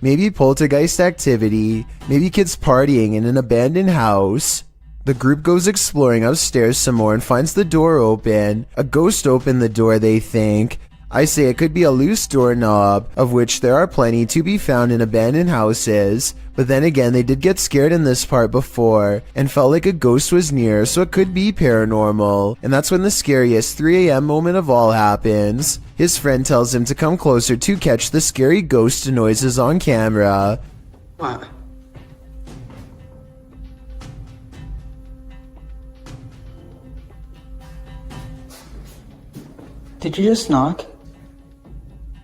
[SPEAKER 1] Maybe poltergeist activity, maybe kids partying in an abandoned house. The group goes exploring upstairs some more and finds the door open. A ghost opened the door, they think. I say it could be a loose doorknob, of which there are plenty to be found in abandoned houses. But then again, they did get scared in this part before, and felt like a ghost was near, so it could be paranormal. And that's when the scariest 3 a.m. moment of all happens. His friend tells him to come closer to catch the scary ghost noises on camera.
[SPEAKER 12] What? Did you just knock?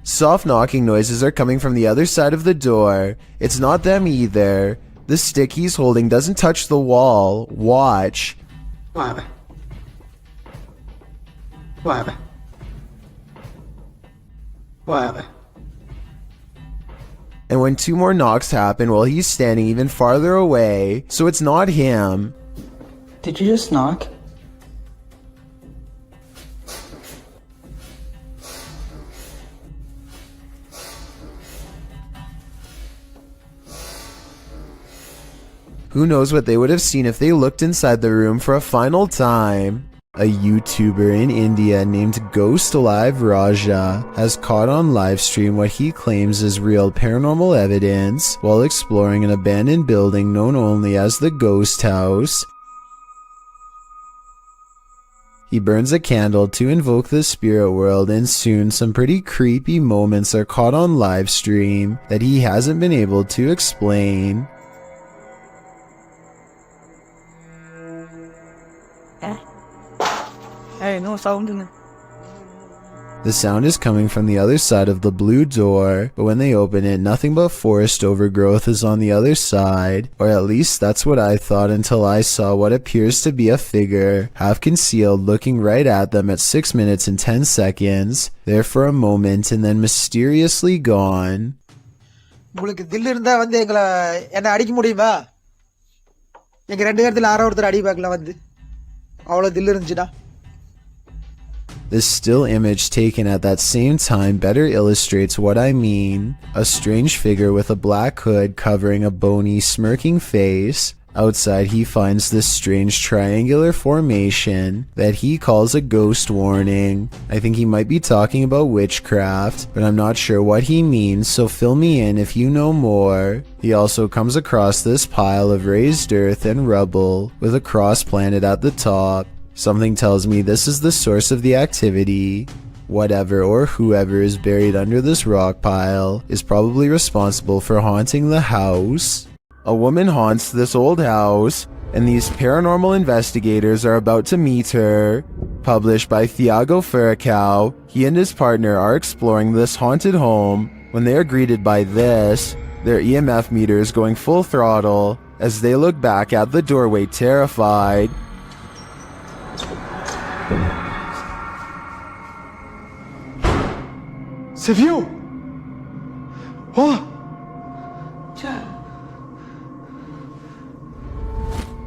[SPEAKER 1] Soft knocking noises are coming from the other side of the door. It's not them either. The stick he's holding doesn't touch the wall. Watch.
[SPEAKER 12] What? What? What?
[SPEAKER 1] And when 2 more knocks happen, well, he's standing even farther away, so it's not him.
[SPEAKER 12] Did you just knock?
[SPEAKER 1] Who knows what they would have seen if they looked inside the room for a final time. A YouTuber in India named Ghost Alive Raja has caught on livestream what he claims is real paranormal evidence while exploring an abandoned building known only as the Ghost House. He burns a candle to invoke the spirit world, and soon some pretty creepy moments are caught on livestream that he hasn't been able to explain.
[SPEAKER 12] Hey, no sound in there.
[SPEAKER 1] The sound is coming from the other side of the blue door, but when they open it, nothing but forest overgrowth is on the other side, or at least that's what I thought until I saw what appears to be a figure, half concealed, looking right at them at 6 minutes and 10 seconds, there for a moment and then mysteriously gone.
[SPEAKER 6] உங்களுக்கு தில் இருந்தா வந்து எங்களை என்ன அடிக்க முடியுமா? எங்க 2 இடத்துல ஆரோ ஒருத்தர் அடி பார்க்கலாம் வந்து அவ்வளவு தில் இருந்துச்சுடா.
[SPEAKER 1] This still image taken at that same time better illustrates what I mean. A strange figure with a black hood covering a bony, smirking face. Outside he finds this strange triangular formation that he calls a ghost warning. I think he might be talking about witchcraft, but I'm not sure what he means, so fill me in if you know more. He also comes across this pile of raised earth and rubble with a cross planted at the top. Something tells me this is the source of the activity. Whatever or whoever is buried under this rock pile is probably responsible for haunting the house. A woman haunts this old house, and these paranormal investigators are about to meet her. Published by Thiago Furacao, he and his partner are exploring this haunted home when they are greeted by this, their EMF meters going full throttle as they look back at the doorway terrified.
[SPEAKER 11] C'est vieux! Oh!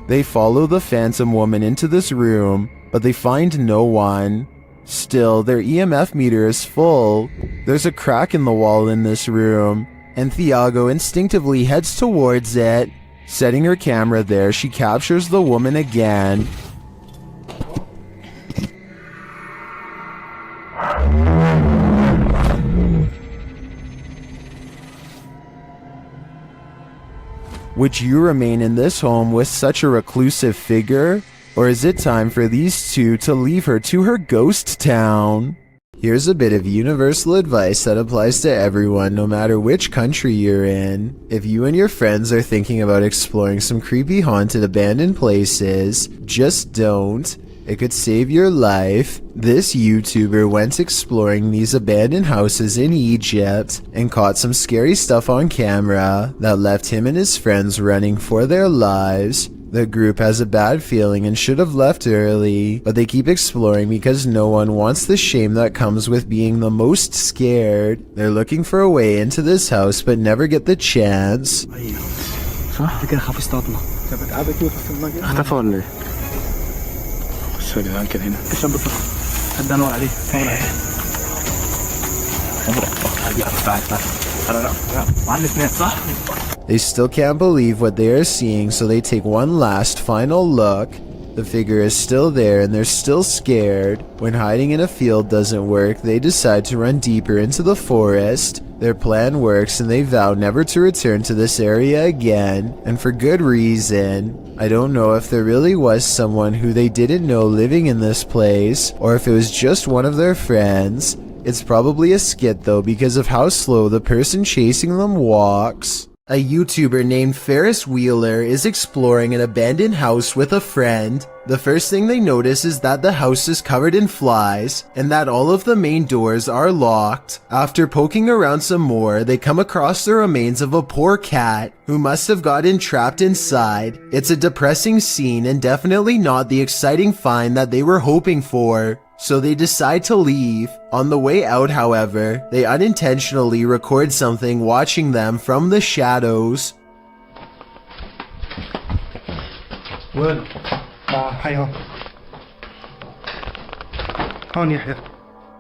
[SPEAKER 1] They follow the phantom woman into this room, but they find no one. Still, their EMF meter is full. There's a crack in the wall in this room, and Thiago instinctively heads towards it. Setting her camera there, she captures the woman again. Would you remain in this home with such a reclusive figure? Or is it time for these two to leave her to her ghost town? Here's a bit of universal advice that applies to everyone no matter which country you're in. If you and your friends are thinking about exploring some creepy haunted abandoned places, just don't. It could save your life. This YouTuber went exploring these abandoned houses in Egypt and caught some scary stuff on camera that left him and his friends running for their lives. The group has a bad feeling and should have left early, but they keep exploring because no one wants the shame that comes with being the most scared. They're looking for a way into this house but never get the chance. They still can't believe what they are seeing, so they take one last final look. The figure is still there and they're still scared. When hiding in a field doesn't work, they decide to run deeper into the forest. Their plan works and they vow never to return to this area again, and for good reason. I don't know if there really was someone who they didn't know living in this place, or if it was just one of their friends. It's probably a skit though because of how slow the person chasing them walks. A YouTuber named Ferris Wheeler is exploring an abandoned house with a friend. The first thing they notice is that the house is covered in flies and that all of the main doors are locked. After poking around some more, they come across the remains of a poor cat who must have gotten trapped inside. It's a depressing scene and definitely not the exciting find that they were hoping for. So they decide to leave. On the way out, however, they unintentionally record something watching them from the shadows.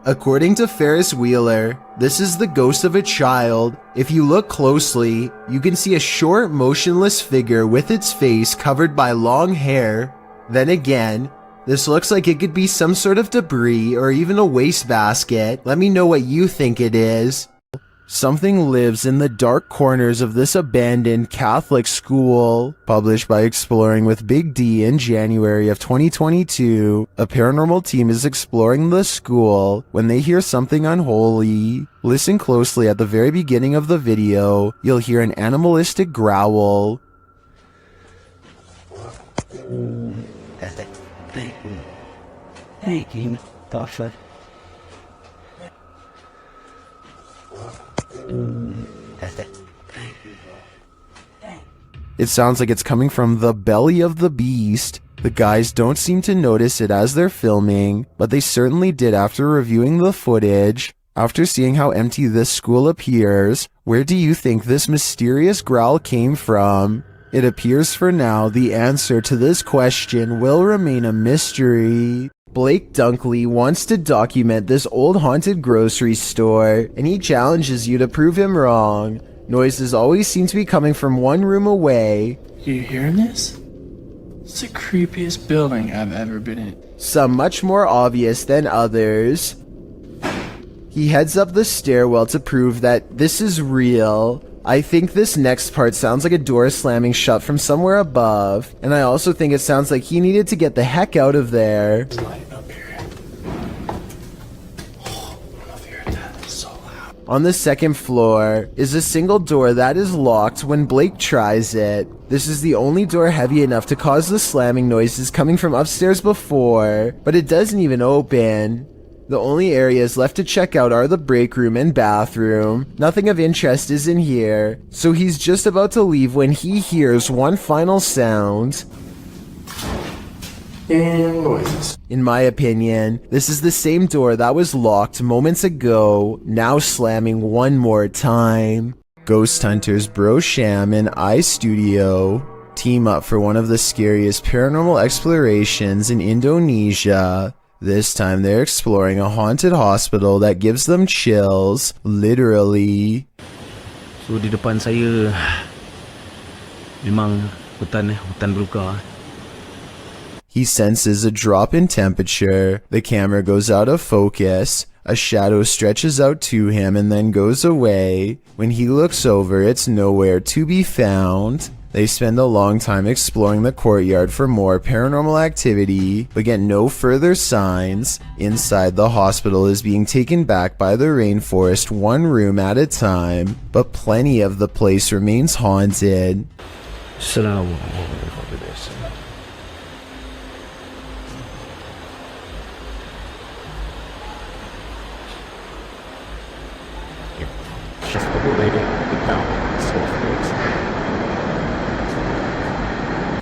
[SPEAKER 1] According to Ferris Wheeler, this is the ghost of a child. If you look closely, you can see a short, motionless figure with its face covered by long hair. Then again, this looks like it could be some sort of debris or even a wastebasket. Let me know what you think it is. Something lives in the dark corners of this abandoned Catholic school. Published by Exploring with Big D in January of 2022, a paranormal team is exploring the school when they hear something unholy. Listen closely at the very beginning of the video. You'll hear an animalistic growl.
[SPEAKER 3] That's it.
[SPEAKER 1] It sounds like it's coming from the belly of the beast. The guys don't seem to notice it as they're filming, but they certainly did after reviewing the footage. After seeing how empty this school appears, where do you think this mysterious growl came from? It appears for now the answer to this question will remain a mystery. Blake Dunkley wants to document this old haunted grocery store, and he challenges you to prove him wrong. Noises always seem to be coming from one room away.
[SPEAKER 8] You hearing this? It's the creepiest building I've ever been in.
[SPEAKER 1] Some much more obvious than others. He heads up the stairwell to prove that this is real. I think this next part sounds like a door slamming shut from somewhere above, and I also think it sounds like he needed to get the heck out of there. On the second floor is a single door that is locked when Blake tries it. This is the only door heavy enough to cause the slamming noises coming from upstairs before, but it doesn't even open. The only areas left to check out are the break room and bathroom. Nothing of interest is in here, so he's just about to leave when he hears one final sound.
[SPEAKER 8] And noises.
[SPEAKER 1] In my opinion, this is the same door that was locked moments ago, now slamming one more time. Ghost hunters Bro Sham and iStudio team up for one of the scariest paranormal explorations in Indonesia. This time they're exploring a haunted hospital that gives them chills, literally.
[SPEAKER 15] So di depan saya memang hutan belukar.
[SPEAKER 1] He senses a drop in temperature. The camera goes out of focus. A shadow stretches out to him and then goes away. When he looks over, it's nowhere to be found. They spend a long time exploring the courtyard for more paranormal activity, but get no further signs. Inside, the hospital is being taken back by the rainforest one room at a time, but plenty of the place remains haunted.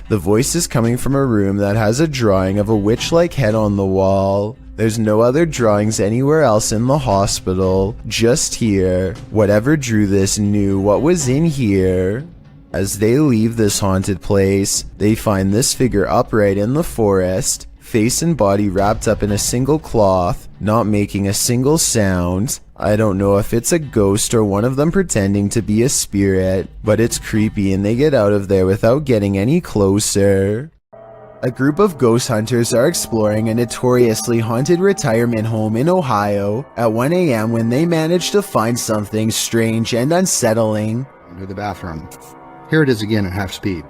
[SPEAKER 1] The voice is coming from a room that has a drawing of a witch-like head on the wall. There's no other drawings anywhere else in the hospital, just here. Whatever drew this knew what was in here. As they leave this haunted place, they find this figure upright in the forest, face and body wrapped up in a single cloth, not making a single sound. I don't know if it's a ghost or one of them pretending to be a spirit, but it's creepy and they get out of there without getting any closer. A group of ghost hunters are exploring a notoriously haunted retirement home in Ohio at 1 a.m. when they manage to find something strange and unsettling.
[SPEAKER 23] Into the bathroom. Here it is again at half speed.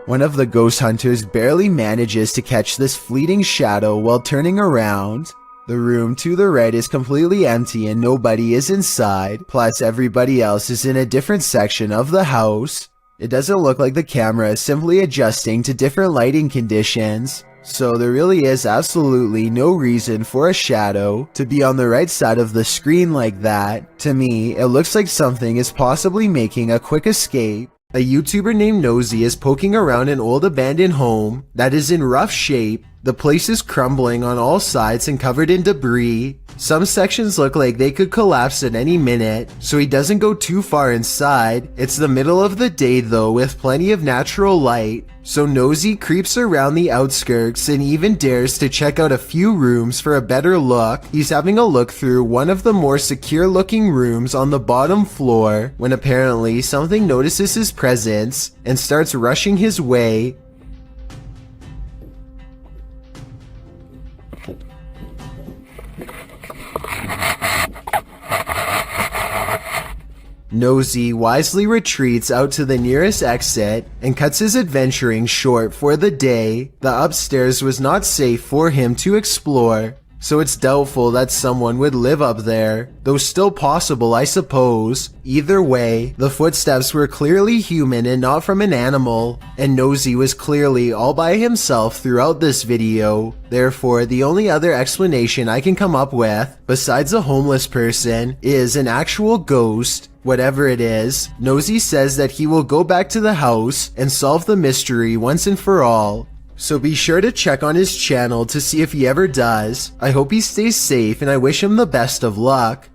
[SPEAKER 1] One of the ghost hunters barely manages to catch this fleeting shadow while turning around. The room to the right is completely empty and nobody is inside, plus everybody else is in a different section of the house. It doesn't look like the camera is simply adjusting to different lighting conditions, so there really is absolutely no reason for a shadow to be on the right side of the screen like that. To me, it looks like something is possibly making a quick escape. A YouTuber named Nosy is poking around an old abandoned home that is in rough shape. The place is crumbling on all sides and covered in debris. Some sections look like they could collapse at any minute, so he doesn't go too far inside. It's the middle of the day though, with plenty of natural light, so Nosy creeps around the outskirts and even dares to check out a few rooms for a better look. He's having a look through one of the more secure looking rooms on the bottom floor when apparently something notices his presence and starts rushing his way. Nosy wisely retreats out to the nearest exit and cuts his adventuring short for the day. The upstairs was not safe for him to explore. so it's doubtful that someone would live up there, though still possible, I suppose. Either way, the footsteps were clearly human and not from an animal, and Nosy was clearly all by himself throughout this video. Therefore, the only other explanation I can come up with, besides a homeless person, is an actual ghost. Whatever it is, Nosy says that he will go back to the house and solve the mystery once and for all. So be sure to check on his channel to see if he ever does. I hope he stays safe and I wish him the best of luck.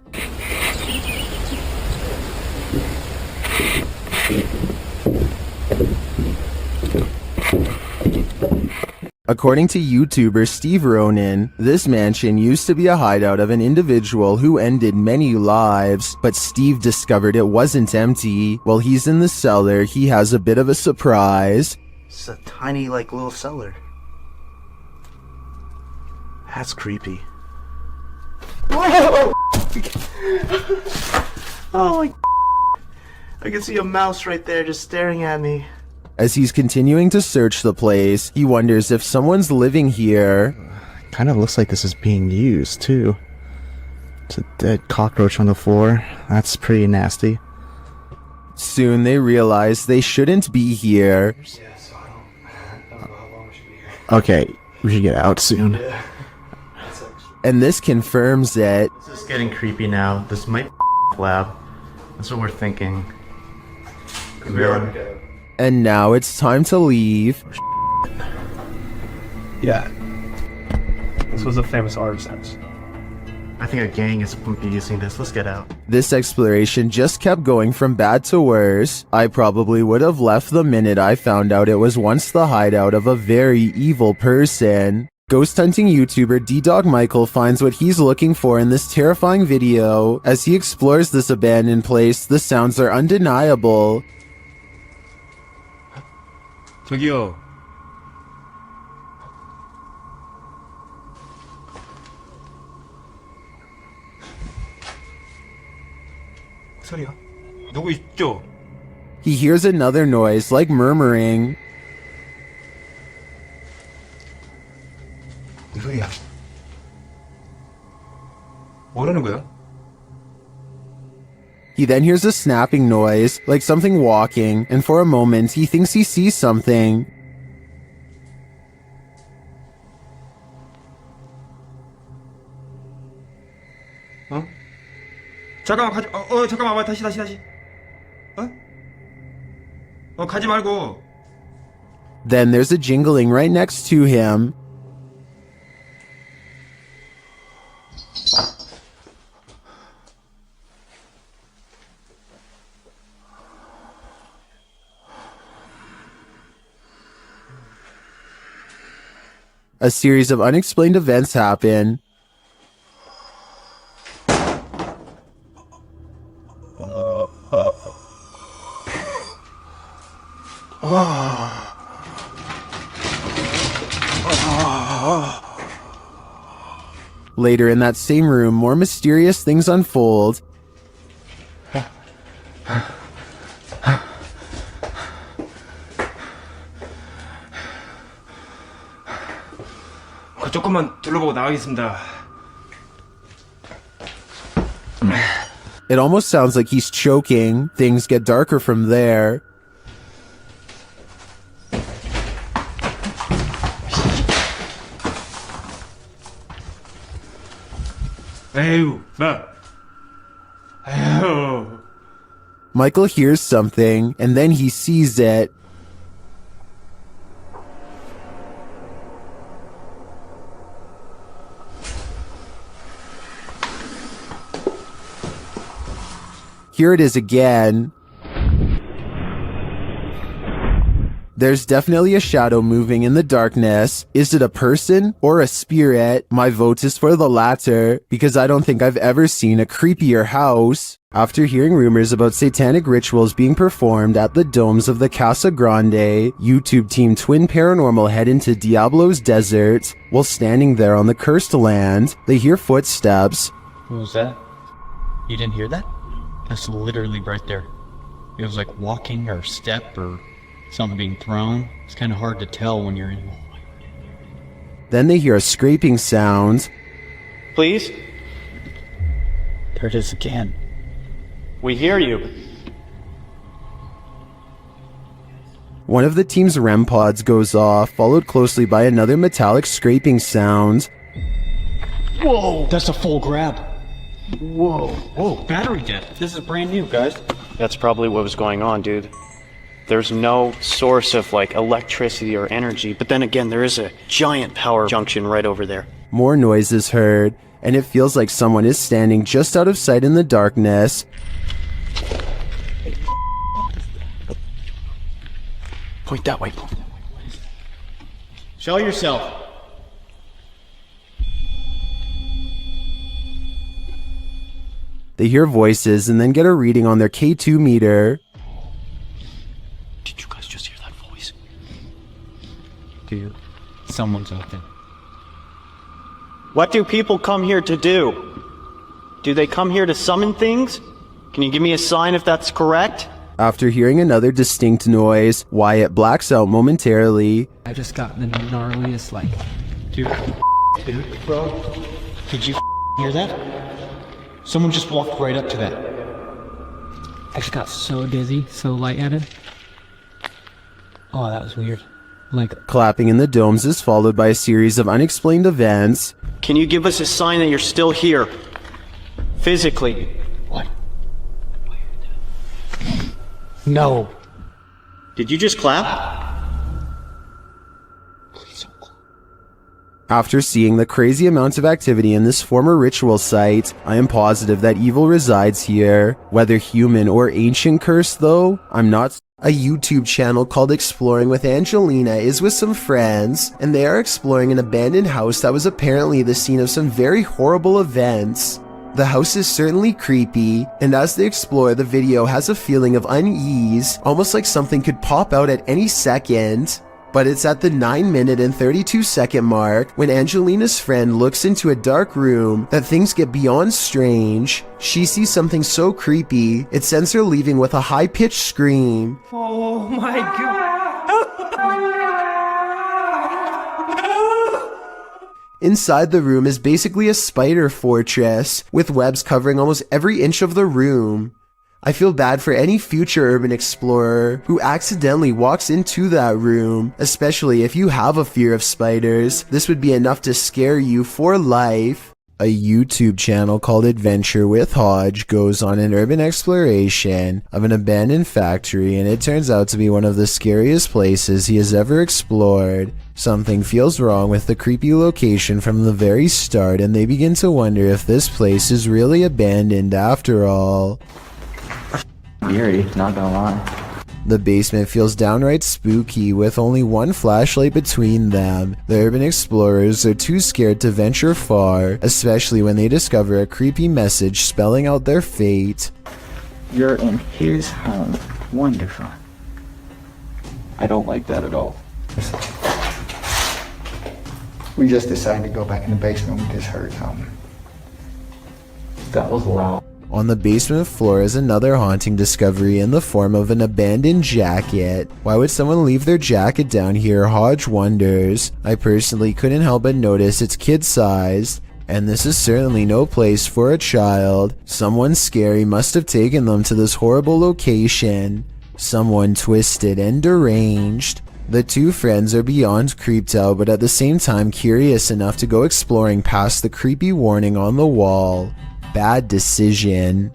[SPEAKER 1] According to YouTuber Steve Ronan, this mansion used to be a hideout of an individual who ended many lives, but Steve discovered it wasn't empty. While he's in the cellar, he has a bit of a surprise.
[SPEAKER 3] It's a tiny, little cellar. That's creepy. Whoa! Oh my! I can see a mouse right there just staring at me.
[SPEAKER 1] As he's continuing to search the place, he wonders if someone's living here.
[SPEAKER 3] Kind of looks like this is being used, too. It's a dead cockroach on the floor. That's pretty nasty.
[SPEAKER 1] Soon they realize they shouldn't be here.
[SPEAKER 3] Okay, we should get out soon.
[SPEAKER 1] And this confirms it.
[SPEAKER 3] This is getting creepy now. This might be lab. That's what we're thinking.
[SPEAKER 1] And now it's time to leave.
[SPEAKER 22] Yeah. This was a famous artist's house.
[SPEAKER 3] I think a gang is using this. Let's get out.
[SPEAKER 1] This exploration just kept going from bad to worse. I probably would have left the minute I found out it was once the hideout of a very evil person. Ghost hunting YouTuber D-Dog Michael finds what he's looking for in this terrifying video. As he explores this abandoned place, the sounds are undeniable.
[SPEAKER 15] 저기요.
[SPEAKER 5] 소리야? 누구 있죠?
[SPEAKER 1] He hears another noise, like murmuring.
[SPEAKER 5] 무슨 소리야? 뭐라는 거야?
[SPEAKER 1] He then hears a snapping noise, like something walking, and for a moment he thinks he sees something.
[SPEAKER 5] 어? 잠깐만 잠깐만 다시 가지 말고.
[SPEAKER 1] Then there's a jingling right next to him. A series of unexplained events happen. Later in that same room, more mysterious things unfold.
[SPEAKER 5] 조금만 둘러보고 나가겠습니다.
[SPEAKER 1] It almost sounds like he's choking. Things get darker from there.
[SPEAKER 5] 에휴, 에휴.
[SPEAKER 1] Michael hears something, and then he sees it. Here it is again. There's definitely a shadow moving in the darkness. Is it a person or a spirit? My vote is for the latter, because I don't think I've ever seen a creepier house. After hearing rumors about satanic rituals being performed at the domes of the Casa Grande, YouTube team Twin Paranormal head into Diablo's desert. While standing there on the cursed land, they hear footsteps.
[SPEAKER 2] What was that? You didn't hear that? That's literally right there. It was like walking or step or something being thrown. It's kind of hard to tell when you're in.
[SPEAKER 1] Then they hear a scraping sound.
[SPEAKER 2] Please? There it is again. We hear you.
[SPEAKER 1] One of the team's REM pods goes off, followed closely by another metallic scraping sound.
[SPEAKER 2] Whoa! That's a full grab. Whoa. Whoa, battery dead. This is brand new, guys.
[SPEAKER 7] That's probably what was going on, dude. There's no source of like electricity or energy, but then again, there is a giant power junction right over there.
[SPEAKER 1] More noise is heard, and it feels like someone is standing just out of sight in the darkness.
[SPEAKER 7] Point that way.
[SPEAKER 2] Show yourself.
[SPEAKER 1] They hear voices and then get a reading on their K2 meter.
[SPEAKER 7] Did you guys just hear that voice?
[SPEAKER 2] Dude, someone's out there.
[SPEAKER 7] What do people come here to do? Do they come here to summon things? Can you give me a sign if that's correct?
[SPEAKER 1] After hearing another distinct noise, Wyatt blacks out momentarily.
[SPEAKER 8] I just got the gnarliest, like...
[SPEAKER 2] Dude, bro, did you hear that? Someone just walked right up to that.
[SPEAKER 8] I just got so dizzy, so lightheaded. Oh, that was weird. Like...
[SPEAKER 1] Clapping in the domes is followed by a series of unexplained events.
[SPEAKER 7] Can you give us a sign that you're still here? Physically.
[SPEAKER 2] What? No.
[SPEAKER 7] Did you just clap?
[SPEAKER 1] After seeing the crazy amounts of activity in this former ritual site, I am positive that evil resides here. Whether human or ancient curse though, I'm not. A YouTube channel called Exploring with Angelina is with some friends, and they are exploring an abandoned house that was apparently the scene of some very horrible events. The house is certainly creepy, and as they explore, the video has a feeling of unease, almost like something could pop out at any second. But it's at the 9-minute and 32-second mark when Angelina's friend looks into a dark room that things get beyond strange. She sees something so creepy, it sends her leaving with a high-pitched scream.
[SPEAKER 10] Oh my god.
[SPEAKER 1] Inside the room is basically a spider fortress, with webs covering almost every inch of the room. I feel bad for any future urban explorer who accidentally walks into that room, especially if you have a fear of spiders. This would be enough to scare you for life. A YouTube channel called Adventure with Hodge goes on an urban exploration of an abandoned factory, and it turns out to be one of the scariest places he has ever explored. Something feels wrong with the creepy location from the very start, and they begin to wonder if this place is really abandoned after all.
[SPEAKER 3] Eerie, not gonna lie.
[SPEAKER 1] The basement feels downright spooky with only one flashlight between them. The urban explorers are too scared to venture far, especially when they discover a creepy message spelling out their fate.
[SPEAKER 3] You're in his home. Wonderful. I don't like that at all. We just decided to go back in the basement. We just heard something. That was loud.
[SPEAKER 1] On the basement floor is another haunting discovery in the form of an abandoned jacket. Why would someone leave their jacket down here? Hodge wonders. I personally couldn't help but notice it's kid-sized, and this is certainly no place for a child. Someone scary must have taken them to this horrible location. Someone twisted and deranged. The two friends are beyond creeped out, but at the same time curious enough to go exploring past the creepy warning on the wall. Bad decision.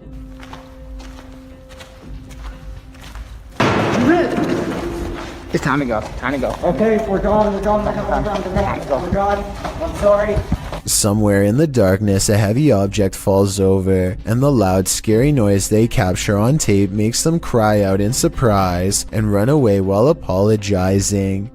[SPEAKER 3] It's time to go. Time to go. Okay, we're going. We're going. We're going. I'm sorry.
[SPEAKER 1] Somewhere in the darkness, a heavy object falls over, and the loud, scary noise they capture on tape makes them cry out in surprise and run away while apologizing.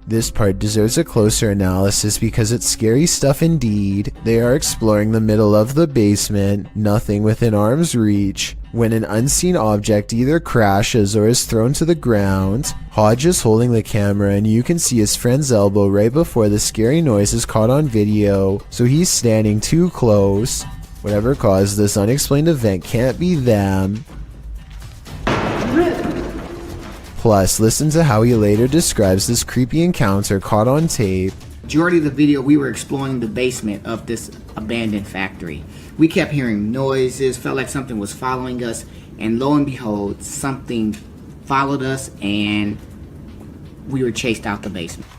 [SPEAKER 1] This part deserves a closer analysis because it's scary stuff indeed. They are exploring the middle of the basement, nothing within arm's reach, when an unseen object either crashes or is thrown to the ground. Hodge is holding the camera, and you can see his friend's elbow right before the scary noise is caught on video, so he's standing too close. Whatever caused this unexplained event can't be them. Plus, listen to how he later describes this creepy encounter caught on tape.
[SPEAKER 3] Majority of the video, we were exploring the basement of this abandoned factory. We kept hearing noises, felt like something was following us, and lo and behold, something followed us and we were chased out the basement.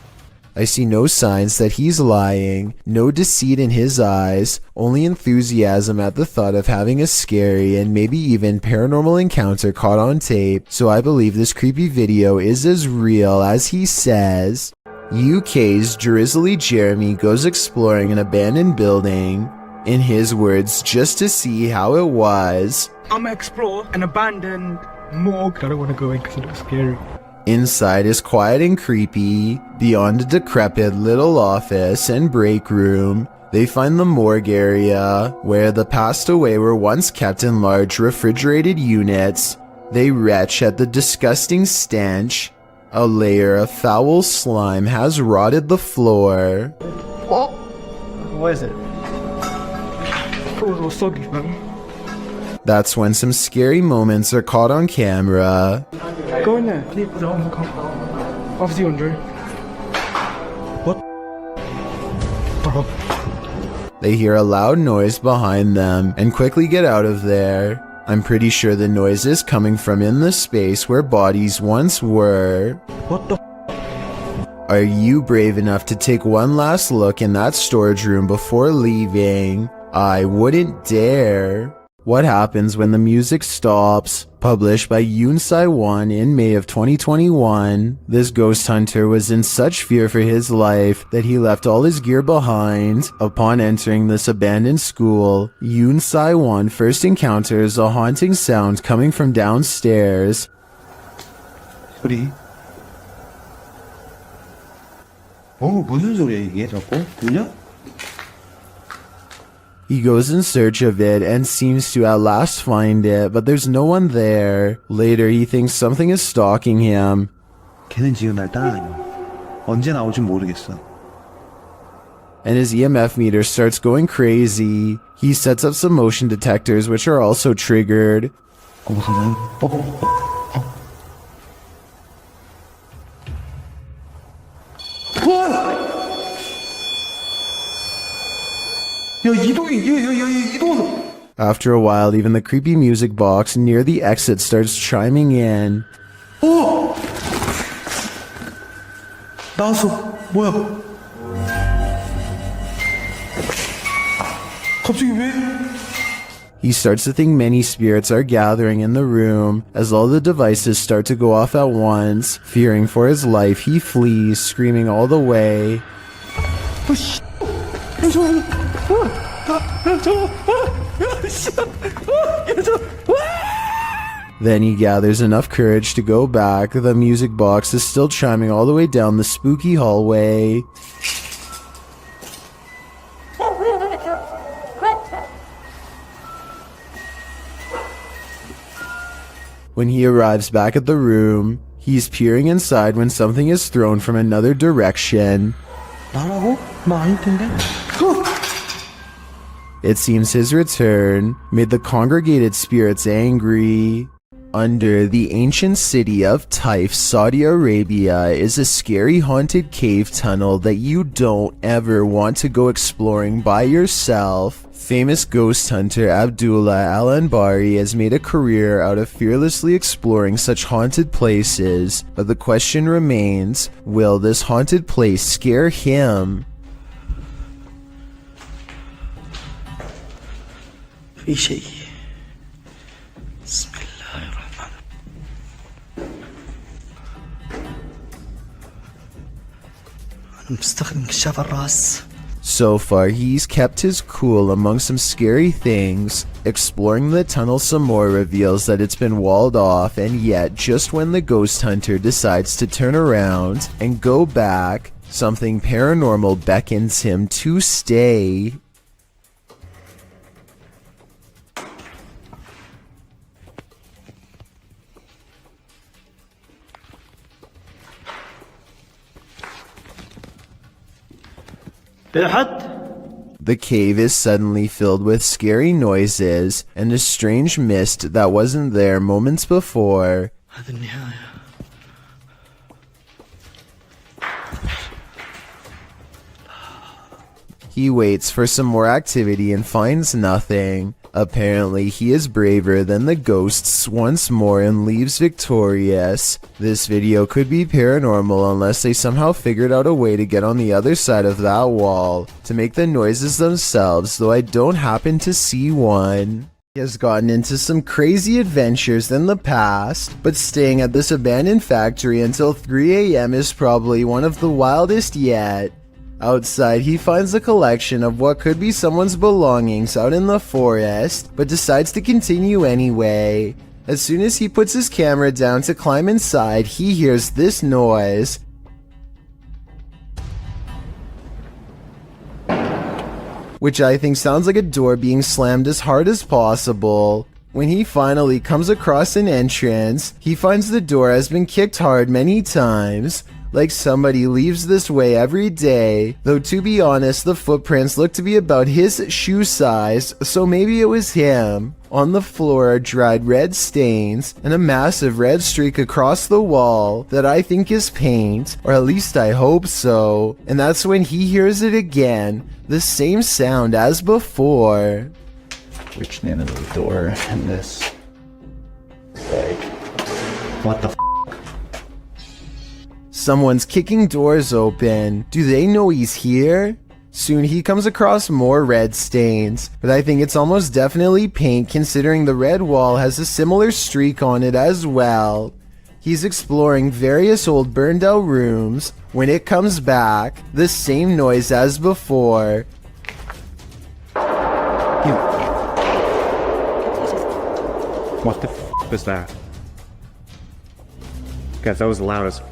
[SPEAKER 1] I see no signs that he's lying, no deceit in his eyes, only enthusiasm at the thought of having a scary and maybe even paranormal encounter caught on tape, so I believe this creepy video is as real as he says. UK's Drizzly Jeremy goes exploring an abandoned building, in his words, just to see how it was.
[SPEAKER 14] I'm gonna explore an abandoned morgue. I don't want to go in because it looks scary.
[SPEAKER 1] Inside is quiet and creepy. Beyond a decrepit little office and break room, they find the morgue area, where the passed away were once kept in large refrigerated units. They retch at the disgusting stench. A layer of foul slime has rotted the floor.
[SPEAKER 14] Oh! What is it? It was all soggy, man.
[SPEAKER 1] That's when some scary moments are caught on camera.
[SPEAKER 14] Go in there. Please, don't come. Obviously, Andre. What? Bro.
[SPEAKER 1] They hear a loud noise behind them and quickly get out of there. I'm pretty sure the noise is coming from in the space where bodies once were.
[SPEAKER 14] What the?
[SPEAKER 1] Are you brave enough to take one last look in that storage room before leaving? I wouldn't dare. What happens when the music stops? Published by Unsai1 in May of 2021, this ghost hunter was in such fear for his life that he left all his gear behind. Upon entering this abandoned school, Unsai1 first encounters a haunting sound coming from downstairs.
[SPEAKER 17] 소리? 무슨 소리야 이게 자꾸? 들려?
[SPEAKER 1] He goes in search of it and seems to at last find it, but there's no one there. Later, he thinks something is stalking him.
[SPEAKER 17] 걔는 지금 날 따라다녀. 언제 나올지 모르겠어.
[SPEAKER 1] And his EMF meter starts going crazy. He sets up some motion detectors, which are also triggered. After a while, even the creepy music box near the exit starts chiming in.
[SPEAKER 17] 나왔어. 뭐야? 갑자기 왜?
[SPEAKER 1] He starts to think many spirits are gathering in the room. As all the devices start to go off at once, fearing for his life, he flees, screaming all the way. Then he gathers enough courage to go back. The music box is still chiming all the way down the spooky hallway. When he arrives back at the room, he's peering inside when something is thrown from another direction.
[SPEAKER 17] 나라고? 나 아닐 텐데?
[SPEAKER 1] It seems his return made the congregated spirits angry. Under the ancient city of Taif, Saudi Arabia, is a scary haunted cave tunnel that you don't ever want to go exploring by yourself. Famous ghost hunter Abdullah Al-Anbari has made a career out of fearlessly exploring such haunted places, but the question remains, will this haunted place scare him?
[SPEAKER 3] في شيء بسم الله الرحمن أنا مستخدم كشاف الراس.
[SPEAKER 1] So far, he's kept his cool among some scary things. Exploring the tunnel some more reveals that it's been walled off, and yet, just when the ghost hunter decides to turn around and go back, something paranormal beckons him to stay. The cave is suddenly filled with scary noises and a strange mist that wasn't there moments before. He waits for some more activity and finds nothing. Apparently, he is braver than the ghosts once more and leaves victorious. This video could be paranormal unless they somehow figured out a way to get on the other side of that wall to make the noises themselves, though I don't happen to see one. He has gotten into some crazy adventures in the past, but staying at this abandoned factory until 3 AM is probably one of the wildest yet. Outside, he finds a collection of what could be someone's belongings out in the forest, but decides to continue anyway. As soon as he puts his camera down to climb inside, he hears this noise. Which I think sounds like a door being slammed as hard as possible. When he finally comes across an entrance, he finds the door has been kicked hard many times. Like somebody leaves this way every day, though to be honest, the footprints look to be about his shoe size, so maybe it was him. On the floor are dried red stains and a massive red streak across the wall that I think is paint, or at least I hope so. And that's when he hears it again, the same sound as before.
[SPEAKER 2] Reach the end of the door and this. Like, what the f?
[SPEAKER 1] Someone's kicking doors open. Do they know he's here? Soon he comes across more red stains, but I think it's almost definitely paint considering the red wall has a similar streak on it as well. He's exploring various old burned out rooms. When it comes back, the same noise as before.
[SPEAKER 13] What the f was that? Guys, that was loud as f.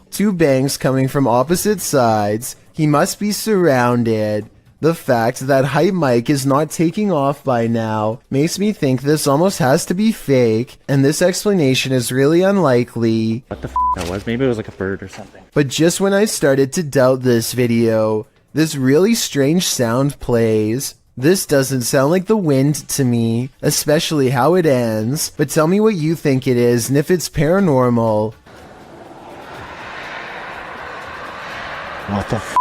[SPEAKER 1] Two bangs coming from opposite sides. He must be surrounded. The fact that Hype Mike is not taking off by now makes me think this almost has to be fake, and this explanation is really unlikely.
[SPEAKER 13] What the f that was? Maybe it was like a bird or something.
[SPEAKER 1] But just when I started to doubt this video, this really strange sound plays. This doesn't sound like the wind to me, especially how it ends, but tell me what you think it is and if it's paranormal.
[SPEAKER 13] What the f?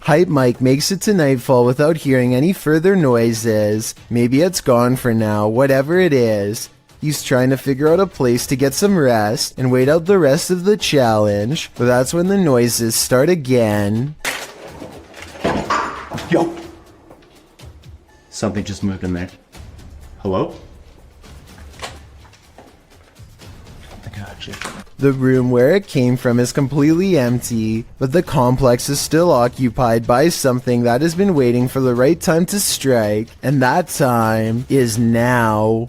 [SPEAKER 1] Hype Mike makes it to nightfall without hearing any further noises. Maybe it's gone for now, whatever it is. He's trying to figure out a place to get some rest and wait out the rest of the challenge, but that's when the noises start again.
[SPEAKER 2] Yo! Something just moved in there. Hello? I got you.
[SPEAKER 1] The room where it came from is completely empty, but the complex is still occupied by something that has been waiting for the right time to strike, and that time is now.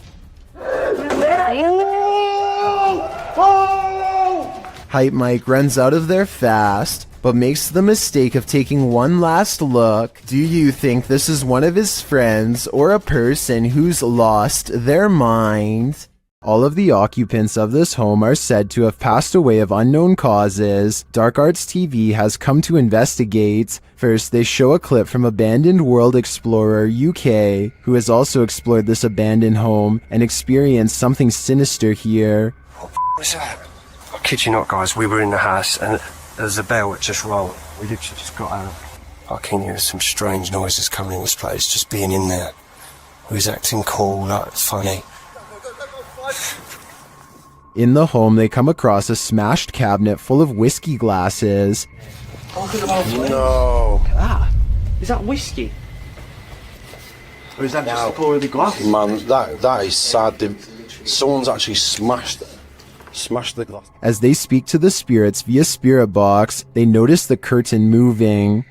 [SPEAKER 1] Hype Mike runs out of there fast, but makes the mistake of taking one last look. Do you think this is one of his friends or a person who's lost their mind? All of the occupants of this home are said to have passed away of unknown causes. Dark Arts TV has come to investigate. First, they show a clip from Abandoned World Explorer UK, who has also explored this abandoned home and experienced something sinister here.
[SPEAKER 18] What was that? I kid you not, guys, we were in the house and there's a bell that just rolled. We literally just got out. I can hear some strange noises coming in this place, just being in there. We was acting cool, like funny.
[SPEAKER 1] In the home, they come across a smashed cabinet full of whiskey glasses.
[SPEAKER 18] No.
[SPEAKER 12] Ah, is that whiskey?
[SPEAKER 18] Or is that just a poor of the glass? Man, that is sad. Someone's actually smashed the glass.
[SPEAKER 1] As they speak to the spirits via spirit box, they notice the curtain moving.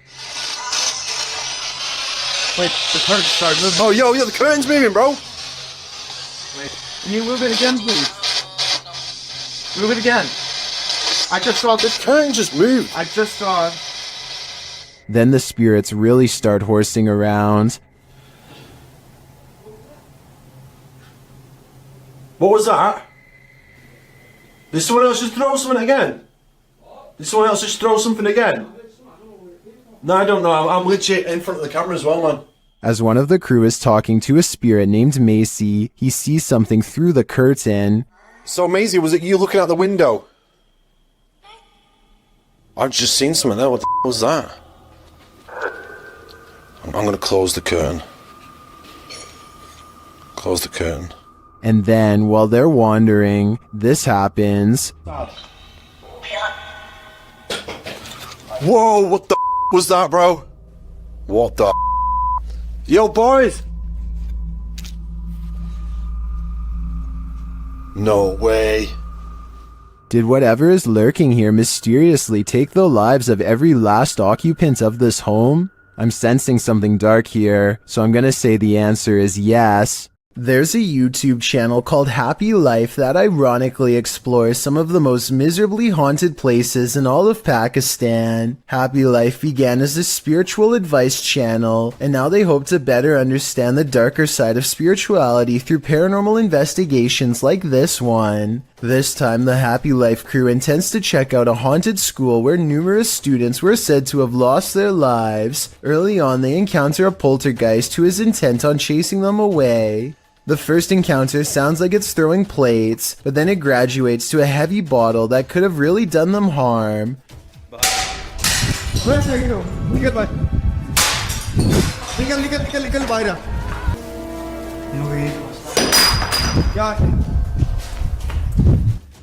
[SPEAKER 22] Wait, the curtain started moving.
[SPEAKER 18] Oh, yo, the curtain's moving, bro.
[SPEAKER 22] Wait, can you move it again, please? Move it again. I just saw this
[SPEAKER 18] curtain just moved.
[SPEAKER 22] I just saw it.
[SPEAKER 1] Then the spirits really start horsing around.
[SPEAKER 18] What was that? Did someone else just throw something again? Did someone else just throw something again? No, I don't know. I'm legit in front of the camera as well, man.
[SPEAKER 1] As one of the crew is talking to a spirit named Macy, he sees something through the curtain.
[SPEAKER 21] So, Maisie, was it you looking out the window?
[SPEAKER 4] I've just seen something there. What the was that? I'm gonna close the curtain. Close the curtain.
[SPEAKER 1] And then, while they're wandering, this happens.
[SPEAKER 4] Whoa, what the was that, bro? What the Yo, boys! No way.
[SPEAKER 1] Did whatever is lurking here mysteriously take the lives of every last occupant of this home? I'm sensing something dark here, so I'm gonna say the answer is yes. There's a YouTube channel called Happy Life that ironically explores some of the most miserably haunted places in all of Pakistan. Happy Life began as a spiritual advice channel, and now they hope to better understand the darker side of spirituality through paranormal investigations like this one. This time, the Happy Life crew intends to check out a haunted school where numerous students were said to have lost their lives. Early on, they encounter a poltergeist who is intent on chasing them away. The first encounter sounds like it's throwing plates, but then it graduates to a heavy bottle that could have really done them harm.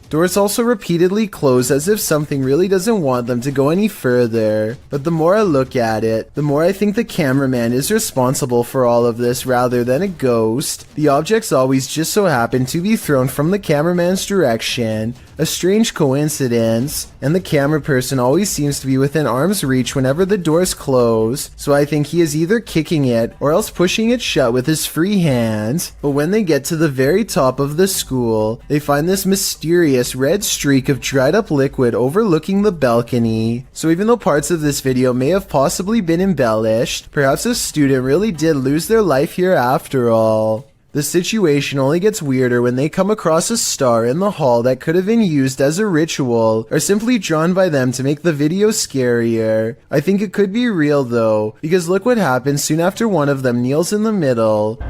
[SPEAKER 1] Doors also repeatedly close as if something really doesn't want them to go any further. But the more I look at it, the more I think the cameraman is responsible for all of this rather than a ghost. The objects always just so happen to be thrown from the cameraman's direction. A strange coincidence, and the camera person always seems to be within arm's reach whenever the doors close, so I think he is either kicking it or else pushing it shut with his free hand. But when they get to the very top of the school, they find this mysterious red streak of dried up liquid overlooking the balcony. So even though parts of this video may have possibly been embellished, perhaps a student really did lose their life here after all. The situation only gets weirder when they come across a star in the hall that could have been used as a ritual or simply drawn by them to make the video scarier. I think it could be real though, because look what happens soon after one of them kneels in the middle.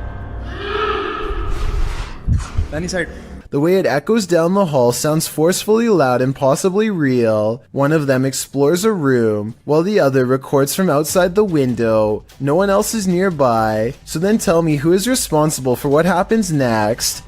[SPEAKER 1] The way it echoes down the hall sounds forcefully loud and possibly real. One of them explores a room, while the other records from outside the window. No one else is nearby, so then tell me who is responsible for what happens next.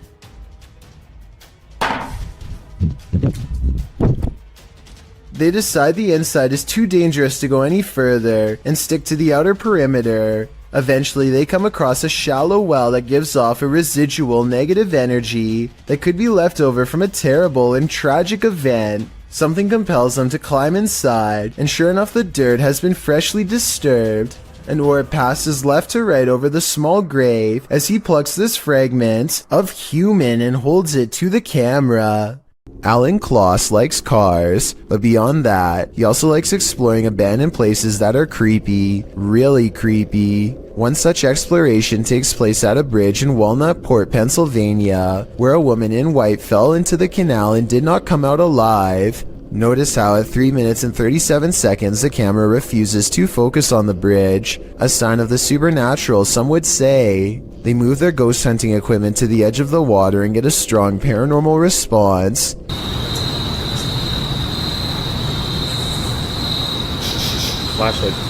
[SPEAKER 1] They decide the inside is too dangerous to go any further and stick to the outer perimeter. Eventually, they come across a shallow well that gives off a residual negative energy that could be left over from a terrible and tragic event. Something compels them to climb inside, and sure enough, the dirt has been freshly disturbed. An orb passes left to right over the small grave as he plucks this fragment of human and holds it to the camera. Alan Kloss likes cars, but beyond that, he also likes exploring abandoned places that are creepy, really creepy. One such exploration takes place at a bridge in Walnut Port, Pennsylvania, where a woman in white fell into the canal and did not come out alive. Notice how at 3 minutes and 37 seconds the camera refuses to focus on the bridge, a sign of the supernatural some would say. They move their ghost hunting equipment to the edge of the water and get a strong paranormal response.
[SPEAKER 4] Flashlight.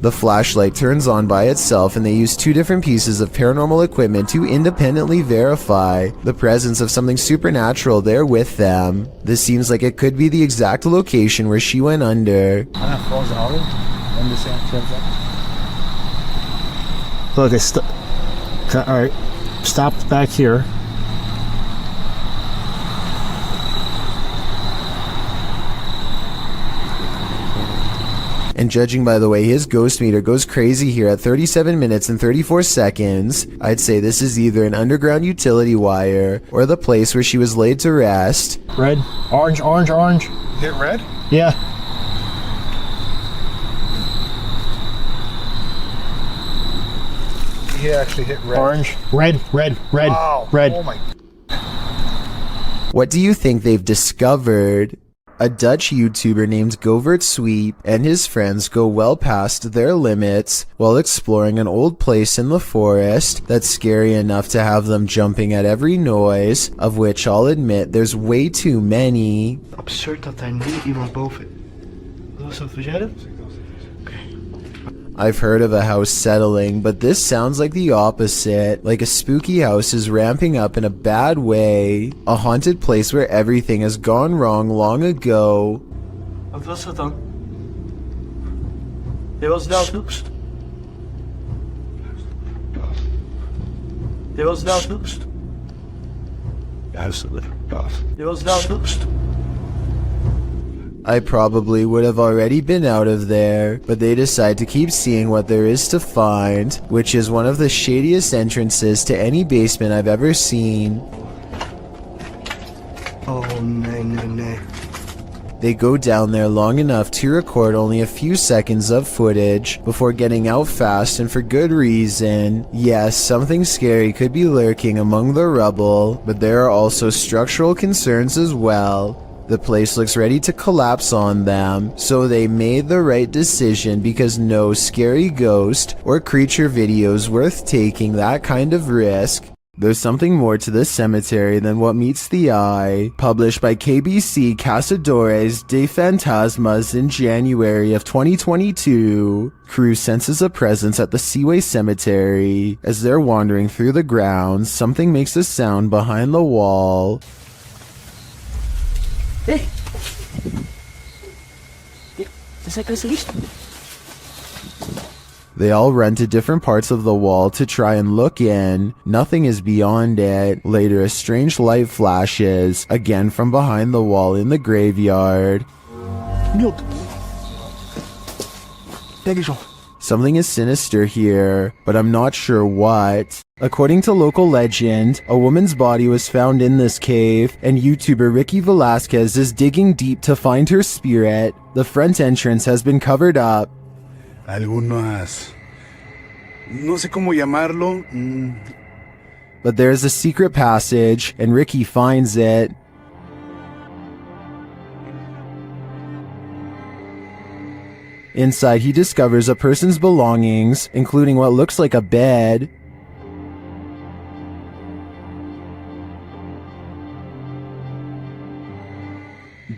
[SPEAKER 1] The flashlight turns on by itself and they use two different pieces of paranormal equipment to independently verify the presence of something supernatural there with them. This seems like it could be the exact location where she went under.
[SPEAKER 14] Look, it's alright, stopped back here.
[SPEAKER 1] And judging by the way his ghost meter goes crazy here at 37 minutes and 34 seconds, I'd say this is either an underground utility wire or the place where she was laid to rest.
[SPEAKER 14] Red, orange, orange, orange.
[SPEAKER 11] Hit red?
[SPEAKER 14] Yeah.
[SPEAKER 11] He actually hit red.
[SPEAKER 14] Orange, red, red, red,
[SPEAKER 11] wow.
[SPEAKER 14] red.
[SPEAKER 11] Oh my.
[SPEAKER 1] What do you think they've discovered? A Dutch YouTuber named Govert Sweep and his friends go well past their limits while exploring an old place in the forest that's scary enough to have them jumping at every noise, of which I'll admit there's way too many.
[SPEAKER 11] Absurd dat daar nu iemand boven
[SPEAKER 1] I've heard of a house settling, but this sounds like the opposite. Like a spooky house is ramping up in a bad way. A haunted place where everything has gone wrong long ago.
[SPEAKER 22] Wat was dat dan? Dit was nou. Dit was nou. Dit was nou.
[SPEAKER 1] I probably would have already been out of there, but they decide to keep seeing what there is to find, which is one of the shadiest entrances to any basement I've ever seen.
[SPEAKER 22] Oh, no.
[SPEAKER 1] They go down there long enough to record only a few seconds of footage before getting out fast, and for good reason. Yes, something scary could be lurking among the rubble, but there are also structural concerns as well. The place looks ready to collapse on them, so they made the right decision because no scary ghost or creature video is worth taking that kind of risk. There's something more to this cemetery than what meets the eye. Published by KBC Cazadores de Fantasmas in January of 2022, crew senses a presence at the Seaway Cemetery. As they're wandering through the grounds, something makes a sound behind the wall.
[SPEAKER 8] Hey! Você quer isso?
[SPEAKER 1] They all run to different parts of the wall to try and look in. Nothing is beyond it. Later, a strange light flashes, again from behind the wall in the graveyard. Something is sinister here, but I'm not sure what. According to local legend, a woman's body was found in this cave, and YouTuber Ricky Velasquez is digging deep to find her spirit. The front entrance has been covered up.
[SPEAKER 21] Algunas, no sé cómo llamarlo.
[SPEAKER 1] But there's a secret passage, and Ricky finds it. Inside, he discovers a person's belongings, including what looks like a bed.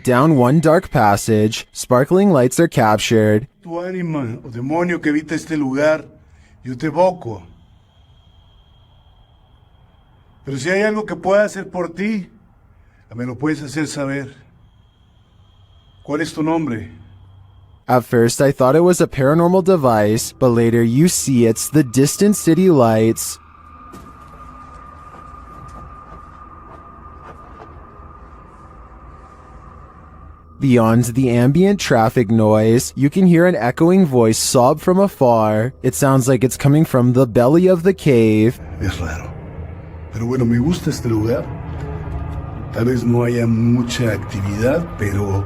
[SPEAKER 1] Down one dark passage, sparkling lights are captured.
[SPEAKER 21] Tu ánima o demonio que habita este lugar, yo te evoco. Pero si hay algo que pueda hacer por ti, me lo puedes hacer saber. ¿Cuál es tu nombre?
[SPEAKER 1] At first, I thought it was a paranormal device, but later you see it's the distant city lights. Beyond the ambient traffic noise, you can hear an echoing voice sob from afar. It sounds like it's coming from the belly of the cave.
[SPEAKER 21] Es raro. Pero bueno, me gusta este lugar. Tal vez no haya mucha actividad, pero...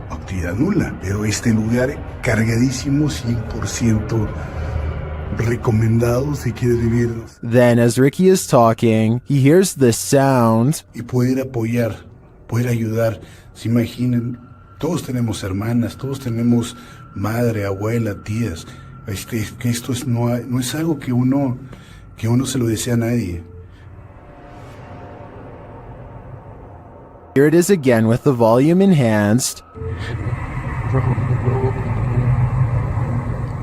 [SPEAKER 21] actividad nula. Pero este lugar cargadísimo, 100% recomendado si quieres vivir.
[SPEAKER 1] Then, as Ricky is talking, he hears this sound.
[SPEAKER 21] Y poder apoyar, poder ayudar. Se imaginen, todos tenemos hermanas, todos tenemos madre, abuela, tías. Que esto no es algo que uno se lo desea a nadie.
[SPEAKER 1] Here it is again with the volume enhanced.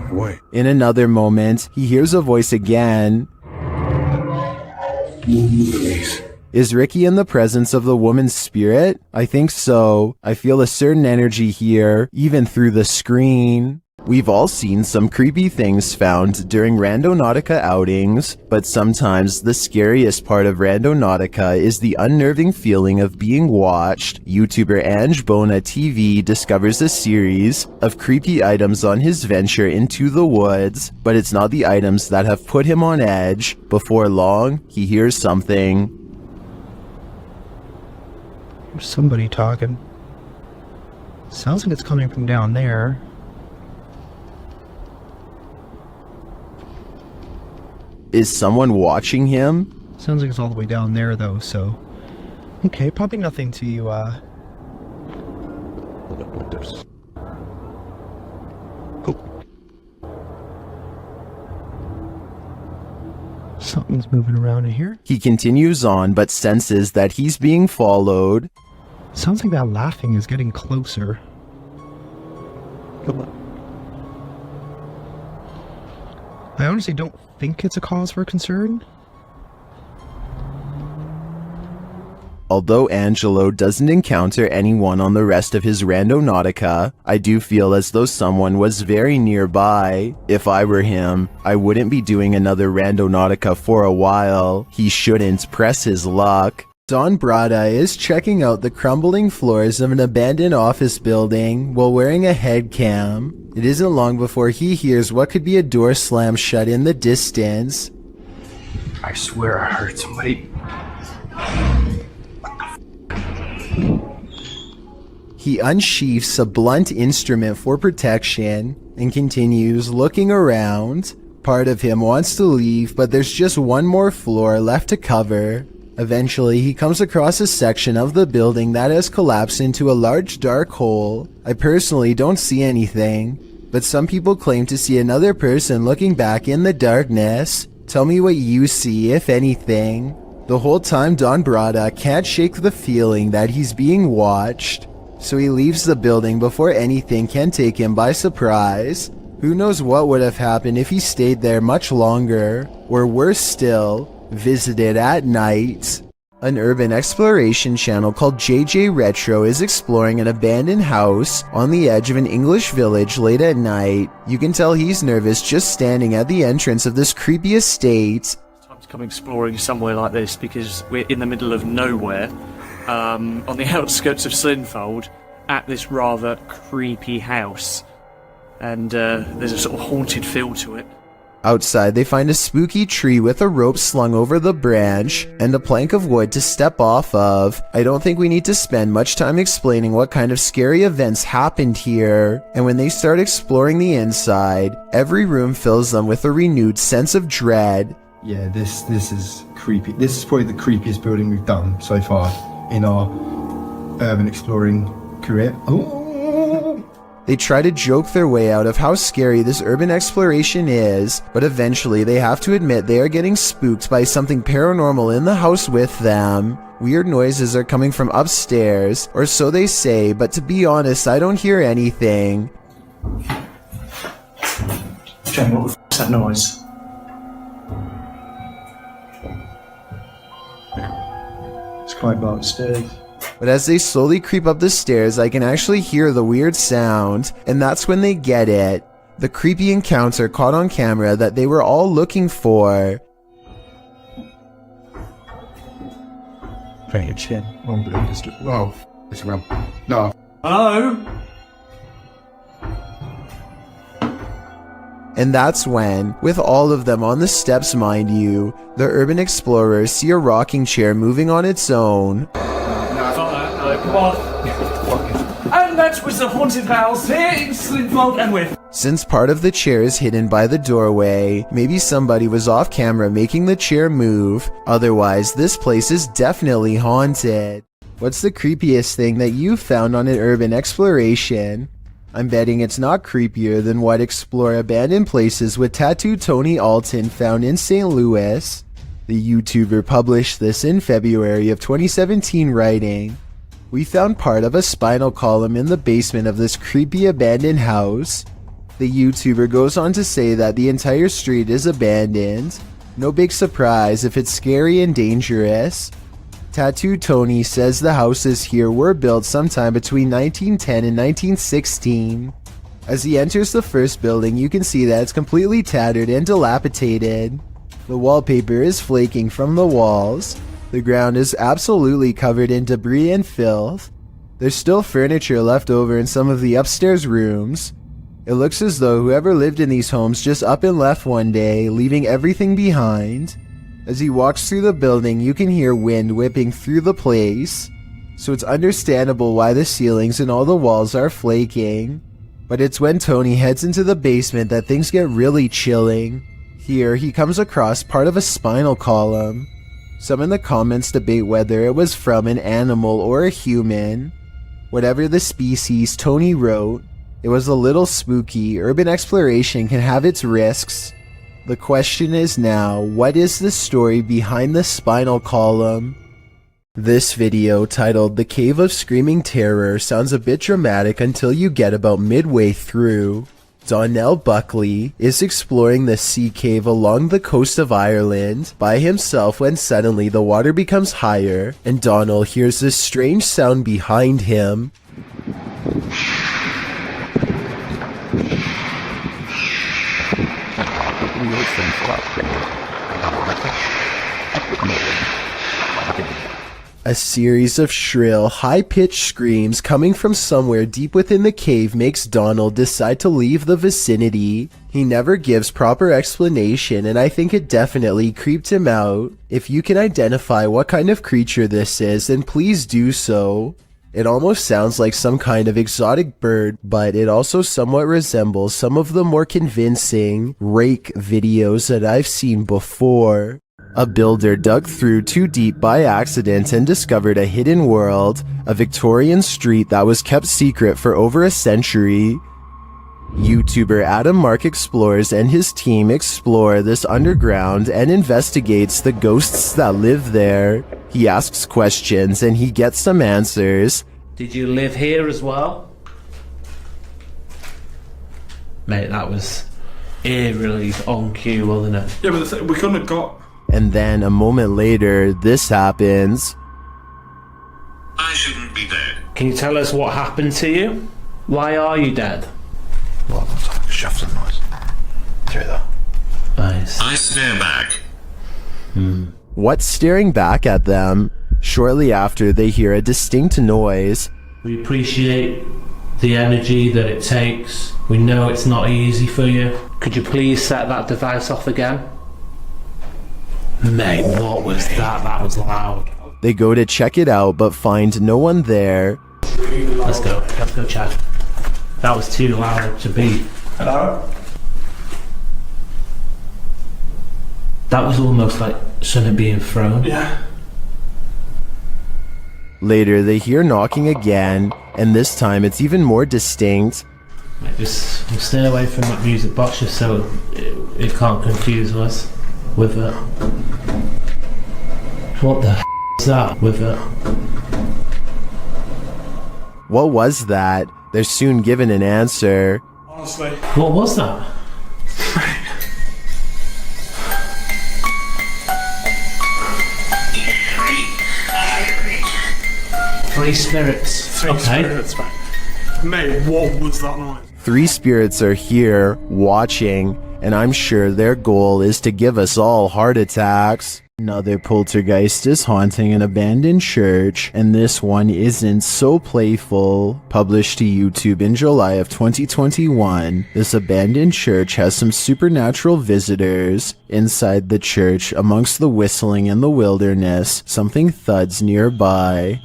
[SPEAKER 21] What?
[SPEAKER 1] In another moment, he hears a voice again. Is Ricky in the presence of the woman's spirit? I think so. I feel a certain energy here, even through the screen. We've all seen some creepy things found during Randonautica outings, but sometimes the scariest part of Randonautica is the unnerving feeling of being watched. YouTuber Ange Bona TV discovers a series of creepy items on his venture into the woods, but it's not the items that have put him on edge. Before long, he hears something.
[SPEAKER 16] There's somebody talking. Sounds like it's coming from down there.
[SPEAKER 1] Is someone watching him?
[SPEAKER 16] Sounds like it's all the way down there though, so... Okay, probably nothing to, Oh. Something's moving around in here.
[SPEAKER 1] He continues on, but senses that he's being followed.
[SPEAKER 16] Sounds like that laughing is getting closer. Come on. I honestly don't think it's a cause for concern.
[SPEAKER 1] Although Angelo doesn't encounter anyone on the rest of his Randonautica, I do feel as though someone was very nearby. If I were him, I wouldn't be doing another Randonautica for a while. He shouldn't press his luck. Don Brada is checking out the crumbling floors of an abandoned office building while wearing a head cam. It isn't long before he hears what could be a door slam shut in the distance.
[SPEAKER 14] I swear I heard somebody.
[SPEAKER 1] He unsheaths a blunt instrument for protection and continues looking around. Part of him wants to leave, but there's just one more floor left to cover. Eventually, he comes across a section of the building that has collapsed into a large dark hole. I personally don't see anything, but some people claim to see another person looking back in the darkness. Tell me what you see, if anything. The whole time, Don Brada can't shake the feeling that he's being watched, so he leaves the building before anything can take him by surprise. Who knows what would have happened if he stayed there much longer, or worse still, visited at night. An urban exploration channel called JJ Retro is exploring an abandoned house on the edge of an English village late at night. You can tell he's nervous just standing at the entrance of this creepy estate.
[SPEAKER 7] Time to come exploring somewhere like this because we're in the middle of nowhere, on the outskirts of Slinfold, at this rather creepy house. And there's a sort of haunted feel to it.
[SPEAKER 1] Outside, they find a spooky tree with a rope slung over the branch and a plank of wood to step off of. I don't think we need to spend much time explaining what kind of scary events happened here. And when they start exploring the inside, every room fills them with a renewed sense of dread.
[SPEAKER 14] Yeah, this is creepy. This is probably the creepiest building we've done so far in our urban exploring career.
[SPEAKER 1] They try to joke their way out of how scary this urban exploration is, but eventually they have to admit they are getting spooked by something paranormal in the house with them. Weird noises are coming from upstairs, or so they say, but to be honest, I don't hear anything.
[SPEAKER 7] Jane, what the f***'s that noise?
[SPEAKER 14] It's quite dark upstairs.
[SPEAKER 1] But as they slowly creep up the stairs, I can actually hear the weird sound, and that's when they get it. The creepy encounter caught on camera that they were all looking for.
[SPEAKER 14] Playing your chin. Oh, it's around. No.
[SPEAKER 7] Hello?
[SPEAKER 1] And that's when, with all of them on the steps mind you, the urban explorers see a rocking chair moving on its own.
[SPEAKER 7] Come on. And that was the haunted house here in Slinfold and with.
[SPEAKER 1] Since part of the chair is hidden by the doorway, maybe somebody was off camera making the chair move. Otherwise, this place is definitely haunted. What's the creepiest thing that you found on an urban exploration? I'm betting it's not creepier than what Explore Abandoned Places with Tattoo Tony Alton found in St. Louis. The YouTuber published this in February of 2017, writing, "We found part of a spinal column in the basement of this creepy abandoned house." The YouTuber goes on to say that the entire street is abandoned. No big surprise if it's scary and dangerous. Tattoo Tony says the houses here were built sometime between 1910 and 1916. As he enters the first building, you can see that it's completely tattered and dilapidated. The wallpaper is flaking from the walls. The ground is absolutely covered in debris and filth. There's still furniture left over in some of the upstairs rooms. It looks as though whoever lived in these homes just up and left one day, leaving everything behind. As he walks through the building, you can hear wind whipping through the place, so it's understandable why the ceilings and all the walls are flaking. But it's when Tony heads into the basement that things get really chilling. Here, he comes across part of a spinal column. Some in the comments debate whether it was from an animal or a human. Whatever the species, Tony wrote, it was a little spooky. Urban exploration can have its risks. The question is now, what is the story behind the spinal column? This video, titled The Cave of Screaming Terror, sounds a bit dramatic until you get about midway through. Donnell Buckley is exploring the sea cave along the coast of Ireland by himself when suddenly the water becomes higher and Donnell hears this strange sound behind him. A series of shrill, high-pitched screams coming from somewhere deep within the cave makes Donnell decide to leave the vicinity. He never gives proper explanation, and I think it definitely creeped him out. If you can identify what kind of creature this is, then please do so. It almost sounds like some kind of exotic bird, but it also somewhat resembles some of the more convincing rake videos that I've seen before. A builder dug through too deep by accident and discovered a hidden world, a Victorian street that was kept secret for over a century. YouTuber Adam Mark Explores and his team explore this underground and investigates the ghosts that live there. He asks questions and he gets some answers.
[SPEAKER 9] Did you live here as well? Mate, that was eerily on cue, wasn't it?
[SPEAKER 11] Yeah, but we couldn't have got...
[SPEAKER 1] And then a moment later, this happens.
[SPEAKER 9] I shouldn't be dead. Can you tell us what happened to you? Why are you dead?
[SPEAKER 14] Well, that's like a shuffling noise. Through that.
[SPEAKER 9] Nice.
[SPEAKER 14] I stare back.
[SPEAKER 1] What's staring back at them? Shortly after, they hear a distinct noise.
[SPEAKER 9] We appreciate the energy that it takes. We know it's not easy for you. Could you please set that device off again? Mate, what was that? That was loud.
[SPEAKER 1] They go to check it out, but find no one there.
[SPEAKER 9] Let's go check. That was too loud to beat.
[SPEAKER 11] Hello?
[SPEAKER 9] That was almost like something being thrown.
[SPEAKER 11] Yeah.
[SPEAKER 1] Later, they hear knocking again, and this time it's even more distinct.
[SPEAKER 9] Mate, just stay away from that music box just so it can't confuse us with it. What the is that with it?
[SPEAKER 1] What was that? They're soon given an answer.
[SPEAKER 11] Honestly.
[SPEAKER 9] What was that? Three spirits.
[SPEAKER 11] Three spirits, mate, what was that noise?
[SPEAKER 1] 3 spirits are here, watching, and I'm sure their goal is to give us all heart attacks. Another poltergeist is haunting an abandoned church, and this one isn't so playful. Published to YouTube in July of 2021, this abandoned church has some supernatural visitors. Inside the church, amongst the whistling in the wilderness, something thuds nearby.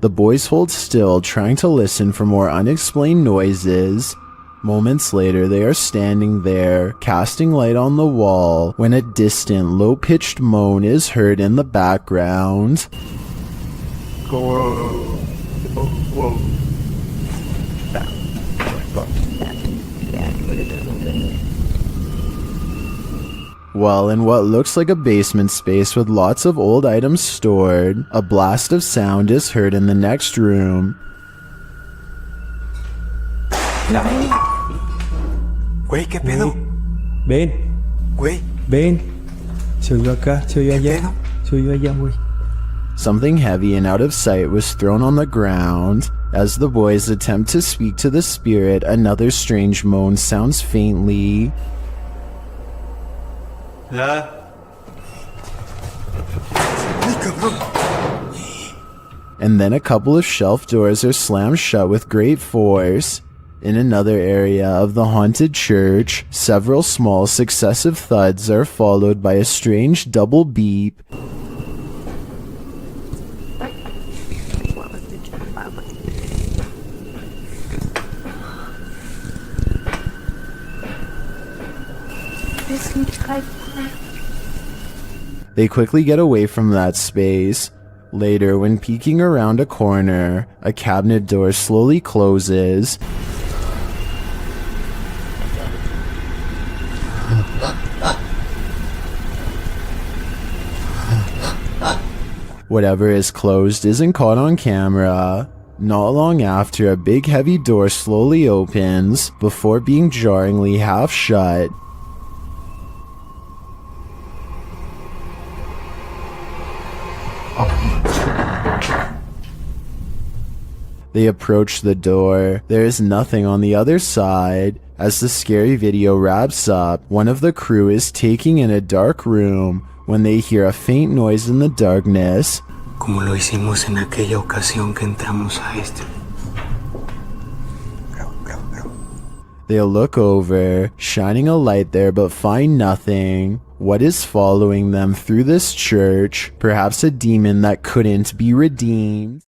[SPEAKER 1] The boys hold still, trying to listen for more unexplained noises. Moments later, they are standing there, casting light on the wall, when a distant, low-pitched moan is heard in the background.
[SPEAKER 14] Whoa.
[SPEAKER 1] Well, in what looks like a basement space with lots of old items stored, a blast of sound is heard in the next room.
[SPEAKER 14] Güey, ¿qué pedo?
[SPEAKER 10] Ven.
[SPEAKER 14] Güey.
[SPEAKER 10] Ven. Se oyó acá, se oyó allá. Se oyó allá, güey.
[SPEAKER 1] Something heavy and out of sight was thrown on the ground. As the boys attempt to speak to the spirit, another strange moan sounds faintly.
[SPEAKER 14] Yeah.
[SPEAKER 1] And then a couple of shelf doors are slammed shut with great force. In another area of the haunted church, several small successive thuds are followed by a strange double beep. They quickly get away from that space. Later, when peeking around a corner, a cabinet door slowly closes. Whatever is closed isn't caught on camera. Not long after, a big heavy door slowly opens before being jarringly half shut. They approach the door. There is nothing on the other side. As the scary video wraps up, one of the crew is taking in a dark room when they hear a faint noise in the darkness.
[SPEAKER 6] Como lo hicimos en aquella ocasión que entramos a este.
[SPEAKER 1] They look over, shining a light there but find nothing. What is following them through this church? Perhaps a demon that couldn't be redeemed?